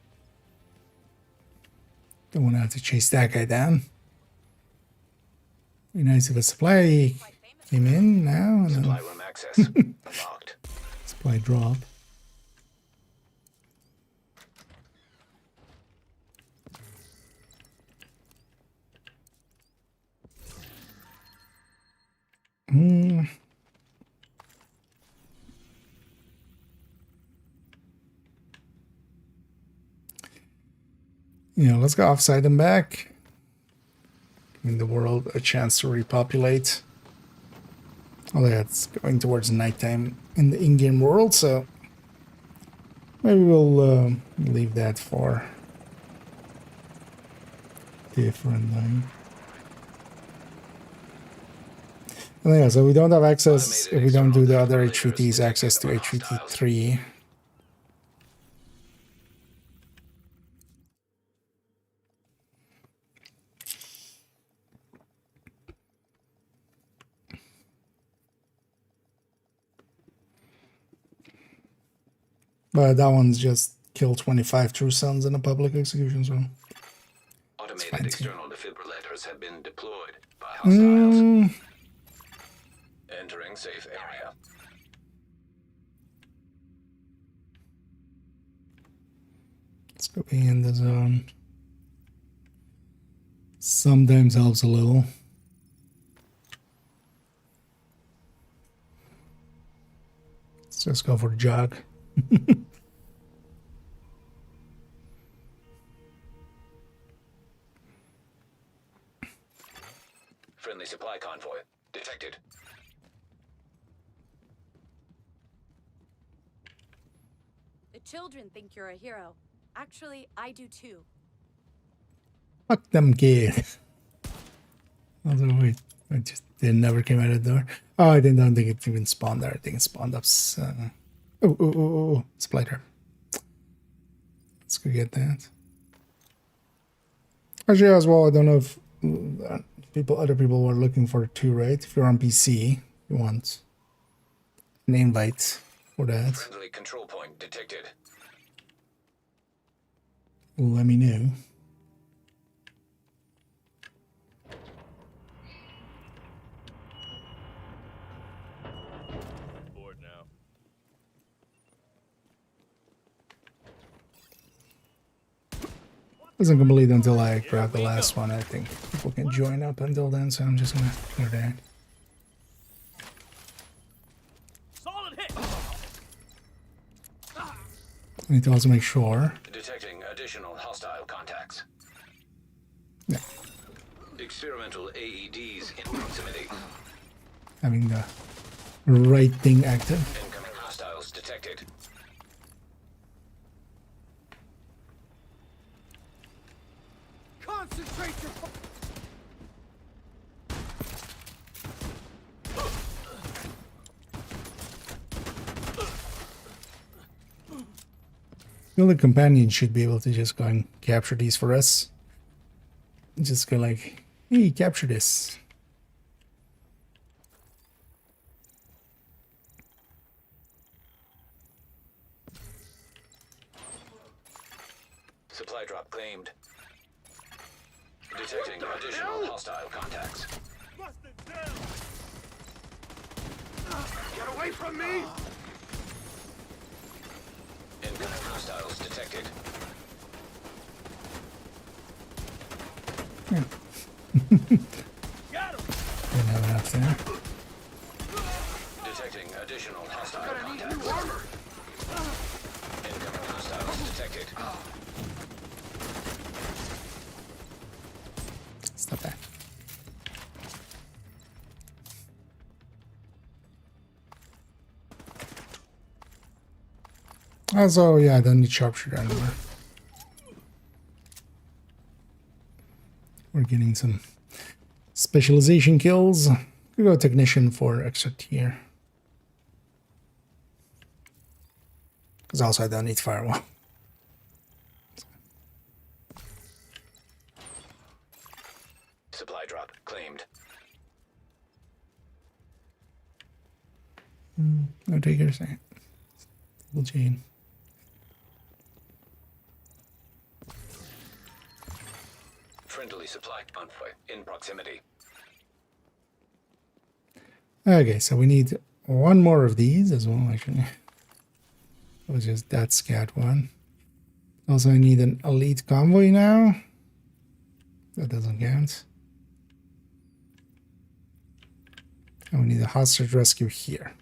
Don't want to have to chase that guy down. Be nice if a supply came in now and Supply then room access unlocked. supply drop. You know, let's go offside and back. Giving the world a chance to repopulate. Although it's going towards nighttime in the in-game world, so maybe we'll leave that for different line. And yeah, so we don't have access, if we don't do the other HVTs, access to HVT 3. But that one's just kill 25 true sons in a public execution, so... Automated external defibrillators have been deployed by hostiles. Entering safe area. Let's go be in the zone. Sometimes helps a little. Let's just go for the jog. Friendly supply convoy detected. The children think you're a hero. Actually, I do too. Fuck them kids. Although wait, they never came out of the door. Oh, I don't think it even spawned there. I think it spawned up. Oh, supply drop. Let's go get that. Actually, as well, I don't know if other people were looking for it too, right? If you're on PC, you want an invite for that. Friendly control point detected. Let me know. Bored now. Doesn't complete until I grab the last one. I think people can join up until then, so I'm just gonna clear that. Solid hit. I need to also make sure. Detecting additional hostile contacts. Yeah. Experimental AEDs in proximity. Having the right thing active. Incoming hostiles detected. Concentrate your. The other companion should be able to just go and capture these for us. Just go like, hey, capture this. Supply drop claimed. Detecting additional hostile contacts. Get away from me! Incoming hostiles detected. Didn't have enough there. Detecting additional hostile contacts. Incoming hostiles detected. Stop that. Also, yeah, I don't need sharpshooter anymore. We're getting some specialization kills. We go technician for extra tier. Because also I don't need firewall. Supply drop claimed. No takers. Double chain. Friendly supply convoy in proximity. Okay, so we need one more of these as well, actually. It was just that scat one. Also, I need an elite convoy now. That doesn't count. And we need a hostage rescue here.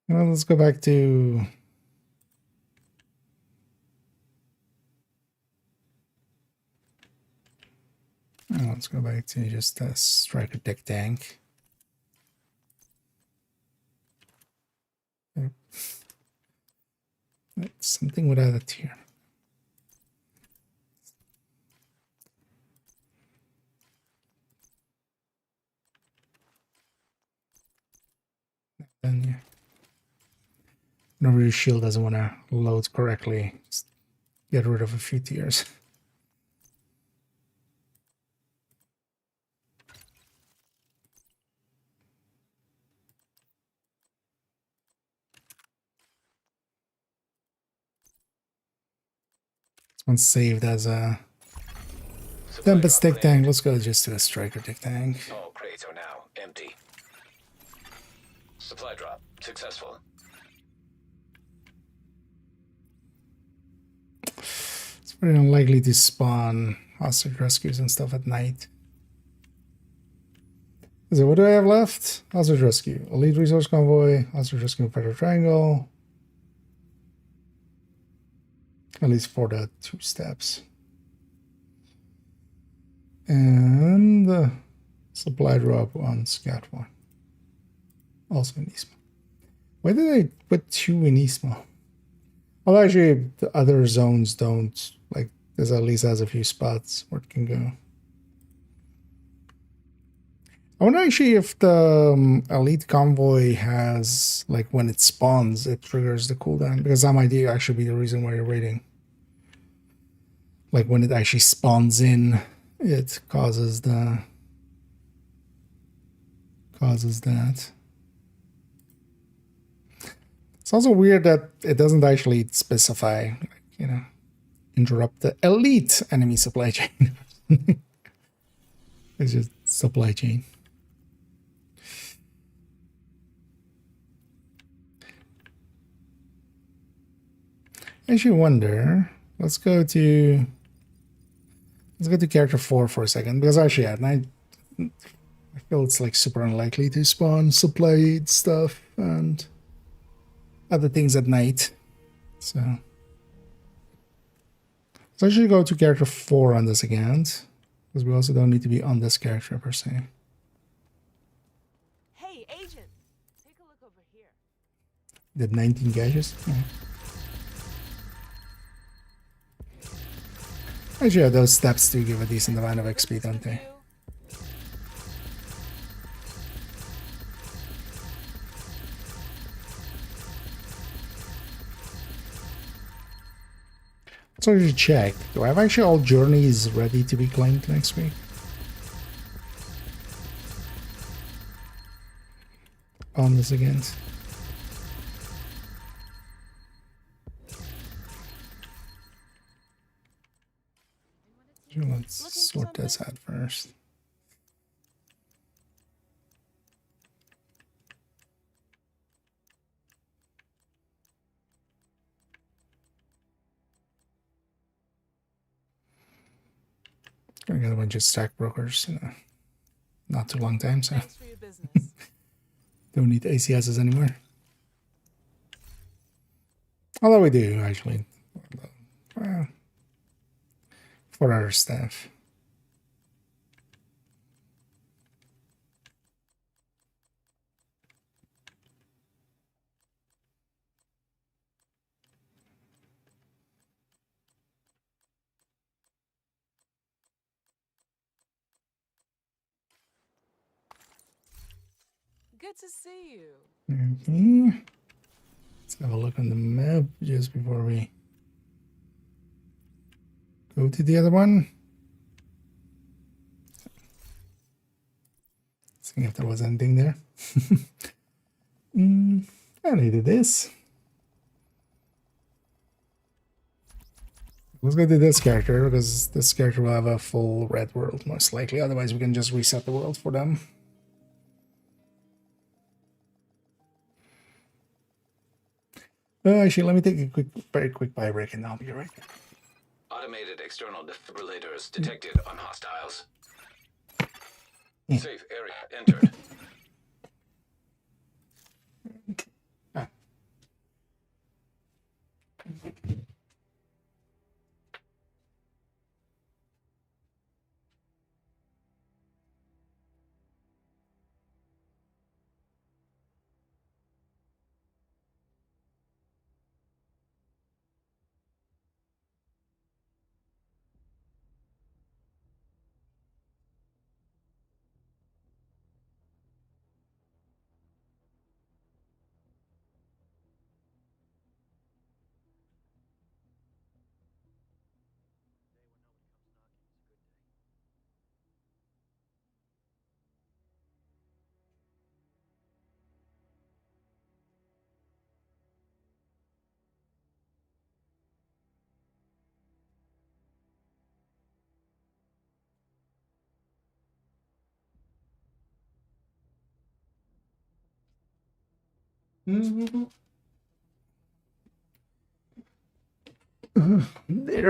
Well, let's go back to... let's go back to just a striker tech tank. Okay. Something without a tier. Then yeah. Whenever your shield doesn't want to load correctly, just get rid of a few tiers. This one's saved as a Tempest tech tank. Let's go just to a striker tech tank. All crates are now empty. Supply drop successful. It's very unlikely to spawn hostage rescues and stuff at night. So what do I have left? Hostage rescue, elite resource convoy, hostage rescue fighter triangle. At least for the 2 steps. And supply drop on scat 1. Also in Isma. Why did I put 2 in Isma? Well, actually, the other zones don't. Like, this at least has a few spots where it can go. I wonder actually if the elite convoy has, like, when it spawns, it triggers the cooldown, because that might actually be the reason why you're waiting. Like when it actually spawns in, it causes that. It's also weird that it doesn't actually specify, like, you know, interrupt the elite enemy supply chain. It's just supply chain. I actually wonder. Let's go to character 4 for a second, because actually at night I feel it's like super unlikely to spawn supply stuff and other things at night. So let's actually go to character 4 on this account, because we also don't need to be on this character per se. Hey, agent, take a look over here. Did 19 gauges? Yeah. Actually, yeah, those steps do give a decent amount of XP, don't they? So to check, do I have actually all journeys ready to be claimed next week? On this again. Let's sort this out first. Gonna get a bunch of stack brokers in a not too long time, so don't need ACSs anymore. Although we do actually, for our staff. Good to see you. Okay. Let's have a look on the map just before we go to the other one. See if there was anything there. I needed this. Let's go to this character, because this character will have a full red world, most likely. Otherwise, we can just reset the world for them. Actually, let me take a very quick buy break, and I'll be right back. Automated external defibrillators detected on hostiles. Safe area entered. There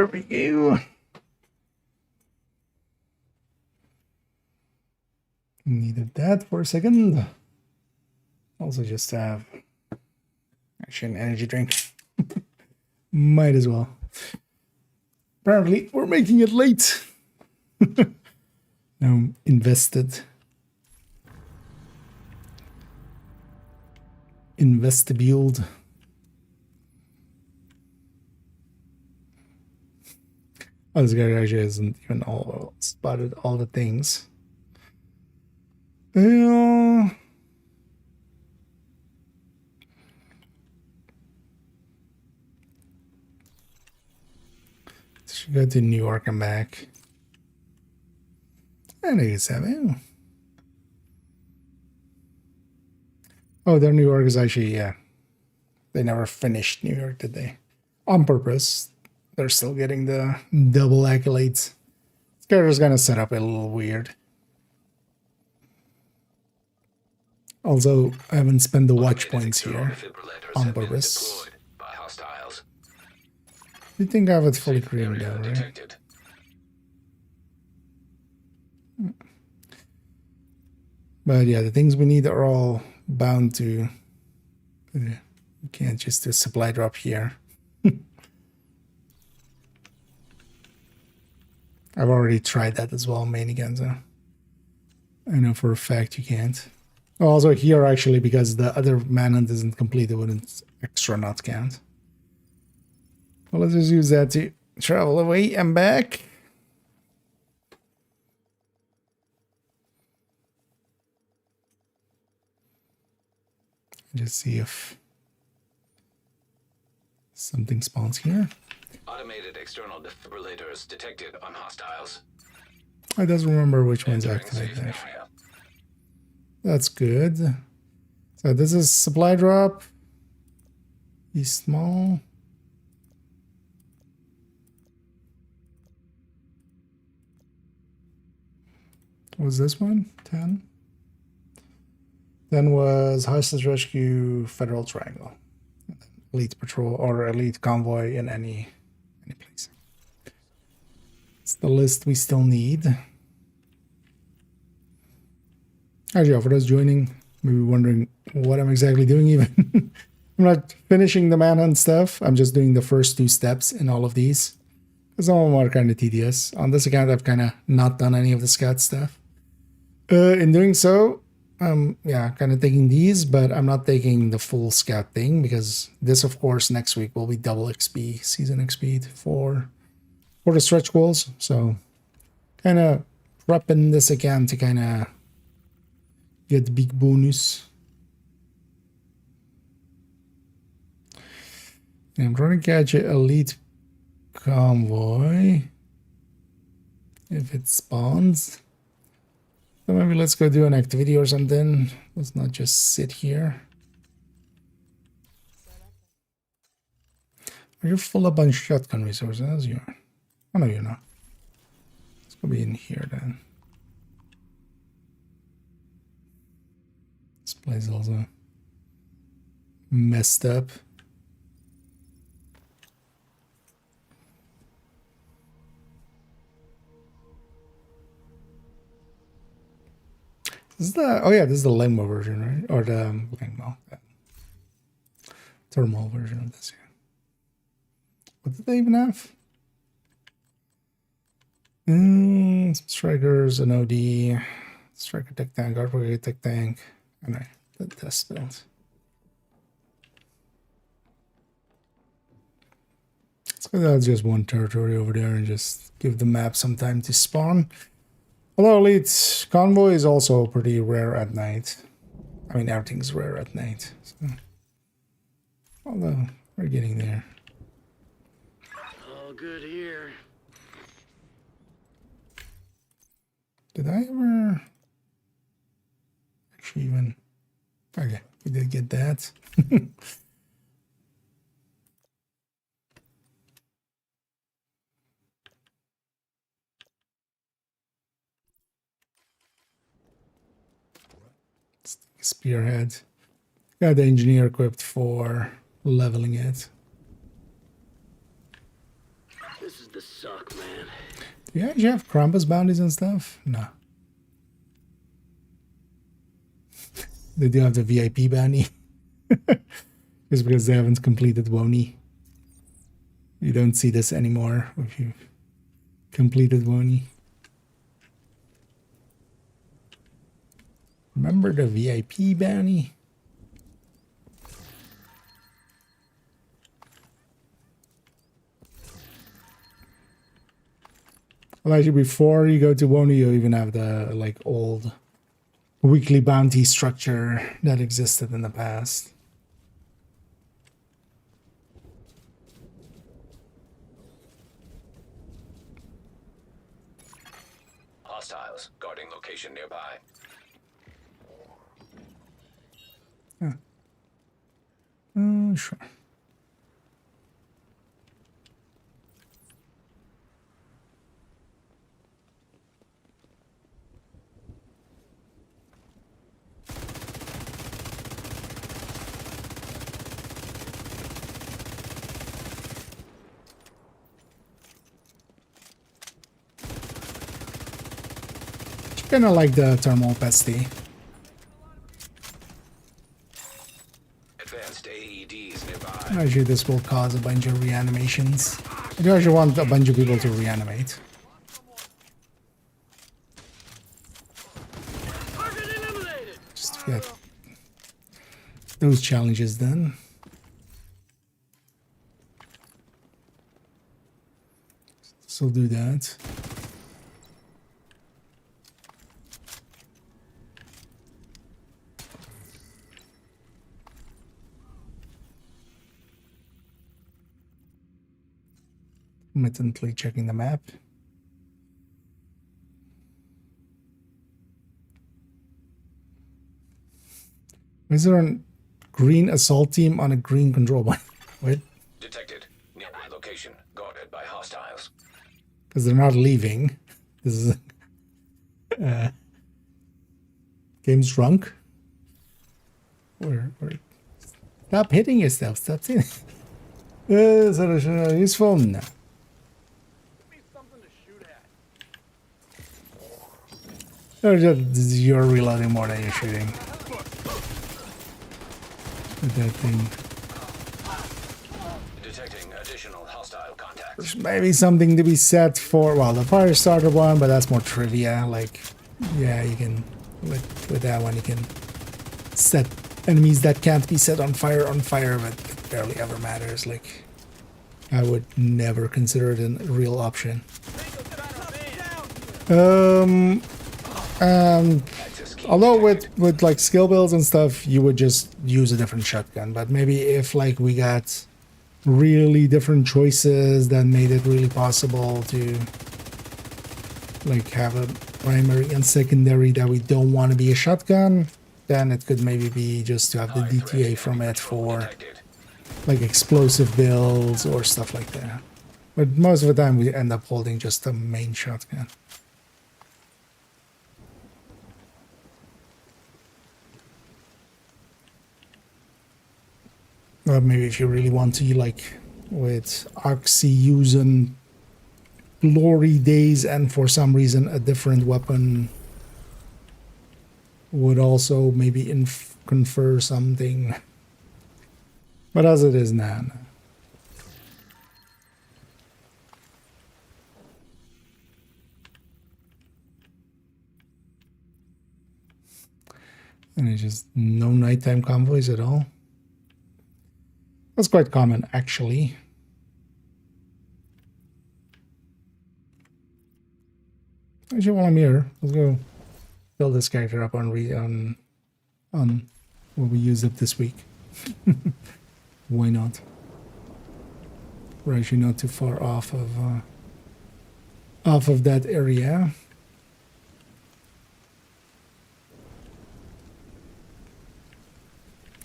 we go. Needed that for a second. Also just have actually an energy drink. Might as well. Apparently we're making it late. Now I'm invested. Investibuled. Oh, this guy actually hasn't even all spotted all the things. Yeah. Should go to New York and back. And 87. Oh, their New York is actually, yeah. They never finished New York, did they? On purpose. They're still getting the double accolades. This character's gonna set up a little weird. Also, I haven't spent the watch points here on purpose. You think I have it fully creamed though, right? But yeah, the things we need are all bound to. You can't just do a supply drop here. I've already tried that as well, main again, so I know for a fact you can't. Also here actually, because the other manhunt isn't complete, it wouldn't extra not count. Well, let's just use that to travel away and back. Just see if something spawns here. Automated external defibrillators detected on hostiles. I doesn't remember which one's activated. That's good. So this is supply drop. Be small. What was this one? 10. Then was hostage rescue federal triangle. Elite patrol or elite convoy in any place. It's the list we still need. Actually, for those joining, maybe wondering what I'm exactly doing even. I'm not finishing the manhunt stuff. I'm just doing the first 2 steps in all of these. Some of them are kind of tedious. On this account, I've kind of not done any of the scout stuff. In doing so, yeah, kind of taking these, but I'm not taking the full scout thing because this, of course, next week will be double XP, season XP for the stretch goals. So kind of prepping this account to kind of get the big bonus. And I'm trying to catch an elite convoy if it spawns. So maybe let's go do an activity or something. Let's not just sit here. Are you full up on shotgun resources? You are. Oh no, you're not. Let's go be in here then. This place is also messed up. This is the, oh yeah, this is the Langmo version, right? Or the Langmo, thermal version of this. Yeah. What did they even have? Strikers, an OD, striker tech tank, guard brigade tech tank, and the test build. Let's go down just one territory over there and just give the map some time to spawn. Although elite convoy is also pretty rare at night. I mean, everything's rare at night. So. Although we're getting there. All good here. Did I ever actually even? Okay, we did get that. Spearhead. Got the engineer equipped for leveling it. This is the suck, man. Do you actually have Krampus bounties and stuff? No. They do have the VIP bounty. Just because they haven't completed Woni. You don't see this anymore if you've completed Woni. Remember the VIP bounty? Well, actually, before you go to Woni, you even have the like old weekly bounty structure that existed in the past. Hostiles guarding location nearby. Sure. Kind of like the thermal pesty. Advanced AEDs nearby. Actually, this will cause a bunch of reanimations. I do actually want a bunch of people to reanimate. Just to get those challenges done. So do that. Intermittently checking the map. Is there a green assault team on a green control point? Wait. Detected. Nearby location guarded by hostiles. Because they're not leaving. This is game's drunk. Or stop hitting yourself. Stop saying. Useful now. Or just you're reloading more than you're shooting. With that thing. Detecting additional hostile contacts. There's maybe something to be set for, well, the fire starter one, but that's more trivia. Like, yeah, you can, with that one, you can set enemies that can't be set on fire, but it barely ever matters. Like, I would never consider it a real option. Although with like skill builds and stuff, you would just use a different shotgun. But maybe if like we got really different choices that made it really possible to like have a primary and secondary that we don't want to be a shotgun, then it could maybe be just to have the DTA from it for like explosive builds or stuff like that. But most of the time we end up holding just the main shotgun. Or maybe if you really want to, like with Oxy using glory days and for some reason a different weapon would also maybe confer something. But as it is now. And it's just no nighttime convoys at all. That's quite common, actually. Actually, while I'm here, let's go build this character up on what we used it this week. Why not? We're actually not too far off of that area.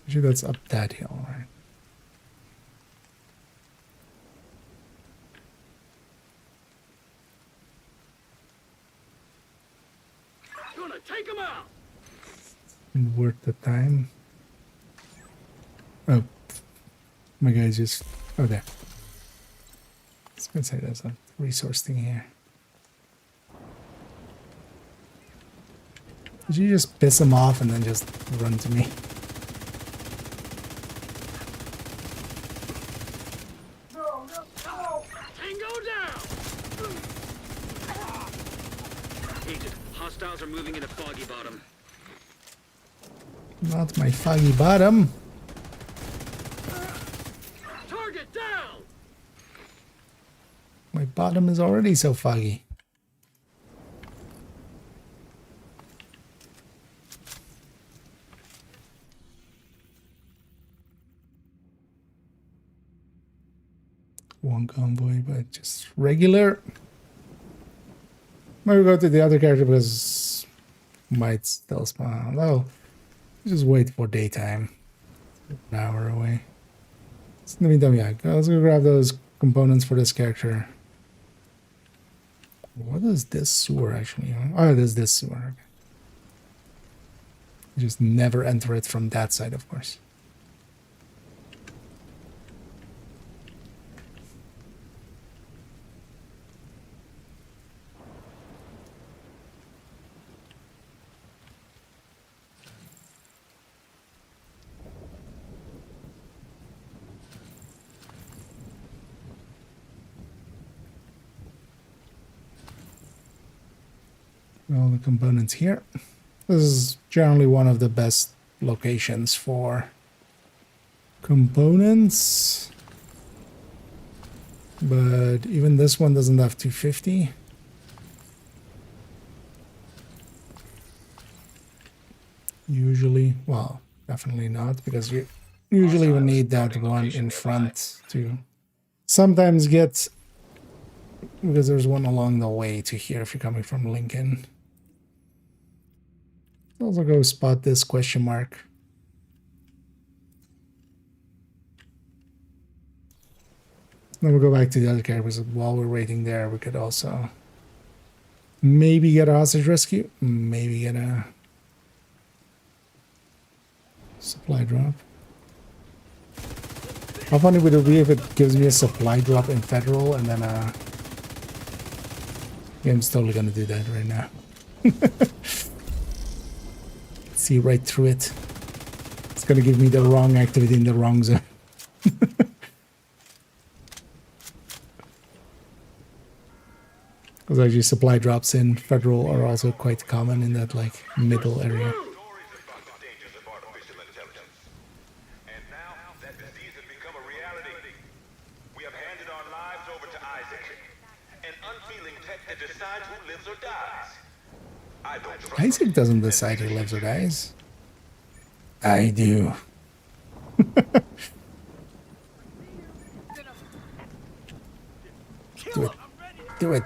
Actually, that's up that hill, right? Gonna take him out. And worth the time. Oh, my guy's just there. I was gonna say there's a resource thing here. Did you just piss him off and then just run to me? Tango down. Agent, hostiles are moving into Foggy Bottom. Not my foggy bottom. Target down. My bottom is already so foggy. one convoy, but just regular. Maybe go to the other character because might still spawn. Oh, just wait for daytime. An hour away. So in the meantime, yeah, let's go grab those components for this character. What is this sewer actually? Oh, there's this sewer. Okay. Just never enter it from that side, of course. All the components here. This is generally one of the best locations for components. But even this one doesn't have 250. Usually, well, definitely not, because you usually will need that one in front to sometimes get, because there's one along the way to here if you're coming from Lincoln. Also go spot this question mark. Then we'll go back to the other characters. While we're waiting there, we could also maybe get a hostage rescue, maybe get a supply drop. How funny would it be if it gives me a supply drop in Federal and then game's totally gonna do that right now. See right through it. It's gonna give me the wrong activity in the wrong zone. Because actually supply drops in Federal are also quite common in that like middle area. Isaac doesn't decide who lives or dies. I do. Do it. Do it.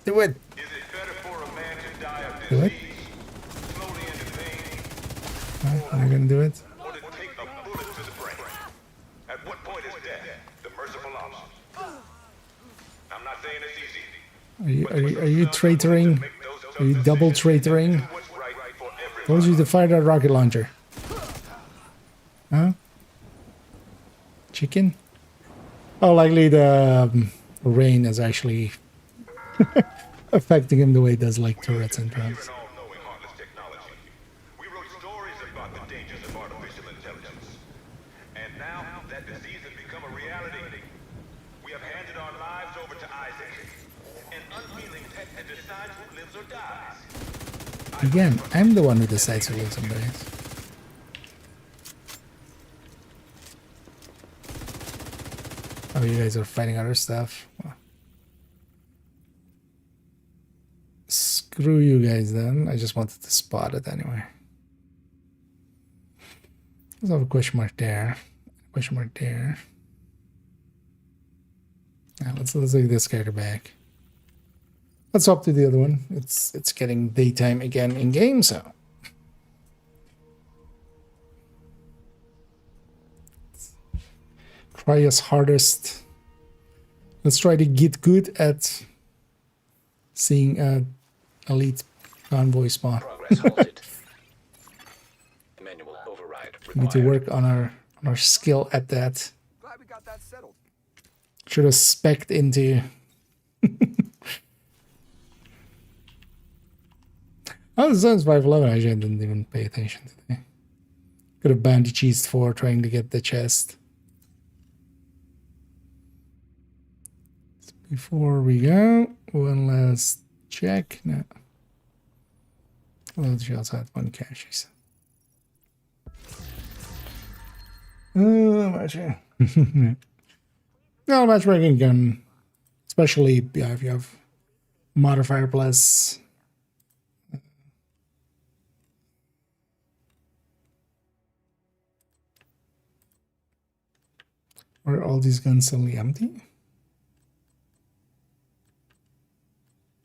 Do it. Do it. Are you gonna do it? At what point is death the merciful option? I'm not saying it's easy. Are you traitoring? Are you double traitoring? Told you to fire that rocket launcher. Huh? Chicken? Oh, likely the rain is actually affecting him the way it does like turrets and drones. We wrote stories about the dangers of artificial intelligence. And now that disease has become a reality, we have handed our lives over to Isaac, an unfeeling tech that decides who lives or dies. Again, I'm the one who decides who lives and dies. Oh, you guys are fighting other stuff? Well, screw you guys then. I just wanted to spot it anyway. Let's have a question mark there. Question mark there. Now let's take this character back. Let's swap to the other one. It's getting daytime again in game, so try as hardest. Let's try to get good at seeing elite convoy spawn. Manual override We need to work on our skill at that. Glad we got that settled. Should have specced into. Oh, the Zone's 511. Actually, I didn't even pay attention today. Could have bandaged for trying to get the chest. Before we go, one last check. No. Well, she also had one cache. She said. Matchmaking. No, matchmaking can, especially if you have modifier plus. Are all these guns suddenly empty?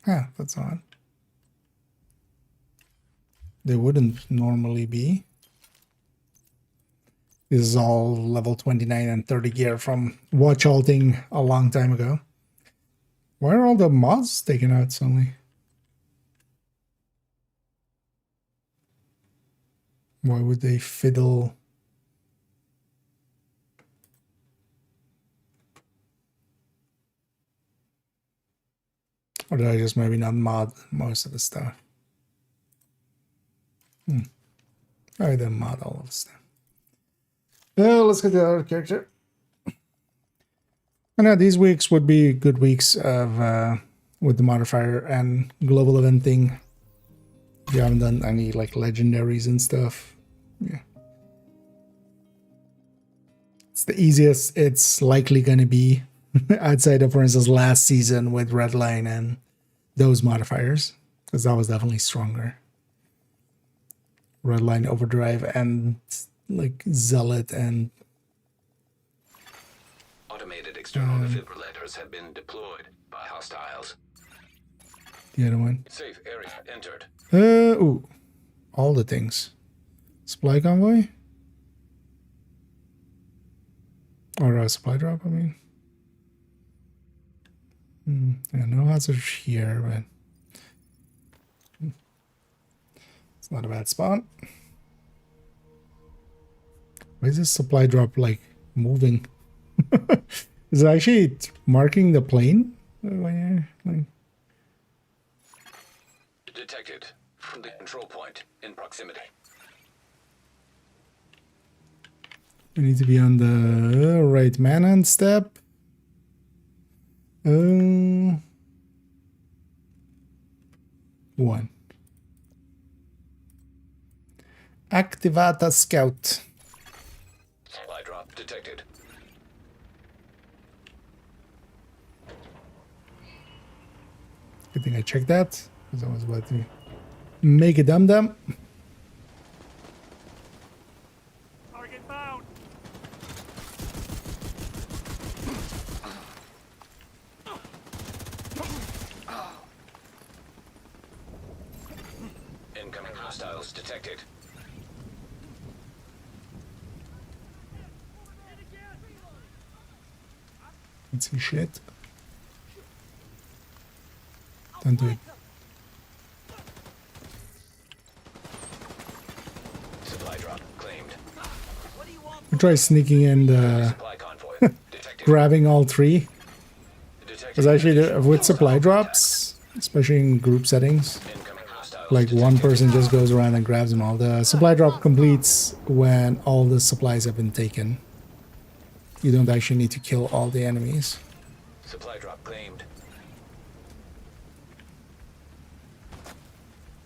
Ah, that's odd. They wouldn't normally be. This is all level 29 and 30 gear from watch halting a long time ago. Why are all the mods taken out suddenly? Why would they fiddle? Or did I just maybe not mod most of the stuff? I didn't mod all of the stuff. Let's get the other character. I know these weeks would be good weeks of with the modifier and global eventing. If you haven't done any like legendaries and stuff, yeah, it's the easiest it's likely going to be outside of, for instance, last season with Redline and those modifiers, because that was definitely stronger. Redline, Overdrive, and like Zealot and automated external defibrillators have been deployed by hostiles. The other one. Safe area entered. Ooh, all the things. Supply convoy? Or a supply drop, I mean. Yeah, no hazard here, but it's not a bad spot. Why is this supply drop like moving? Is it actually marking the plane? Like... Detected from the control point in proximity. We need to be on the right man-hand step. One. Activata Scout. Supply drop detected. Good thing I checked that, because I was about to make a dum-dum. Target found. Incoming hostiles detected. Can't see shit. Don't do it. Supply drop claimed. We try sneaking in the grabbing all three. Because actually with supply drops, especially in group settings, like one person just goes around and grabs them all. The supply drop completes when all the supplies have been taken. You don't actually need to kill all the enemies. Supply drop claimed.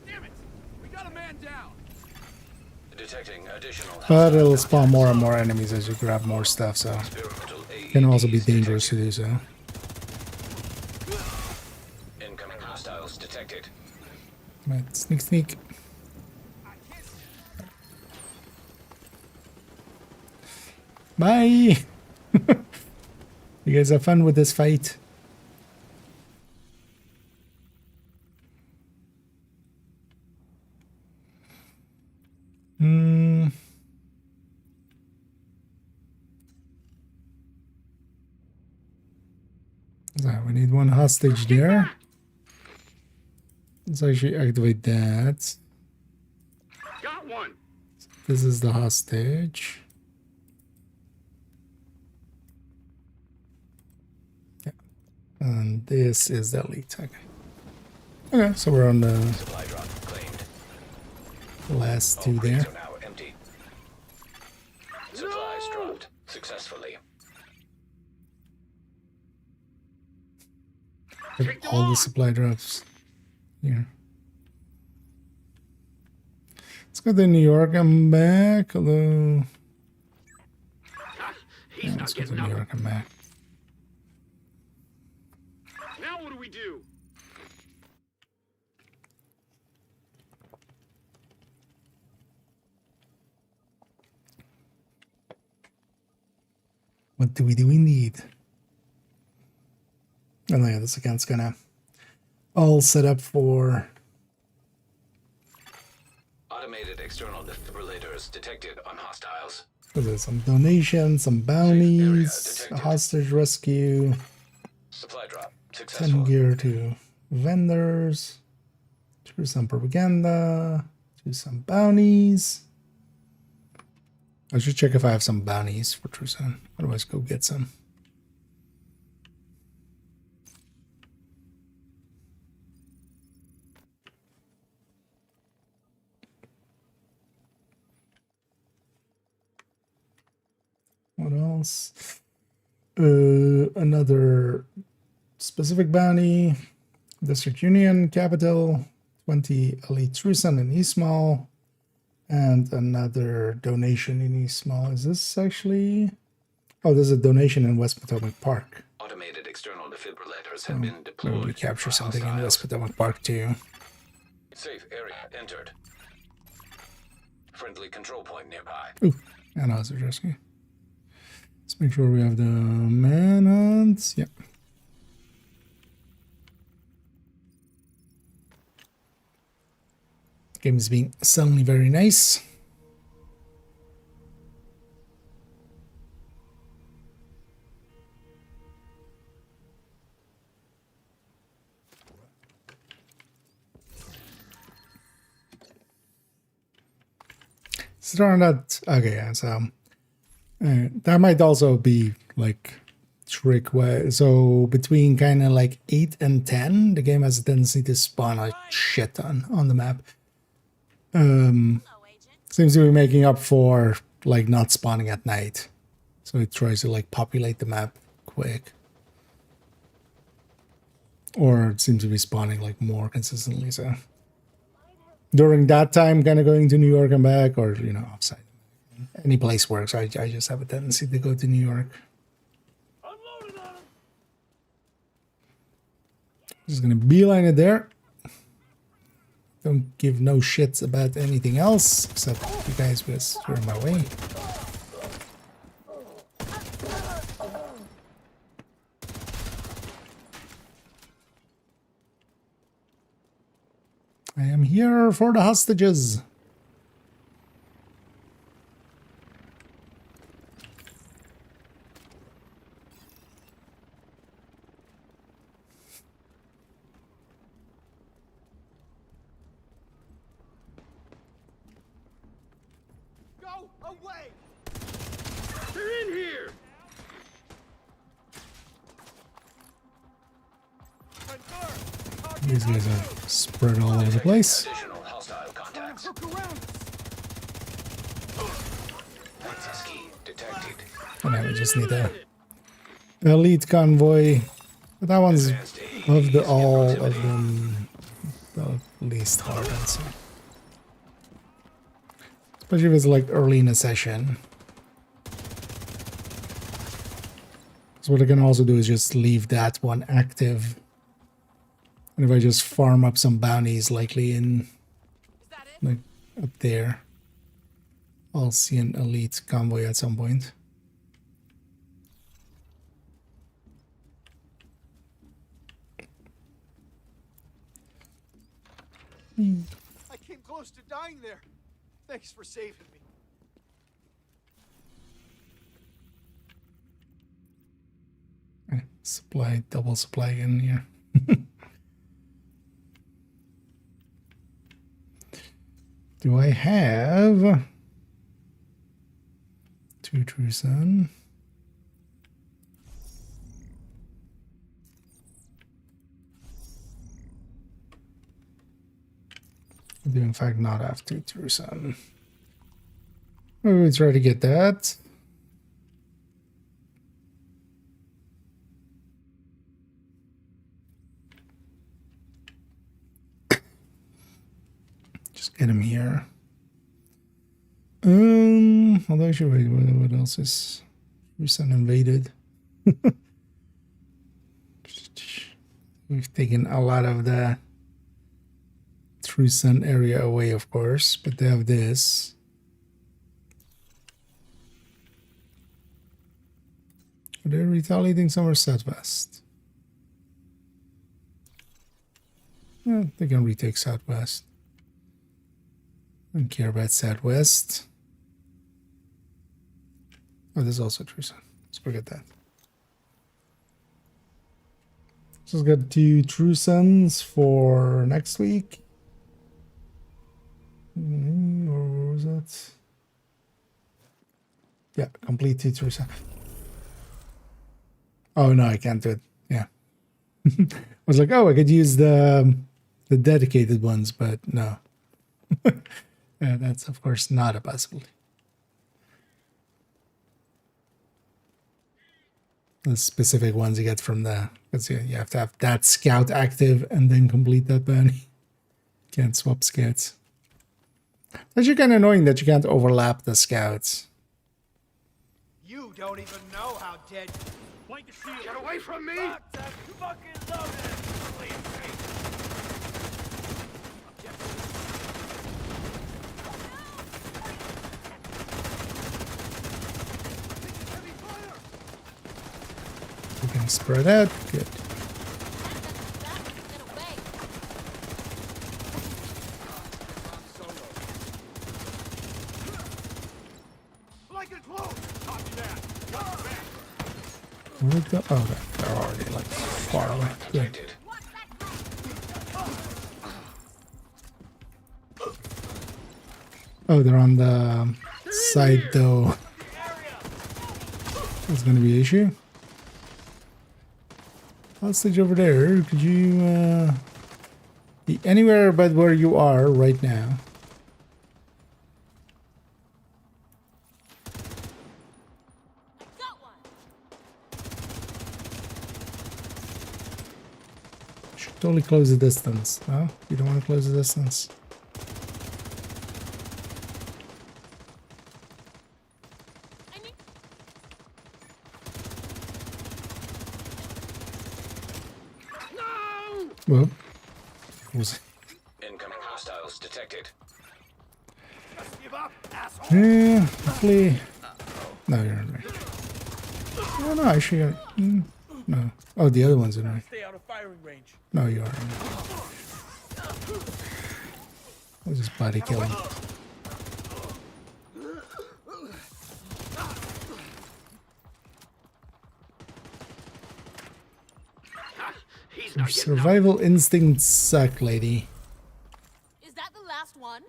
Damn it! We got a man down. Detecting additional. But it'll spawn more and more enemies as you grab more stuff, so it can also be dangerous to do so. Incoming hostiles detected. Right, sneak, sneak. Bye! You guys have fun with this fight. So we need one hostage there. Let's actually activate that. Got one. This is the hostage. Yeah. And this is the elite. Okay. Okay, so we're on the Supply drop claimed. last two there. Are now empty. Supplies dropped successfully. All the supply drops here. Let's go to New York. I'm back. Although, yeah, let's go to New York. I'm back. Now what do we do? What do we need? And yeah, this account's gonna all set up for Automated external defibrillators detected on hostiles. so there's some donations, some bounties, a hostage rescue, Supply drop 10 successful. gear to vendors, do some propaganda, do some bounties. I should check if I have some bounties for Trusan. Otherwise, go get some. What else? Another specific bounty. District Union, Capital, 20 Elite Trusan in Eastmall, and another donation in Eastmall. Is this actually... Oh, there's a donation in West Potomac Park. Automated external defibrillators have been Maybe deployed. we capture by something in hostiles. West Potomac Park too. Safe area entered. Friendly control point nearby. Ooh, and hostage rescue. Let's make sure we have the manhunt. Yep. Game is being suddenly very nice. So not okay. Yeah, so that might also be like trick way. So between kind of like 8 and 10, the game has a tendency to spawn a shit ton on the map. Seems to be making up for like not spawning at night. So it tries to like populate the map quick. Or it seems to be spawning like more consistently. So during that time, kind of going to New York and back, or you know, outside. Any place works. I just have a tendency to go to New York. Just gonna beeline it there. Don't give no shits about anything else except you guys because you're in my way. I am here for the hostages. Go away! They're in here! These guys are spread all over the place. Additional hostile contacts. Detected. And now we just need a elite convoy. But that one's of the all of them the least hard, I'd say. Especially if it's like early in a session. So what I can also do is just leave that one active. And if I just farm up some bounties likely in like up there, I'll see an elite convoy at some point. I came close to dying there. Thanks for saving me. Supply, double supply in here. Do I have 2 Trusan? I do in fact not have 2 Trusan. Maybe we try to get that. Get him here. Although I should wait. What else is Trusan invaded? We've taken a lot of the Trusan area away, of course, but they have this. they're retaliating somewhere southwest. Yeah, they can retake southwest. I don't care about southwest. Oh, there's also Trusan. Let's forget that. Just got 2 Trusans for next week. Or was that? Yeah, complete 2 Trusan. Oh no, I can't do it. Yeah. I was like, oh, I could use the dedicated ones, but no. That's of course not a possibility. The specific ones you get from the, because you have to have that scout active and then complete that bounty. Can't swap scouts. It's actually kind of annoying that you can't overlap the scouts. You don't even know how dead. Point the shield. Get away from me! Fuck, I'm fucking loaded. You can spread out. Good. Where'd it go? Oh, they're already like far away. Good. Oh, they're on the side though. That's gonna be an issue. Hostage over there. Could you be anywhere but where you are right now? Should totally close the distance. No, you don't want to close the distance. Well, was Incoming hostiles detected. yeah, hopefully. No, you're not right. Oh no, actually, no. Oh, the other ones are right. Stay out of firing range. No, you are. I'll just body kill him. Your survival instincts suck, lady. Is that the last one?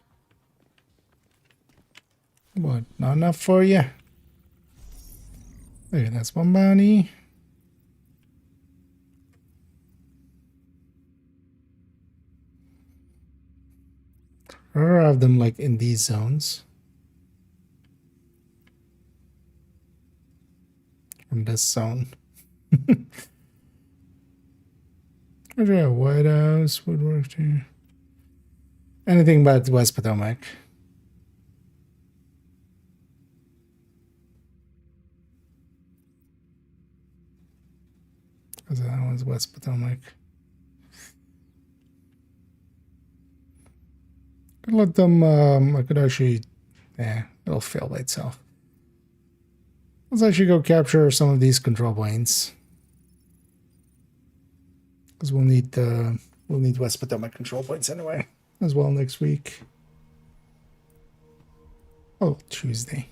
What? Not enough for you? Okay, that's one bounty. I'd rather have them like in these zones. From this zone. Yeah, White House would work too. Anything but West Potomac. Because that one's West Potomac. Could let them, I could actually, yeah, it'll fail by itself. Let's actually go capture some of these control points. Because we'll need West Potomac control points anyway, as well next week. Oh, Tuesday.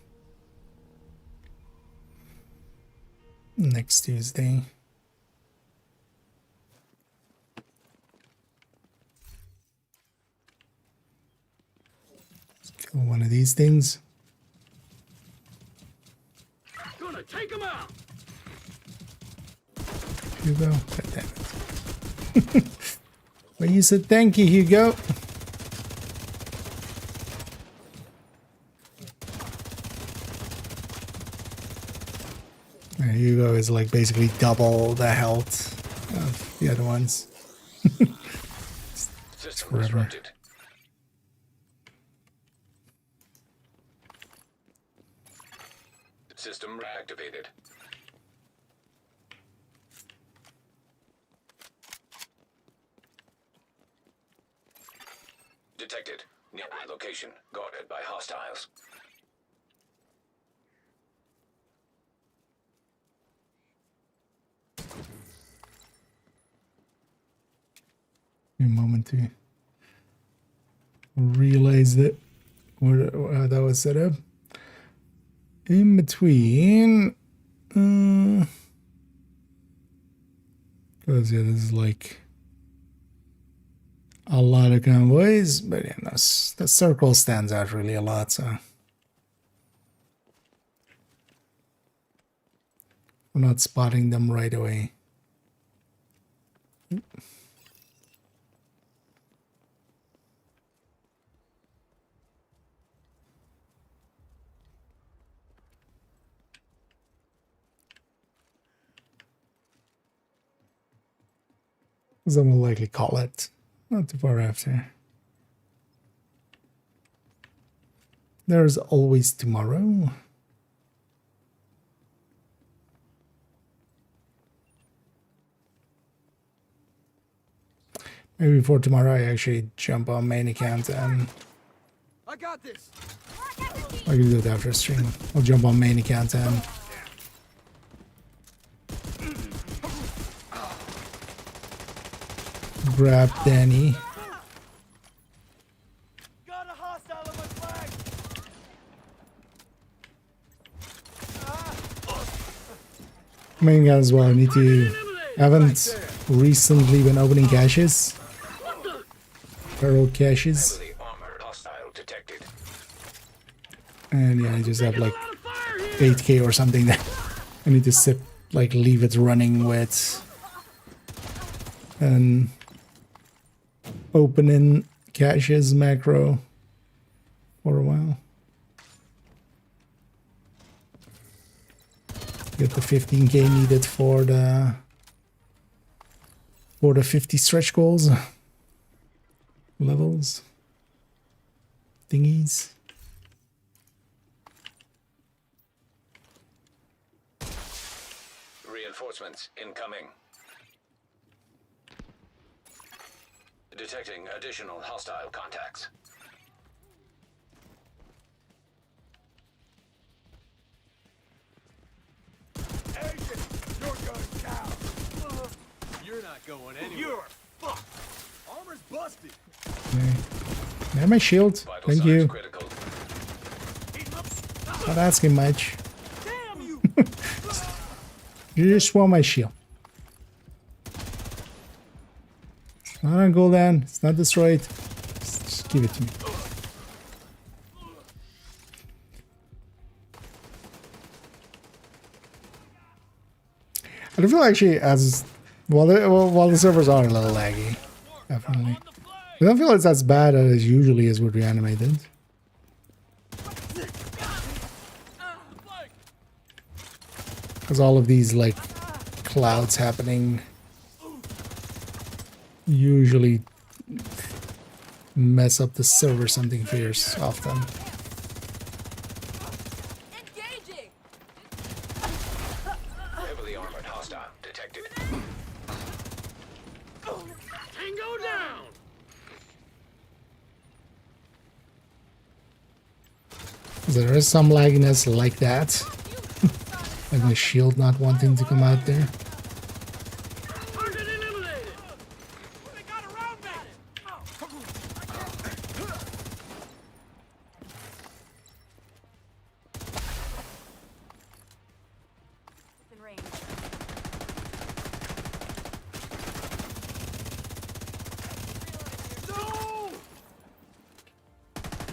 Next Tuesday. Let's kill one of these things. Gonna take him out. Hugo, God damn it. Well, you said thank you, Hugo. Hugo is like basically double the health of the other ones. System disrupted. System reactivated. Detected. Nearby location. Guarded by hostiles. A moment to realize that how that was set up. In between, because yeah, this is like a lot of convoys, but yeah, the circle stands out really a lot, so I'm not spotting them right away. Some will likely call it not too far after. There's always tomorrow. Maybe for tomorrow I actually jump on main account and I got this. I can do it after stream. I'll jump on main account and grab Danny. Got a hostile on my flag. Main account as well. I need to. I haven't recently been opening caches. Feral caches. And yeah, I just have like 8k or something that I need to sit, like leave it running with. And opening caches macro for a while. Get the 15k needed for the 50 stretch goals levels thingies. Reinforcements incoming. Detecting additional hostile contacts. Agent, you're going down. You're not going anywhere. You're fucked. Armor's busted. Okay. There's my shield. Thank you. Not asking much. Damn you. You just want my shield. It's not on cooldown. It's not destroyed. Just give it to me. I feel actually as while the servers are a little laggy, definitely. I don't feel it's as bad as usually is with reanimated. Because all of these like clouds happening usually mess up the server something fierce often. Heavily armored hostile detected. Tango down. There is some lagginess like that. Like my shield not wanting to come out there.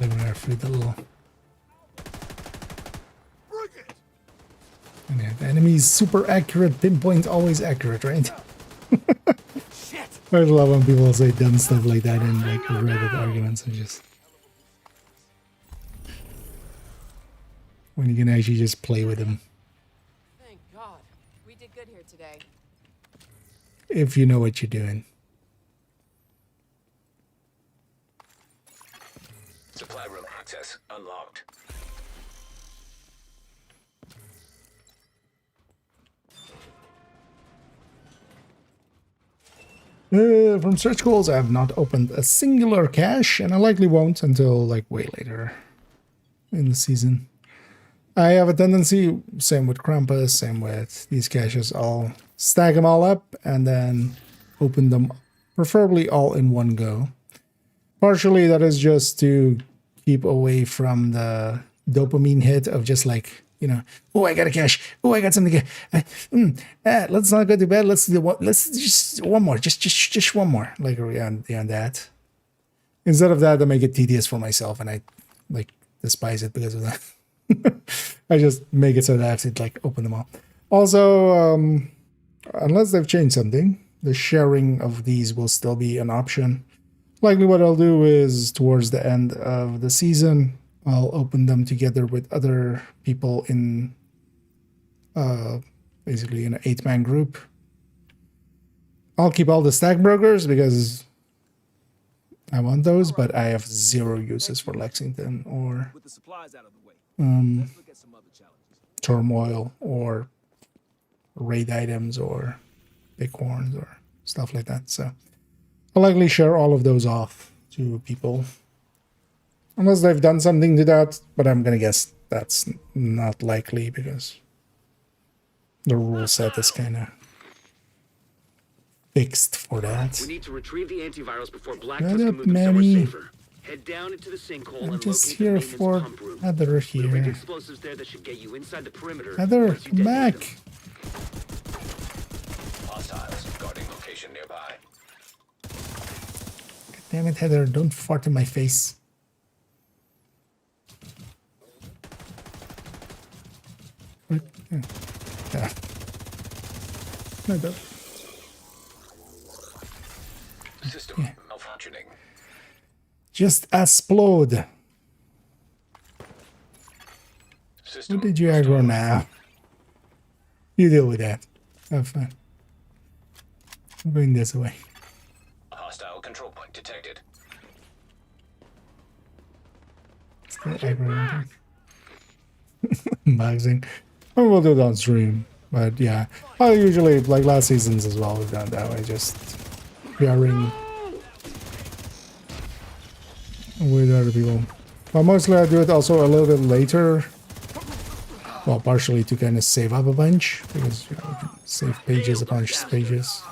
Living there through the little. And yeah, the enemy's super accurate, pinpoint always accurate, right? I love when people say dumb stuff like that in like Reddit arguments and just when you can actually just play with them. Thank God. We did good here today. If you know what you're doing. Supply room access unlocked. From stretch goals, I have not opened a singular cache, and I likely won't until like way later in the season. I have a tendency, same with Krampus, same with these caches, I'll stack them all up and then open them preferably all in one go. Partially that is just to keep away from the dopamine hit of just like, you know, oh, I got a cash. Oh, I got something. Let's not go to bed. Let's just one more. Just one more. Like beyond that. Instead of that, I make it tedious for myself, and I like despise it because of that. I just make it so that I have to like open them all. Also, unless they've changed something, the sharing of these will still be an option. Likely what I'll do is towards the end of the season, I'll open them together with other people in basically an 8-man group. I'll keep all the stack brokers because I want those, but I have 0 uses for Lexington or turmoil or raid items or bighorns or stuff like that. So I'll likely share all of those off to people. Unless they've done something to that, but I'm gonna guess that's not likely because the rule set is kind of fixed for that. We need to retrieve the antivirals before Black Shut Tusk up, can move them somewhere Manny. safer. Head down into the sinkhole I'm and just locate the here maintenance for pump room. Heather There'll be here. explosives there that should get you inside the perimeter. Heather, once you come detonate back. them. Hostiles guarding location nearby. Damn it, Heather, don't fart in my face. What? Yeah. No, don't. System malfunctioning. Just explode. What did you aggro now? You deal with that. Have fun. I'm going this way. Hostile control point detected. Still aggro. Boxing. I will do it on stream. But yeah, I usually, like last seasons as well, we've done that way. Just pairing with other people. But mostly I do it also a little bit later. Well, partially to kind of save up a bunch, because you know, we can save pages upon pages.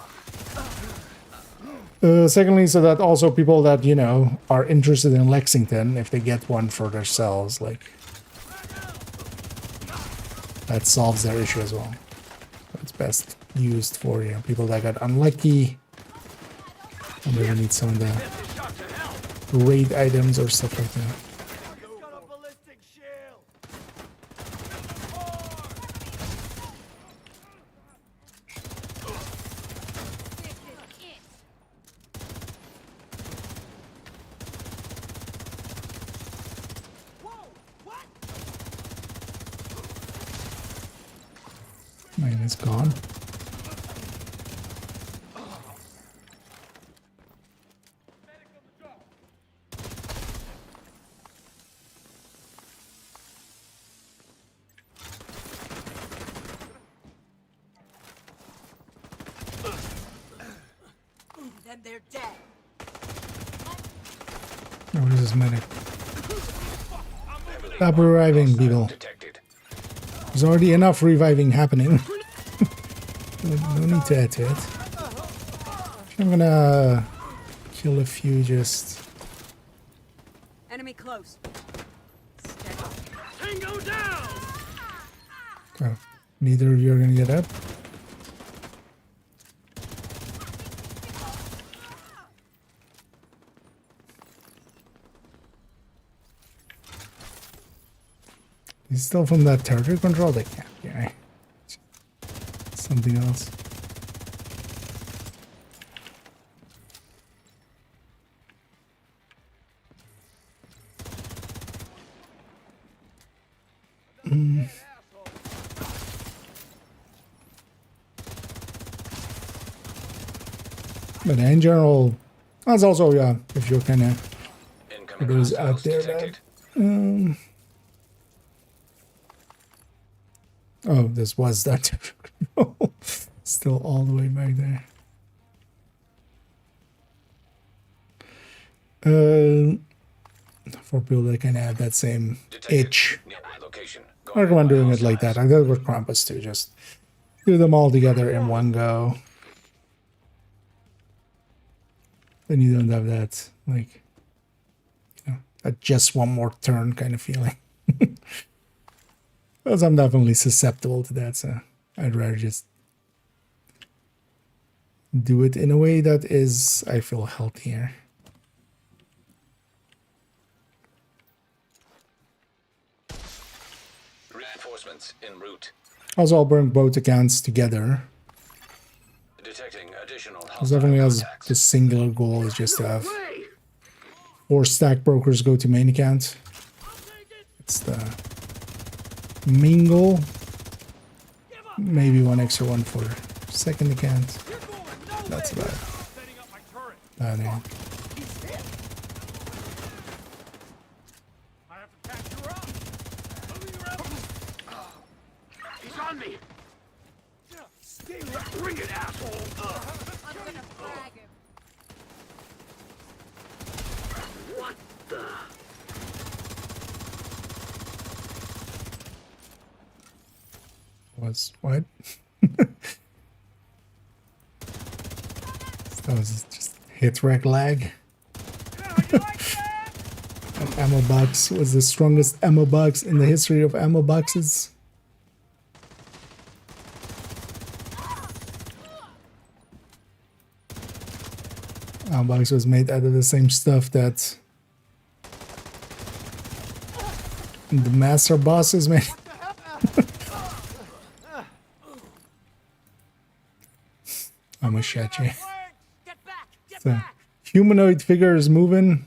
Secondly, so that also people that, you know, are interested in Lexington, if they get one for themselves, like, that solves their issue as well. So it's best used for, you know, people that got unlucky, and they need some of the raid items or stuff like that. Mine is gone. Then they're dead. Oh, this is medic. Stop reviving people. There's already enough reviving happening. No need to add to it. I'm gonna kill a few just. Enemy close. Tango down! So, neither of you are gonna get up. He's still from that territory control? They can't be, right? Something else. But in general, that's also, yeah, if you're kind of those out there that, oh, this was that. Still all the way back there. For people that kind of have that same itch, I recommend doing it like that. I did it with Krampus too. Just do them all together in one go. then you don't have that, like, you know, that just one more turn kind of feeling. Because I'm definitely susceptible to that, so I'd rather just do it in a way that is, I feel, healthier. Reinforcements en route. Also, I'll bring both accounts together. Detecting additional Because definitely has the singular goal is just to have 4 stack brokers go to main account. It's the main goal. Maybe 1 extra one for second account. That's about it. He's on me. Bring it, asshole. I'm gonna frag him. What the? Was what? That was just hit rec lag. An ammo box was the strongest ammo box in the history of ammo boxes. Ammo box was made out of the same stuff that the master boss is made. I'm a shachi. So, humanoid figure is moving.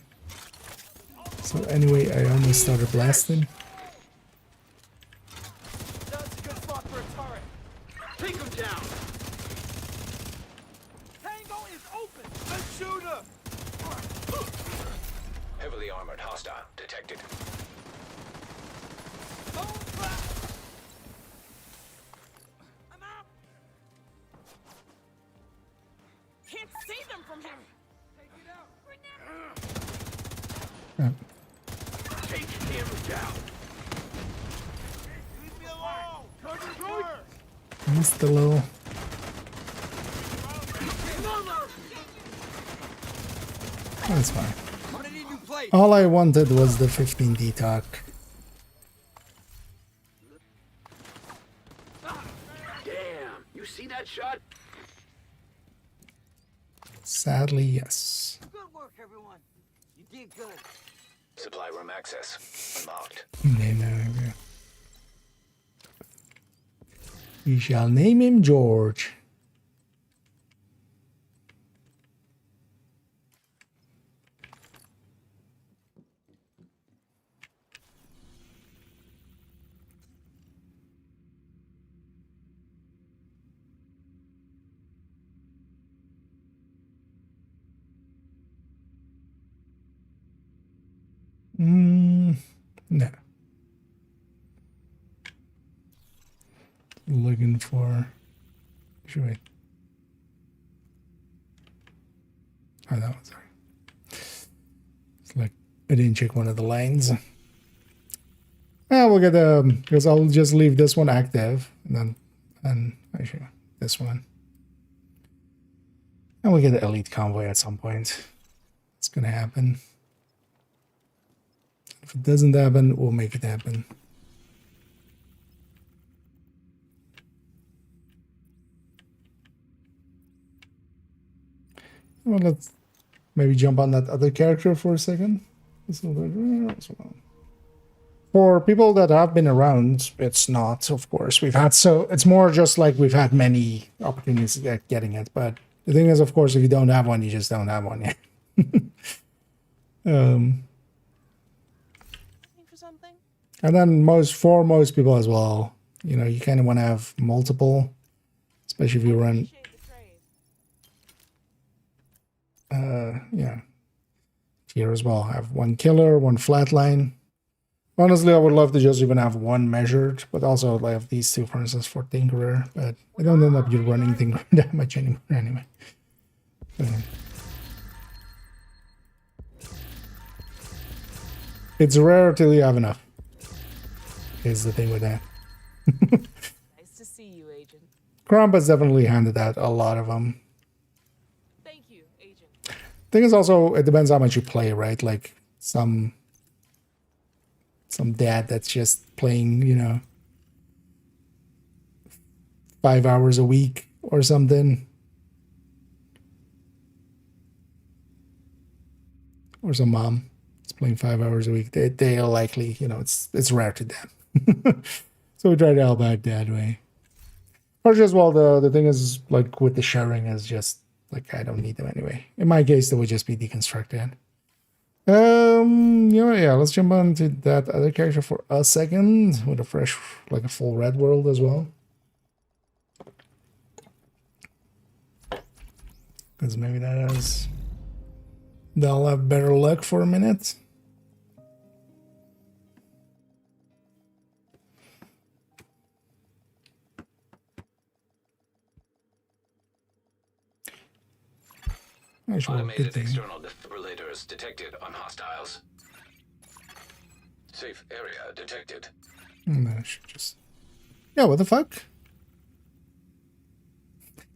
So anyway, I almost started blasting. That's a good spot for a turret. Take him down. Tango is open. Let's shoot her. Heavily armored hostile detected. I'm out. Can't see them from here. Take it out. Take him down. Leave me alone. Cover her. Missed a little. That's fine. All I wanted was the 15D talk. Damn, you see that shot? Sadly, yes. Good work, everyone. You did good. Supply room access unlocked. We shall name him George. No. Looking for. Should wait. Oh, that one's sorry. It's like I didn't check one of the lines. We'll get because I'll just leave this one active and actually this one. And we'll get the elite convoy at some point. It's gonna happen. If it doesn't happen, we'll make it happen. Well, let's maybe jump on that other character for a second. For people that have been around, it's not, of course. It's more just like we've had many opportunities at getting it. But the thing is, of course, if you don't have one, you just don't have one yet. And then for most people as well, you know, you kind of want to have multiple, especially if you run. Yeah. Here as well, have one killer, one flatline. Honestly, I would love to just even have one measured, but also I have these two, for instance, for Tinkerer. But I don't end up running Tinkerer that much anymore anyway. It's rare till you have enough. Is the thing with that. Nice to see you, Agent. Crump has definitely handed out a lot of them. Thank you, Agent. thing is also, it depends how much you play, right? Like some dad that's just playing, you know, 5 hours a week or something. Or some mom is playing 5 hours a week. They are likely, you know, it's rare to them. So we try to help out that way. Or just, well, the thing is, like, with the sharing is just, like, I don't need them anyway. In my case, they would just be deconstructed. Yeah, let's jump on to that other character for a second with a fresh, like a full red world as well. Because maybe they'll have better luck for a minute. Automated external defibrillators detected on hostiles. Safe area detected. I should just... Yeah, what the fuck?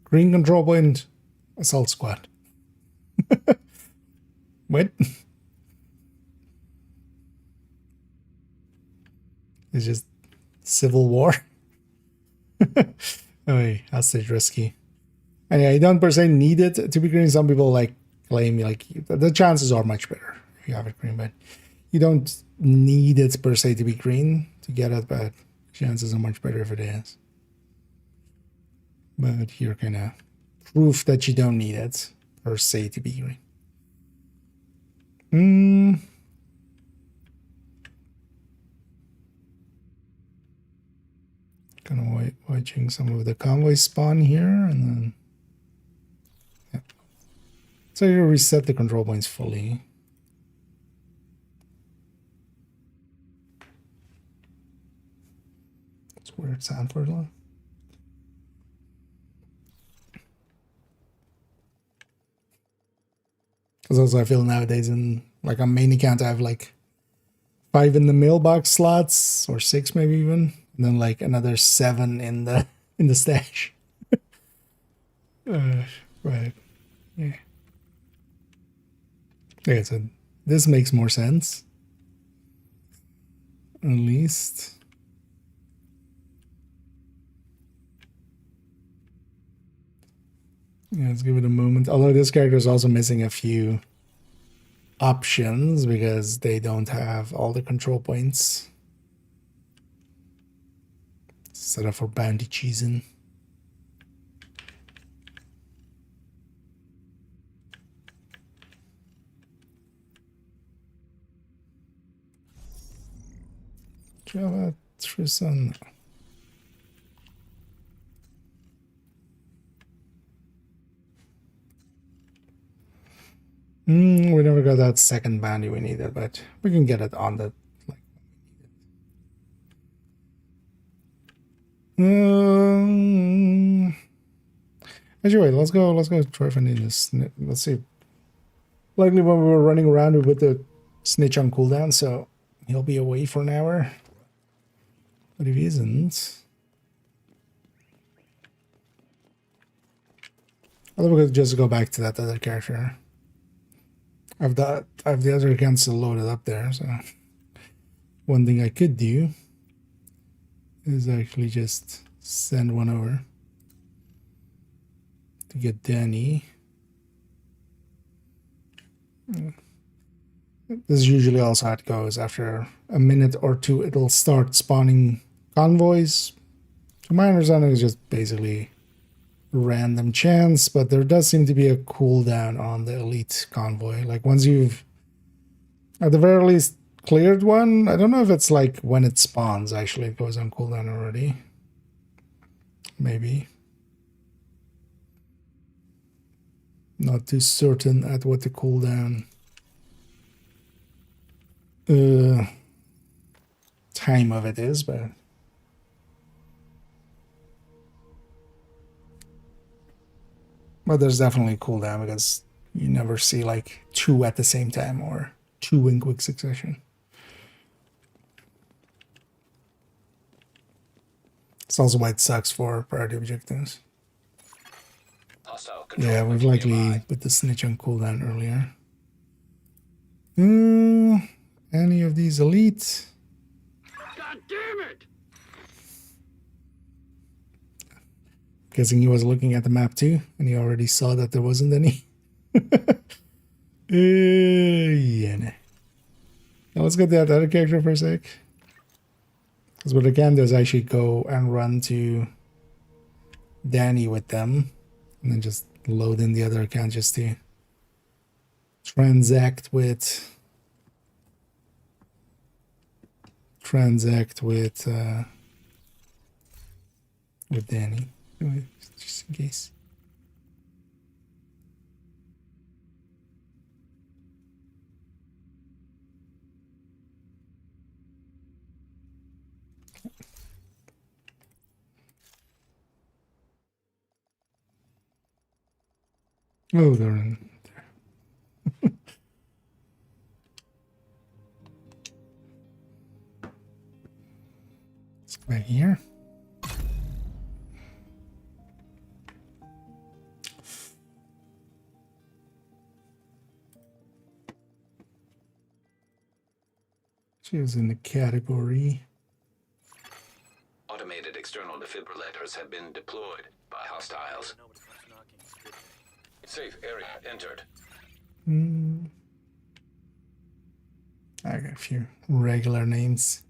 Green control point, assault squad. What? It's just civil war. Oh, hostage risky. And yeah, you don't per se need it to be green. Some people like claim like the chances are much better if you have it green, but you don't need it per se to be green to get it, but chances are much better if it is. But here kind of proof that you don't need it per se to be green. Kind of watching some of the convoy spawn here, and then yeah. So you reset the control points fully. It's weird sound for it. Because also I feel nowadays in like on main account I have like 5 in the mailbox slots or 6 maybe even. And then like another 7 in the stash. Right. Yeah. Okay, so this makes more sense. At least. Yeah, let's give it a moment. Although this character is also missing a few options because they don't have all the control points. Set up for bounty cheesing. Java Tristan. We never got that second bounty we needed, but we can get it on the Anyway, let's go try finding this. Let's see. Likely when we were running around we put the snitch on cooldown, so he'll be away for an hour. But if he isn't, I think we could just go back to that other character. I have the other accounts still loaded up there, so one thing I could do is actually just send one over to get Danny. This is usually also how it goes. After a minute or two, it'll start spawning convoys. To my understanding, it's just basically random chance, but there does seem to be a cooldown on the elite convoy. Like once you've, at the very least, cleared one, I don't know if it's like when it spawns, actually, it goes on cooldown already. Maybe. Not too certain at what the cooldown time of it is, but there's definitely a cooldown because you never see like 2 at the same time or 2 in quick succession. It's also why it sucks for priority objectives. Hostile Yeah, we've likely put the snitch on cooldown earlier. Any of these elite? God damn it! Guessing he was looking at the map too, and he already saw that there wasn't any. Yeah. Nah. Now let's get that other character for a sec. Because what I can do is actually go and run to Danny with them, and then just load in the other account just to transact with Danny, just in case. Oh, they're in there. Let's go back here. She was in the category. Automated external defibrillators have been deployed by hostiles. Safe area entered. I got a few regular names.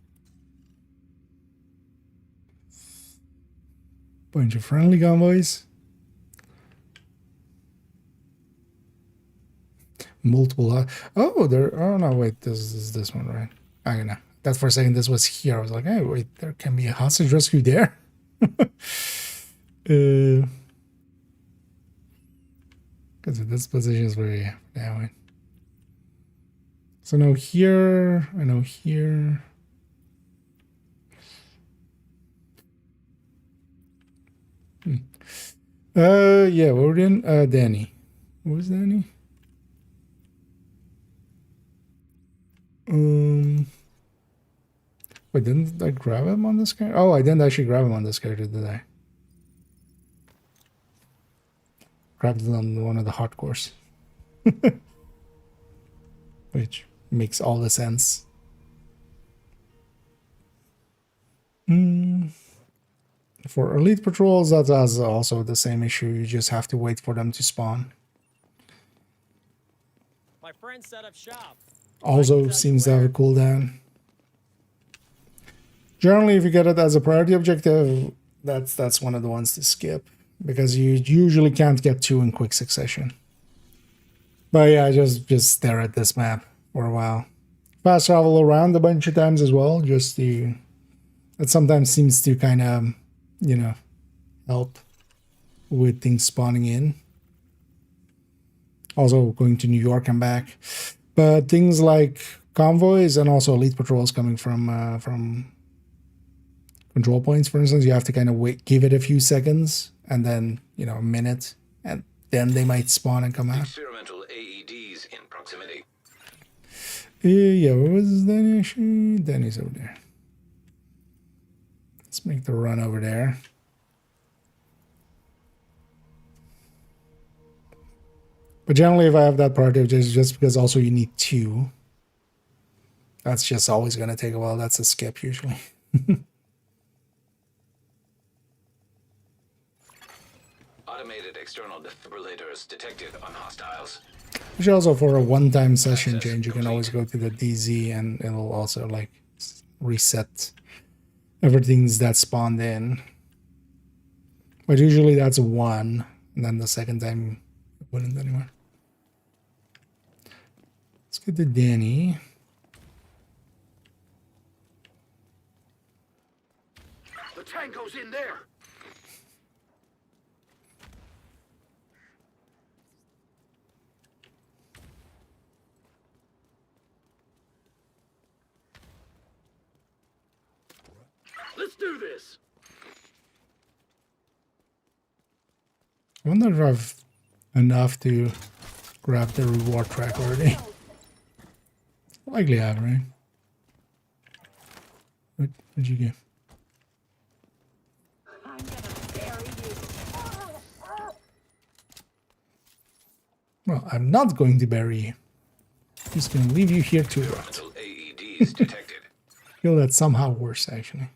Bunch of friendly convoys. Multiple. Oh, there. Oh no, wait. This is this one, right? I don't know. That's for a second. This was here. I was like, hey, wait. There can be a hostage rescue there. Because this position is very down. So no here. I know here. Yeah, we're in Danny. Where's Danny? Wait, didn't I grab him on this character? Oh, I didn't actually grab him on this character, did I? Grabbed it on one of the hardcores. Which makes all the sense. For elite patrols, that has also the same issue. You just have to wait for them to spawn. My friend set up shop. Also seems to have a cooldown. Generally, if you get it as a priority objective, that's one of the ones to skip, because you usually can't get two in quick succession. But yeah, just stare at this map for a while. Fast travel around a bunch of times as well, just to... It sometimes seems to kind of, you know, help with things spawning in. Also going to New York and back. But things like convoys and also elite patrols coming from control points, for instance, you have to kind of wait, give it a few seconds, and then, you know, a minute, and then they might spawn and come out. Experimental AEDs in proximity. Yeah, where was Danny actually? Danny's over there. Let's make the run over there. But generally, if I have that priority, just because also you need two, that's just always going to take a while. That's a skip usually. Automated external defibrillators detected on hostiles. Which also, for a one-time session change, you can always go to the DZ and it'll also like reset everything's that spawned in. But usually that's one, and then the second time it wouldn't anymore. Let's get to Danny. The tango's in there. Let's do this. I wonder if I've enough to grab the reward track already. Likely I have, right? What'd you get? Well, I'm not going to bury you. I'm just going to leave you here to rot. AEDs detected. I feel that's somehow worse, actually.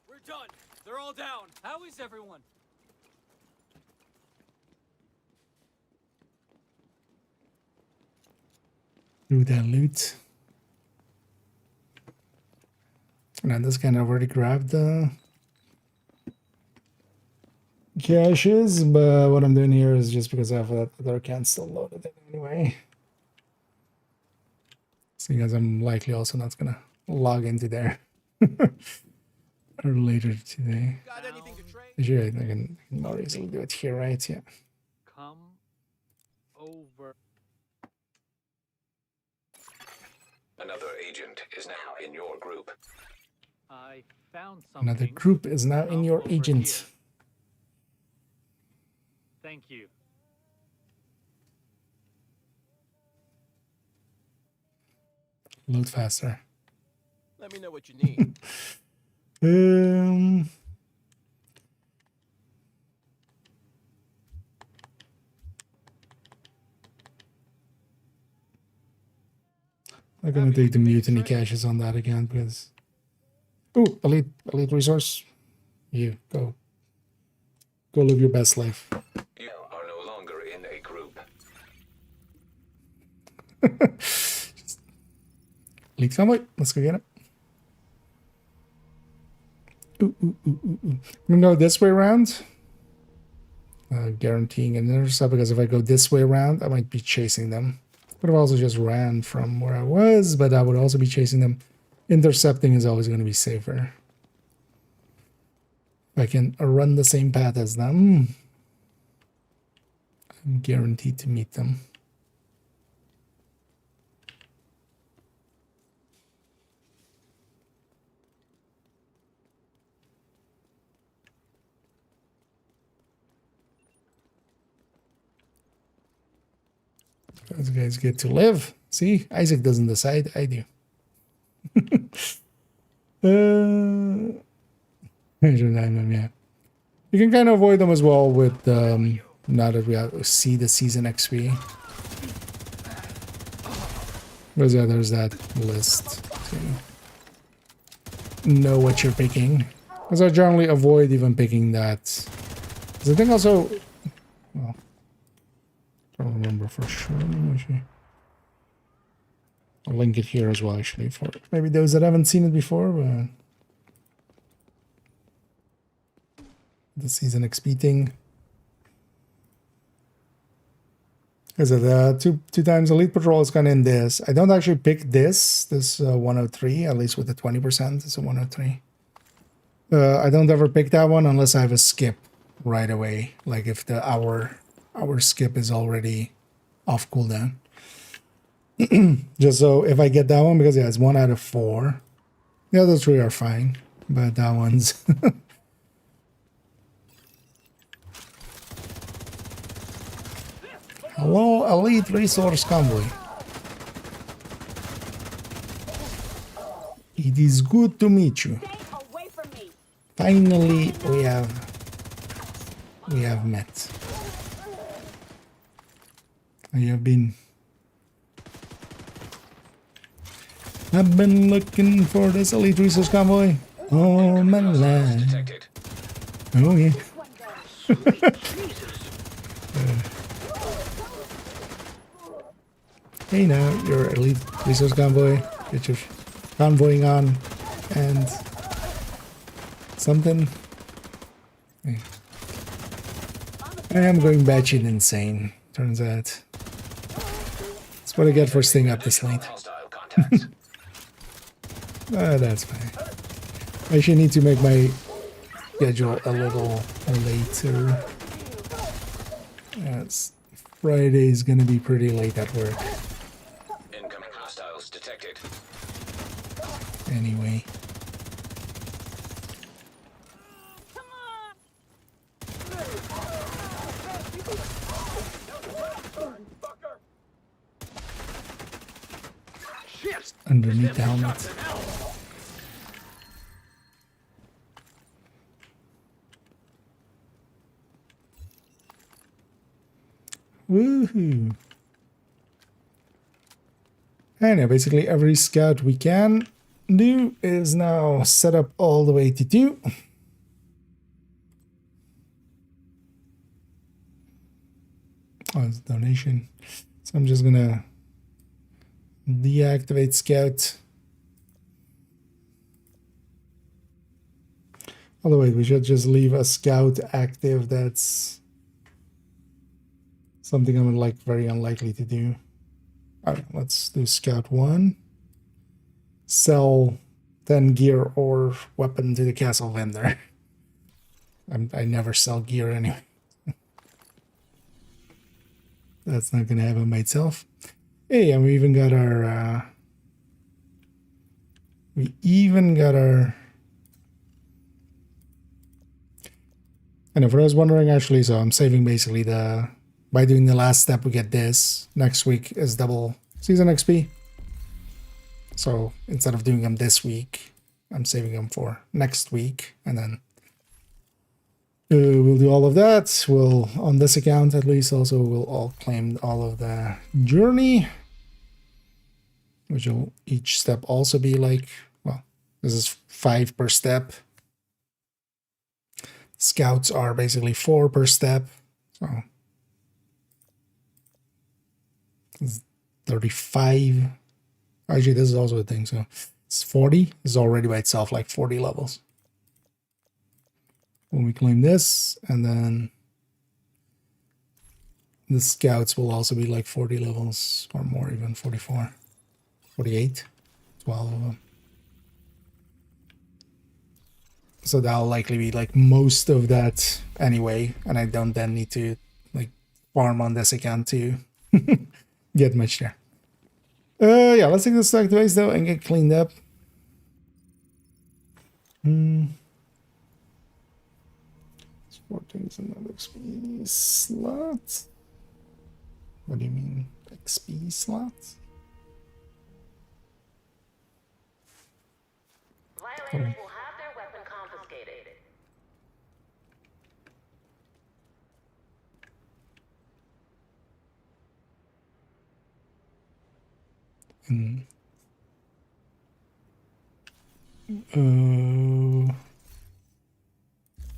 We're done. They're all down. How is everyone? Do that loot. And then this kind of already grabbed the caches, but what I'm doing here is just because I have that other account still loaded in anyway. Seeing as I'm likely also not gonna log into there or later today. Got anything to trade? Sure, I can more easily do it here, right? Yeah. Come over. Another agent is now in your group. I found something. Another group is now in your agent. Here. Thank you. Load faster. Let me know what you need. I'm gonna take the mutiny caches on that again because. Ooh, elite resource. You go live your best life. You are no longer in a group. Elite convoy, let's go get it. Ooh. I'm gonna go this way around. Guaranteeing an intercept because if I go this way around, I might be chasing them. Could have also just ran from where I was, but I would also be chasing them. Intercepting is always going to be safer. If I can run the same path as them, I'm guaranteed to meet them. Those guys get to live. See, Isaac doesn't decide, I do. Yeah. You can kind of avoid them as well with now that we see the season XP. Because yeah, there's that list to know what you're picking. Because I generally avoid even picking that. Because I think also, well, I don't remember for sure. Actually, I'll link it here as well, actually, for maybe those that haven't seen it before. But the season XP thing. Because of the two times elite patrol is kind of in this. I don't actually pick this 103, at least with the 20%. It's a 103. I don't ever pick that one unless I have a skip right away. Like if the hour skip is already off cooldown. Just so if I get that one, because yeah, it's 1 out of 4. The other 3 are fine, but that one's hello, elite resource convoy. It is good to meet you. Finally, we have met. I've been looking for this elite resource convoy all my life. Oh yeah. Hey now, your elite resource convoy. Get your convoying on and something. Yeah. I am going batshit insane, turns out. That's what I get for staying up this late. That's fine. I actually need to make my schedule a little later. Yes, Friday is gonna be pretty late at work. Incoming hostiles detected. Anyway. Underneath the helmet. Woohoo! And yeah, basically every scout we can do is now set up all the way to 2. Oh, it's a donation. So I'm just gonna deactivate scout. Otherwise, we should just leave a scout active. That's something I'm like very unlikely to do. All right, let's do scout 1. Sell 10 gear or weapon to the castle vendor. I never sell gear anyway. That's not gonna happen by itself. Hey, and we even got our and if I was wondering, actually, so I'm saving basically by doing the last step we get this. Next week is double season XP. So instead of doing them this week, I'm saving them for next week, and then we'll do all of that. We'll, on this account at least, also we'll all claim all of the journey, which will each step also be like, well, this is 5 per step. Scouts are basically 4 per step, so it's 35. Actually, this is also a thing, so it's 40. It's already by itself like 40 levels. When we claim this, and then the scouts will also be like 40 levels or more, even 44, 48, 12 of them. So that'll likely be like most of that anyway, and I don't then need to like farm on this account to get much there. Yeah, let's take the stack device though and get cleaned up. 14 is another XP slot. What do you mean XP slots? Violators will have their weapon confiscated.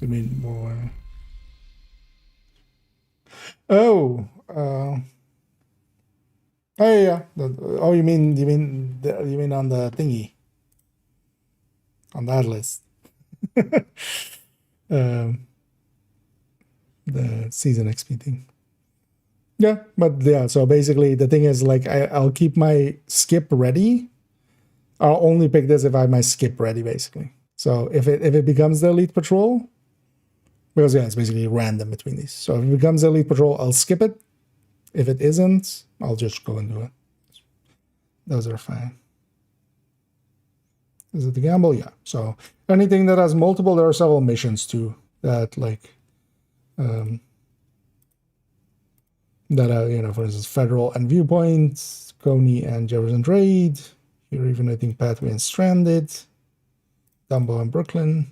I mean more. Oh, oh yeah. Oh, you mean on the thingy, on that list. The season XP thing. Yeah, but yeah. So basically, the thing is like I'll keep my skip ready. I'll only pick this if I have my skip ready, basically. So if it becomes the elite patrol, because yeah, it's basically random between these. So if it becomes elite patrol, I'll skip it. If it isn't, I'll just go and do it. Those are fine. Is it the gamble? Yeah. So anything that has multiple, there are several missions too that like, you know, for instance, Federal and Viewpoint, Coney and Jefferson Trade. Here even I think Pathway and Stranded, Dumbo and Brooklyn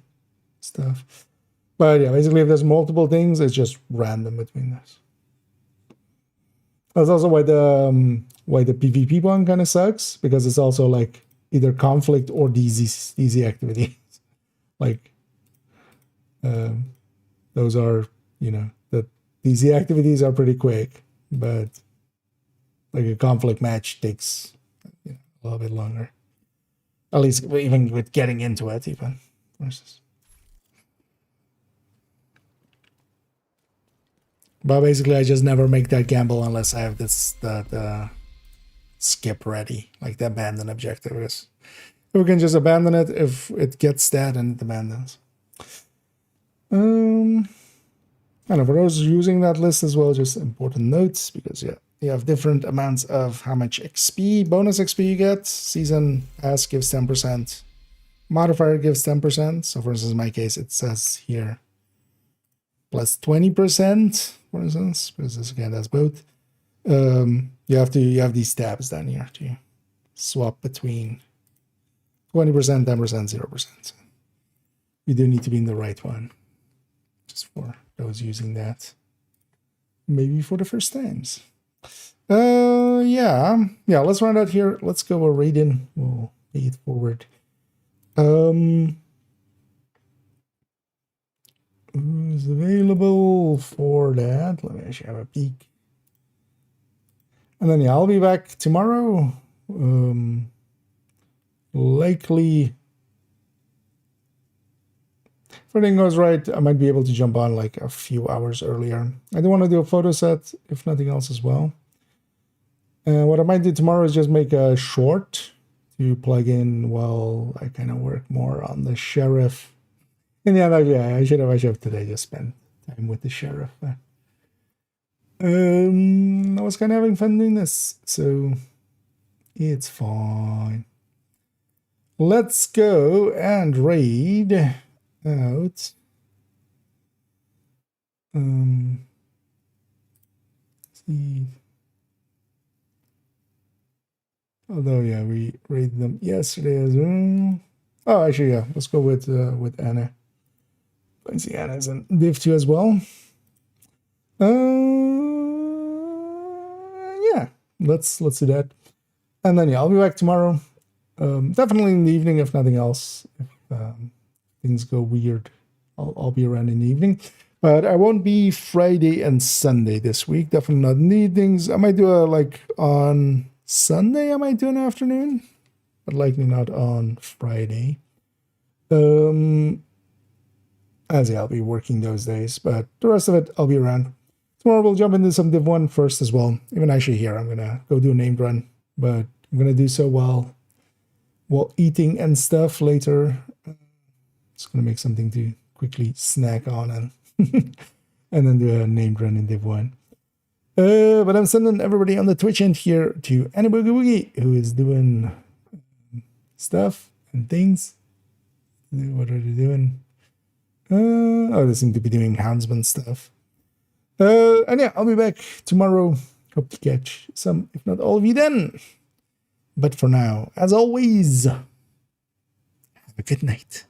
stuff. But yeah, basically if there's multiple things, it's just random between those. That's also why the PvP one kind of sucks, because it's also like either conflict or DZ activity. Like those are, you know, the DZ activities are pretty quick, but like a conflict match takes, you know, a little bit longer. At least even with getting into it, even versus. But basically, I just never make that gamble unless I have the skip ready, like the abandoned objective. Because We can just abandon it if it gets that and it abandons. And for those using that list as well, just important notes, because yeah, you have different amounts of how much XP, bonus XP you get. Season pass gives 10%. Modifier gives 10%. So for instance, in my case, it says here plus 20%, for instance, because this again, that's both. You have these tabs down here to swap between 20%, 10%, 0%. You do need to be in the right one. Just for those using that. Maybe for the first times. Yeah, let's run out here. Let's go a raid-in. We'll pay it forward. Who's available for that? Let me actually have a peek. And then yeah, I'll be back tomorrow. Likely, if everything goes right, I might be able to jump on like a few hours earlier. I do want to do a photo set, if nothing else as well. And what I might do tomorrow is just make a short to plug in while I kind of work more on the sheriff. And yeah, I should have today just spent time with the sheriff. I was kind of having fun doing this, so it's fine. Let's go and raid out. See. Although yeah, we raided them yesterday as well. Oh, actually yeah, let's go with Anna. I see Anna's in Div2 as well. Yeah, let's do that. And then yeah, I'll be back tomorrow. Definitely in the evening, if nothing else. If things go weird, I'll be around in the evening. But I won't be Friday and Sunday this week. Definitely not in the evenings. I might do a on Sunday. I might do an afternoon, but likely not on Friday. As yeah, I'll be working those days, but the rest of it I'll be around. Tomorrow we'll jump into some Div1 first as well. Even actually here, I'm gonna go do a named run, but I'm gonna do so while eating and stuff later. Just gonna make something to quickly snack on and and then do a named run in Div1. But I'm sending everybody on the Twitch end here to Aniboogie who is doing stuff and things. What are they doing? They seem to be doing houndsman stuff. And yeah, I'll be back tomorrow. Hope to catch some, if not all of you then. But for now, as always, have a good night.